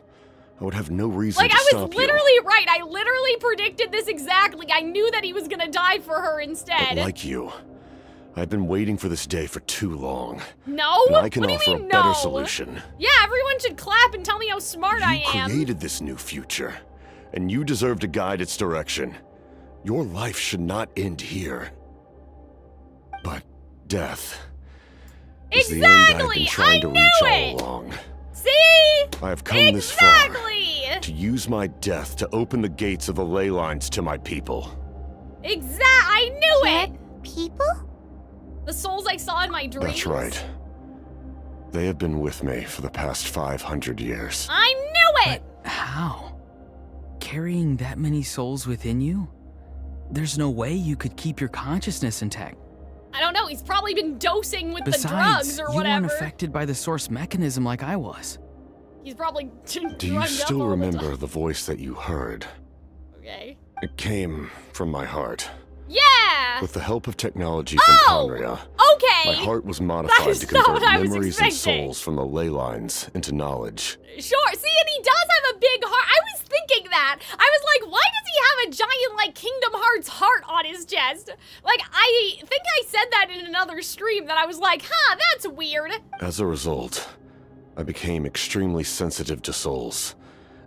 I would have no reason Like, to I was stop you. literally right. I literally predicted this exactly. I knew that he was gonna die for her instead. But like you, I've been waiting for this day for too long. No? And I can What do offer you a mean, better no? solution. Yeah, everyone should clap and tell me how smart I am. Created this new future, and you deserve to guide its direction. Your life should not end here. But death is the end I've been trying to reach all along. See? I have come this far to use my death to open the gates of the ley lines to my people. I knew it. People? The souls I saw in my dreams. That's right. They have been with me for the past 500 years. I knew it. How? Carrying that many souls within you? There's no way you could keep your consciousness intact. I don't know. He's probably been dosing with Besides, the drugs or you whatever. weren't affected by the source mechanism like I was. He's probably Do you still remember the voice that you heard? Okay. It came from my heart. Yeah. With the help of technology from Conria, Okay. my heart was modified is to not convert what I was memories and expecting. souls from the ley lines into knowledge. Sure. See, and he does have a big heart. I was thinking that. I was like, why does he have a giant, like, Kingdom Hearts heart on his chest? Like, I think I said that in another stream that I was like, huh, that's weird. As a result, I became extremely sensitive to souls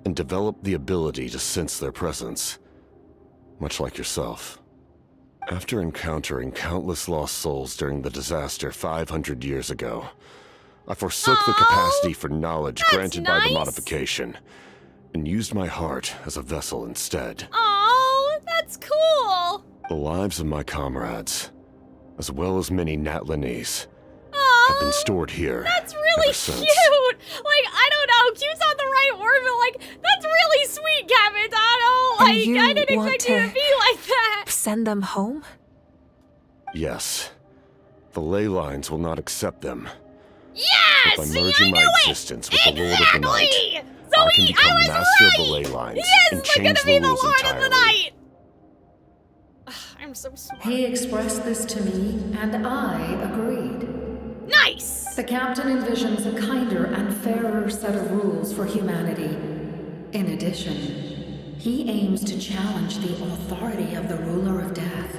and developed the ability to sense their presence, much like yourself. After encountering countless lost souls during the disaster 500 years ago, I forsook the capacity for knowledge granted by the modification and used my heart as a vessel instead. Oh, that's cool. The lives of my comrades, as well as many Natlanese, have been stored here. That's really ever since. cute. Like, I don't know, cute's not the right word, but like, that's really sweet, Capitano. And Like, you I didn't want expect you to to be like that. Send them home? Yes. The ley lines will not accept them, Yes! By merging my existence with the Lord of the Night, So I can become was master right! of the ley lines Yes, and we're change gonna be the the rules Lord entirely. of the Night! Ugh, I'm so smart. He expressed this to me, and I agreed. Nice! The captain envisions a kinder and fairer set of rules for humanity. In addition, he aims to challenge the authority of the ruler of death.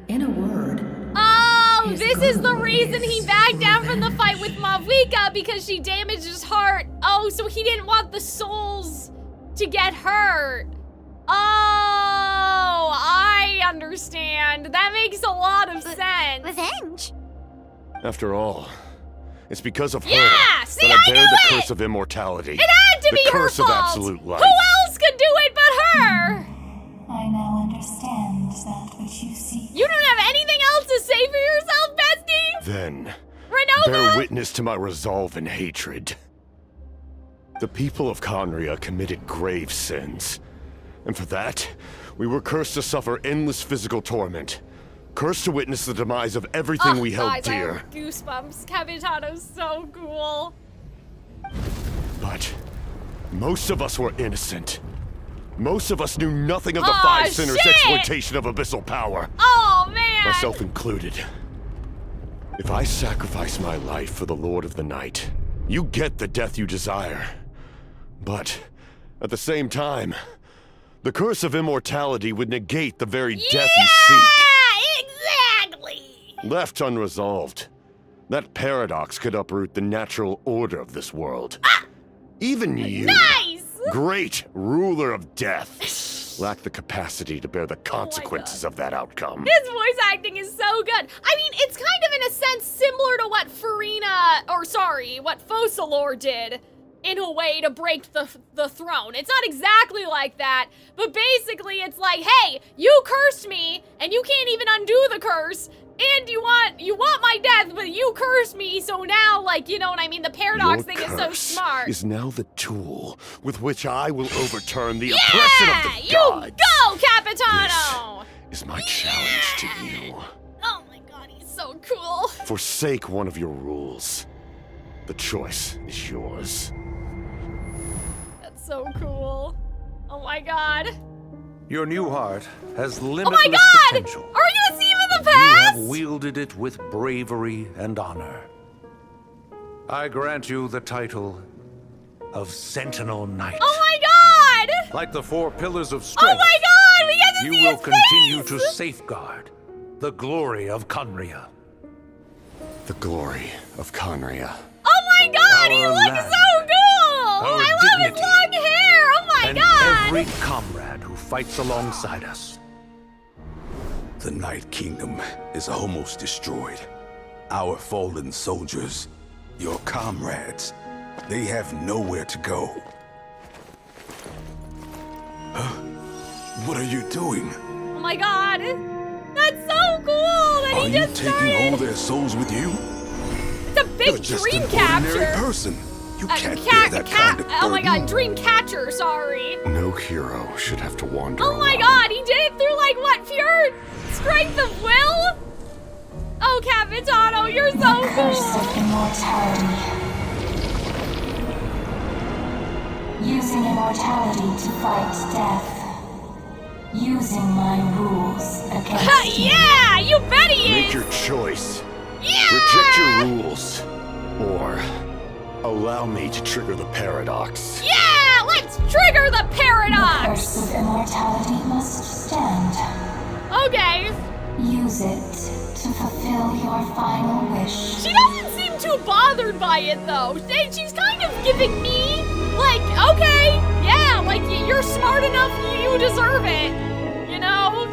In a word, Oh, this is the reason he backed down from the fight with Mavika, because she damaged his heart. Oh, so he didn't want the souls to get hurt. Oh, I understand. That makes a lot of sense. Revenge? After all, it's because of her See, that I bear the knew curse of immortality. It had to the be her curse fault. of absolute life. Who else could do it but her? I now understand that which you seek. You don't have anything else to say for yourself, bestie? Then, Renova? bear witness to my resolve and hatred. The people of Conria committed grave sins. And for that, we were cursed to suffer endless physical torment. Cursed to witness the demise of everything we held guys, I dear. have goosebumps. Capitano's so cool. But most of us were innocent. Most of us knew nothing of the Five Sinners' exploitation of abyssal power. Oh, man! Myself included. If I sacrifice my life for the Lord of the Night, you get the death you desire. But, at the same time, the curse of immortality would negate the very death you seek. Exactly! Left unresolved, that paradox could uproot the natural order of this world. Even you, great ruler of death, lack the capacity to bear the consequences of that outcome. His voice acting is so good. I mean, it's kind of in a sense similar to what what Focalor did in a way to break the throne. It's not exactly like that, but basically it's like, hey, you cursed me, and you can't even undo the curse, and you want my death, but you cursed me, so now, like, you know what I mean? The paradox thing is so smart. Is now the tool with which I will overturn the oppression of the you gods. go, Capitano! Is my challenge to you. Oh my god, he's so cool. Forsake one of your rules. The choice is yours. That's so cool. Oh my god. Your new heart has Oh limitless my god! potential. Are you a Seam of the You Past? have wielded it with bravery and honor. I grant you the title of Sentinel Knight. Oh my god! Like the four pillars of Oh strength, my god! We get to you see will his continue face! to safeguard the glory of Conria. The glory of Conria. Oh my god! He Our looks land, so cool! our I love his dignity, long hair! Oh my and god! every comrade who fights alongside us. The Night Kingdom is almost destroyed. Our fallen soldiers, your comrades, they have nowhere to go. What are you doing? Oh my god! That's so cool that Are he you just taking started! all their souls with you? It's a big You're just dream an catcher! ordinary person. You can't bear that kind of burden. Oh my god, dream catcher, sorry! No hero should have to wander Oh my alone. god, he did it through like what, pure strength of will? Oh, Capitano, you're so Curse cool! of immortality. Using immortality to fight death. Using my rules against you. Yeah, you bet he Make is! your choice. Yeah! Reject your rules. Or allow me to trigger the paradox. Yeah, let's trigger the The paradox! curse of immortality must stand. Okay. Use it to fulfill your final wish. She doesn't seem too bothered by it though. She's kind of giving me, like, okay, yeah, like you're smart enough, you deserve it. You know?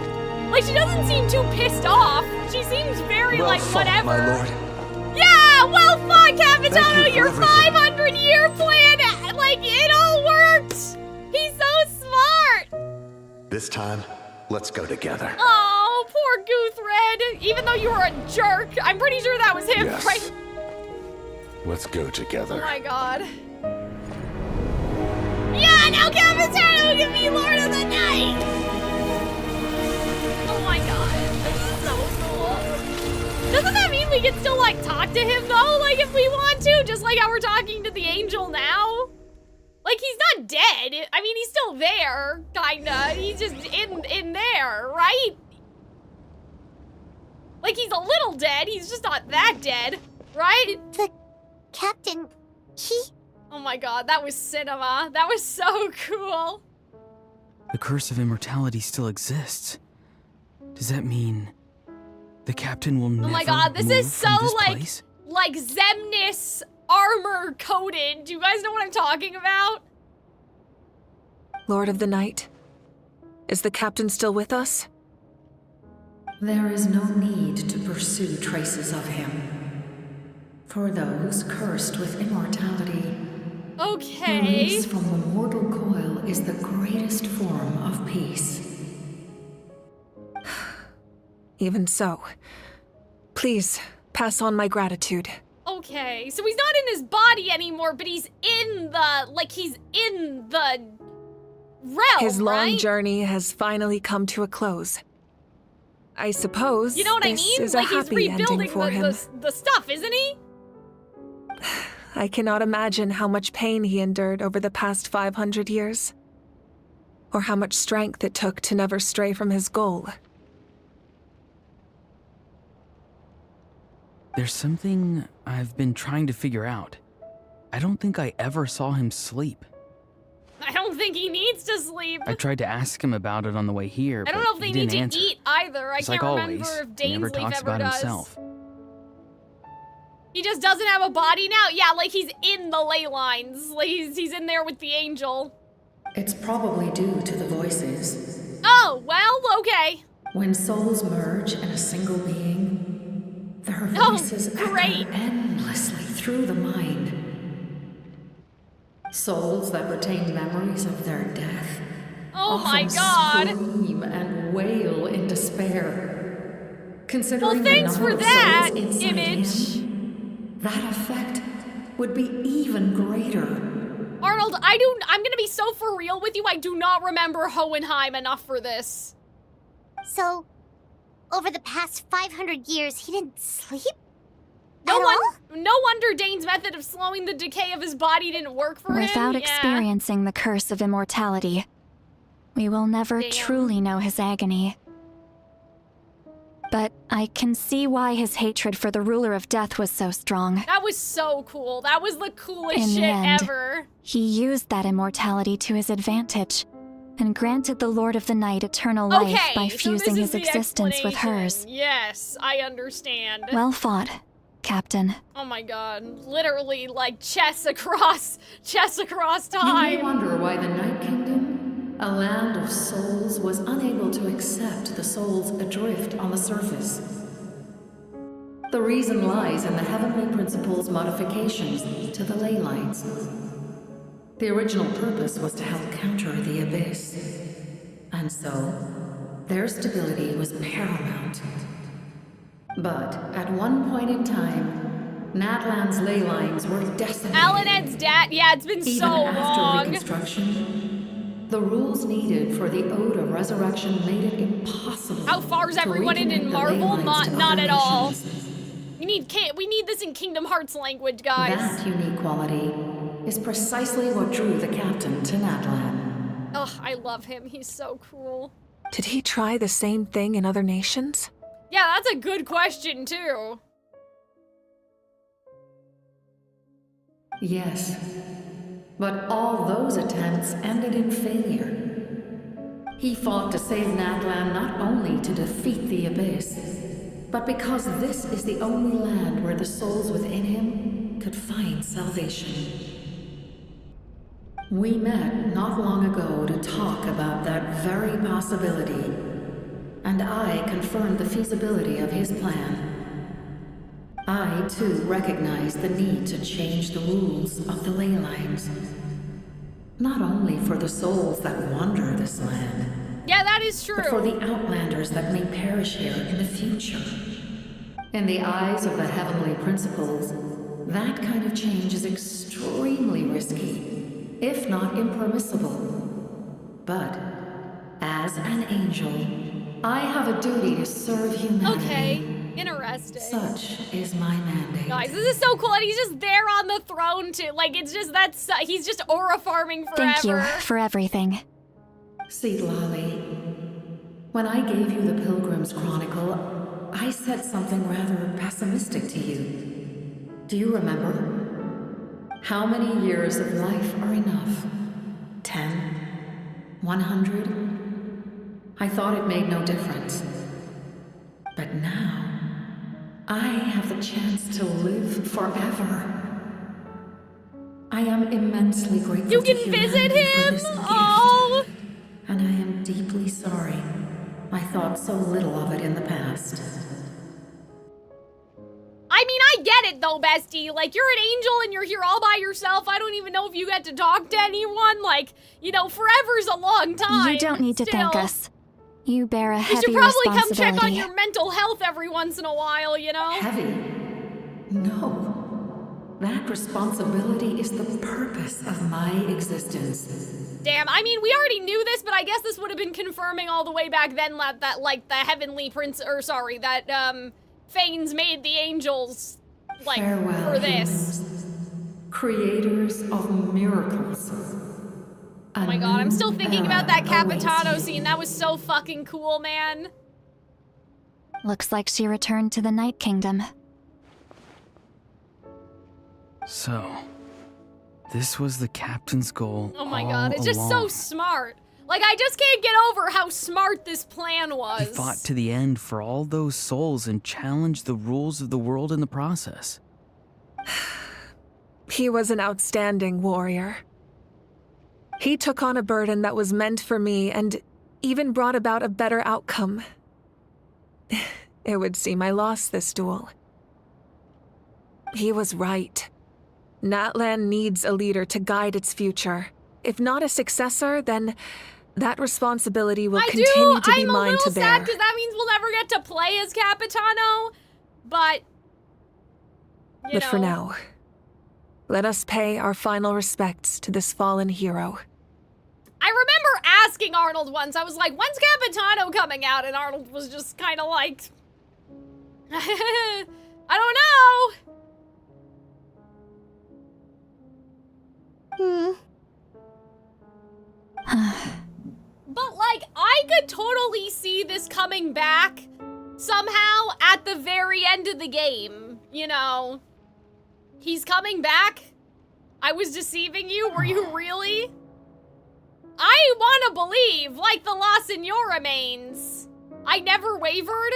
Like she doesn't seem too pissed off. She seems very Well like fought, whatever. my lord. Yeah, well fought, Capitano. Thank you for Your everything. 500-year plan, like it all worked. He's so smart. This time, let's go together. Oh, poor Goothred. Even though you were a jerk, I'm pretty sure that was him, Yes. right? Let's go Oh together. my god. Yeah, now Capitano can be Lord of the Night! Oh my god, that's so cool. Doesn't that mean we we can still, like, talk to him, though, like, if we want to, just like how we're talking to the angel now. Like, he's not dead. I mean, he's still there, kinda. He's just in there, right? Like, he's a little dead. He's just not that dead, right? The captain, he... Oh my god, that was cinema. That was so cool. The curse of immortality still exists. Does that mean the captain will never Oh my god, this is so, place? like Xemnas armor coated. Do you guys know what I'm talking about? Lord of the Night, is the captain still with us? There is no need to pursue traces of him. For those cursed with immortality, okay, release from the mortal coil is the greatest form of peace. Even so, please pass on my gratitude. Okay, so he's not in his body anymore, but he's in the, like, he's in the realm, His long right? journey has finally come to a close. I suppose You know what I this mean? is Like, a he's happy ending rebuilding for him. the stuff, isn't he? I cannot imagine how much pain he endured over the past 500 years, or how much strength it took to never stray from his goal. There's something I've been trying to figure out. I don't think I ever saw him sleep. I don't think he needs to sleep. I tried to ask him about it on the way here, I don't but know if they he need didn't to answer. eat either. I Just can't like remember always, if he never Dainsleif talks ever about does. himself. He just doesn't have a body now? Yeah, like he's in the ley lines. Like he's in there with the angel. It's probably due to the voices. Oh, well, okay. When souls merge in a single being, their voices echo endlessly through the mind. Souls that retain memories of their death Oh my often god. scream and wail in despair. Considering Well, thanks the number for of that souls inside image. him, that effect would be even greater. Arnold, I'm gonna be so for real with you, I do not remember Hohenheim enough for this. So, over the past 500 years, he didn't sleep? No wonder Dane's method of slowing the decay of his body didn't work for him. Without Yeah. experiencing the curse of immortality, we will never truly know his agony. But I can see why his hatred for the ruler of death was so strong. That was so cool. That was the coolest In the shit end, ever. He used that immortality to his advantage and granted the Lord of the Night eternal life by so fusing this is his the existence with hers. explanation. Yes, I understand. Well fought, Captain. Oh my god, literally like chess across time. You may wonder why the Night Kingdom, a land of souls, was unable to accept the souls adrift on the surface. The reason lies in the Heavenly Principle's modifications to the ley lines. The original purpose was to help counter the Abyss, and so their stability was paramount. But at one point in time, Natlan's ley lines were decimated. Alanet's dad, yeah, it's been Even so after long. reconstruction, the rules needed for the Ode of Resurrection made it impossible. How far is to everyone in reconnect the ley Marvel? lines to Not other at all. nations. We need this in Kingdom Hearts language, guys. That unique quality is precisely what drew the captain to Natlan. Ugh, I love him. He's so cool. Did he try the same thing in other nations? Yeah, that's a good question, too. Yes, but all those attempts ended in failure. He fought to save Natlan not only to defeat the Abyss, but because this is the only land where the souls within him could find salvation. We met not long ago to talk about that very possibility, and I confirmed the feasibility of his plan. I, too, recognize the need to change the rules of the ley lines. Not only for the souls that wander this land, Yeah, that is true. but for the outlanders that may perish here in the future. In the eyes of the Heavenly Principles, that kind of change is extremely risky, if not impermissible. But, as an angel, I have a duty to serve humanity. Okay. Interesting. Such is my mandate. Guys, this is so cool, and he's just there on the throne too. Like, it's just he's just aura farming forever. Thank you for everything. See, Lolly, when I gave you the Pilgrim's Chronicle, I said something rather pessimistic to you. Do you remember? How many years of life are enough? 10? 100? I thought it made no difference. But now, I have the chance to live forever. I am immensely grateful You can to visit humanity for him? this gift. Oh! And I am deeply sorry. I thought so little of it in the past. I mean, I get it though, bestie. Like, you're an angel and you're here all by yourself. I don't even know if you get to talk to anyone. Like, you know, forever's a long time. You don't need to thank us. You bear a You heavy should probably come responsibility. check on your mental health every once in a while, you know? Heavy? No. That responsibility is the purpose of my existence. Damn, I mean, we already knew this, but I guess this would have been confirming all the way back then that like, the heavenly prince, or sorry, that, Fanes made the angels, like, Farewell, for this. humans. Creators of miracles. Oh my god, I'm still thinking about that Capitano scene. That was so fucking cool, man. Looks like she returned to the Night Kingdom. So, this was the captain's goal. Oh my all god, it's just so along. smart. Like, I just can't get over how smart this plan was. He fought to the end for all those souls and challenged the rules of the world in the process. He was an outstanding warrior. He took on a burden that was meant for me and even brought about a better outcome. It would seem I lost this duel. He was right. Natlan needs a leader to guide its future. If not a successor, then that responsibility will continue to be mine to bear. I'm a little sad because that means we'll never get to play as Capitano, but, you know. For now, let us pay our final respects to this fallen hero. I remember asking Arnold once, I was like, when's Capitano coming out? And Arnold was just kind of like, I don't know. But, like, I could totally see this coming back somehow at the very end of the game, you know? He's coming back? I was deceiving you? Were you really? I want to believe, like the La Senora mains. I never wavered.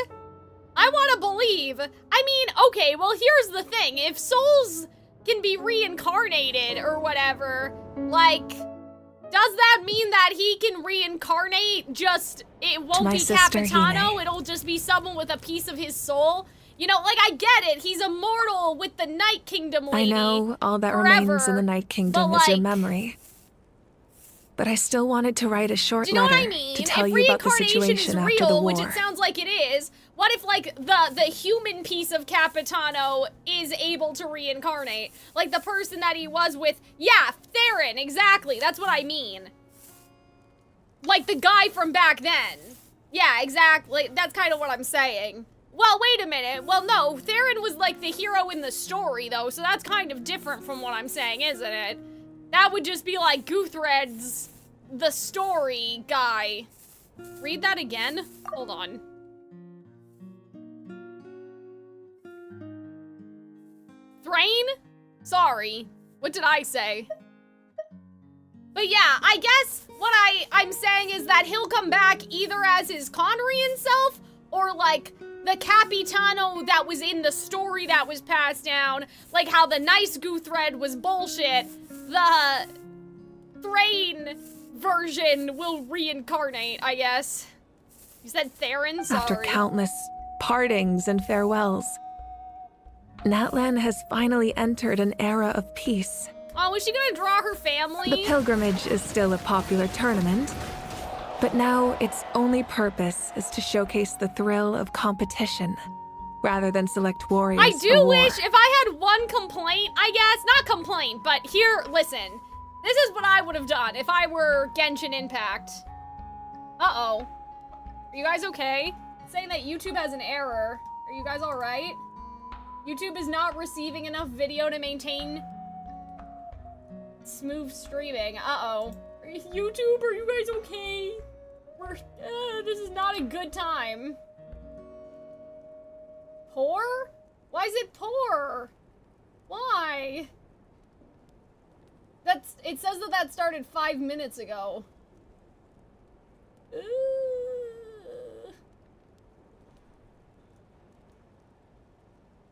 I want to believe. I mean, okay, well, here's the thing. If souls can be reincarnated or whatever, like, does that mean that he can reincarnate, just, it won't be Capitano, it'll just be someone with a piece of his soul? You know, like, I get it, he's immortal with the Night Kingdom lady. I know all that forever, remains in the Night Kingdom is your memory. But I still wanted to write a short Do you know what letter I mean? to tell if you about the reincarnation situation is after real, the war. which it sounds like it is, what if, like, the human piece of Capitano is able to reincarnate? Like, the person that he was with, yeah, Theron, exactly, that's what I mean. Like, the guy from back then. Yeah, exactly, that's kind of what I'm saying. Well, wait a minute, well, no, Theron was, like, the hero in the story, though, so that's kind of different from what I'm saying, isn't it? That would just be like Guthred's the story guy. Read that again? Hold on. Thrain? Sorry. What did I say? But yeah, I guess what I'm saying is that he'll come back either as his Conrian self or like the Capitano that was in the story that was passed down. Like how the nice Guthred was bullshit. The Thrain version will reincarnate, I guess. You said Theron? Sorry. After countless partings and farewells, Natlan has finally entered an era of peace. Oh, is she gonna draw her family? The pilgrimage is still a popular tournament, but now its only purpose is to showcase the thrill of competition, rather than select warriors I for do war. wish, if I had one complaint, I guess, not complaint, but here, listen. This is what I would have done if I were Genshin Impact. Uh-oh. Are you guys okay? It's saying that YouTube has an error. Are you guys alright? YouTube is not receiving enough video to maintain smooth streaming. Uh-oh. YouTube, are you guys okay? This is not a good time. Poor? Why is it poor? Why? It says that started 5 minutes ago.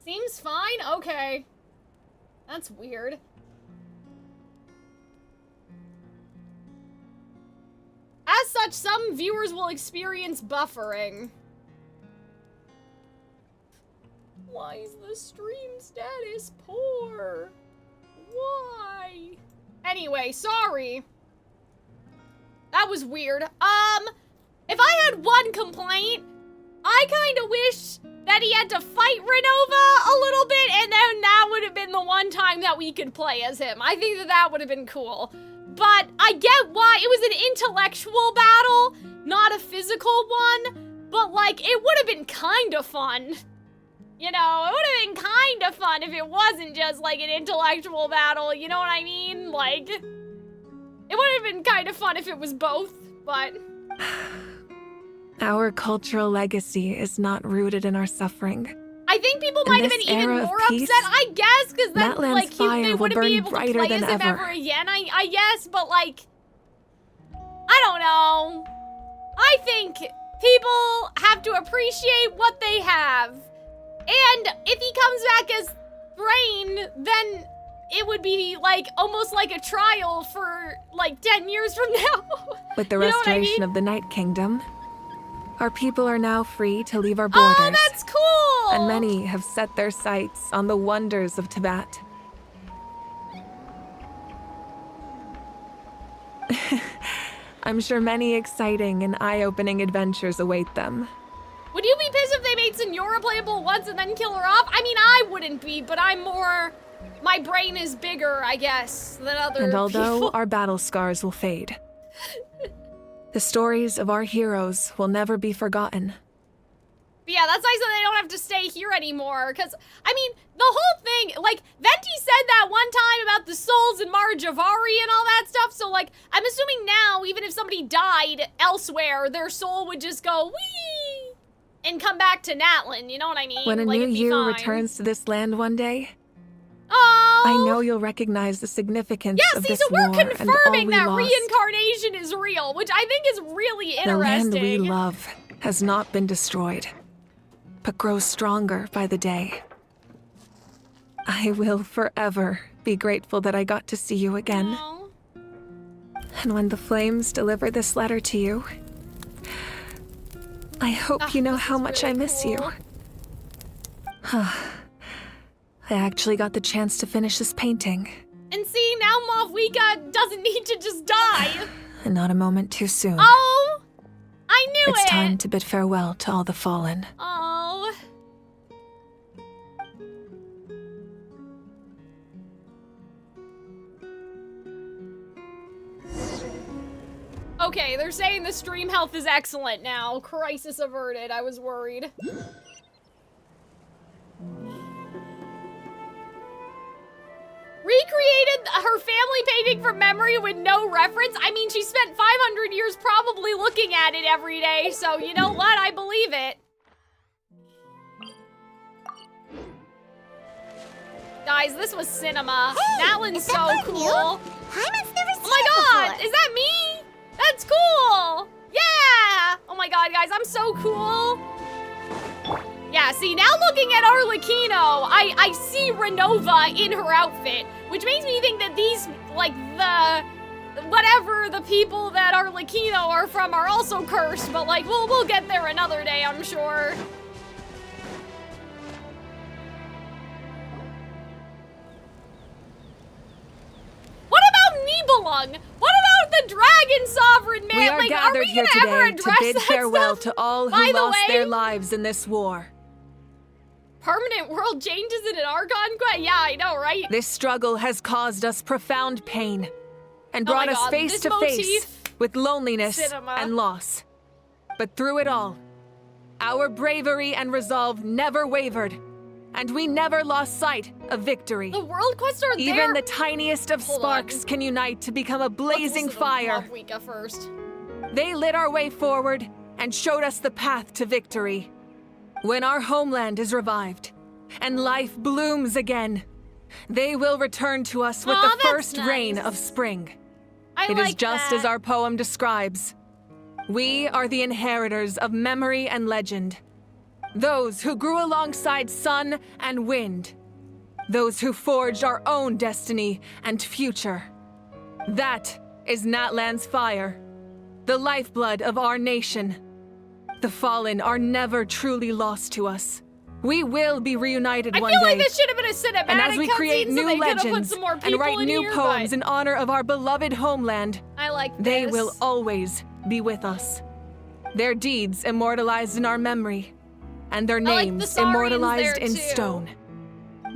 Seems fine? Okay. That's weird. As such, some viewers will experience buffering. Why is the stream status poor? Why? Anyway, sorry. That was weird. If I had one complaint, I kind of wish that he had to fight Renova a little bit, and then that would have been the one time that we could play as him. I think that would have been cool. But I get why. It was an intellectual battle, not a physical one. But, like, it would have been kind of fun. You know, it would have been kind of fun if it wasn't just, like, an intellectual battle. You know what I mean? Like, it would have been kind of fun if it was both, but... Our cultural legacy is not rooted in our suffering. I think people might have been even more upset, I guess, because then, like, they wouldn't be able to play as him ever again, I guess, but, like, I don't know. I think people have to appreciate what they have. And if he comes back as Brain, then it would be, like, almost like a trial for, like, 10 years from now. With the restoration of the Night Kingdom, our people are now free to leave our borders. Oh, that's cool! And many have set their sights on the wonders of Tibet. I'm sure many exciting and eye-opening adventures await them. Would you be pissed if they made Senora playable once and then kill her off? I mean, I wouldn't be, but I'm more... My brain is bigger, I guess, than other people. And although our battle scars will fade, the stories of our heroes will never be forgotten. But yeah, that's nice that they don't have to stay here anymore, because, I mean, the whole thing, like, Venti said that one time about the souls in Marjavari and all that stuff, so, like, I'm assuming now, even if somebody died elsewhere, their soul would just go, wee, and come back to Natlan, you know what I mean? When a like, new you fine. returns to this land one day, oh, I know you'll recognize the significance of this war we're and all confirming we that lost. reincarnation is real, which I think is really The land interesting. we love has not been destroyed, but grows stronger by the day. I will forever be grateful that I got to see you again. Aww. And when the flames deliver this letter to you, I hope you know how much I miss you. I actually got the chance to finish this painting. And see, now Mavwika doesn't need to just die. And not a moment too soon. Oh, I knew It's it. time to bid farewell to all the fallen. Oh. Okay, they're saying the stream health is excellent now. Crisis averted. I was worried. Recreated her family painting from memory with no reference? I mean, she spent 500 years probably looking at it every day, so you know what? I believe it. Guys, this was cinema. Natlan's so cool. Hyman's never seen Oh my it god, before. is that me? That's cool. Yeah. Oh my god, guys, I'm so cool. Yeah, see, now looking at Arlecchino, I see Renova in her outfit, which makes me think that these, like, whatever the people that Arlecchino are from are also cursed, but, like, we'll get there another day, I'm sure. What about Nibelung? What about the Dragon Sovereign, man? We are like, gathered we here gonna ever today to address bid that farewell stuff? to all By who the lost way, their lives in this war. Permanent world changes in an Archon Quest? Yeah, I know, right? This struggle has caused us profound pain and Oh my brought us God, face this to face motif, with loneliness cinema. and loss. But through it all, Our bravery and resolve never wavered, and we never lost sight of victory. The world quests are there. Even the tiniest of sparks can unite to become a blazing fire. Wika first. They lit our way forward and showed us the path to victory. When our homeland is revived and life blooms again, they will return to us with the first rain of spring. It is just as our poem describes. We are the inheritors of memory and legend. Those who grew alongside sun and wind. Those who forged our own destiny and future. That is Natlan's fire, the lifeblood of our nation. The fallen are never truly lost to us. We will be reunited one day. I feel like this should have been a cinematic and as we create new legends and write new here, poems in honor of our beloved homeland, they this. will always be with us. Their deeds immortalized in our memory, and their names immortalized in stone.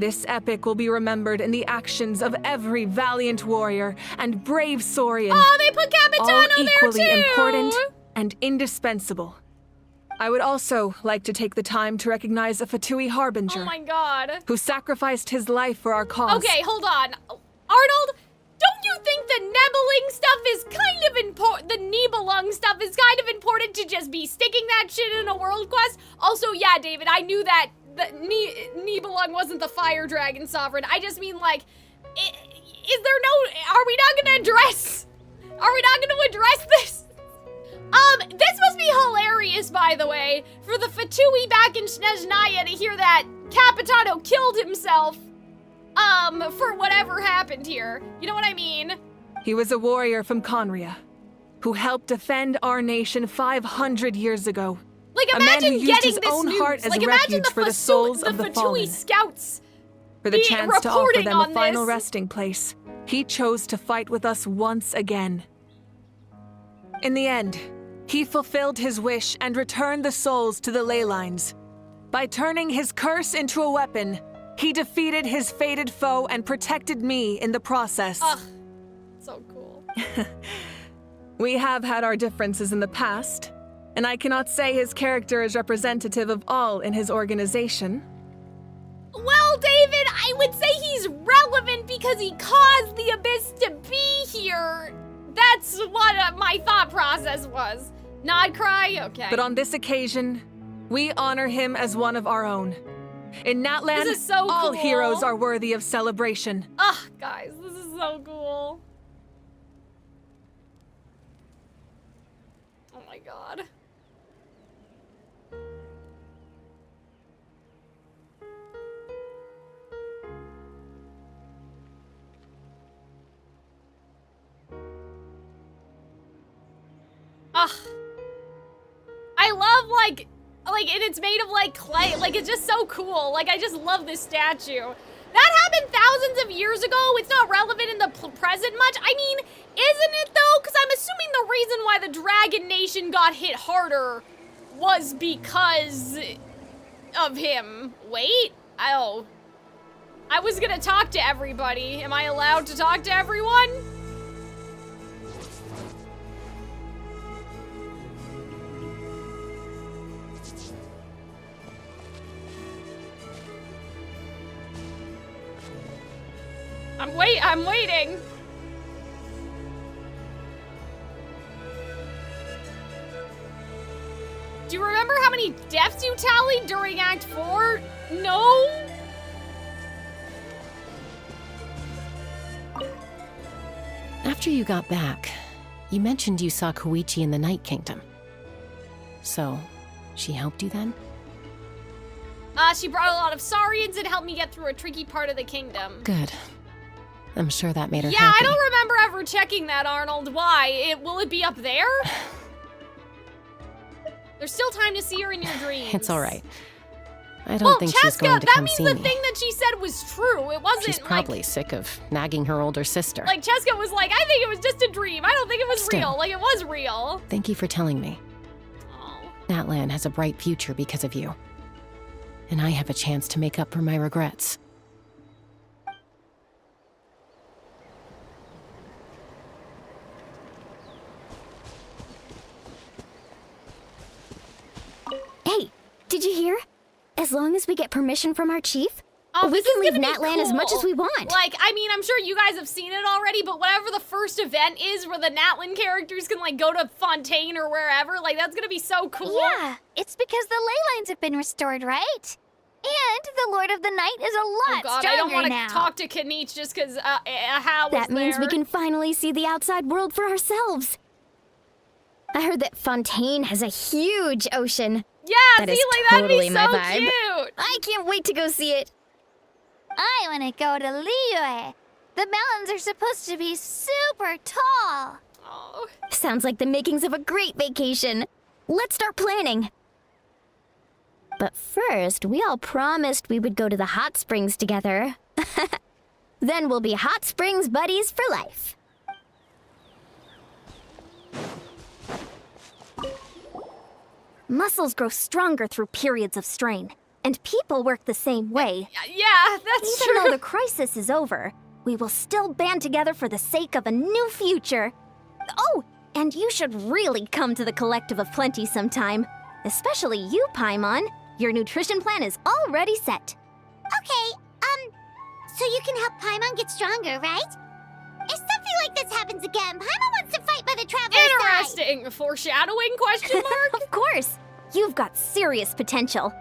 This epic will be remembered in the actions of every valiant warrior and brave Saurian. Oh, they put Capitano all there equally too! important and indispensable. I would also like to take the time to recognize a Fatui harbinger. Oh my god. Who sacrificed his life for our cause. Okay, hold on. Arnold, don't you think the Nebeling stuff is kind of important? The Nibelung stuff is kind of important to just be sticking that shit in a world quest? Also, yeah, David, I knew that Nibelung wasn't the fire dragon sovereign. I just mean, like, is there no, are we not gonna address this? This must be hilarious, by the way, for the Fatui back in Snezhnaya to hear that Capitano killed himself, for whatever happened here. You know what I mean? He was a warrior from Conria, who helped defend our nation 500 years ago. Like, a man who imagine used getting his this own news. heart as Like, a imagine refuge for the souls of the Fatui fallen. scouts For the chance to offer reporting them a on final this. resting place, he chose to fight with us once again. In the end, he fulfilled his wish and returned the souls to the ley lines. By turning his curse into a weapon, he defeated his fated foe and protected me in the process. Ugh, so cool. We have had our differences in the past, and I cannot say his character is representative of all in his organization. Well, David, I would say he's relevant because he caused the Abyss to be here. That's what my thought process was. Nod cry? Okay. But on this occasion, we honor him as one of our own. In Natlan, This is so all cool. heroes are worthy of celebration. Ugh, guys, this is so cool. Oh my god. Ugh. I love, like, and it's made of, like, clay. Like, it's just so cool. Like, I just love this statue. That happened thousands of years ago. It's not relevant in the present much. I mean, isn't it, though? Because I'm assuming the reason why the Dragon Nation got hit harder was because of him. Wait? Oh. I was gonna talk to everybody. Am I allowed to talk to everyone? I'm waiting. Do you remember how many deaths you tallied during Act 4? No? After you got back, you mentioned you saw Koichi in the Night Kingdom. So, she helped you then? She brought a lot of Saurians and helped me get through a tricky part of the kingdom. Good. I'm sure that made her Yeah, happy. I don't remember ever checking that, Arnold. Why? Will it be up there? There's still time to see her in your dreams. It's all right. I don't think she's going to come see me. That means the thing that she said was true. It wasn't She's probably sick of nagging her older sister. like Cheska was like, I think it was just a dream. I don't think it was Still. real. Like, it was real. Thank you for telling me. Natlan has a bright future because of you. And I have a chance to make up for my regrets. Hey, As long as we get permission from our chief, Oh, we this can is leave gonna be Natlan as much cool. as we want. Like, I mean, I'm sure you guys have seen it already, but whatever the first event is where the Natlan characters can, like, go to Fontaine or wherever, like, that's gonna be so cool. Yeah, it's because the ley lines have been restored, right? And the Lord of the Night is a lot Oh god, stronger I don't want now. to talk to Kanich just because Hal was That means there. we can finally see the outside world for ourselves. I heard that Fontaine has a huge ocean. Yeah, that see, is like, that'd totally be my so vibe. cute. I can't wait to go see it. I want to go to Liyue. The mountains are supposed to be super tall. Oh. Sounds like the makings of a great vacation. Let's start planning. But first, we all promised we would go to the hot springs together. Then we'll be hot springs buddies for life. Muscles grow stronger through periods of strain, and people work the same way. Yeah, that's Even true. though the crisis is over, we will still band together for the sake of a new future. Oh, and you should really come to the Collective of Plenty sometime. Especially you, Paimon. Your nutrition plan is already set. Okay, so you can help Paimon get stronger, right? If something like this happens again, Paimon wants to fight by the Traveler's side. Interesting. Foreshadowing, question mark? Of course. You've got serious potential.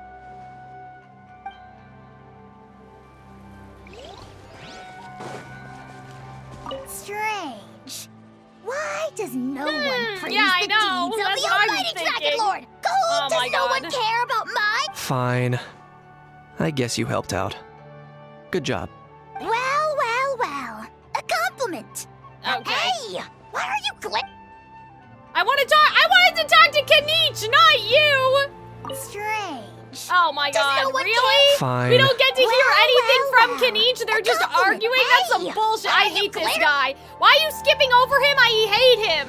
Strange. Why does no one praise yeah, I the know. deeds of That's the what I was Almighty Dragon thinking. Lord? Oh my Does no one God. care about mine? Fine. I guess you helped out. Good job. Well, well, well. A compliment. Okay. Hey, why are you I wanted to talk to Kanich, not you! Strange. Oh my god, no one really? Fine. We don't get to hear anything well, from Kanich, they're A just compliment. arguing? That's some Hey, bullshit. why I are you hate this glaring? guy. Why are you skipping over him? I hate him.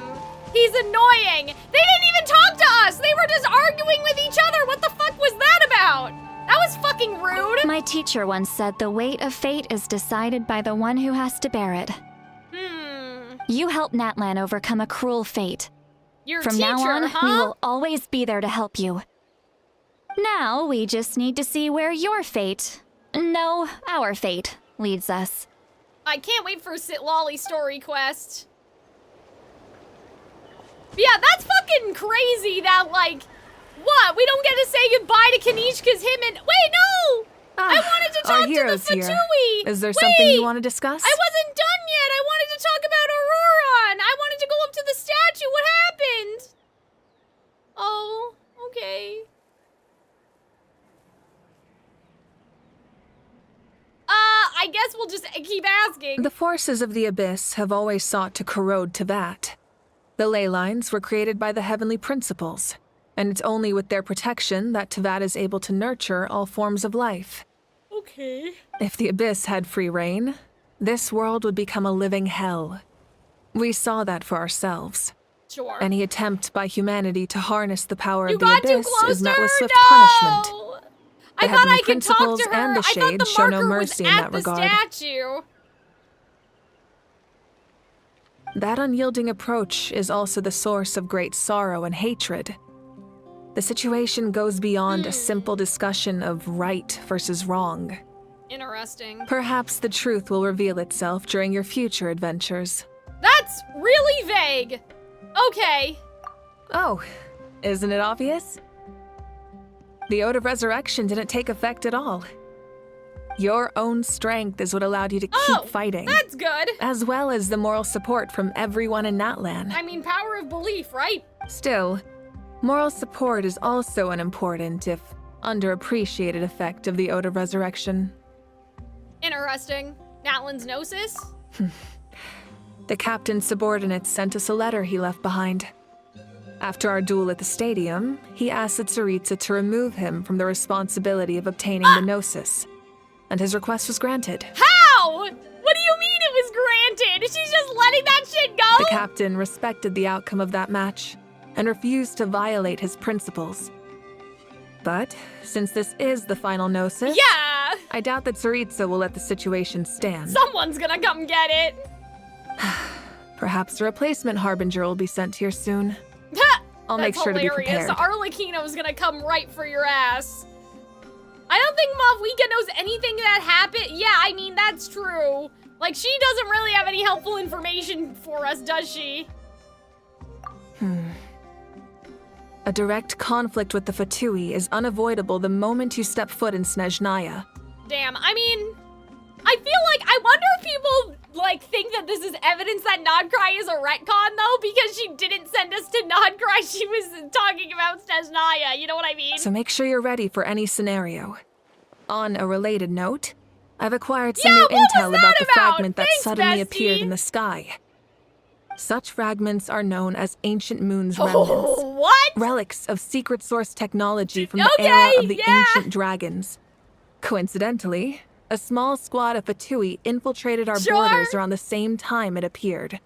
He's annoying. They didn't even talk to us. They were just arguing with each other. What the fuck was that about? That was fucking rude. My teacher once said the weight of fate is decided by the one who has to bear it. You helped Natlan overcome a cruel fate. Your From teacher, now on, huh? we will always be there to help you. Now, we just need to see where your fate, no, our fate, leads us. I can't wait for Sitlolly story quest. Yeah, that's fucking crazy that, like, what? We don't get to say goodbye to Kanich because him and— wait, no! I wanted to Our talk to the hero's here. Fatui! Is there Wait! something you want to discuss? I wasn't done yet! I wanted to talk about Auroron! I wanted to go up to the statue! What happened? Oh, okay. I guess we'll just keep asking. The forces of the Abyss have always sought to corrode Tevat. The ley lines were created by the heavenly principles, and it's only with their protection that Tevat is able to nurture all forms of life. Okay. If the Abyss had free reign, this world would become a living hell. We saw that for ourselves. Sure. Any attempt by humanity to harness the power You of the got too Abyss close is to met with her? swift No! punishment. I The thought heavenly I could talk principles to her. and the I thought shades the show no marker mercy was in at that the regard. statue. That unyielding approach is also the source of great sorrow and hatred. The situation goes beyond a simple discussion of right versus wrong. Interesting. Perhaps the truth will reveal itself during your future adventures. That's really vague. Okay. Oh, isn't it obvious? The Ode of Resurrection didn't take effect at all. Your own strength is what allowed you to keep fighting. That's good. As well as the moral support from everyone in Natlan. I mean, power of belief, right? Still, moral support is also an important, if underappreciated, effect of the Ode of Resurrection. Interesting. Natlan's Gnosis? The captain's subordinates sent us a letter he left behind. After our duel at the stadium, he asked Tsaritsa to remove him from the responsibility of obtaining the Gnosis, and his request was granted. How? What do you mean it was granted? She's just letting that shit go? The captain respected the outcome of that match and refused to violate his principles. But since this is the final Gnosis, Yeah! I doubt that Tsaritsa will let the situation stand. Someone's gonna come get it. Perhaps a replacement Harbinger will be sent here soon. I'll make That's sure hilarious. to be prepared. Arlecchino's gonna come right for your ass. I don't think Mavwika knows anything that happened. Yeah, I mean, that's true. Like, she doesn't really have any helpful information for us, does she? A direct conflict with the Fatui is unavoidable the moment you step foot in Snezhnaya. Damn, I mean, I feel like, I wonder if people, like, think that this is evidence that Nodcry is a retcon, though, because she didn't send us to Nodcry. She was talking about Snezhnaya, you know what I mean? So make sure you're ready for any scenario. On a related note, I've acquired some new intel about the fragment that suddenly appeared in the sky. Such fragments are known as Ancient Moon's remnants. What? Relics of secret source technology from the era of the ancient dragons. Coincidentally, a small squad of Fatui infiltrated our borders around the same time it appeared.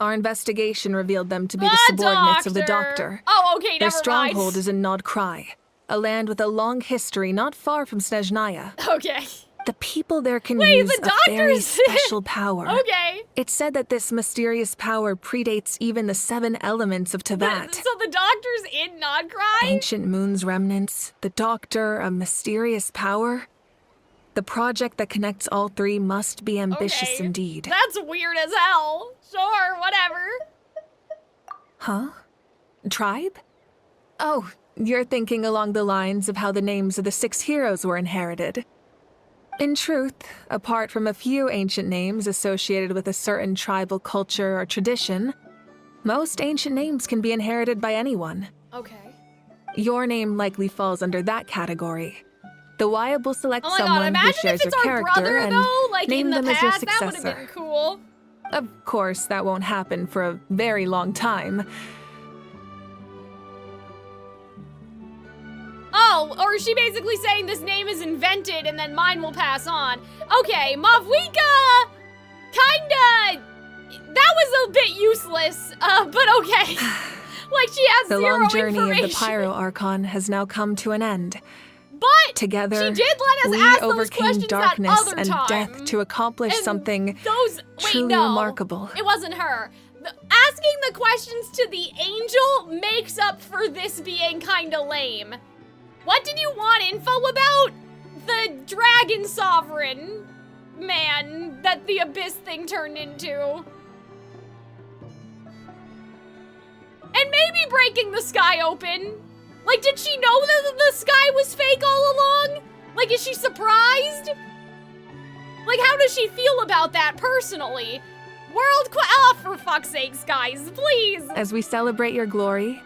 Our investigation revealed them to be the subordinates of the Doctor. Oh, okay, Their never stronghold mind. is in Nodcry, a land with a long history not far from Snezhnaya. Okay. The people there can Wait, use the a very Doctor's- special power. Okay. It's said that this mysterious power predates even the 7 elements of Tevat. So the Doctor's in Nodcry? Ancient Moon's remnants, the Doctor, a mysterious power. The project that connects all 3 must be ambitious indeed. That's weird as hell. Sure, whatever. Huh? Tribe? Oh, you're thinking along the lines of how the names of the 6 heroes were inherited. In truth, apart from a few ancient names associated with a certain tribal culture or tradition, most ancient names can be inherited by anyone. Okay. Your name likely falls under that category. The Wyab will select Oh my god, someone who imagine shares if it's your our character brother, and though, like name in the them as your past, that would have successor. been cool. Of course, that won't happen for a very long time. Oh, or is she basically saying this name is invented and then mine will pass on? Okay, Mavwika! Kinda... That was a bit useless, but okay. Like, she has The zero long journey information. of the Pyro Archon has now come to an end. But together, she did let us we ask those overcame questions darkness that other and time. death to accomplish something Wait, truly no. remarkable. It wasn't her. Asking the questions to the angel makes up for this being kinda lame. What did you want info about? The dragon sovereign man that the abyss thing turned into. And maybe breaking the sky open. Like, did she know that the sky was fake all along? Like, is she surprised? Like, how does she feel about that personally? Oh, for fuck's sakes, guys, please. As we celebrate your glory,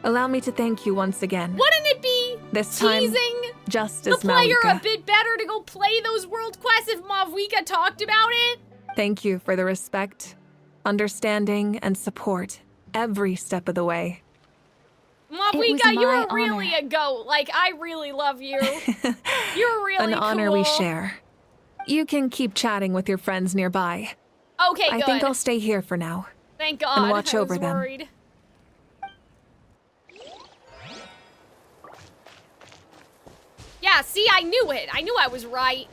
allow me to thank you once again. Wouldn't it be This time, teasing just the as player Malika. a bit better to go play those world quests if Mavwika talked about it? Thank you for the respect, understanding, and support every step of the way. Mavwika, you were really a goat. Like, I really love you. You're really An honor we cool. share. You can keep chatting with your friends nearby. Okay, good. I think I'll stay here for now. Thank God. and watch I over was them. worried. Yeah, see, I knew it. I knew I was right.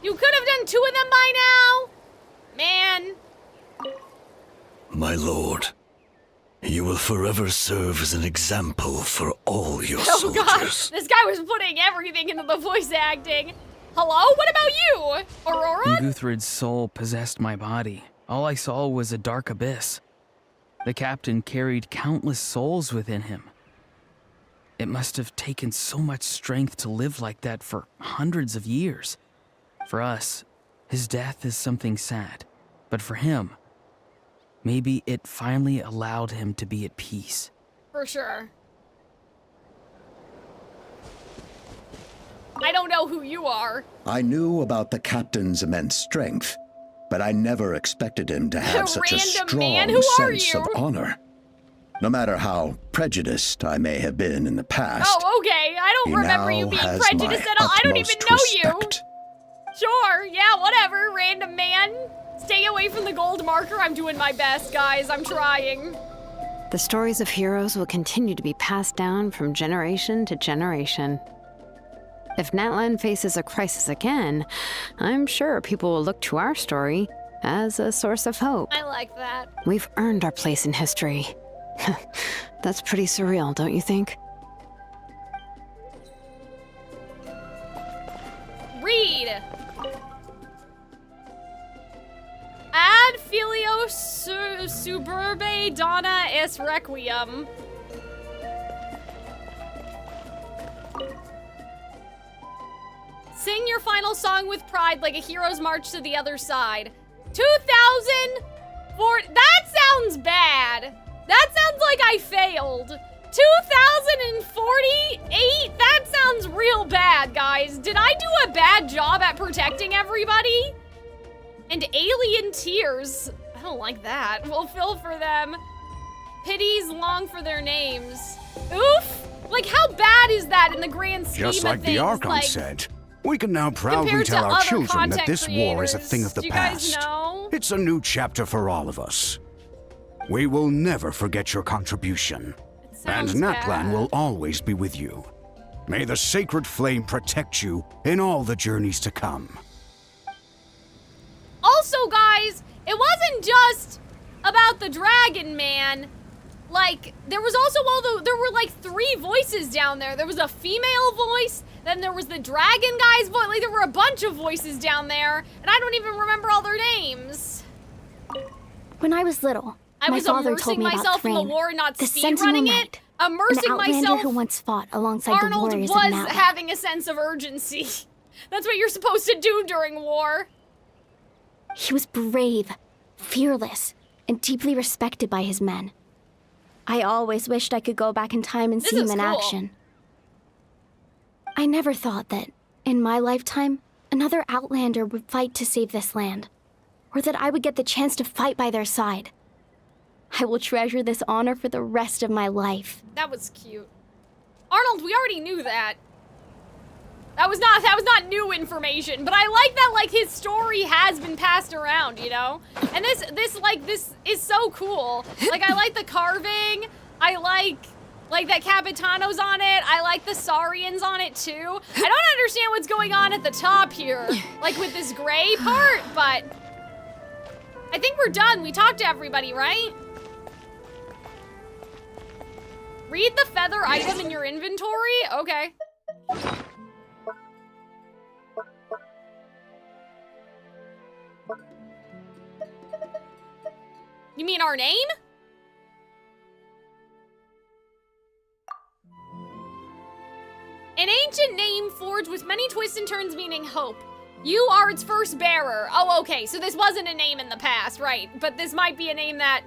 You could have done 2 of them by now. Man. My lord, you will forever serve as an example for all your Oh soldiers. gosh, this guy was putting everything into the voice acting. Hello? What about you? Aurora? Guthred's soul possessed my body. All I saw was a dark abyss. The captain carried countless souls within him. It must have taken so much strength to live like that for hundreds of years. For us, his death is something sad. But for him, maybe it finally allowed him to be at peace. For sure. I don't know who you are. I knew about the captain's immense strength, but I never expected him to have such a Random man? strong Who are sense you? of honor. No matter how prejudiced I may have been in the past, Oh, okay. I don't he remember you now being has prejudiced my at all. I don't even utmost know respect. you. Sure, yeah, whatever, random man. Stay away from the gold marker. I'm doing my best, guys. I'm trying. The stories of heroes will continue to be passed down from generation to generation. If Natlan faces a crisis again, I'm sure people will look to our story as a source of hope. I like that. We've earned our place in history. That's pretty surreal, don't you think? Ad filio suburbe donna es requiem. Sing your final song with pride like a hero's march to the other side. 2004. That sounds bad. That sounds like I failed. 2048? That sounds real bad, guys. Did I do a bad job at protecting everybody? And alien tears. I don't like that. We'll fill for them. Pities long for their names. Oof. Like, how bad is that in the grand scheme of things? Just like the Archon said, we can now proudly tell our children that this war is a thing of the past. Do you guys know? It's a new chapter for all of us. We will never forget your contribution. And Natlan will always be with you. May the sacred flame protect you in all the journeys to come. Also, guys, it wasn't just about the Dragon Man. Like, there was also there were like 3 voices down there. There was a female voice, then there was the dragon guy's voice. Like, there were a bunch of voices down there, and I don't even remember all their names. When I was little, I was my father told immersing me myself about in the Thrain, war, not the speed Sentinel running Knight, it. Immersing an outlander myself. who once fought alongside Arnold the warriors was of Natlan. having a sense of urgency. That's what you're supposed to do during war. He was brave, fearless, and deeply respected by his men. I always wished I could go back in time and see him in action. I never thought that, in my lifetime, another outlander would fight to save this land, or that I would get the chance to fight by their side. I will treasure this honor for the rest of my life. That was cute. Arnold, we already knew that. That was not new information, but I like that, like, his story has been passed around, you know? And this is so cool. Like, I like the carving. I like that Capitano's on it. I like the Saurians on it, too. I don't understand what's going on at the top here, like, with this gray part, but I think we're done. We talked to everybody, right? Read the feather item in your inventory? Okay. You mean our name? An ancient name forged with many twists and turns meaning hope. You are its first bearer. Oh, okay, so this wasn't a name in the past, right? But this might be a name that,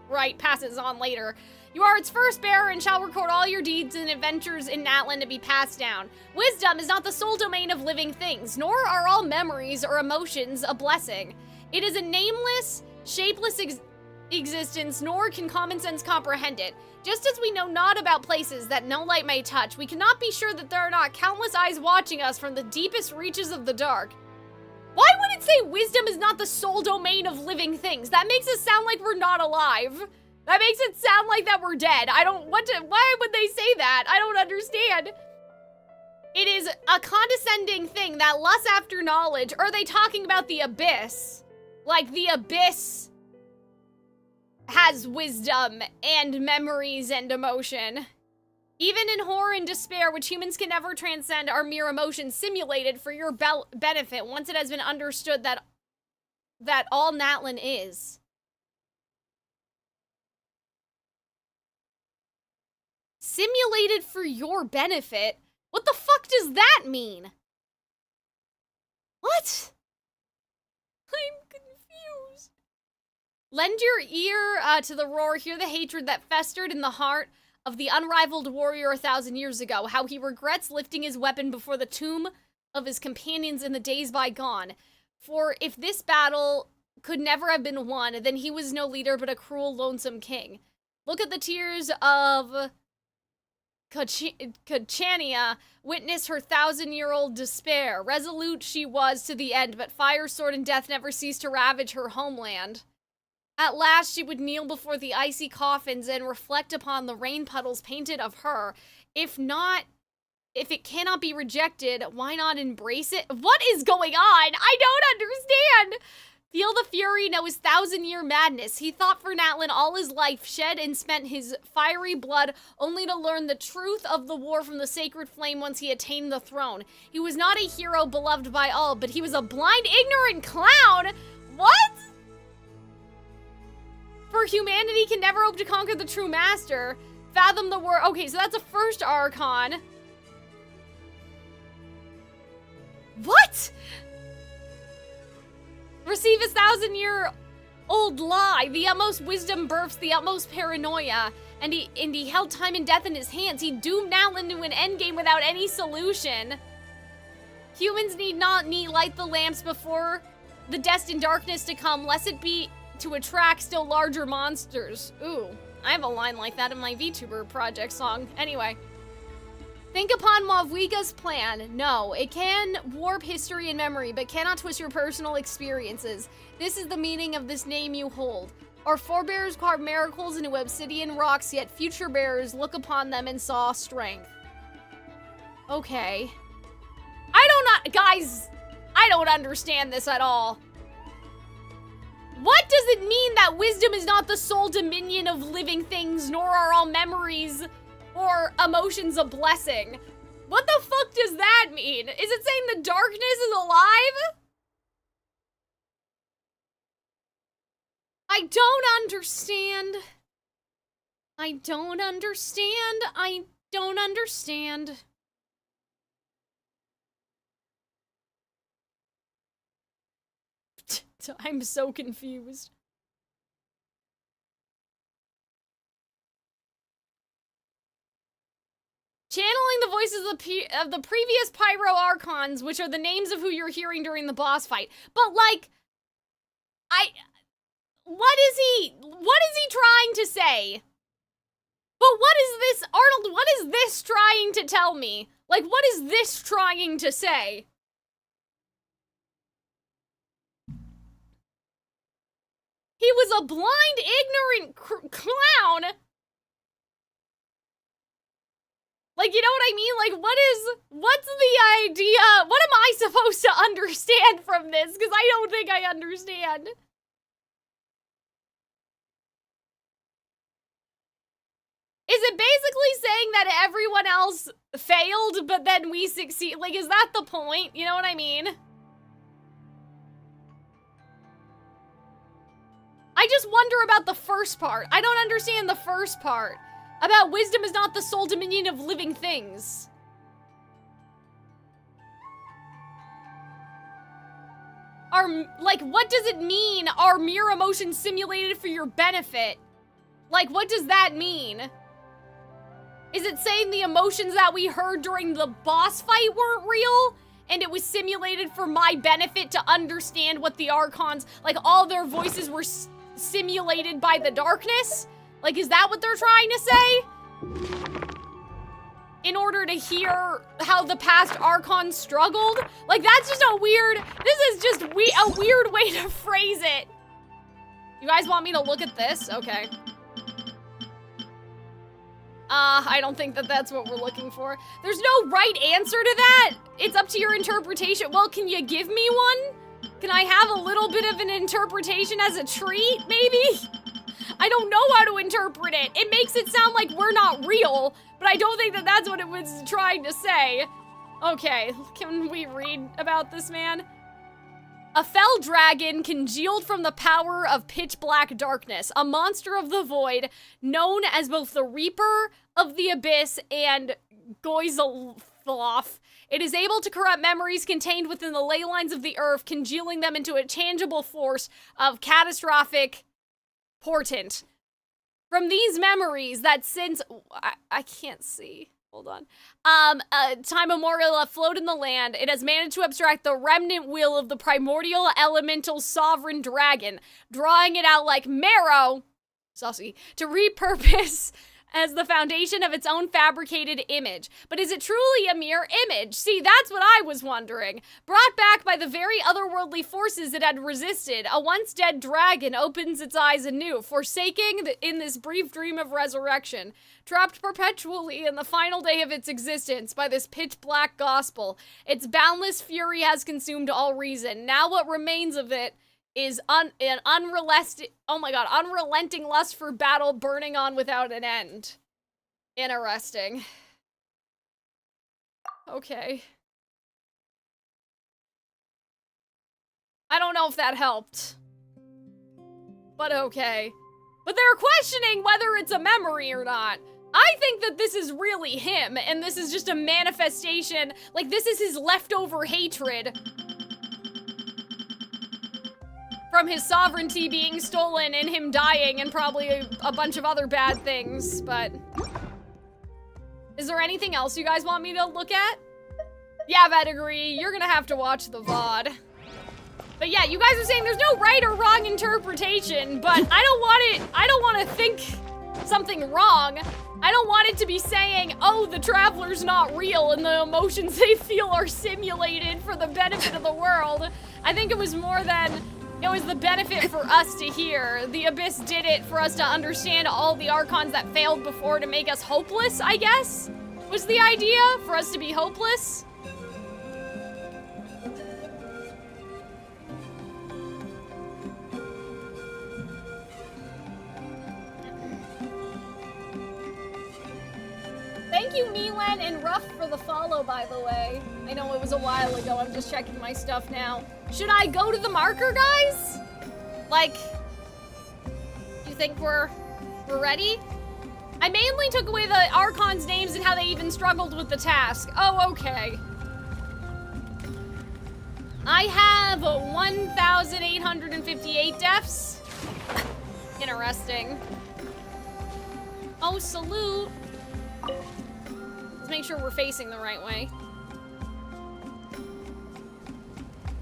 right, passes on later. You are its first bearer and shall record all your deeds and adventures in Natlan to be passed down. Wisdom is not the sole domain of living things, nor are all memories or emotions a blessing. It is a nameless, shapeless existence, nor can common sense comprehend it. Just as we know not about places that no light may touch, we cannot be sure that there are not countless eyes watching us from the deepest reaches of the dark. Why would it say wisdom is not the sole domain of living things? That makes it sound like we're not alive. That makes it sound like that we're dead. Why would they say that? I don't understand. It is a condescending thing that lusts after knowledge. Or are they talking about the abyss? Like the abyss has wisdom and memories and emotion. Even in horror and despair, which humans can never transcend, are mere emotions simulated for your benefit once it has been understood that all Natlan is. Simulated for your benefit? What the fuck does that mean? What? I'm confused. Lend your ear to the roar, hear the hatred that festered in the heart of the unrivaled warrior 1,000 years ago, how he regrets lifting his weapon before the tomb of his companions in the days bygone. For if this battle could never have been won, then he was no leader but a cruel, lonesome king. Look at the tears of Kachania, witness her 1,000-year-old despair. Resolute she was to the end, but fire, sword, and death never ceased to ravage her homeland. At last she would kneel before the icy coffins and reflect upon the rain puddles painted of her. If it cannot be rejected, why not embrace it? What is going on? I don't understand! Feel the fury, know his 1,000-year madness. He fought for Natlan all his life, shed and spent his fiery blood, only to learn the truth of the war from the sacred flame once he attained the throne. He was not a hero beloved by all, but he was a blind, ignorant clown? What? For humanity can never hope to conquer the true master. Fathom the war. Okay, so that's a first Archon. What? Receive his 1,000-year-old lie. The utmost wisdom births the utmost paranoia. And he held time and death in his hands. He doomed Natlan to an endgame without any solution. Humans need not light the lamps before the destined darkness to come, lest it be to attract still larger monsters. Ooh, I have a line like that in my VTuber project song. Anyway. Think upon Mavwiga's plan. No, it can warp history and memory, but cannot twist your personal experiences. This is the meaning of this name you hold. Our forebears carved miracles into obsidian rocks, yet future bearers look upon them and saw strength. Okay. Guys, I don't understand this at all. What does it mean that wisdom is not the sole dominion of living things, nor are all memories or emotions a blessing? What the fuck does that mean? Is it saying the darkness is alive? I don't understand. I don't understand. I don't understand. I'm so confused. Channeling the voices of the previous Pyro Archons, which are the names of who you're hearing during the boss fight. But like, what is he trying to say? But what is this, Arnold, what is this trying to tell me? Like, what is this trying to say? He was a blind, ignorant clown. Like, you know what I mean? Like, what's the idea? What am I supposed to understand from this? Because I don't think I understand. Is it basically saying that everyone else failed, but then we succeed? Like, is that the point? You know what I mean? I just wonder about the first part. I don't understand the first part. About wisdom is not the sole dominion of living things. Like, what does it mean? Are mere emotions simulated for your benefit? Like, what does that mean? Is it saying the emotions that we heard during the boss fight weren't real? And it was simulated for my benefit to understand what the Archons, like, all their voices were simulated by the darkness? Like, is that what they're trying to say? In order to hear how the past Archons struggled? Like, that's just a weird, this is just a weird way to phrase it. You guys want me to look at this? Okay. I don't think that that's what we're looking for. There's no right answer to that. It's up to your interpretation. Well, can you give me one? Can I have a little bit of an interpretation as a treat, maybe? I don't know how to interpret it. It makes it sound like we're not real, but I don't think that that's what it was trying to say. Okay, can we read about this man? A fell dragon congealed from the power of pitch black darkness, a monster of the void, known as both the Reaper of the Abyss and Goizaloth. It is able to corrupt memories contained within the ley lines of the earth, congealing them into a tangible force of catastrophic portent. From these memories that since... I can't see. Hold on. Time immemorial afloat in the land, it has managed to abstract the remnant will of the primordial elemental sovereign dragon, drawing it out like marrow, saucy, to repurpose as the foundation of its own fabricated image. But is it truly a mere image? See, that's what I was wondering. Brought back by the very otherworldly forces it had resisted, a once dead dragon opens its eyes anew, forsaking in this brief dream of resurrection. Trapped perpetually in the final day of its existence by this pitch-black gospel, its boundless fury has consumed all reason. Now what remains of it is an unrelenting lust for battle burning on without an end. Interesting. Okay. I don't know if that helped. But okay. But they're questioning whether it's a memory or not. I think that this is really him, and this is just a manifestation. Like, this is his leftover hatred from his sovereignty being stolen and him dying and probably a bunch of other bad things, but... Is there anything else you guys want me to look at? Yeah, Pedigree, you're gonna have to watch the VOD. But yeah, you guys are saying there's no right or wrong interpretation, but I don't want to think something wrong. I don't want it to be saying, oh, the Traveler's not real and the emotions they feel are simulated for the benefit of the world. I think it was more than, it was the benefit for us to hear. The Abyss did it for us to understand all the Archons that failed before to make us hopeless, I guess? Was the idea for us to be hopeless? Thank you, Milan and Ruff, for the follow, by the way. I know it was a while ago. I'm just checking my stuff now. Should I go to the marker, guys? Like, you think we're ready? I mainly took away the Archons' names and how they even struggled with the task. Oh, okay. I have 1,858 deaths. Interesting. Oh, salute. Let's make sure we're facing the right way.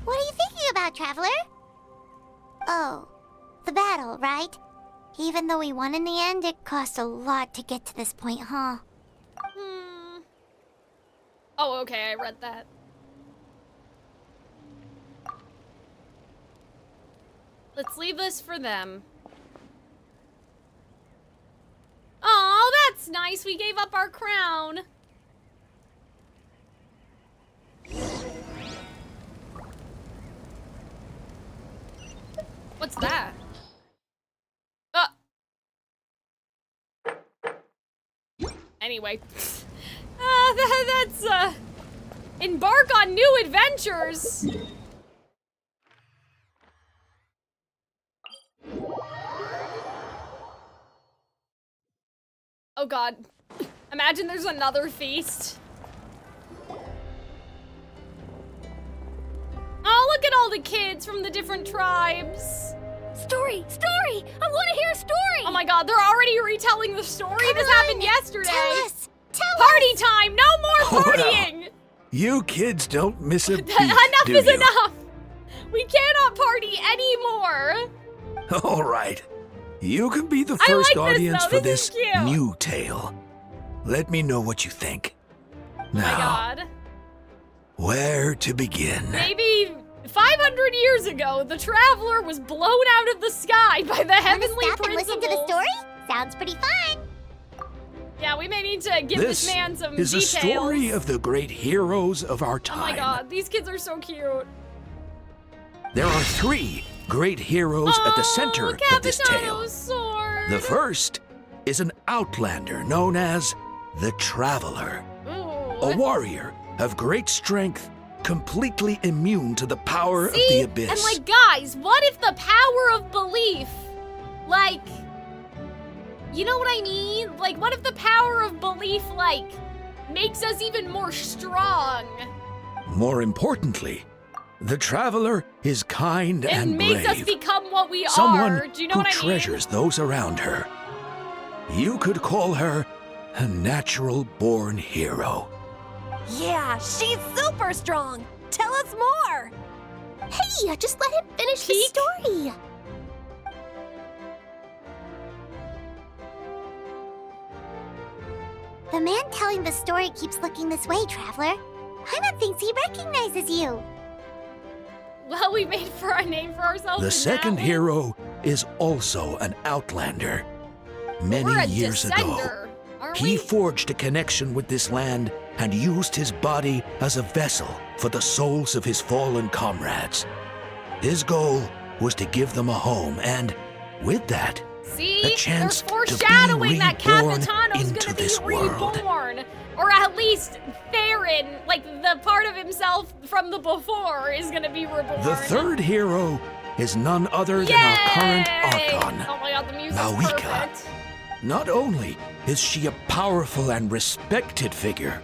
What are you thinking about, Traveler? Oh, the battle, right? Even though we won in the end, it cost a lot to get to this point, huh? Oh, okay, I read that. Let's leave this for them. Oh, that's nice. We gave up our crown. What's that? Anyway. That's, embark on new adventures! Oh god. Imagine there's another feast. Oh, look at all the kids from the different tribes. Story! Story! I want to hear a story! Oh my god, they're already retelling the story? This happened yesterday. Tell us! Party time! No more partying! Well, you kids don't miss a beat, Enough do is you? enough! We cannot party anymore! All right. You can be the first audience for this new tale. Let me know what you think. Now, Oh my god. where to begin? Maybe 500 years ago, the Traveler was blown out of the sky by the heavenly Stop and listen to the principles. story? Sounds pretty fun. Yeah, we may need to give this man some is details. a story of the great heroes of our Oh time. my god, these kids are so cute. There are 3 great heroes at the center of this tale. Capitano's sword. The first is an outlander known as the Traveler. A warrior of great strength, completely immune to the power of the Abyss. And like, guys, what if the power of belief, like, you know what I mean? Like, what if the power of belief, like, makes us even more strong? More importantly, the Traveler is kind and It makes brave. us become what we Someone are. Do you know who what I mean? treasures those around her. You could call her a natural-born hero. Yeah, she's super strong! Tell us more! Hey, just let him finish the story. The man telling the story keeps looking this way, Traveler. Paimon thinks he recognizes you. Well, we made for a name for ourselves. The in second that. hero is also an outlander. Many We're a years ago, descender, aren't he we? forged a connection with this land and used his body as a vessel for the souls of his fallen comrades. His goal was to give them a home and, with that, See? a chance They're to be foreshadowing that reborn Capitano's into gonna be this world. reborn. Or at least Theron, like the part of himself from the before, is gonna be reborn. The third hero is none other than our current Archon, Oh my god, the music's Mawika. perfect. Not only is she a powerful and respected figure,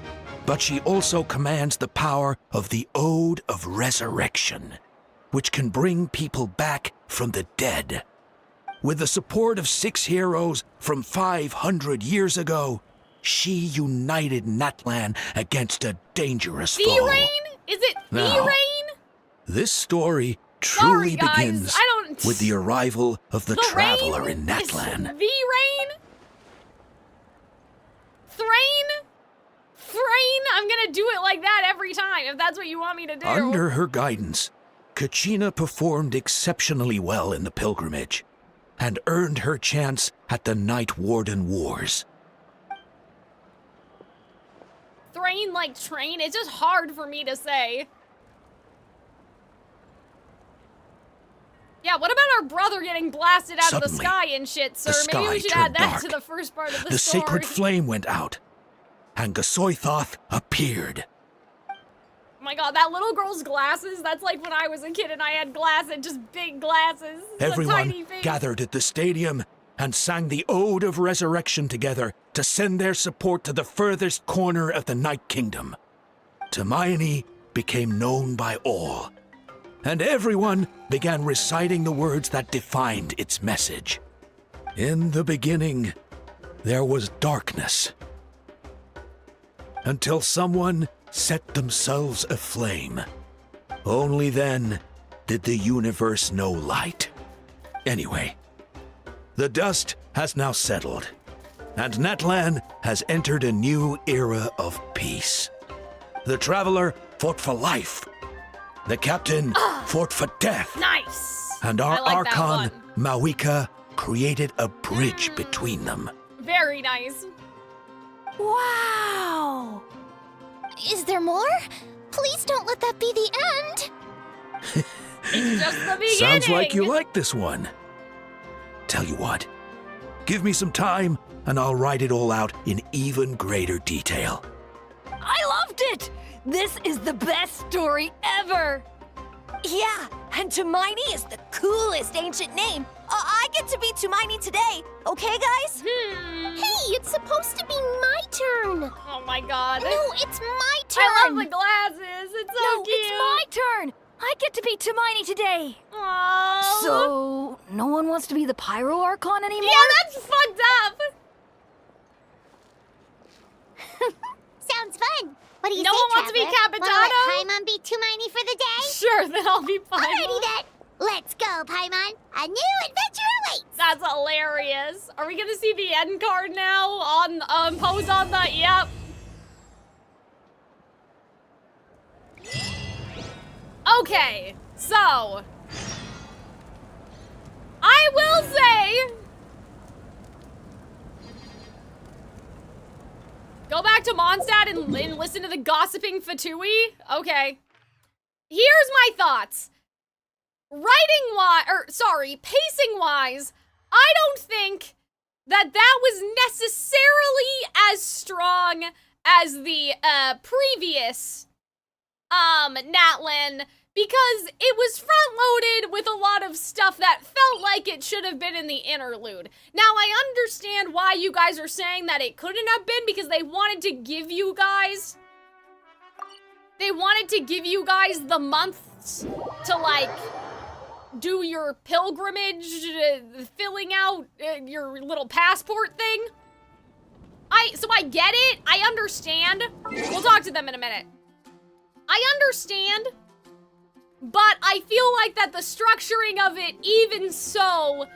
but she also commands the power of the Ode of Resurrection, which can bring people back from the dead. With the support of 6 heroes from 500 years ago, she united Natlan against a dangerous foe. V-Rain? Is it Now, V-Rain? This story truly Sorry, guys, begins I don't- with the arrival of the Traveler in Is Natlan. V-Rain? Thrain? Thrain? I'm gonna do it like that every time, if that's what you want me to do. Under her guidance, Kachina performed exceptionally well in the pilgrimage and earned her chance at the Night Warden Wars. Thrain like train? It's just hard for me to say. Yeah, what about our brother getting blasted out of the Suddenly, sky and shit, sir? the Maybe we sky should add turned that dark. to the first part of the The story. sacred flame went out, and Gasoithoth appeared. Oh my god, that little girl's glasses, that's like when I was a kid and I had glasses, just big glasses. A Everyone tiny face. gathered at the stadium and sang the Ode of Resurrection together to send their support to the furthest corner of the Night Kingdom. Hermione became known by all, and everyone began reciting the words that defined its message. In the beginning, there was darkness, until someone set themselves aflame. Only then did the universe know light. Anyway, the dust has now settled, and Natlan has entered a new era of peace. The Traveler fought for life. The Captain fought for death. Nice. And our I like that Archon, one. Mawika, created a bridge between them. Very nice. Wow! Is there more? Please don't let that be the end. It's just the beginning. Sounds like you like this one. Tell you what, give me some time and I'll write it all out in even greater detail. I loved it! This is the best story ever! Yeah, and Hermione is the coolest ancient name. I get to be Hermione today, okay, guys? Hey, it's supposed to be my turn. Oh my god. No, it's my turn. I love the glasses. It's so No, cute. it's my turn! I get to be Hermione today! Aww. So, no one wants to be the Pyro Archon anymore? Yeah, that's fucked up! Sounds fun. What do you No say, one wants to be Traveler? Capitano? Wanna let Paimon be Hermione for the day? Sure, then I'll be fine. Alrighty then. Let's go, Paimon. A new adventure awaits. That's hilarious. Are we gonna see the end card now on pose on the yep. Okay, so I will say go back to Mondstadt and listen to the gossiping Fatui. Okay. Here's my thoughts. Pacing wise, I don't think that was necessarily as strong as the previous Natlan, because it was front-loaded with a lot of stuff that felt like it should have been in the interlude. Now, I understand why you guys are saying that it couldn't have been, because they wanted to give you guys the months to, like, do your pilgrimage, filling out your little passport thing. So I get it. I understand. We'll talk to them in a minute. I understand, but I feel like that the structuring of it, even so,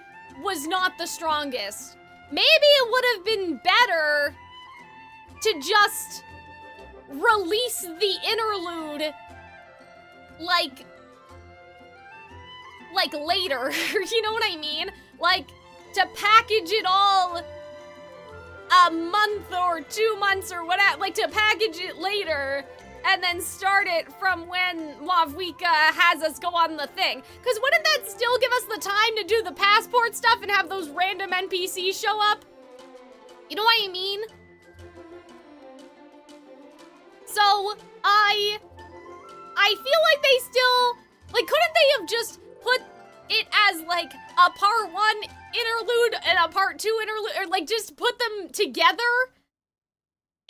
was not the strongest. Maybe it would have been better to just release the interlude, like later, you know what I mean? Like, to package it all a month or 2 months or whatever, like to package it later and then start it from when Mavwika has us go on the thing. Because wouldn't that still give us the time to do the passport stuff and have those random NPCs show up? You know what I mean? So, I feel like they still, like, couldn't they have just put it as, like, a part 1 interlude and a part 2 interlude, or, like, just put them together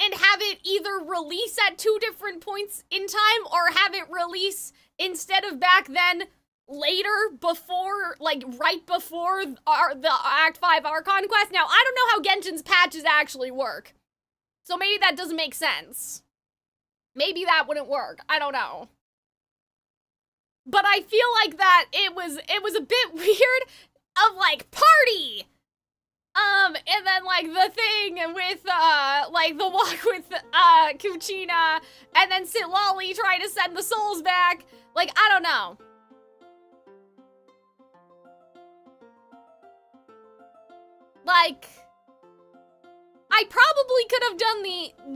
and have it either release at 2 different points in time, or have it release instead of back then, later, before, like, right before the Act 5 Archon Quest? Now, I don't know how Genshin's patches actually work, so maybe that doesn't make sense. Maybe that wouldn't work. I don't know. But I feel like that it was a bit weird of, like, party! And then, like, the thing with, like, the walk with, Kuchina, and then Sitlali trying to send the souls back. Like, I don't know. Like, I probably could have done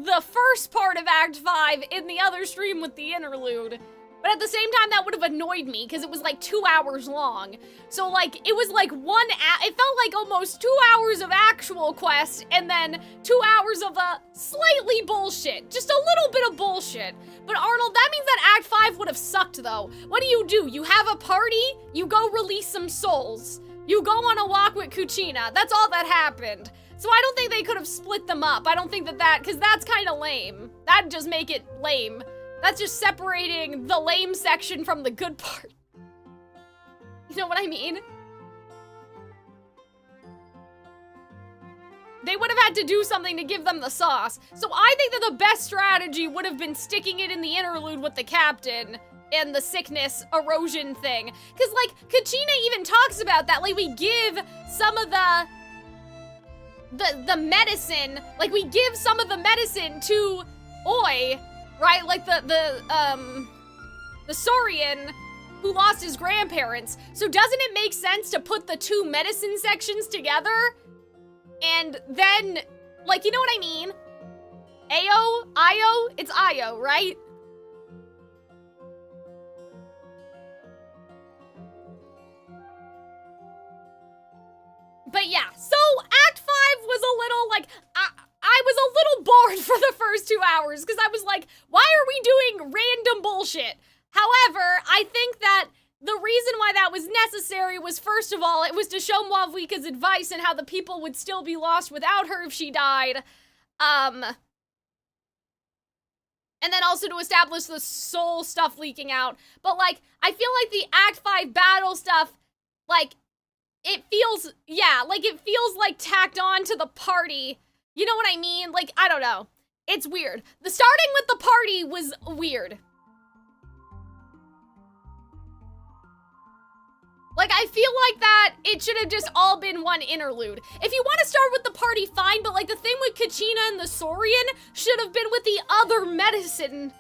the first part of Act 5 in the other stream with the interlude. But at the same time, that would have annoyed me, because it was like 2 hours long. So, like, it was like it felt like almost 2 hours of actual quest, and then 2 hours of slightly bullshit. Just a little bit of bullshit. But Arnold, that means that Act 5 would have sucked, though. What do? You have a party, you go release some souls. You go on a walk with Kuchina. That's all that happened. So I don't think they could have split them up. I don't think because that's kind of lame. That'd just make it lame. That's just separating the lame section from the good part. You know what I mean? They would have had to do something to give them the sauce. So I think that the best strategy would have been sticking it in the interlude with the captain and the sickness erosion thing. Because, like, Kuchina even talks about that. Like, we give some of the medicine, like, we give some of the medicine to Oi, right? Like, the Saurian who lost his grandparents. So doesn't it make sense to put the 2 medicine sections together? And then, like, you know what I mean? Io? It's Io, right? But yeah, so Act 5 was a little, like, I was a little bored for the first 2 hours, because I was like, why are we doing random bullshit? However, I think that the reason why that was necessary was, first of all, it was to show Mavwika's advice and how the people would still be lost without her if she died. And then also to establish the soul stuff leaking out. But, like, I feel like the Act 5 battle stuff, like, it feels, yeah, like, it feels like tacked on to the party. You know what I mean? Like, I don't know. It's weird. The starting with the party was weird. Like, I feel like that it should have just all been one interlude. If you want to start with the party, fine, but, like, the thing with Kuchina and the Saurian should have been with the other medicine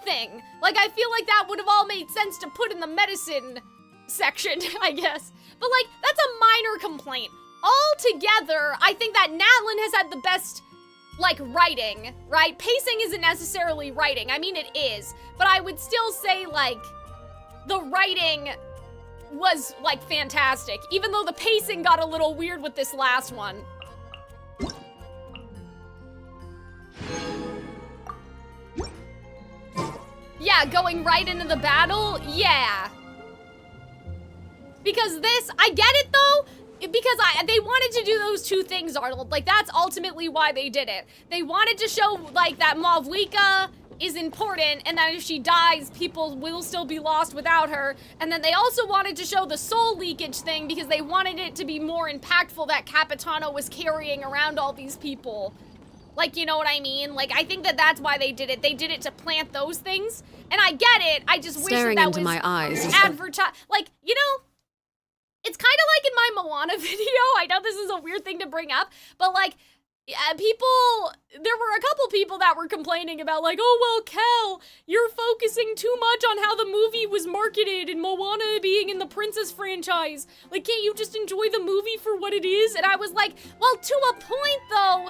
thing. Like, I feel like that would have all made sense to put in the medicine section, I guess. But, like, that's a minor complaint. Altogether, I think that Natlan has had the best, like, writing, right? Pacing isn't necessarily writing. I mean, it is. But I would still say, like, the writing was, like, fantastic. Even though the pacing got a little weird with this last one. Yeah, going right into the battle? Yeah. Because this, I get it though, because they wanted to do those 2 things, Arnold. Like, that's ultimately why they did it. They wanted to show, like, that Mavwika is important, and that if she dies, people will still be lost without her. And then they also wanted to show the soul leakage thing, because they wanted it to be more impactful that Capitano was carrying around all these people. Like, you know what I mean? Like, I think that that's why they did it. They did it to plant those things. And I get it, I just wish that into was my eyes. advertised. Like, you know, it's kind of like in my Moana video. I know this is a weird thing to bring up, but, like, there were a couple people that were complaining about, like, oh, well, Kel, you're focusing too much on how the movie was marketed and Moana being in the Princess franchise. Like, can't you just enjoy the movie for what it is? And I was like, well, to a point, though,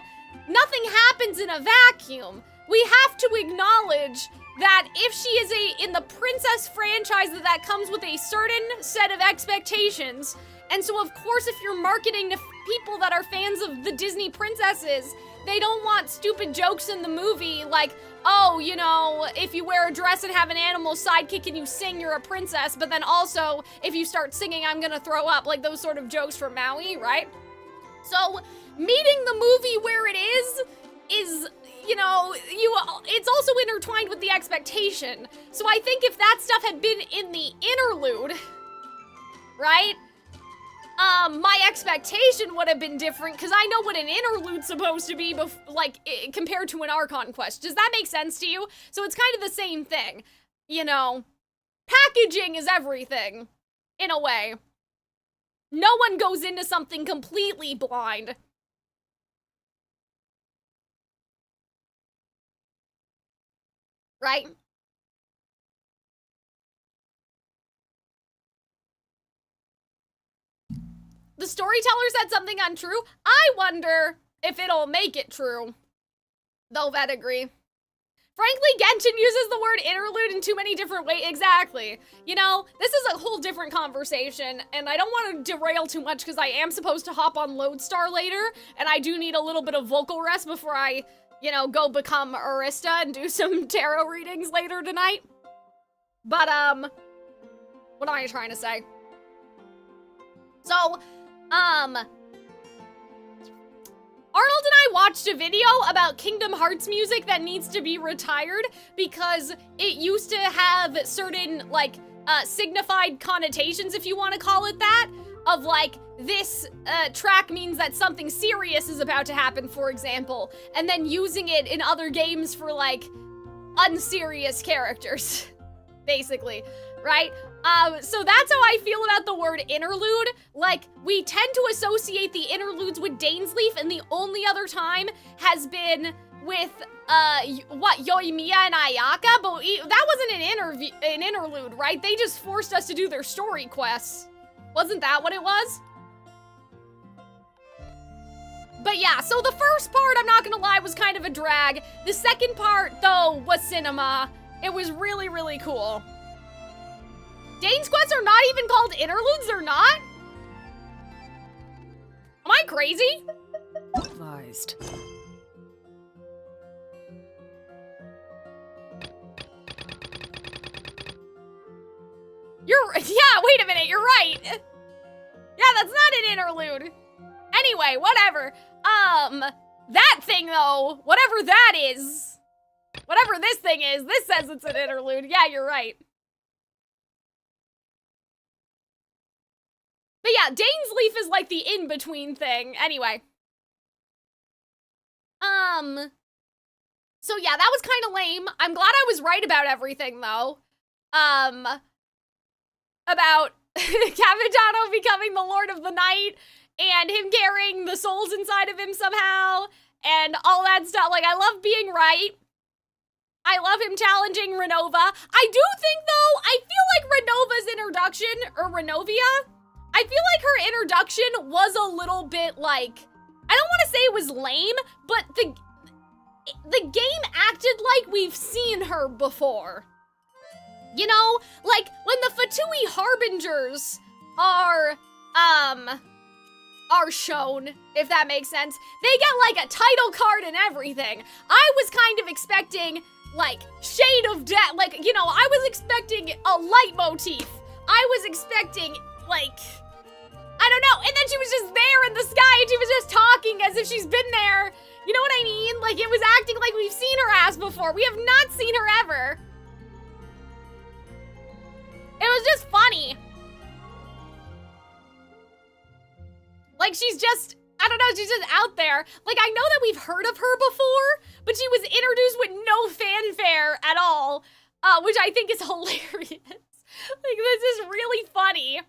nothing happens in a vacuum. We have to acknowledge that if she is in the princess franchise, that comes with a certain set of expectations. And so of course, if you're marketing to people that are fans of the Disney princesses, they don't want stupid jokes in the movie like, oh, you know, if you wear a dress and have an animal sidekick and you sing, you're a princess, but then also, if you start singing, I'm gonna throw up, like those sort of jokes from Maui, right? So, meeting the movie where it is, you know, it's also intertwined with the expectation. So I think if that stuff had been in the interlude, right? My expectation would have been different because I know what an interlude's supposed to be, compared to an Archon Quest. Does that make sense to you? So it's kind of the same thing, you know? Packaging is everything, in a way. No one goes into something completely blind. Right? The storyteller said something untrue. I wonder if it'll make it true. Though I'd agree. Frankly, Genshin uses the word interlude in too many different ways. Exactly. You know, this is a whole different conversation, and I don't want to derail too much because I am supposed to hop on Lodestar later, and I do need a little bit of vocal rest before I, you know, go become Arista and do some tarot readings later tonight. But, what am I trying to say? So, Arnold and I watched a video about Kingdom Hearts music that needs to be retired because it used to have certain, like, signified connotations, if you want to call it that, of, like, this track means that something serious is about to happen, for example, and then using it in other games for, like, unserious characters, basically, right? So that's how I feel about the word interlude. Like, we tend to associate the interludes with Dainsleif, and the only other time has been with, Yoimiya and Ayaka, but that wasn't an interlude, right? They just forced us to do their story quests. Wasn't that what it was? But yeah, so the first part, I'm not gonna lie, was kind of a drag. The second part, though, was cinema. It was really, really cool. Dane's quests are not even called interludes, they're not? Am I crazy? Advised. Yeah, wait a minute, you're right. Yeah, that's not an interlude. Anyway, whatever. That thing though, whatever that is, whatever this thing is, this says it's an interlude. Yeah, you're right. But yeah, Dainsleif is like the in-between thing. Anyway. So yeah, that was kind of lame. I'm glad I was right about everything, though. About Capitano becoming the Lord of the Night, and him carrying the souls inside of him somehow, and all that stuff. Like, I love being right. I love him challenging Renova. I do think, though, I feel like Renova's introduction, or Renovia, I feel like her introduction was a little bit like, I don't want to say it was lame, but the game acted like we've seen her before. You know, like when the Fatui Harbingers are shown, if that makes sense, they get like a title card and everything. I was kind of expecting like Shade of Death, like, you know, I was expecting a leitmotif. I was expecting like, I don't know, and then she was just there in the sky and she was just talking as if she's been there. You know what I mean? Like, it was acting like we've seen her ass before. We have not seen her ever. It was just funny. Like, she's just, I don't know, she's just out there. Like, I know that we've heard of her before, but she was introduced with no fanfare at all, which I think is hilarious. Like, this is really funny.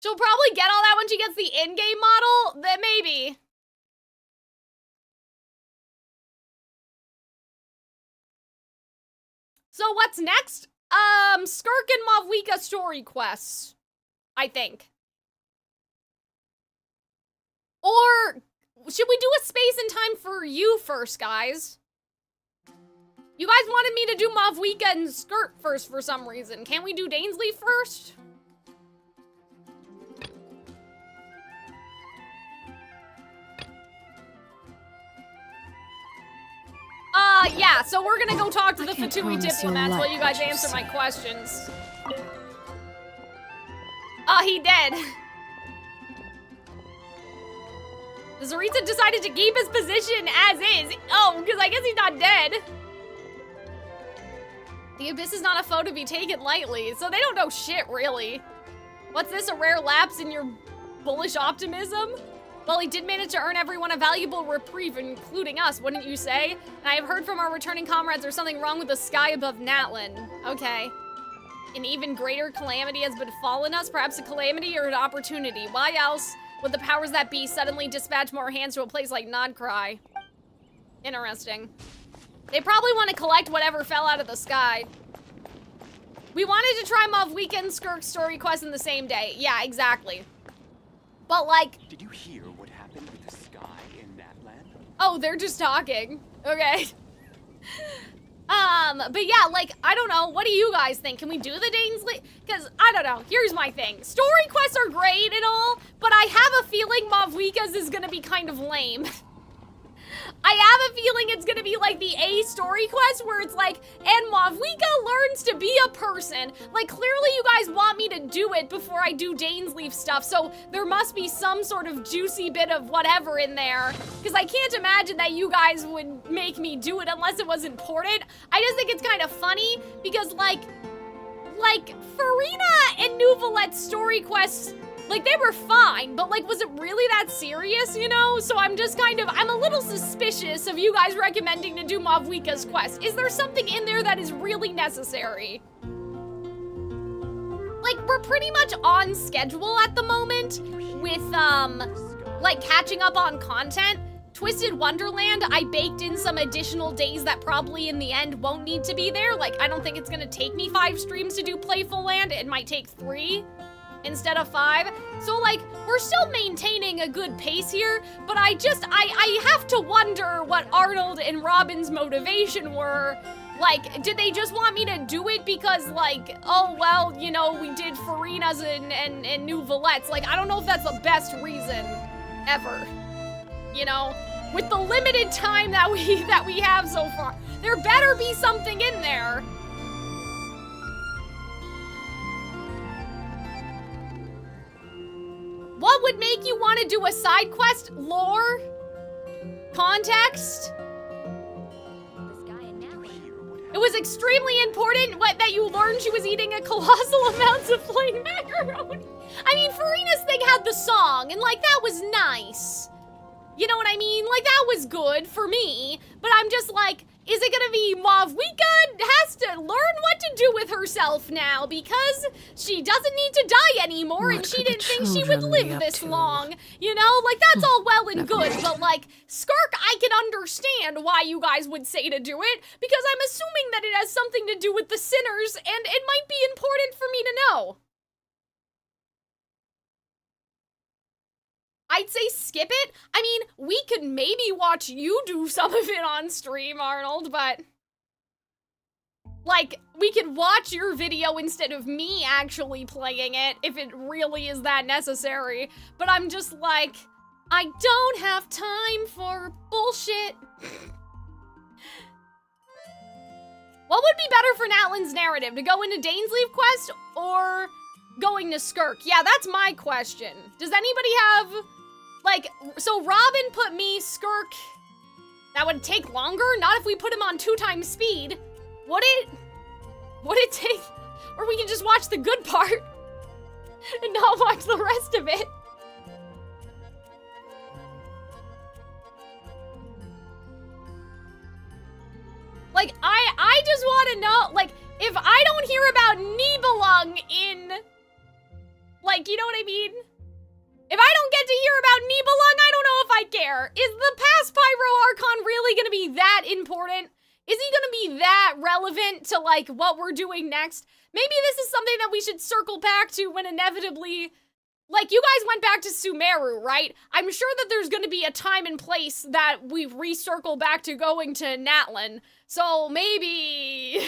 She'll probably get all that when she gets the in-game model, then maybe. So what's next? Skirk and Mavwika story quests, I think. Or should we do a space and time for you first, guys? You guys wanted me to do Mavwika and Skirt first for some reason. Can't we do Dainsley first? Yeah, so we're gonna go talk to the Fatui diplomats while you guys answer my questions. He dead. Zarita decided to keep his position as is. Oh, because I guess he's not dead. The Abyss is not a foe to be taken lightly, so they don't know shit, really. What's this, a rare lapse in your bullish optimism? Well, he did manage to earn everyone a valuable reprieve, including us, wouldn't you say? And I have heard from our returning comrades there's something wrong with the sky above Natlan. Okay. An even greater calamity has befallen us, perhaps a calamity or an opportunity. Why else would the powers that be suddenly dispatch more hands to a place like Nodcry? Interesting. They probably want to collect whatever fell out of the sky. We wanted to try Mov Weekend Skirk story quest in the same day. Yeah, exactly. But like... Did you hear what happened with the sky in Natlan? Oh, they're just talking. Okay. But yeah, like, I don't know. What do you guys think? Can we do the Dainsley? Because, I don't know. Here's my thing. Story quests are great and all, but I have a feeling Mavwika's is gonna be kind of lame. I have a feeling it's gonna be like the A story quest where it's like, and Mavwika learns to be a person. Like, clearly you guys want me to do it before I do Dainsleif stuff, so there must be some sort of juicy bit of whatever in there. Because I can't imagine that you guys would make me do it unless it was important. I just think it's kind of funny because like Farina and Nouvelette's story quests, like, they were fine, but, like, was it really that serious, you know? So I'm just kind of, I'm a little suspicious of you guys recommending to do Mavwika's quest. Is there something in there that is really necessary? Like, we're pretty much on schedule at the moment with, like, catching up on content. Twisted Wonderland, I baked in some additional days that probably in the end won't need to be there. Like, I don't think it's gonna take me 5 streams to do Playful Land. It might take 3. Instead of 5. So like, we're still maintaining a good pace here, but I have to wonder what Arnold and Robin's motivation were. Like, did they just want me to do it because like, oh well, you know, we did Farina's and Nouvelette's. Like, I don't know if that's the best reason ever. You know, with the limited time that we have so far. There better be something in there. What would make you want to do a side quest? Lore? Context? It was extremely important that you learned she was eating a colossal amounts of plain macaroni. I mean, Farina's thing had the song, and like, that was nice. You know what I mean? Like, that was good for me, but I'm just like, is it gonna be Mavwika has to learn what to do with herself now because she doesn't need to die anymore and she didn't think she would live this long. You know, like that's all well and good, but like Skirk, I can understand why you guys would say to do it because I'm assuming that it has something to do with the sinners and it might be important for me to know. I'd say skip it. I mean, we could maybe watch you do some of it on stream, Arnold, but... like, we could watch your video instead of me actually playing it, if it really is that necessary. But I'm just like, I don't have time for bullshit. What would be better for Natlan's narrative? To go into Dainsleif quest or going to Skirk? Yeah, that's my question. Does anybody have... like, so Robin put me, Skirk, that would take longer? Not if we put him on 2 times speed. Would it take, or we can just watch the good part and not watch the rest of it. Like, I just want to know, like, if I don't hear about Nibelung in, like, you know what I mean? If I don't get to hear about Nibelung, I don't know if I care. Is the past Pyro Archon really gonna be that important? Is he gonna be that relevant to, like, what we're doing next? Maybe this is something that we should circle back to when inevitably like, you guys went back to Sumeru, right? I'm sure that there's gonna be a time and place that we recircle back to going to Natlan. So maybe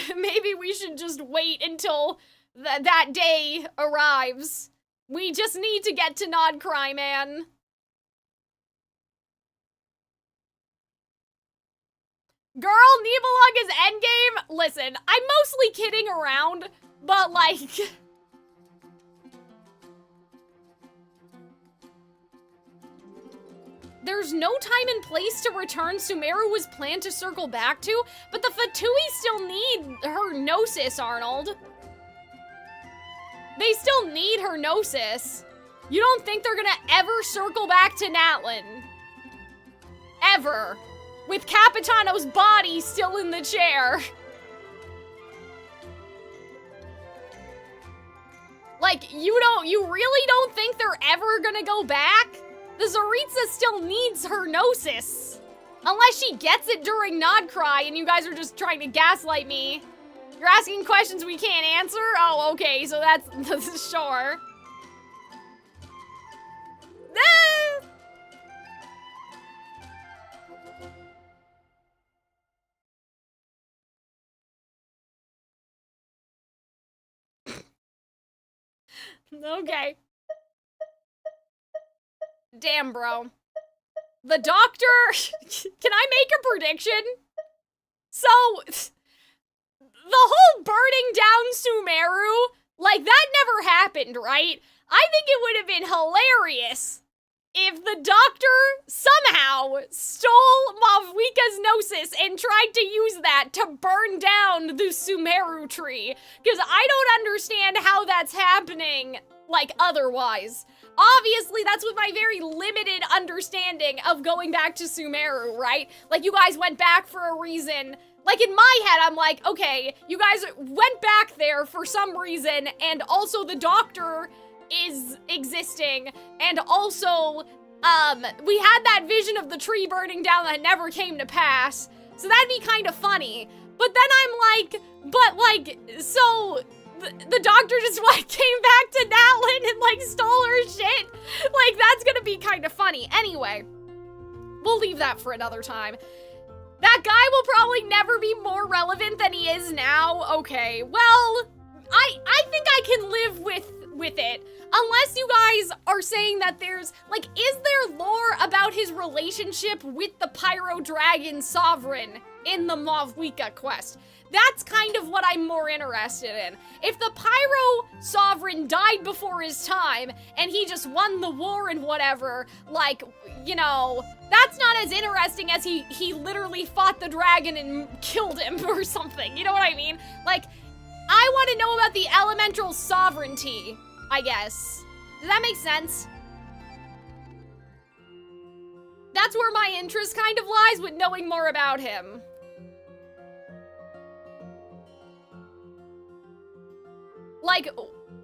we should just wait until that day arrives. We just need to get to Nodcry, man. Girl, Nibelung is endgame? Listen, I'm mostly kidding around, but like... There's no time and place to return Sumeru was planned to circle back to, but the Fatui still need her Gnosis, Arnold. They still need her Gnosis. You don't think they're gonna ever circle back to Natlan? Ever. With Capitano's body still in the chair. Like, you really don't think they're ever gonna go back? The Tsaritsa still needs her Gnosis. Unless she gets it during Nodcry and you guys are just trying to gaslight me. You're asking questions we can't answer? Oh, okay, so that's sure. Okay. Damn, bro. The doctor... Can I make a prediction? So, the whole burning down Sumeru, like, that never happened, right? I think it would have been hilarious if the doctor somehow stole Mavwika's Gnosis and tried to use that to burn down the Sumeru tree. Because I don't understand how that's happening, like, otherwise. Obviously, that's with my very limited understanding of going back to Sumeru, right? Like, you guys went back for a reason. Like, in my head, I'm like, okay, you guys went back there for some reason, and also the doctor is existing, and also, we had that vision of the tree burning down that never came to pass, so that'd be kind of funny. But then I'm like, but like, so... The doctor just came back to Natlan and like stole her shit. Like, that's gonna be kind of funny. Anyway, we'll leave that for another time. That guy will probably never be more relevant than he is now. Okay, well, I think I can live with it. Unless you guys are saying that there's, like, is there lore about his relationship with the Pyro Dragon Sovereign in the Mavwika quest? That's kind of what I'm more interested in. If the Pyro Sovereign died before his time, and he just won the war and whatever, like, you know, that's not as interesting as he literally fought the dragon and killed him or something, you know what I mean? Like, I want to know about the elemental sovereignty, I guess. Does that make sense? That's where my interest kind of lies, with knowing more about him. Like,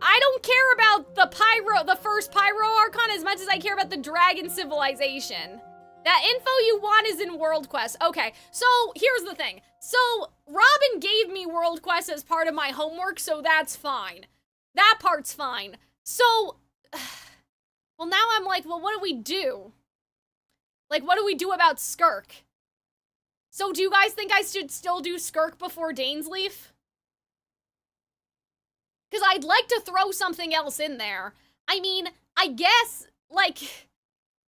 I don't care about the first Pyro Archon as much as I care about the Dragon Civilization. That info you want is in World Quest. Okay, so here's the thing. So, Robin gave me World Quest as part of my homework, so that's fine. That part's fine. So, well, now I'm like, well, what do we do? Like, what do we do about Skirk? So, do you guys think I should still do Skirk before Dainsleif? Because I'd like to throw something else in there. I mean, I guess, like,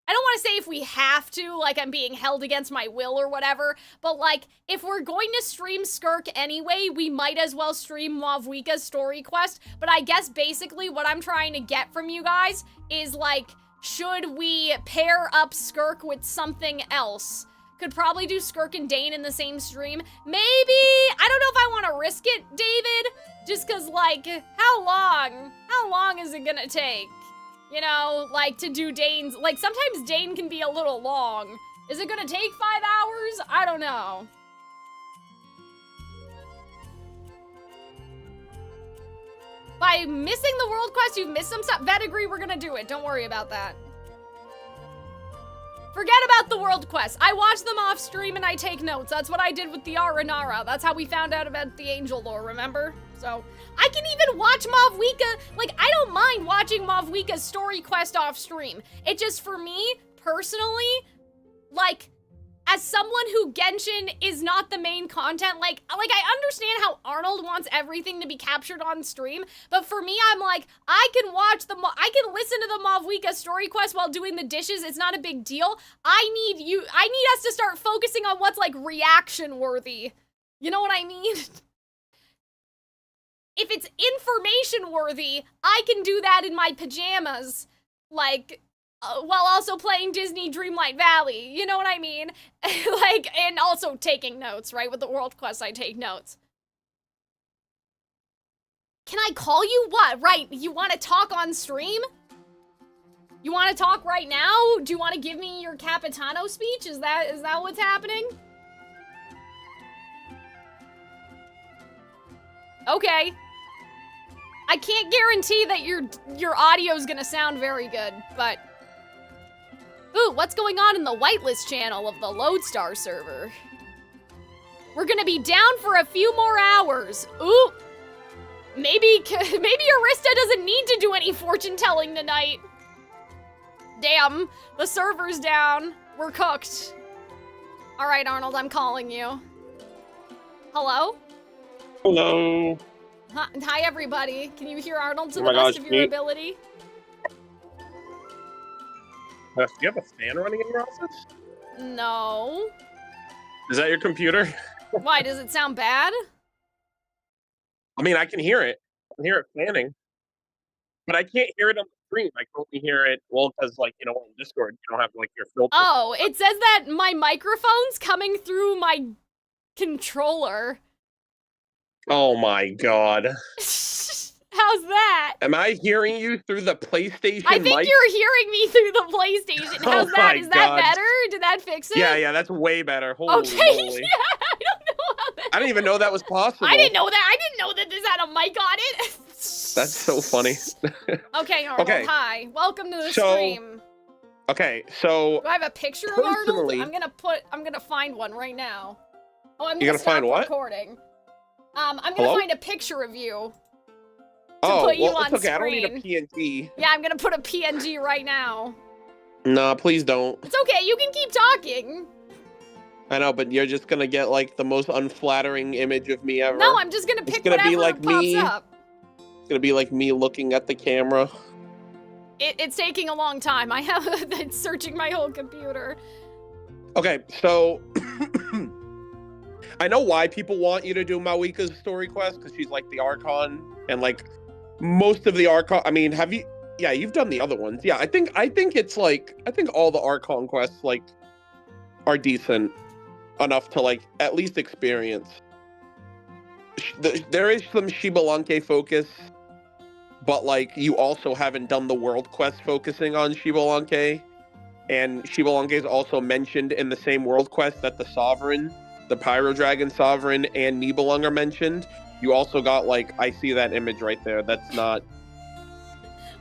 I don't want to say if we have to, like I'm being held against my will or whatever, but like, if we're going to stream Skirk anyway, we might as well stream Mavwika's story quest. But I guess basically what I'm trying to get from you guys is like, should we pair up Skirk with something else? Could probably do Skirk and Dane in the same stream. Maybe, I don't know if I want to risk it, David. Just cause like, how long is it gonna take? You know, like to do Dane's, like sometimes Dane can be a little long. Is it gonna take 5 hours? I don't know. By missing the world quest, you've missed some stuff. Vet agree, we're gonna do it. Don't worry about that. Forget about the world quest. I watch them off stream and I take notes. That's what I did with the Aranara. That's how we found out about the angel lore, remember? So, I can even watch Mavwika. Like, I don't mind watching Mavwika's story quest off stream. It just, for me, personally, like, as someone who Genshin is not the main content, like I understand how Arnold wants everything to be captured on stream, but for me, I'm like, I can listen to the Mavwika story quest while doing the dishes. It's not a big deal. I need us to start focusing on what's like reaction worthy. You know what I mean? If it's information worthy, I can do that in my pajamas, like, while also playing Disney Dreamlight Valley, you know what I mean? Like, and also taking notes, right? With the World Quest, I take notes. Can I call you? What? Right, you want to talk on stream? You want to talk right now? Do you want to give me your Capitano speech? Is that what's happening? Okay. I can't guarantee that your audio's gonna sound very good, but... Ooh, what's going on in the whitelist channel of the Lodestar server? We're gonna be down for a few more hours. Ooh, maybe Arista doesn't need to do any fortune telling tonight. Damn, the server's down. We're cooked. All right, Arnold, I'm calling you. Hello? Hello. Hi, everybody. Can you hear Arnold to Oh the my best gosh, of your me? ability? Do you have a fan running in your office? No. Is that your computer? Why, does it sound bad? I mean, I can hear it. I can hear it fanning. But I can't hear it on the screen. I can only hear it, well, because, like, you know, on Discord, you don't have, like, your filter. Oh, it says that my microphone's coming through my controller. Oh my god. How's that? Am I hearing you through the PlayStation I think mic? you're hearing me through the PlayStation. How's Oh that? my Is that God. better? Did that fix it? Yeah, that's way better. Holy Okay, moly. yeah, I don't know how that... I didn't even know that was possible. I didn't know that. I didn't know that this had a mic on it. That's so funny. Okay, Arnold, Okay. hi. Welcome to the So- stream. Okay, so... Do I have a picture of Arnold? personally- I'm gonna find one right now. Oh, I'm You're gonna gonna find stop what? recording. I'm gonna Hello? find a picture of you. Oh, put you well, on it's okay. I don't need a screen. PNG. Yeah, I'm gonna put a PNG right now. Nah, please don't. It's okay, you can keep talking. I know, but you're just gonna get, like, the most unflattering image of me ever. No, I'm just gonna pick It's gonna be whatever like pops me. up. It's gonna be like me looking at the camera. It's taking a long time. I have it's searching my whole computer. Okay, so... I know why people want you to do Mawika's story quest, because she's, like, the Archon, and, like, most of the Archon... I mean, have you... Yeah, you've done the other ones. Yeah, I think it's, like... I think all the Archon quests, like, are decent enough to, like, at least experience. There is some Shibalanke focus, but, like, you also haven't done the world quest focusing on Shibalanke, and Shibalanke is also mentioned in the same world quest that the Sovereign, the Pyro Dragon Sovereign, and Nibelung are mentioned. You also got, like, I see that image right there. That's not...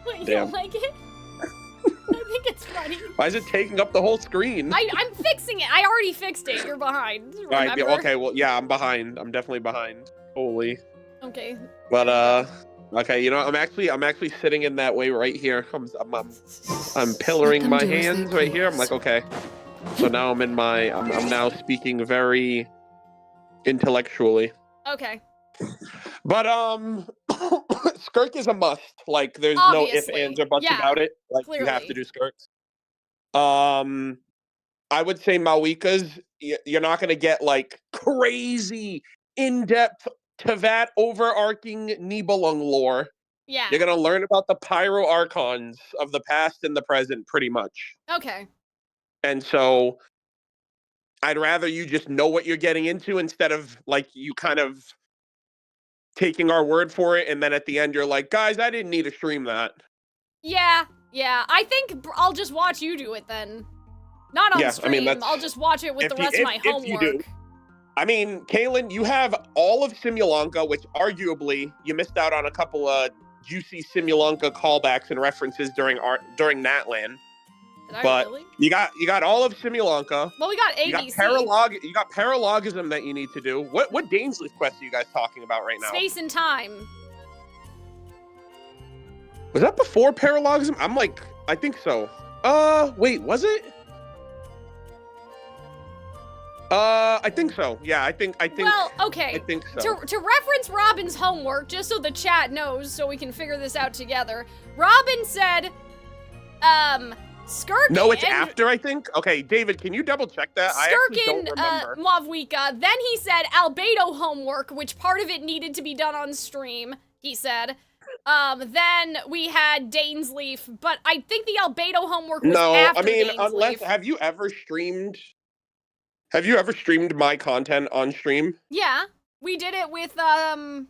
Wait, you Damn. don't like it? I think it's funny. Why is it taking up the whole screen? I'm fixing it. I already fixed it. You're behind. All right, Remember? yeah, okay, well, yeah, I'm behind. I'm definitely behind. Holy. Okay. But, okay, you know, I'm actually sitting in that way right here. I'm pillaring my hands right here. I'm like, okay. So now I'm in my, I'm now speaking very intellectually. Okay. But, Skirk is a must. Like, there's no ifs, Obviously. ands, or buts Yeah, about it. Like, you have clearly. to do Skirks. I would say Mawika's, you're not going to get, like, crazy, in-depth, Tevat overarching Nibelung lore. Yeah. You're going to learn about the Pyro Archons of the past and the present, pretty much. Okay. And so, I'd rather you just know what you're getting into instead of, like, you kind of taking our word for it, and then at the end you're like, guys, I didn't need to stream that. Yeah. I think I'll just watch you do it then. Not on Yeah, I stream. mean, that's- I'll just watch it with the rest of my if you homework. do. I mean, Kaylin, you have all of Simulanka, which arguably you missed out on a couple of juicy Simulanka callbacks and references during Natlan. Did I But really? you got all of Simulanka. Well, we got You got ABC. you got paralogism that you need to do. What Dainsleif quest are you guys talking about right now? Space and time. Was that before paralogism? I think so. Wait, was it? I think so. Yeah, I think. Well, okay. I think so. To reference Robin's homework, just so the chat knows, so we can figure this out together. Robin said, Skirkin. No, it's after, I think. Okay, David, can you double check that? I actually don't remember. Mavwika. Then he said Albedo homework, which part of it needed to be done on stream, he said. Then we had Dainsleif, but I think the Albedo homework was after Dainsleif. Have you ever streamed my content on stream? Yeah, we did it with,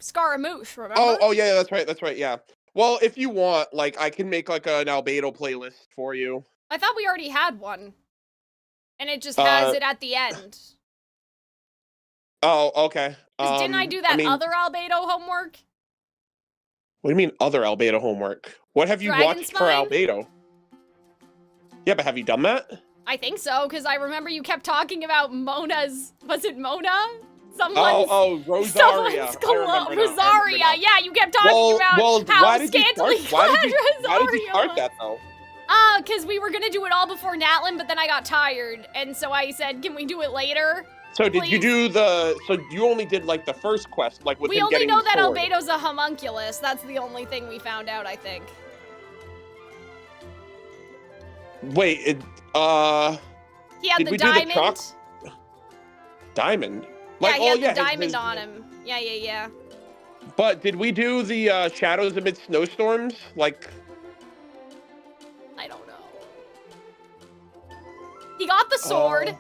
Scaramouche, remember? Oh, yeah, that's right, yeah. Well, if you want, I can make, an Albedo playlist for you. I thought we already had one. And it just has it at the end. Oh, okay. Didn't I do that other Albedo homework? What do you mean, other Albedo homework? What have you watched for Albedo? Yeah, but have you done that? I think so, because I remember you kept talking about Mona's... Was it Mona? Rosaria. Rosaria, yeah, you kept talking about how scantily clad Rosaria. Why did you start that, though? Because we were gonna do it all before Natlan, but then I got tired, and so I said, can we do it later? So did you do so you only did, the first quest, with we him only getting know the that sword. Albedo's a homunculus. That's the only thing we found out, I think. Wait, he had did the we diamond. do the diamond? Yeah, he had the diamond on him. Yeah. But did we do the Shadows Amid Snowstorms? I don't know. He got the sword,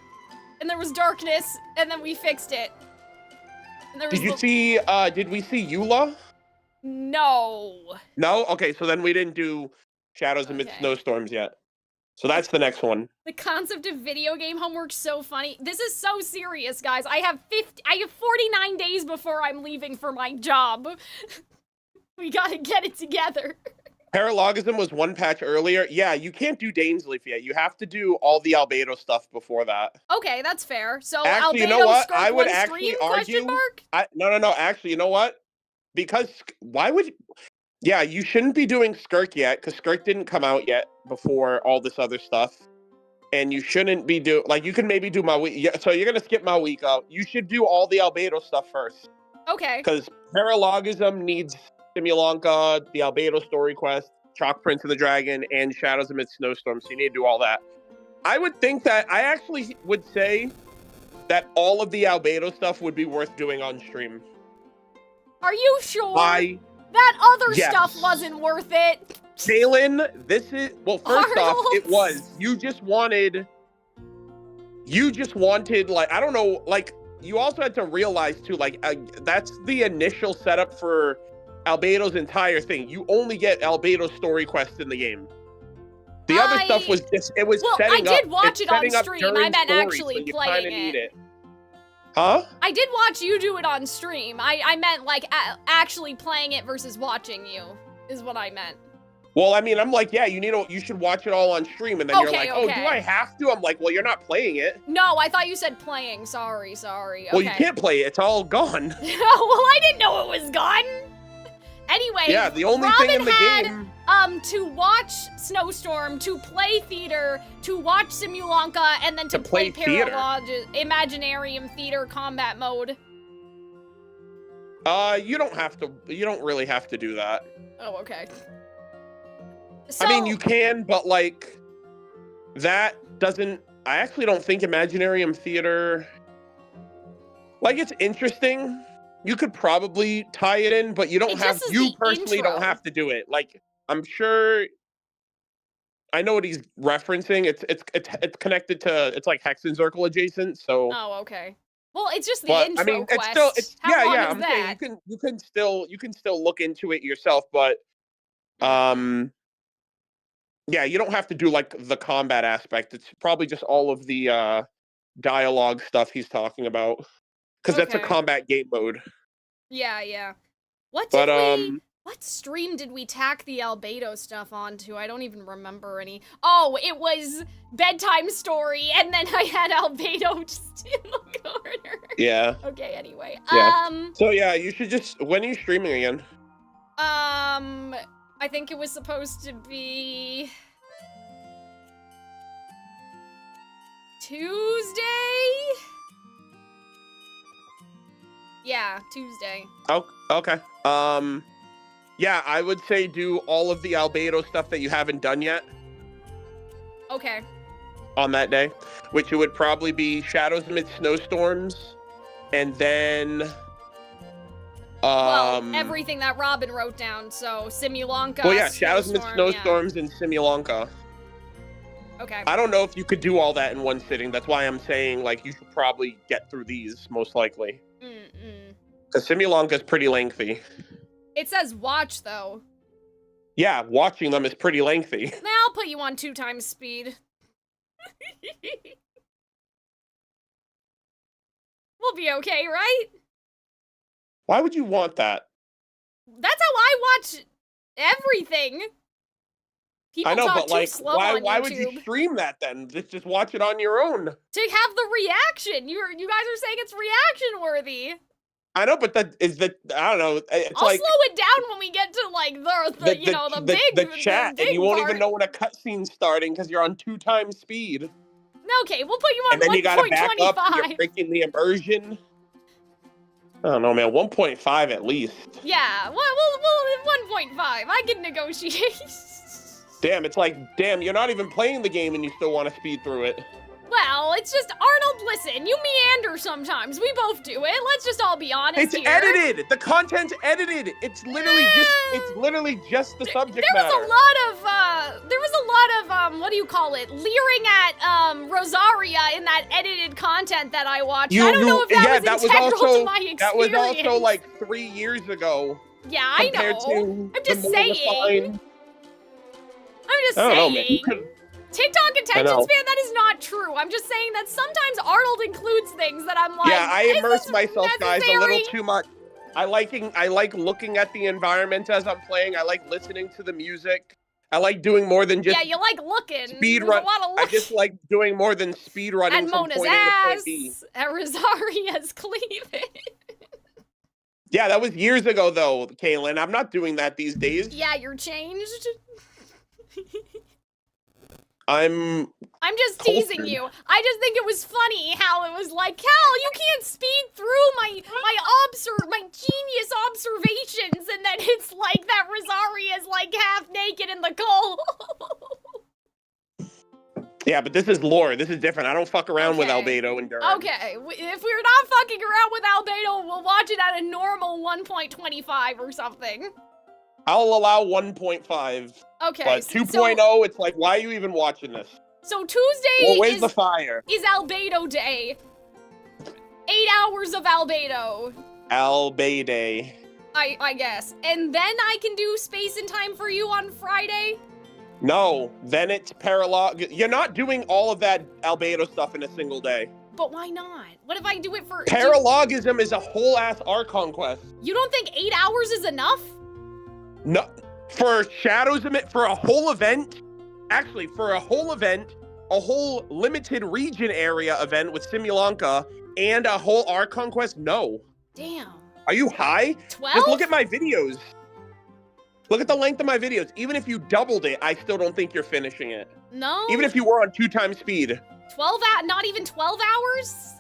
and there was darkness, and then we fixed it. And there was did we see Eula? No. No? Okay, so then we didn't do Shadows Amid Snowstorms yet. So that's the next one. The concept of video game homework's so funny. This is so serious, guys. I have 49 days before I'm leaving for my job. We gotta get it together. Paralogism was one patch earlier. Yeah, you can't do Dainsleif yet. You have to do all the Albedo stuff before that. Okay, that's fair. So actually, Albedo, you know what? I would actually argue. No. Actually, you know what? Because why would? Yeah, you shouldn't be doing Skirk yet, because Skirk didn't come out yet before all this other stuff. And you shouldn't be you can maybe do Mawika. Yeah, so you're gonna skip Mawika. You should do all the Albedo stuff first. Okay. Because Paralogism needs Simulanka, the Albedo story quest, Chalk Prince of the Dragon, and Shadows Amid Snowstorms. So you need to do all that. I would think that I actually would say that all of the Albedo stuff would be worth doing on stream. Are you sure? That other stuff wasn't worth it. Jalen, first off, it was. You just wanted, I don't know, you also had to realize too, that's the initial setup for Albedo's entire thing. You only get Albedo story quests in the game. The other stuff was just, it was setting up. I did watch it on stream. I meant actually playing it. Huh? I did watch you do it on stream. I meant actually playing it versus watching you is what I meant. Well, I mean, I'm you should watch it all on stream, and then you're like, oh, do I have to? I'm like, well, you're not playing it. No, I thought you said playing. Sorry. Okay. Well, you can't play it. It's all gone. Well, I didn't know it was gone. Anyway, yeah, the only Robin thing in the game. To watch Snowstorm, to play theater, to watch Simulanka, and then to play Imaginarium Theater Combat Mode. You don't really have to do that. Oh, okay. So, I mean, you can, but that doesn't. I actually don't think Imaginarium Theater. It's interesting. You could probably tie it in, but you don't have. You personally don't have to do it. I'm sure. I know what he's referencing. It's connected to. It's Hexen Circle adjacent. So. Oh, okay. Well, it's just the intro I mean, quest. How long is that? Saying you can still look into it yourself, but yeah, you don't have to do the combat aspect. It's probably just all of the dialogue stuff he's talking about, because that's a combat game mode. Yeah. What did What stream did we tack the Albedo stuff onto? I don't even remember any. Oh, it was Bedtime Story, and then I had Albedo just in the corner. Yeah. Okay, anyway. Yeah. So yeah, you should just, when are you streaming again? I think it was supposed to be Tuesday? Yeah, Tuesday. Oh, okay. Yeah, I would say do all of the Albedo stuff that you haven't done yet Okay. on that day, which it would probably be Shadows Amid Snowstorms, and then Well, everything that Robin wrote down, so Simulanka. well, yeah, Shadows Amid Snowstorm, Snowstorms and Simulanka. Yeah. Okay. I don't know if you could do all that in one sitting. That's why I'm saying, like, you should probably get through these, most likely. Because Simulanka is pretty lengthy. It says watch, though. Yeah, watching them is pretty lengthy. Now I'll put you on 2 times speed. We'll be okay, right? Why would you want that? That's how I watch everything. People I know, talk but too like, slow why on would you YouTube. stream that then? Just watch it on your own. To have the reaction. You guys are saying it's reaction worthy. I know, but that is the, I don't know. It's I'll like slow it down when we get to like the you know, the big chat, big and you won't part. even know when a cutscene's starting because you're on 2 times speed. Okay, we'll put you on And then you gotta back up. You're 1.25. breaking the immersion. I don't know, man. 1.5 at least. Yeah, well, 1.5. I can negotiate. Damn, it's like, damn, you're not even playing the game and you still want to speed through it. Well, it's just, Arnold, listen, you meander sometimes. We both do it. Let's just all be honest It's here. edited. The content's edited. It's literally just the subject There matter. was a lot of what do you call it? Leering at Rosaria in that edited content that I watched. I don't know if that was integral to my experience. That was also like 3 years ago. Yeah, I compared know. to I'm just the more saying. refined- I'm just I don't know, saying. man. You could- TikTok attention know. span, that is not true. I'm just saying that sometimes Arnold includes things that I'm like, Yeah, I is immerse this myself, guys, a little necessary? too much. I like looking at the environment as I'm playing. I like listening to the music. I like doing more than just Yeah, you like looking. speed There's run. a lot of I looking. just like doing more than speed running And from Mona's point A to point ass, B. and Rosaria's cleavage. Yeah, that was years ago, though, Kaylin. I'm not doing that these days. Yeah, you're changed. I'm just teasing cultured. you. I just think it was funny how it was like, Cal, you can't speed through my genius observations, and then it's like that Rosaria's like half naked in the cold. Yeah, but this is lore. This is different. I don't fuck around with Albedo and Durham. Okay, if we're not fucking around with Albedo, we'll watch it at a normal 1.25 or something. I'll allow 1.5. Okay, But so- 2.0, it's like, why are you even watching this? So Tuesday Well, where's the fire? is Albedo Day. 8 hours of Albedo, Albedo. I guess. And then I can do Space and Time for You on Friday? No, then it's paralog. You're not doing all of that Albedo stuff in a single day. But why not? What if I do it for... Paralogism is a whole ass Archon Quest. You don't think 8 hours is enough? No, for Shadows of it, for a whole event, actually, for a whole event, a whole limited region area event with Simulanka, and a whole Archon Quest, no. Damn. Are you high? 12? Just look at my videos. Look at the length of my videos. Even if you doubled it, I still don't think you're finishing it. No? Even if you were on 2 times speed. 12 not even 12 hours?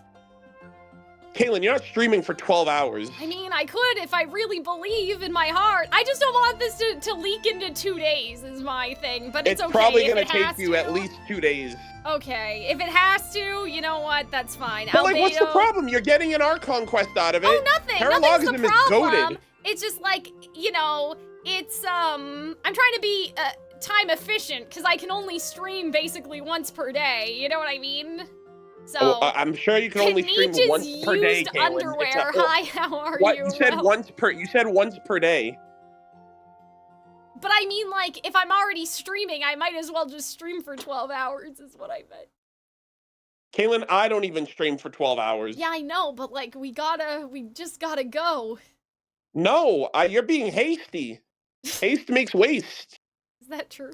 Kaylin, you're not streaming for 12 hours. I mean, I could if I really believe in my heart. I just don't want this to leak into 2 days is my thing, but it's okay probably if gonna it take has you to. at least 2 days. Okay, if it has to, you know what, that's fine. But like, what's the Albedo- problem? You're getting an Archon Quest out of it. Oh, nothing. Nothing's Paralogism the is problem. goated. It's just like, you know, it's, I'm trying to be, time efficient, because I can only stream basically once per day, you know what I mean? So, I'm sure you can only stream Kanich's once per day, used Kaylin. underwear. Hi, how are What? you? You said Well, once per. You said once per day. But I mean, like, if I'm already streaming, I might as well just stream for 12 hours, is what I meant. Kaylin, I don't even stream for 12 hours. Yeah, I know, but like, we just gotta go. No, you're being hasty. Haste makes waste. Is that true?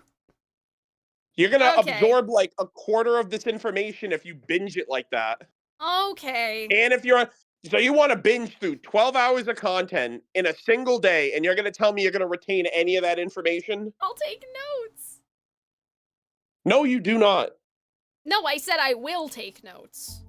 You're gonna Okay. absorb like a quarter of this information if you binge it like that. Okay. And if you're so you want to binge through 12 hours of content in a single day, and you're gonna tell me you're gonna retain any of that information? I'll take notes. No, you do not. No, I said I will take notes.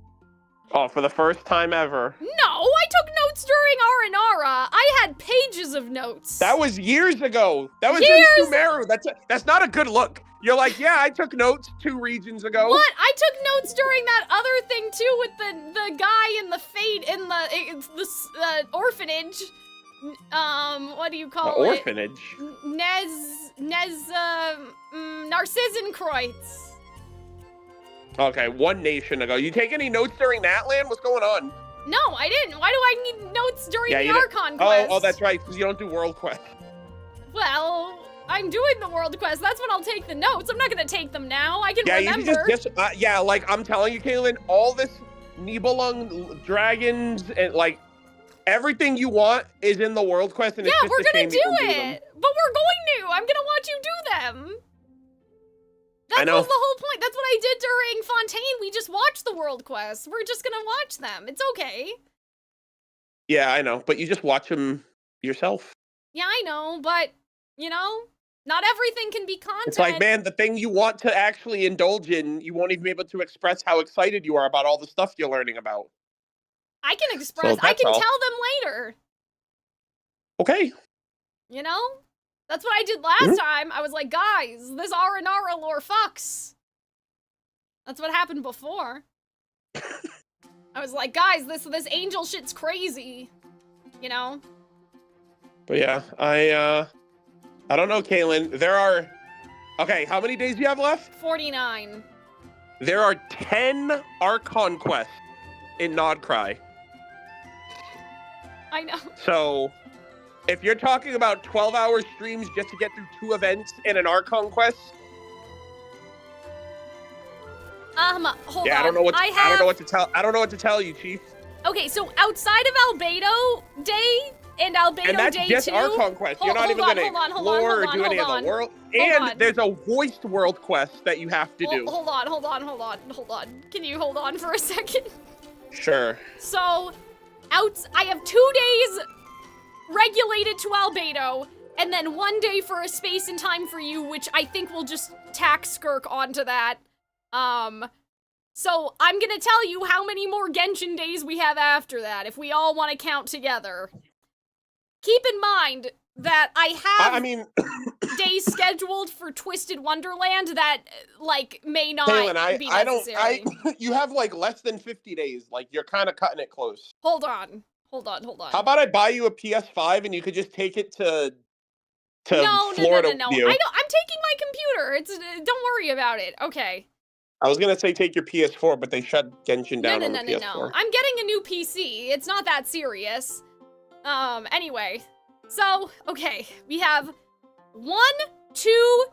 Oh, for the first time ever. No, I took notes during Aranara. I had pages of notes. That was years ago. That was Years? in Sumeru. That's not a good look. You're like, yeah, I took notes 2 regions ago. What? I took notes during that other thing too with the guy in the fate in the orphanage. What do you call it? Orphanage? Narcissenkreuz. Okay, 1 nation ago. You take any notes during Natlan? What's going on? No, I didn't. Why do I need notes during the you Archon Quest? Oh, that's right, because you don't do World Quest. Well, I'm doing the World Quest. That's when I'll take the notes. I'm not gonna take them now. I can Yeah, remember. you can just like I'm telling you, Kaylin, all this Nibelung dragons and like everything you want is in the World Quest, and it's just we're a gonna shame do you don't do it. But we're going to. I'm gonna watch you do them. I That know. was the whole point. That's what I did during Fontaine. We just watched the World Quest. We're just gonna watch them. It's okay. Yeah, I know, but you just watch them yourself. Yeah, I know, but you know, not everything can be content. It's like, man, the thing you want to actually indulge in, you won't even be able to express how excited you are about all the stuff you're learning about. I can express. I that's can all. tell them later. Okay. You know? That's what I did last time. I was like, guys, this Aranara lore fucks. That's what happened before. I was like, guys, this angel shit's crazy. You know? But yeah, I don't know, Kaylin. There are... Okay, how many days do you have left? 49. There are 10 Archon quests in Nodcry. I know. So, if you're talking about 12-hour streams just to get through 2 events in an Archon quest... Hold on. I don't know what to tell you, Chief. Okay, so outside of Albedo Day and Albedo And that's Day just 2... Archon quest. You're not even going to explore or do any of the world. And there's a voiced world quest that you have to do. Hold on. Can you hold on for a second? Sure. So, I have 2 days regulated to Albedo, and then 1 day for a space and time for you, which I think will just tack Skirk onto that. So I'm gonna tell you how many more Genshin days we have after that, if we all want to count together. Keep in mind that I have days scheduled for Twisted Wonderland that, like, may not Kaylin, be necessary. you have, like, less than 50 days. Like, you're kind of cutting it close. Hold on. How about I buy you a PS5 and you could just take it to Florida No. with you? I'm taking my computer. Don't worry about it. Okay. I was gonna say take your PS4, but they shut Genshin down on the PS4. No. I'm getting a new PC. It's not that serious. Anyway. So, okay. We have 1, 2,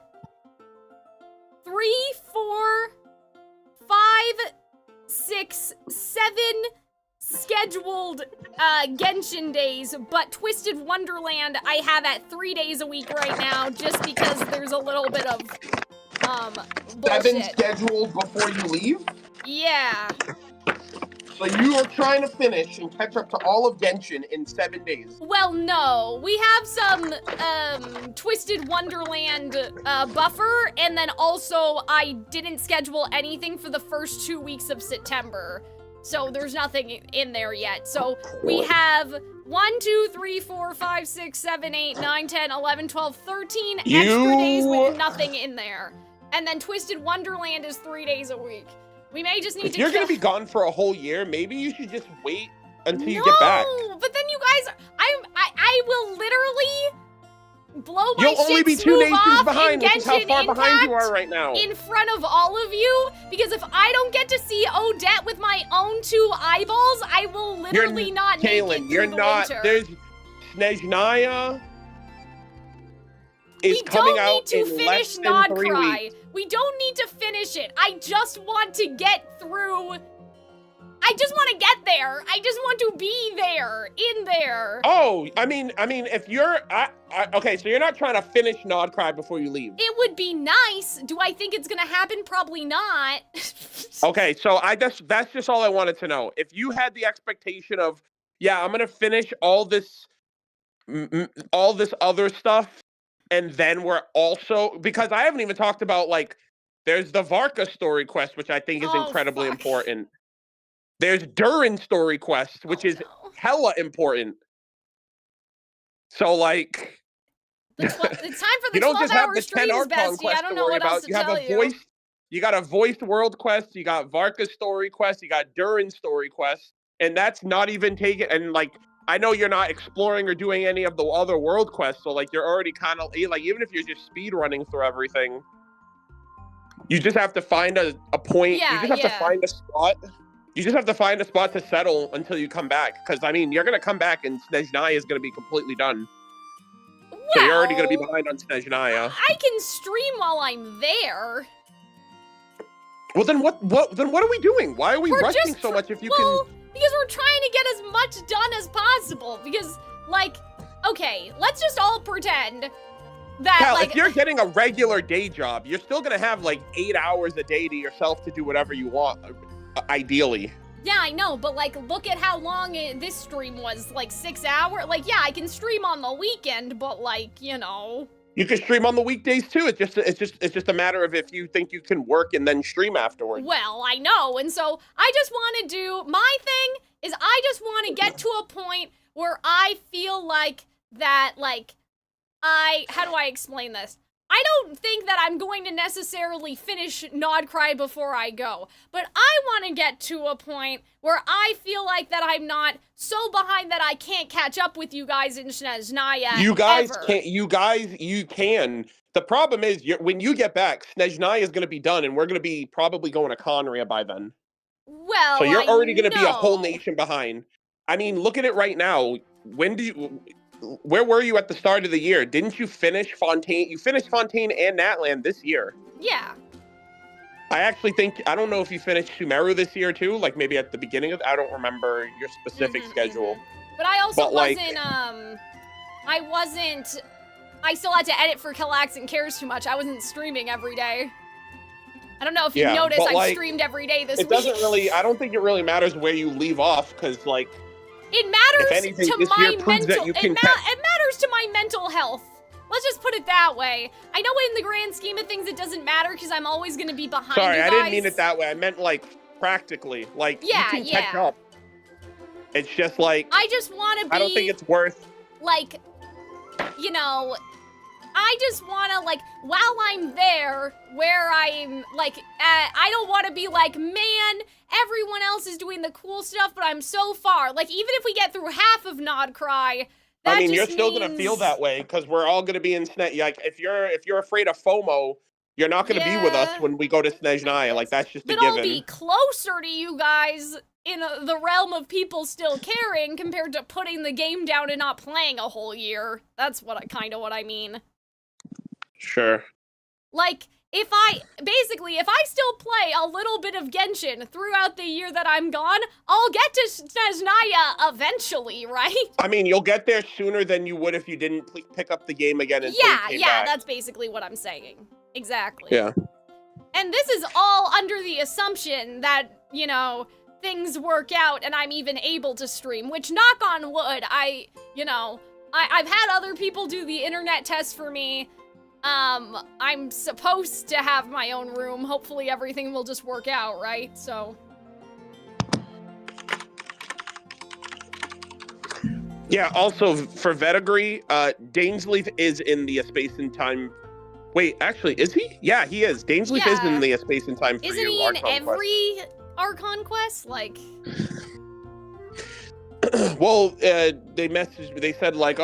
3, 4, 5, 6, 7 scheduled Genshin days, but Twisted Wonderland I have at 3 days a week right now, just because there's a little bit of bullshit. 7 scheduled before you leave? Yeah. So you are trying to finish and catch up to all of Genshin in 7 days. Well, no. We have some Twisted Wonderland buffer, and then also I didn't schedule anything for the first 2 weeks of September. So there's nothing in there yet. So we have 1, 2, 3, 4, 5, 6, 7, 8, 9, 10, 11, 12, 13 extra days with nothing in there. And then Twisted Wonderland is 3 days a week. We may just need If to you're gonna be gone for a whole year, maybe you should just wait until you get back. No, but then you guys, I will literally blow my You'll only be shit 2 smooth nations off behind, in which is how Genshin far behind you Impact are right now. in front of all of you, because if I don't get to see Odette with my own 2 eyeballs, I will literally not make it Kaylin, through you're the not. winter. There's Snezhnaya is coming out in less than 3 weeks. We don't need to finish it. I just want to get through. I just want to get there. I just want to be there, in there. Oh, I mean, if you're, Okay, so you're not trying to finish Nodcry before you leave. It would be nice. Do I think it's gonna happen? Probably not. Okay, so that's just all I wanted to know. If you had the expectation of, yeah, I'm gonna finish all this other stuff, and then we're also, because I haven't even talked about, like, there's the Varka story quest, which I think is incredibly important. There's Durin's story quest, which is hella important. So, like, it's time for the you don't just have 12-hour the 10 streams, Archon Bestie. quest I don't to know worry what else about. to You have tell a you. voiced, you got a voiced world quest, you got Varka's story quest, you got Durin's story quest, and that's not even taken. And like, I know you're not exploring or doing any of the other world quests, so like, you're already kind of like, even if you're just speed running through everything, you just have to find a point. Yeah, you just have to find a spot. You just have to find a spot to settle until you come back. Because, I mean, you're going to come back and Snezhnaya is going to be completely done. So you're already going to be behind on Snezhnaya. I can stream while I'm there. Well, then what are we doing? Why are we rushing so much if you can... Because we're trying to get as much done as possible. Because, like, okay, let's just all pretend that, Cal, like... if you're getting a regular day job, you're still going to have, like, 8 hours a day to yourself to do whatever you want, ideally. Yeah, I know, but like, look at how long this stream was, like 6 hours. Like, yeah, I can stream on the weekend, but like, you know. You can stream on the weekdays too. It's just a matter of if you think you can work and then stream afterwards. Well, I know, and so I just want to do, my thing is I just want to get to a point where I feel like that, like, how do I explain this? I don't think that I'm going to necessarily finish Nodcry before I go, but I want to get to a point where I feel like that I'm not so behind that I can't catch up with you guys in Snezhnaya. You guys can't. You can. The problem is, when you get back, Snezhnaya is going to be done, and we're going to be probably going to Conria by then. Well, so you're already going to be a whole nation behind. I mean, look at it right now. Where were you at the start of the year? Didn't you finish Fontaine? You finished Fontaine and Natlan this year. Yeah. I actually think, I don't know if you finished Sumeru this year too, like maybe at the beginning of, I don't remember your specific schedule. But I also like, I still had to edit for Calxiyn Cares too much. I wasn't streaming every day. I don't know if you noticed, I've streamed every day this week. It doesn't really, I don't think it really matters where you leave off, because like, it matters anything, to my mental. It matters to my mental health. Let's just put it that way. I know in the grand scheme of things it doesn't matter because I'm always going to be behind. Sorry, you guys. I didn't mean it that way. I meant like practically. Like you can catch up. It's just like I just want to be. I don't think it's worth. Like, you know, I just want to, like, while I'm there, where I'm, like, I don't want to be like, man, everyone else is doing the cool stuff, but I'm so far. Like, even if we get through half of Nodcry, that I mean, just you're still gonna feel that way because we're all gonna be in Sne. Like, if you're afraid of FOMO, you're not gonna be with us when we go to Snezhnaya. Like, that's just a given. But I'll be closer to you guys in the realm of people still caring compared to putting the game down and not playing a whole year. That's what I mean. Sure. Like, if I still play a little bit of Genshin throughout the year that I'm gone, I'll get to Snezhnaya eventually, right? I mean, you'll get there sooner than you would if you didn't pick up the game again until you came back. That's basically what I'm saying. Exactly. Yeah. And this is all under the assumption that, you know, things work out and I'm even able to stream, which, knock on wood, I've had other people do the internet test for me. I'm supposed to have my own room. Hopefully everything will just work out, right? So. Yeah, also for Vetigree, Dainsleif is in the space and time. Wait, actually, is he? Yeah, he is. Dainsleif is in the space and time for you. Isn't he in every Archon Quest? Like. Well, they said like,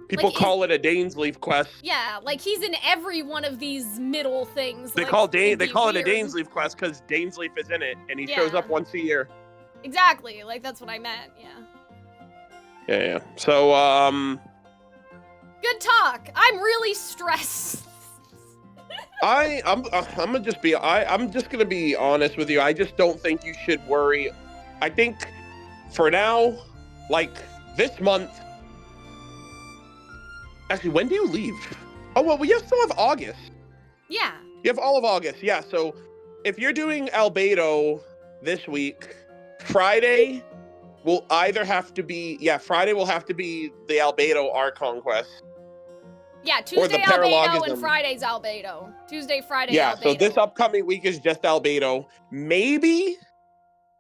people call it a Dainsleif quest. Yeah, like he's in every one of these middle things. They call it a Dainsleif quest because Dainsleif is in it, and he shows up once a year. Exactly, like that's what I meant. Yeah. So, good talk. I'm really stressed. I'm just gonna be honest with you. I just don't think you should worry. I think for now, like this month, Actually, when do you leave? Oh, well, we still have August. Yeah. You have all of August, yeah. So if you're doing Albedo this week, Friday will either have to be, Friday will have to be the Albedo Archon Quest. Yeah, Or the Tuesday Albedo paralogism. and Friday's Albedo. Tuesday, Friday, Yeah, Albedo. so this upcoming week is just Albedo. Maybe,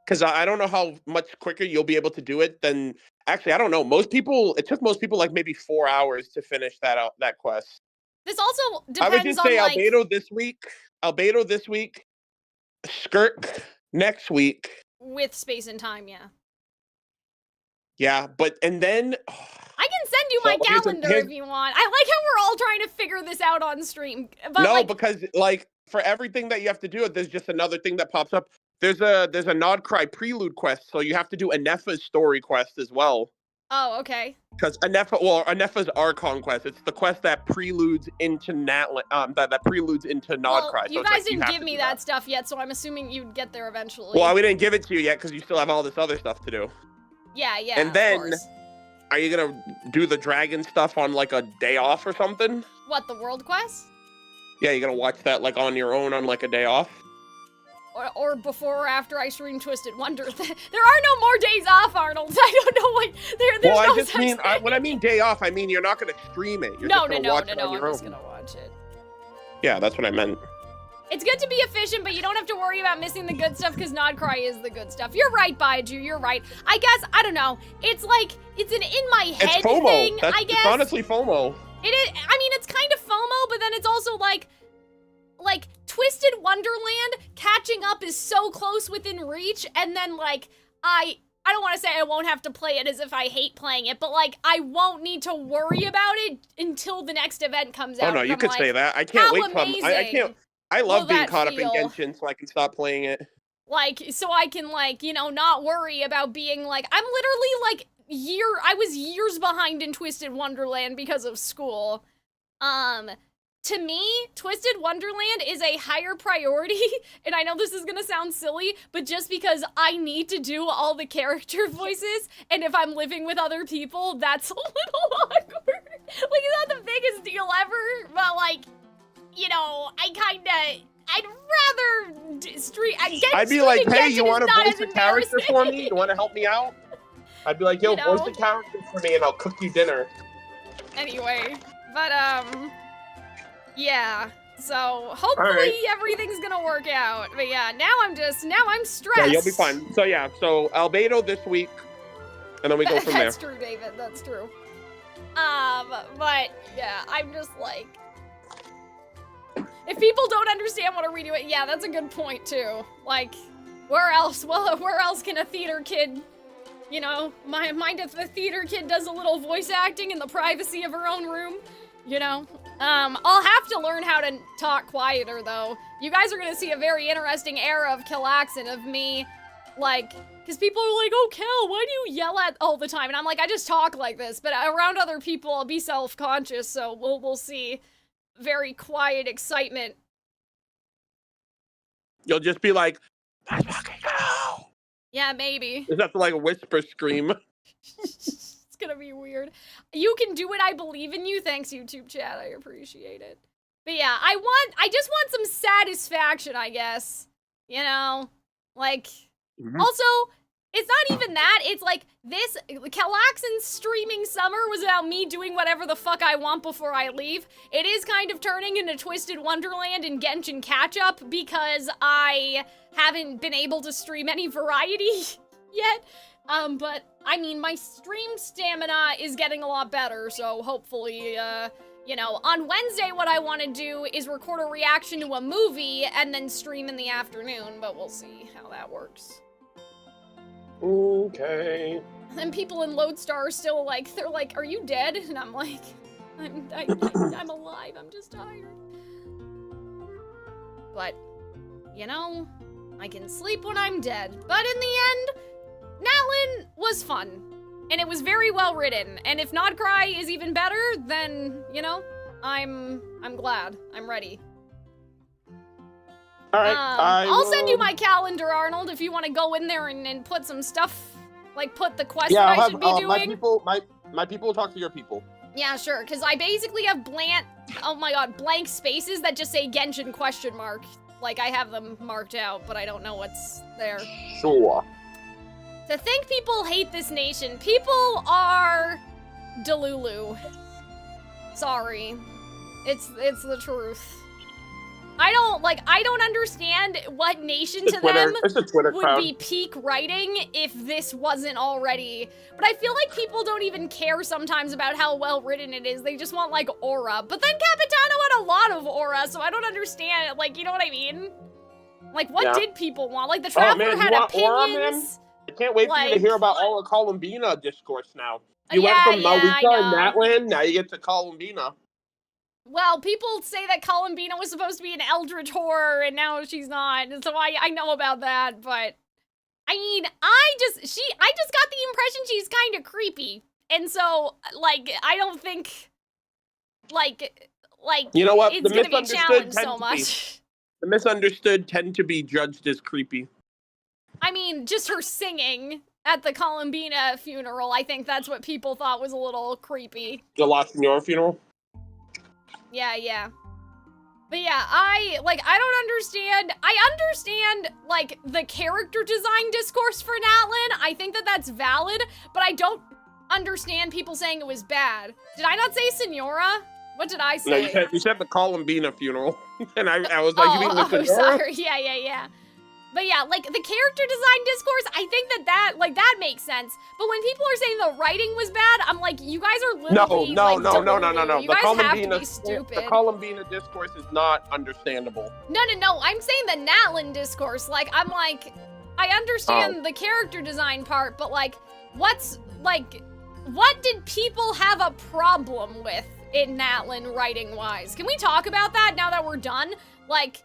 because I don't know how much quicker you'll be able to do it than, actually, I don't know. It took most people like maybe 4 hours to finish that quest. This also depends I would just say on, like... Albedo this week, Skirk next week. With space and time, yeah. Yeah, and then... I can send you my calendar if you want. I like how we're all trying to figure this out on stream. But no, because, like, for everything that you have to do, there's just another thing that pops up. There's a Nodcry prelude quest, so you have to do Anefa's story quest as well. Oh, okay. Because Anefa's Archon quest, it's the quest that preludes into Natlan, that preludes into Nodcry. Well, you so guys didn't give me that stuff yet, so I'm assuming you'd get there eventually. Well, we didn't give it to you yet because you still have all this other stuff to do. Yeah, And then, are you gonna do the dragon stuff on like a day off or something? What, the world quest? Yeah, you're gonna watch that like on your own on like a day off? Or before or after I stream Twisted Wonder. There are no more days off, Arnold. I don't know what. There's well, no I just mean, when I mean day off, I mean you're not gonna stream it. You're just gonna watch it on your own. I'm just gonna watch it. Yeah, that's what I meant. It's good to be efficient, but you don't have to worry about missing the good stuff because Nodcry is the good stuff. You're right, Baiju. You're right. I guess, I don't know. It's like, it's an in my head it's FOMO. thing, I guess. It's honestly FOMO. It is, I mean, it's kind of FOMO, but then it's also like Twisted Wonderland catching up is so close within reach, and then like, I don't want to say I won't have to play it as if I hate playing it, but like, I won't need to worry about it until the next event comes out. Oh no, you could say that. I can't wait till I love being caught up in Genshin so I can stop playing it. Like, so I can, like, you know, not worry about being, like, I'm literally, like, I was years behind in Twisted Wonderland because of school. To me, Twisted Wonderland is a higher priority, and I know this is gonna sound silly, but just because I need to do all the character voices, and if I'm living with other people, that's a little awkward. Like, it's not the biggest deal ever, but, like, you know, I'd rather stream. I'd be like, hey, you want to voice a character for me? You want to help me out? I'd be like, yo, voice a character for me and I'll cook you dinner. Anyway, but, yeah. So, hopefully everything's gonna work out. But yeah, now I'm stressed. Yeah, you'll be fine. So yeah, so Albedo this week, and then we go from there. That's true, David, that's true. But, yeah, I'm just like... If people don't understand what a redo it, yeah, that's a good point too. Like, where else? Well, where else can a theater kid, you know, mind if the theater kid does a little voice acting in the privacy of her own room, you know? I'll have to learn how to talk quieter though. You guys are gonna see a very interesting era of Calxiyn of me, like, because people are like, oh, Cal, why do you yell at all the time? And I'm like, I just talk like this, but around other people, I'll be self-conscious, so we'll see. Very quiet excitement. You'll just be like, let's fucking go. Yeah, maybe. Is that like a whisper scream? It's gonna be weird. You can do it, I believe in you. Thanks, YouTube chat, I appreciate it. But yeah, I just want some satisfaction, I guess. You know? Like, also, it's not even that, it's like, this, Calxiyn's streaming summer was about me doing whatever the fuck I want before I leave. It is kind of turning into Twisted Wonderland and Genshin catch-up because I haven't been able to stream any variety yet. But, I mean, my stream stamina is getting a lot better, so hopefully, you know, on Wednesday what I want to do is record a reaction to a movie and then stream in the afternoon, but we'll see how that works. Okay. And people in Lodestar are still like, they're like, are you dead? And I'm like, I'm alive, I'm just tired. But, you know, I can sleep when I'm dead. But in the end, Natlan was fun. And it was very well written. And if Nodcry is even better, then, you know, I'm glad. I'm ready. All right, I'll send you my calendar, Arnold, if you want to go in there and put some stuff, like put the quest that I should be doing. My people will talk to your people. Yeah, sure, because I basically have blank spaces that just say Genshin question mark. Like, I have them marked out, but I don't know what's there. Sure. To think people hate this nation. People are Delulu. Sorry. It's the truth. I don't understand what nation to them would be peak writing if this wasn't already. But I feel like people don't even care sometimes about how well written it is. They just want, like, aura. But then Capitano had a lot of aura, so I don't understand. Like, you know what I mean? Like, what did people want? Like, the Traveler had opinions. Aura, man? I can't wait for you to hear about all the Columbina discourse now. You went from Malika and Natlan, now you get to Columbina. Well, people say that Columbina was supposed to be an eldritch horror, and now she's not, so I know about that, but... I mean, I just got the impression she's kind of creepy, and so, like, I don't think, like, you know what? It's gonna be challenged so much. The misunderstood tend to be judged as creepy. I mean, just her singing at the Columbina funeral, I think that's what people thought was a little creepy. The La Senora funeral? Yeah. But yeah, I don't understand. I understand, like, the character design discourse for Natlan. I think that that's valid, but I don't understand people saying it was bad. Did I not say Senora? What did I say? No, you said the Columbina funeral. And I was like, you mean the Senora? Sorry. Yeah. But yeah, like, the character design discourse, I think that makes sense. But when people are saying the writing was bad, I'm like, you guys are literally, No. You The guys Columbina, have to be stupid. The Columbina discourse is not understandable. No, I'm saying the Natlan discourse. Like, I'm like, I understand the character design part, but, like, what did people have a problem with in Natlan writing-wise? Can we talk about that now that we're done? Like...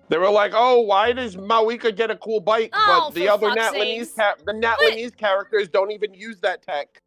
They were like, oh, why does Mawika get a cool bike? Oh, but the other Natlanese characters don't even use that tech.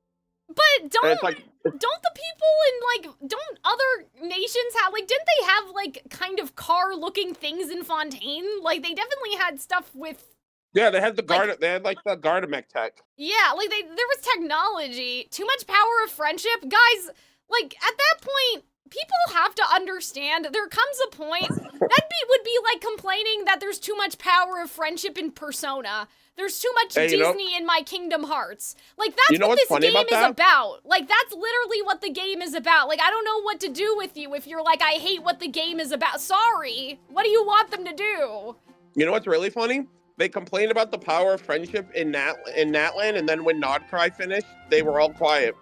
But don't the people in, like, don't other nations have, like, didn't they have, like, kind of car-looking things in Fontaine? Like, they definitely had stuff with... Yeah, they had the the Gardamek tech. Yeah, like, there was technology. Too much power of friendship. Guys, like, at that point... People have to understand, there comes a point, would be like complaining that there's too much power of friendship in Persona. There's too much Disney in my Kingdom Hearts. Like, that's what this game is about. Like, that's literally what the game is about. Like, I don't know what to do with you if you're like, I hate what the game is about. Sorry. What do you want them to do? You know what's really funny? They complained about the power of friendship in Natlan, and then when Nodcry finished, they were all quiet.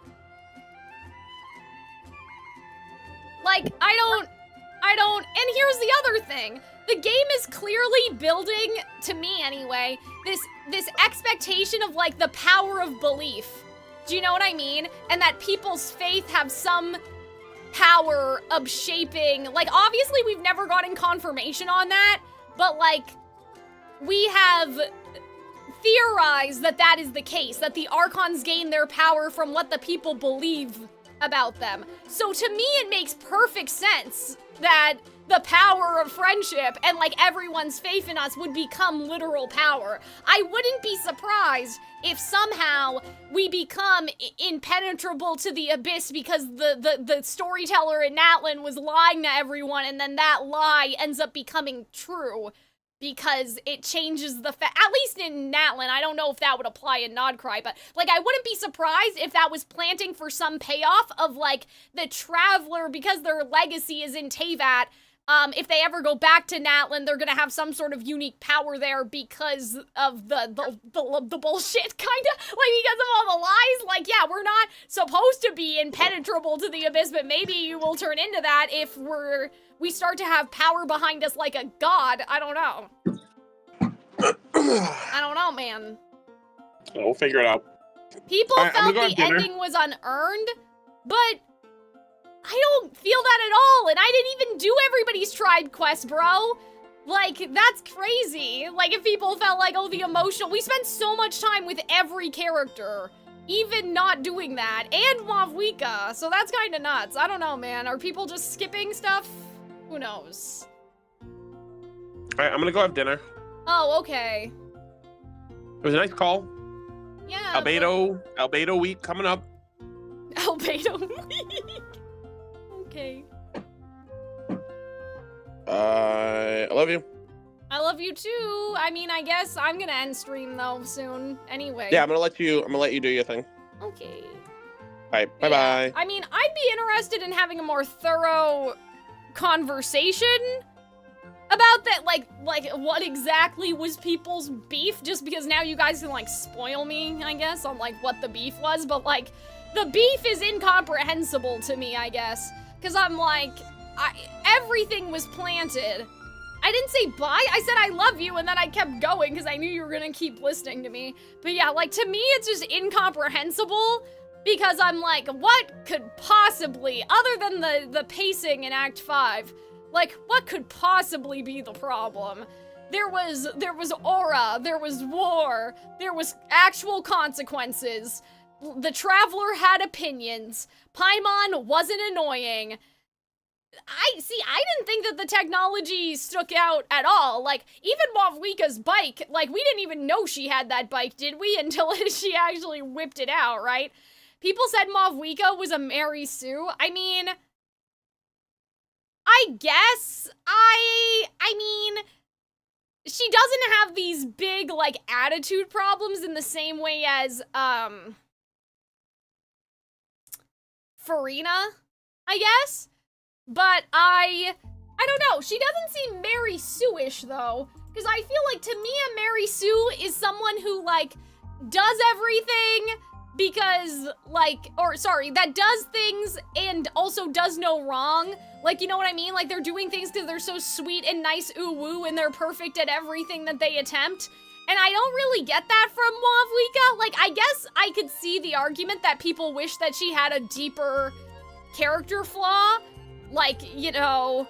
Like, I don't, and here's the other thing. The game is clearly building, to me anyway, this expectation of, like, the power of belief. Do you know what I mean? And that people's faith have some power of shaping, like, obviously we've never gotten confirmation on that, but, like, we have theorized that is the case, that the Archons gain their power from what the people believe about them. So to me, it makes perfect sense that the power of friendship and, like, everyone's faith in us would become literal power. I wouldn't be surprised if somehow we become impenetrable to the abyss because the storyteller in Natlan was lying to everyone, and then that lie ends up becoming true. Because it changes the at least in Natlan, I don't know if that would apply in Nodcry, but, like, I wouldn't be surprised if that was planting for some payoff of, like, the Traveler, because their legacy is in Teyvat, if they ever go back to Natlan, they're gonna have some sort of unique power there because of the bullshit, kinda, like, because of all the lies. Like, yeah, we're not supposed to be impenetrable to the abyss, but maybe you will turn into that if we start to have power behind us like a god. I don't know. I don't know, man. We'll figure it out. People felt the ending was unearned, but I don't feel that at all, and I didn't even do everybody's tribe quest, bro. Like, that's crazy. Like, if people felt like, oh, the emotional... We spent so much time with every character, even not doing that, and Mavwika, so that's kind of nuts. I don't know, man. Are people just skipping stuff? Who knows? Alright, I'm gonna go have dinner. Oh, okay. It was a nice call. Yeah. Albedo week coming up. Albedo week. Okay. I love you. I love you too. I mean, I guess I'm gonna end stream though soon. Anyway. Yeah, I'm gonna let you do your thing. Okay. Alright, bye-bye. I mean, I'd be interested in having a more thorough conversation about that, like what exactly was people's beef, just because now you guys can, like, spoil me, I guess, on, like, what the beef was, but, like, the beef is incomprehensible to me, I guess, because I'm like, everything was planted. I didn't say bye, I said I love you, and then I kept going, because I knew you were gonna keep listening to me, but yeah, like, to me, it's just incomprehensible, because I'm like, what could possibly, other than the pacing in Act 5, like, what could possibly be the problem? There was aura, there was war, there was actual consequences, the Traveler had opinions, Paimon wasn't annoying. I didn't think that the technology stuck out at all. Like, even Mavwika's bike, like, we didn't even know she had that bike, did we? Until she actually whipped it out, right? People said Mavwika was a Mary Sue. I mean, I guess, I mean, she doesn't have these big, like, attitude problems in the same way as, Farina, I guess? But I don't know, she doesn't seem Mary Sue-ish, though, because I feel like, to me, a Mary Sue is someone who, like, does everything because, like, that does things and also does no wrong. Like, you know what I mean? Like, they're doing things because they're so sweet and nice, ooh-woo, and they're perfect at everything that they attempt. And I don't really get that from Mavwika. Like, I guess I could see the argument that people wish that she had a deeper character flaw. Like, you know,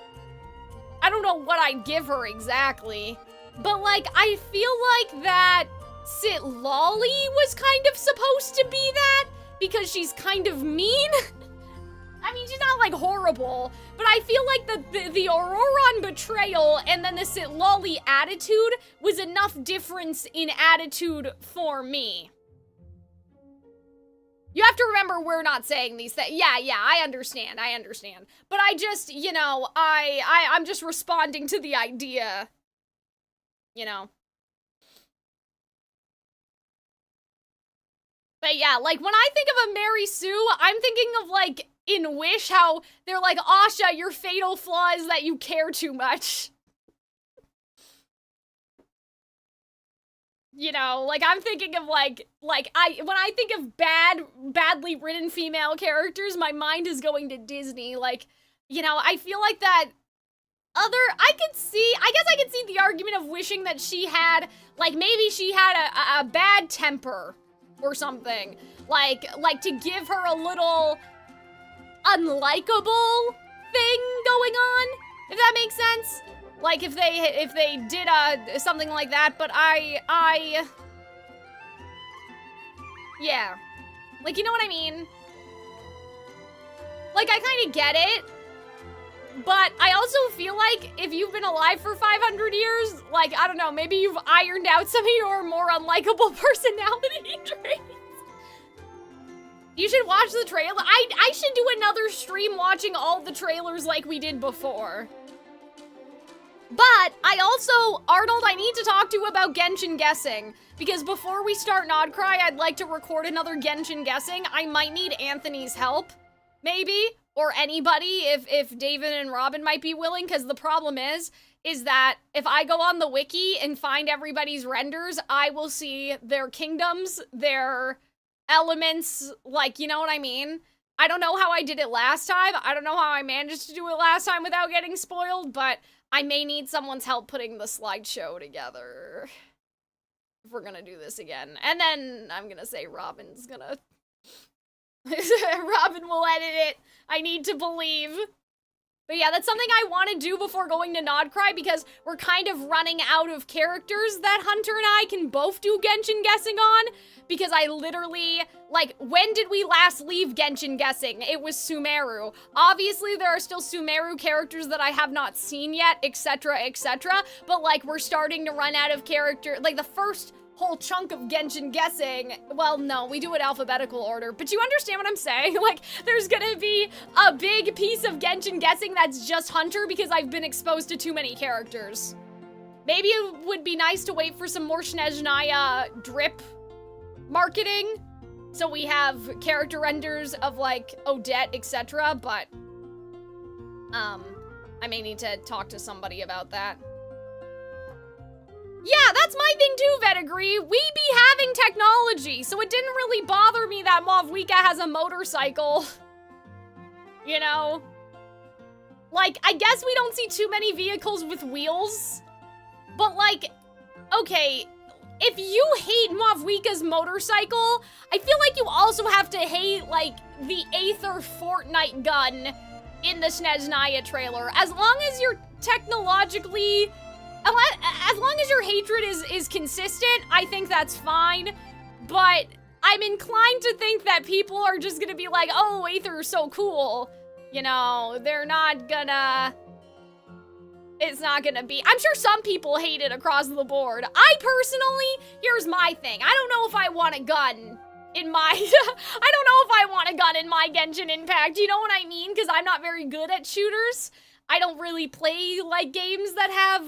I don't know what I'd give her exactly. But, like, I feel like that Sitlali was kind of supposed to be that, because she's kind of mean. I mean, she's not, like, horrible, but I feel like the Auroran betrayal and then the Sitlali attitude was enough difference in attitude for me. You have to remember we're not saying these things. Yeah, I understand. But I just, you know, I'm just responding to the idea, you know. But yeah, like, when I think of a Mary Sue, I'm thinking of, like, in Wish, how they're like, Asha, your fatal flaw is that you care too much. You know, like, I'm thinking of, when I think of badly written female characters, my mind is going to Disney. Like, you know, I feel like that I guess I could see the argument of wishing that she had, like, maybe she had a bad temper or something. Like, to give her a little unlikable thing going on, if that makes sense. Like, if they did something like that, but yeah. Like, you know what I mean? Like, I kind of get it, but I also feel like if you've been alive for 500 years, like, I don't know, maybe you've ironed out some of your more unlikable personality traits. You should watch the trailer. I should do another stream watching all the trailers like we did before. But Arnold, I need to talk to you about Genshin guessing, because before we start Nodcry, I'd like to record another Genshin guessing. I might need Anthony's help, maybe, or anybody, if David and Robin might be willing, because the problem is that if I go on the wiki and find everybody's renders, I will see their kingdoms, their elements, like, you know what I mean? I don't know how I did it last time. I don't know how I managed to do it last time without getting spoiled, but I may need someone's help putting the slideshow together if we're gonna do this again. And then I'm gonna say Robin's gonna... Robin will edit it. I need to believe. But yeah, that's something I want to do before going to Nodcry, because we're kind of running out of characters that Hunter and I can both do Genshin guessing on, because I literally, like, when did we last leave Genshin guessing? It was Sumeru. Obviously, there are still Sumeru characters that I have not seen yet, etc., but, like, we're starting to run out of character. Like, the first whole chunk of Genshin guessing. Well, no, we do it alphabetical order, but you understand what I'm saying? Like, there's gonna be a big piece of Genshin guessing that's just Hunter because I've been exposed to too many characters. Maybe it would be nice to wait for some more Snezhnaya drip marketing, so we have character renders of, like, Odette, etc., but, I may need to talk to somebody about that. Yeah, that's my thing too, Vetigree. We be having technology, so it didn't really bother me that Mavwika has a motorcycle. You know? Like, I guess we don't see too many vehicles with wheels, but like, okay, if you hate Mavwika's motorcycle, I feel like you also have to hate, like, the Aether Fortnite gun in the Snezhnaya trailer. As long as you're technologically... As long as your hatred is consistent, I think that's fine. But I'm inclined to think that people are just gonna be like, oh, Aether's so cool. You know, they're not gonna... It's not gonna be... I'm sure some people hate it across the board. I personally, here's my thing. I don't know if I want a gun in my... I don't know if I want a gun in my Genshin Impact. You know what I mean? Because I'm not very good at shooters. I don't really play, like, games that have,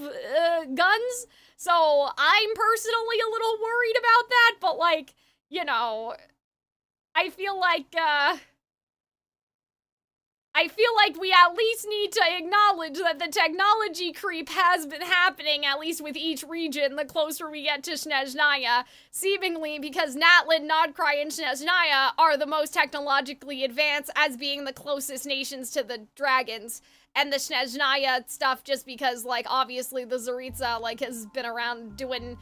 guns, so I'm personally a little worried about that, but, like, you know, I feel like we at least need to acknowledge that the technology creep has been happening, at least with each region, the closer we get to Snezhnaya, seemingly because Natlan, Nodcry, and Snezhnaya are the most technologically advanced as being the closest nations to the dragons. And the Snezhnaya stuff just because, like, obviously the Tsaritsa, like, has been around doing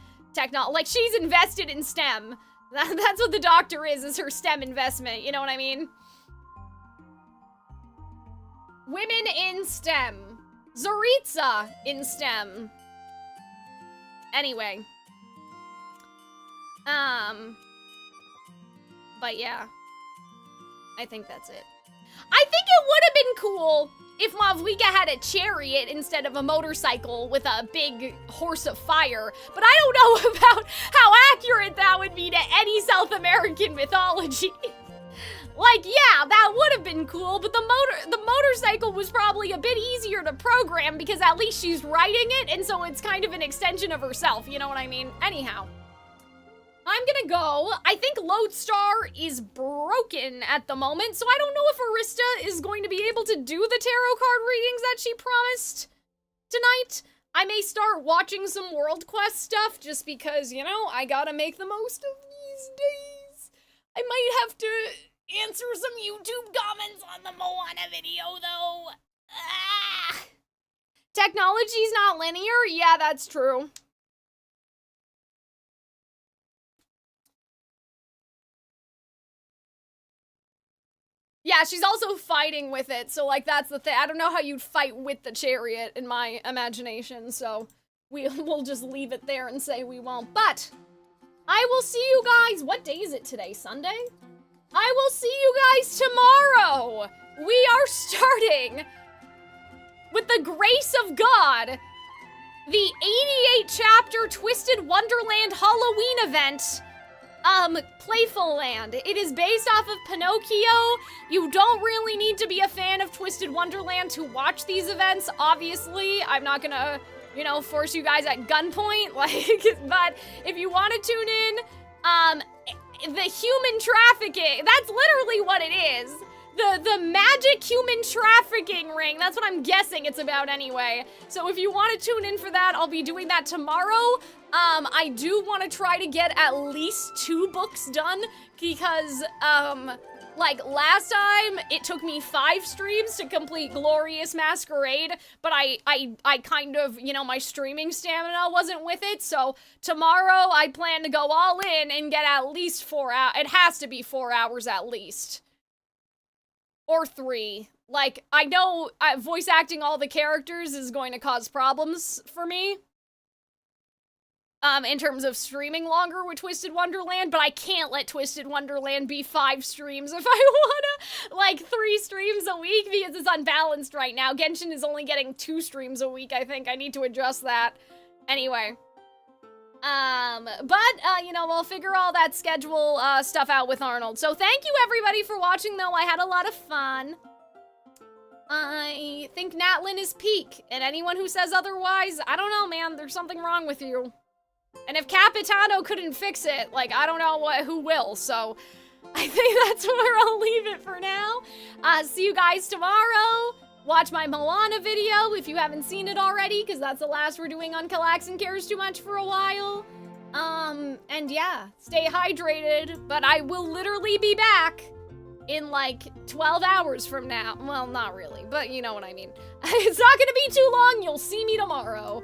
like, she's invested in STEM. That's what the doctor is her STEM investment, you know what I mean? Women in STEM. Tsaritsa in STEM. Anyway. But yeah. I think that's it. I think it would have been cool if Mavwika had a chariot instead of a motorcycle with a big horse of fire, but I don't know about how accurate that would be to any South American mythology. Like, yeah, that would have been cool, but the motorcycle was probably a bit easier to program because at least she's riding it, and so it's kind of an extension of herself, you know what I mean? Anyhow. I'm gonna go. I think Lodestar is broken at the moment, so I don't know if Arista is going to be able to do the tarot card readings that she promised tonight. I may start watching some World Quest stuff just because, you know, I gotta make the most of these days. I might have to answer some YouTube comments on the Moana video, though. Ah. Technology's not linear? Yeah, that's true. Yeah, she's also fighting with it, so, like, that's the thing. I don't know how you'd fight with the chariot in my imagination, so we'll just leave it there and say we won't. But I will see you guys. What day is it today? Sunday? I will see you guys tomorrow. We are starting, with the grace of God, the 88-chapter Twisted Wonderland Halloween event. Playful Land. It is based off of Pinocchio. You don't really need to be a fan of Twisted Wonderland to watch these events, obviously. I'm not gonna, you know, force you guys at gunpoint, like, but if you want to tune in, the human trafficking, that's literally what it is. The magic human trafficking ring, that's what I'm guessing it's about anyway. So if you want to tune in for that, I'll be doing that tomorrow. I do want to try to get at least 2 books done because, like last time, it took me 5 streams to complete Glorious Masquerade, but I kind of, you know, my streaming stamina wasn't with it, so tomorrow I plan to go all in and get at least 4 hours. It has to be 4 hours at least. Or 3. Like, I know voice acting all the characters is going to cause problems for me. In terms of streaming longer with Twisted Wonderland, but I can't let Twisted Wonderland be 5 streams if I wanna, like, 3 streams a week because it's unbalanced right now. Genshin is only getting 2 streams a week, I think. I need to adjust that. Anyway. You know, we'll figure all that schedule stuff out with Arnold. So thank you everybody for watching though. I had a lot of fun. I think Natlan is peak, and anyone who says otherwise, I don't know, man, there's something wrong with you. And if Capitano couldn't fix it, like, I don't know who will, so I think that's where I'll leave it for now. See you guys tomorrow. Watch my Moana video if you haven't seen it already, because that's the last we're doing on Calxiyn Cares Too Much for a while. And yeah, stay hydrated, but I will literally be back in like 12 hours from now. Well, not really, but you know what I mean. It's not gonna be too long. You'll see me tomorrow.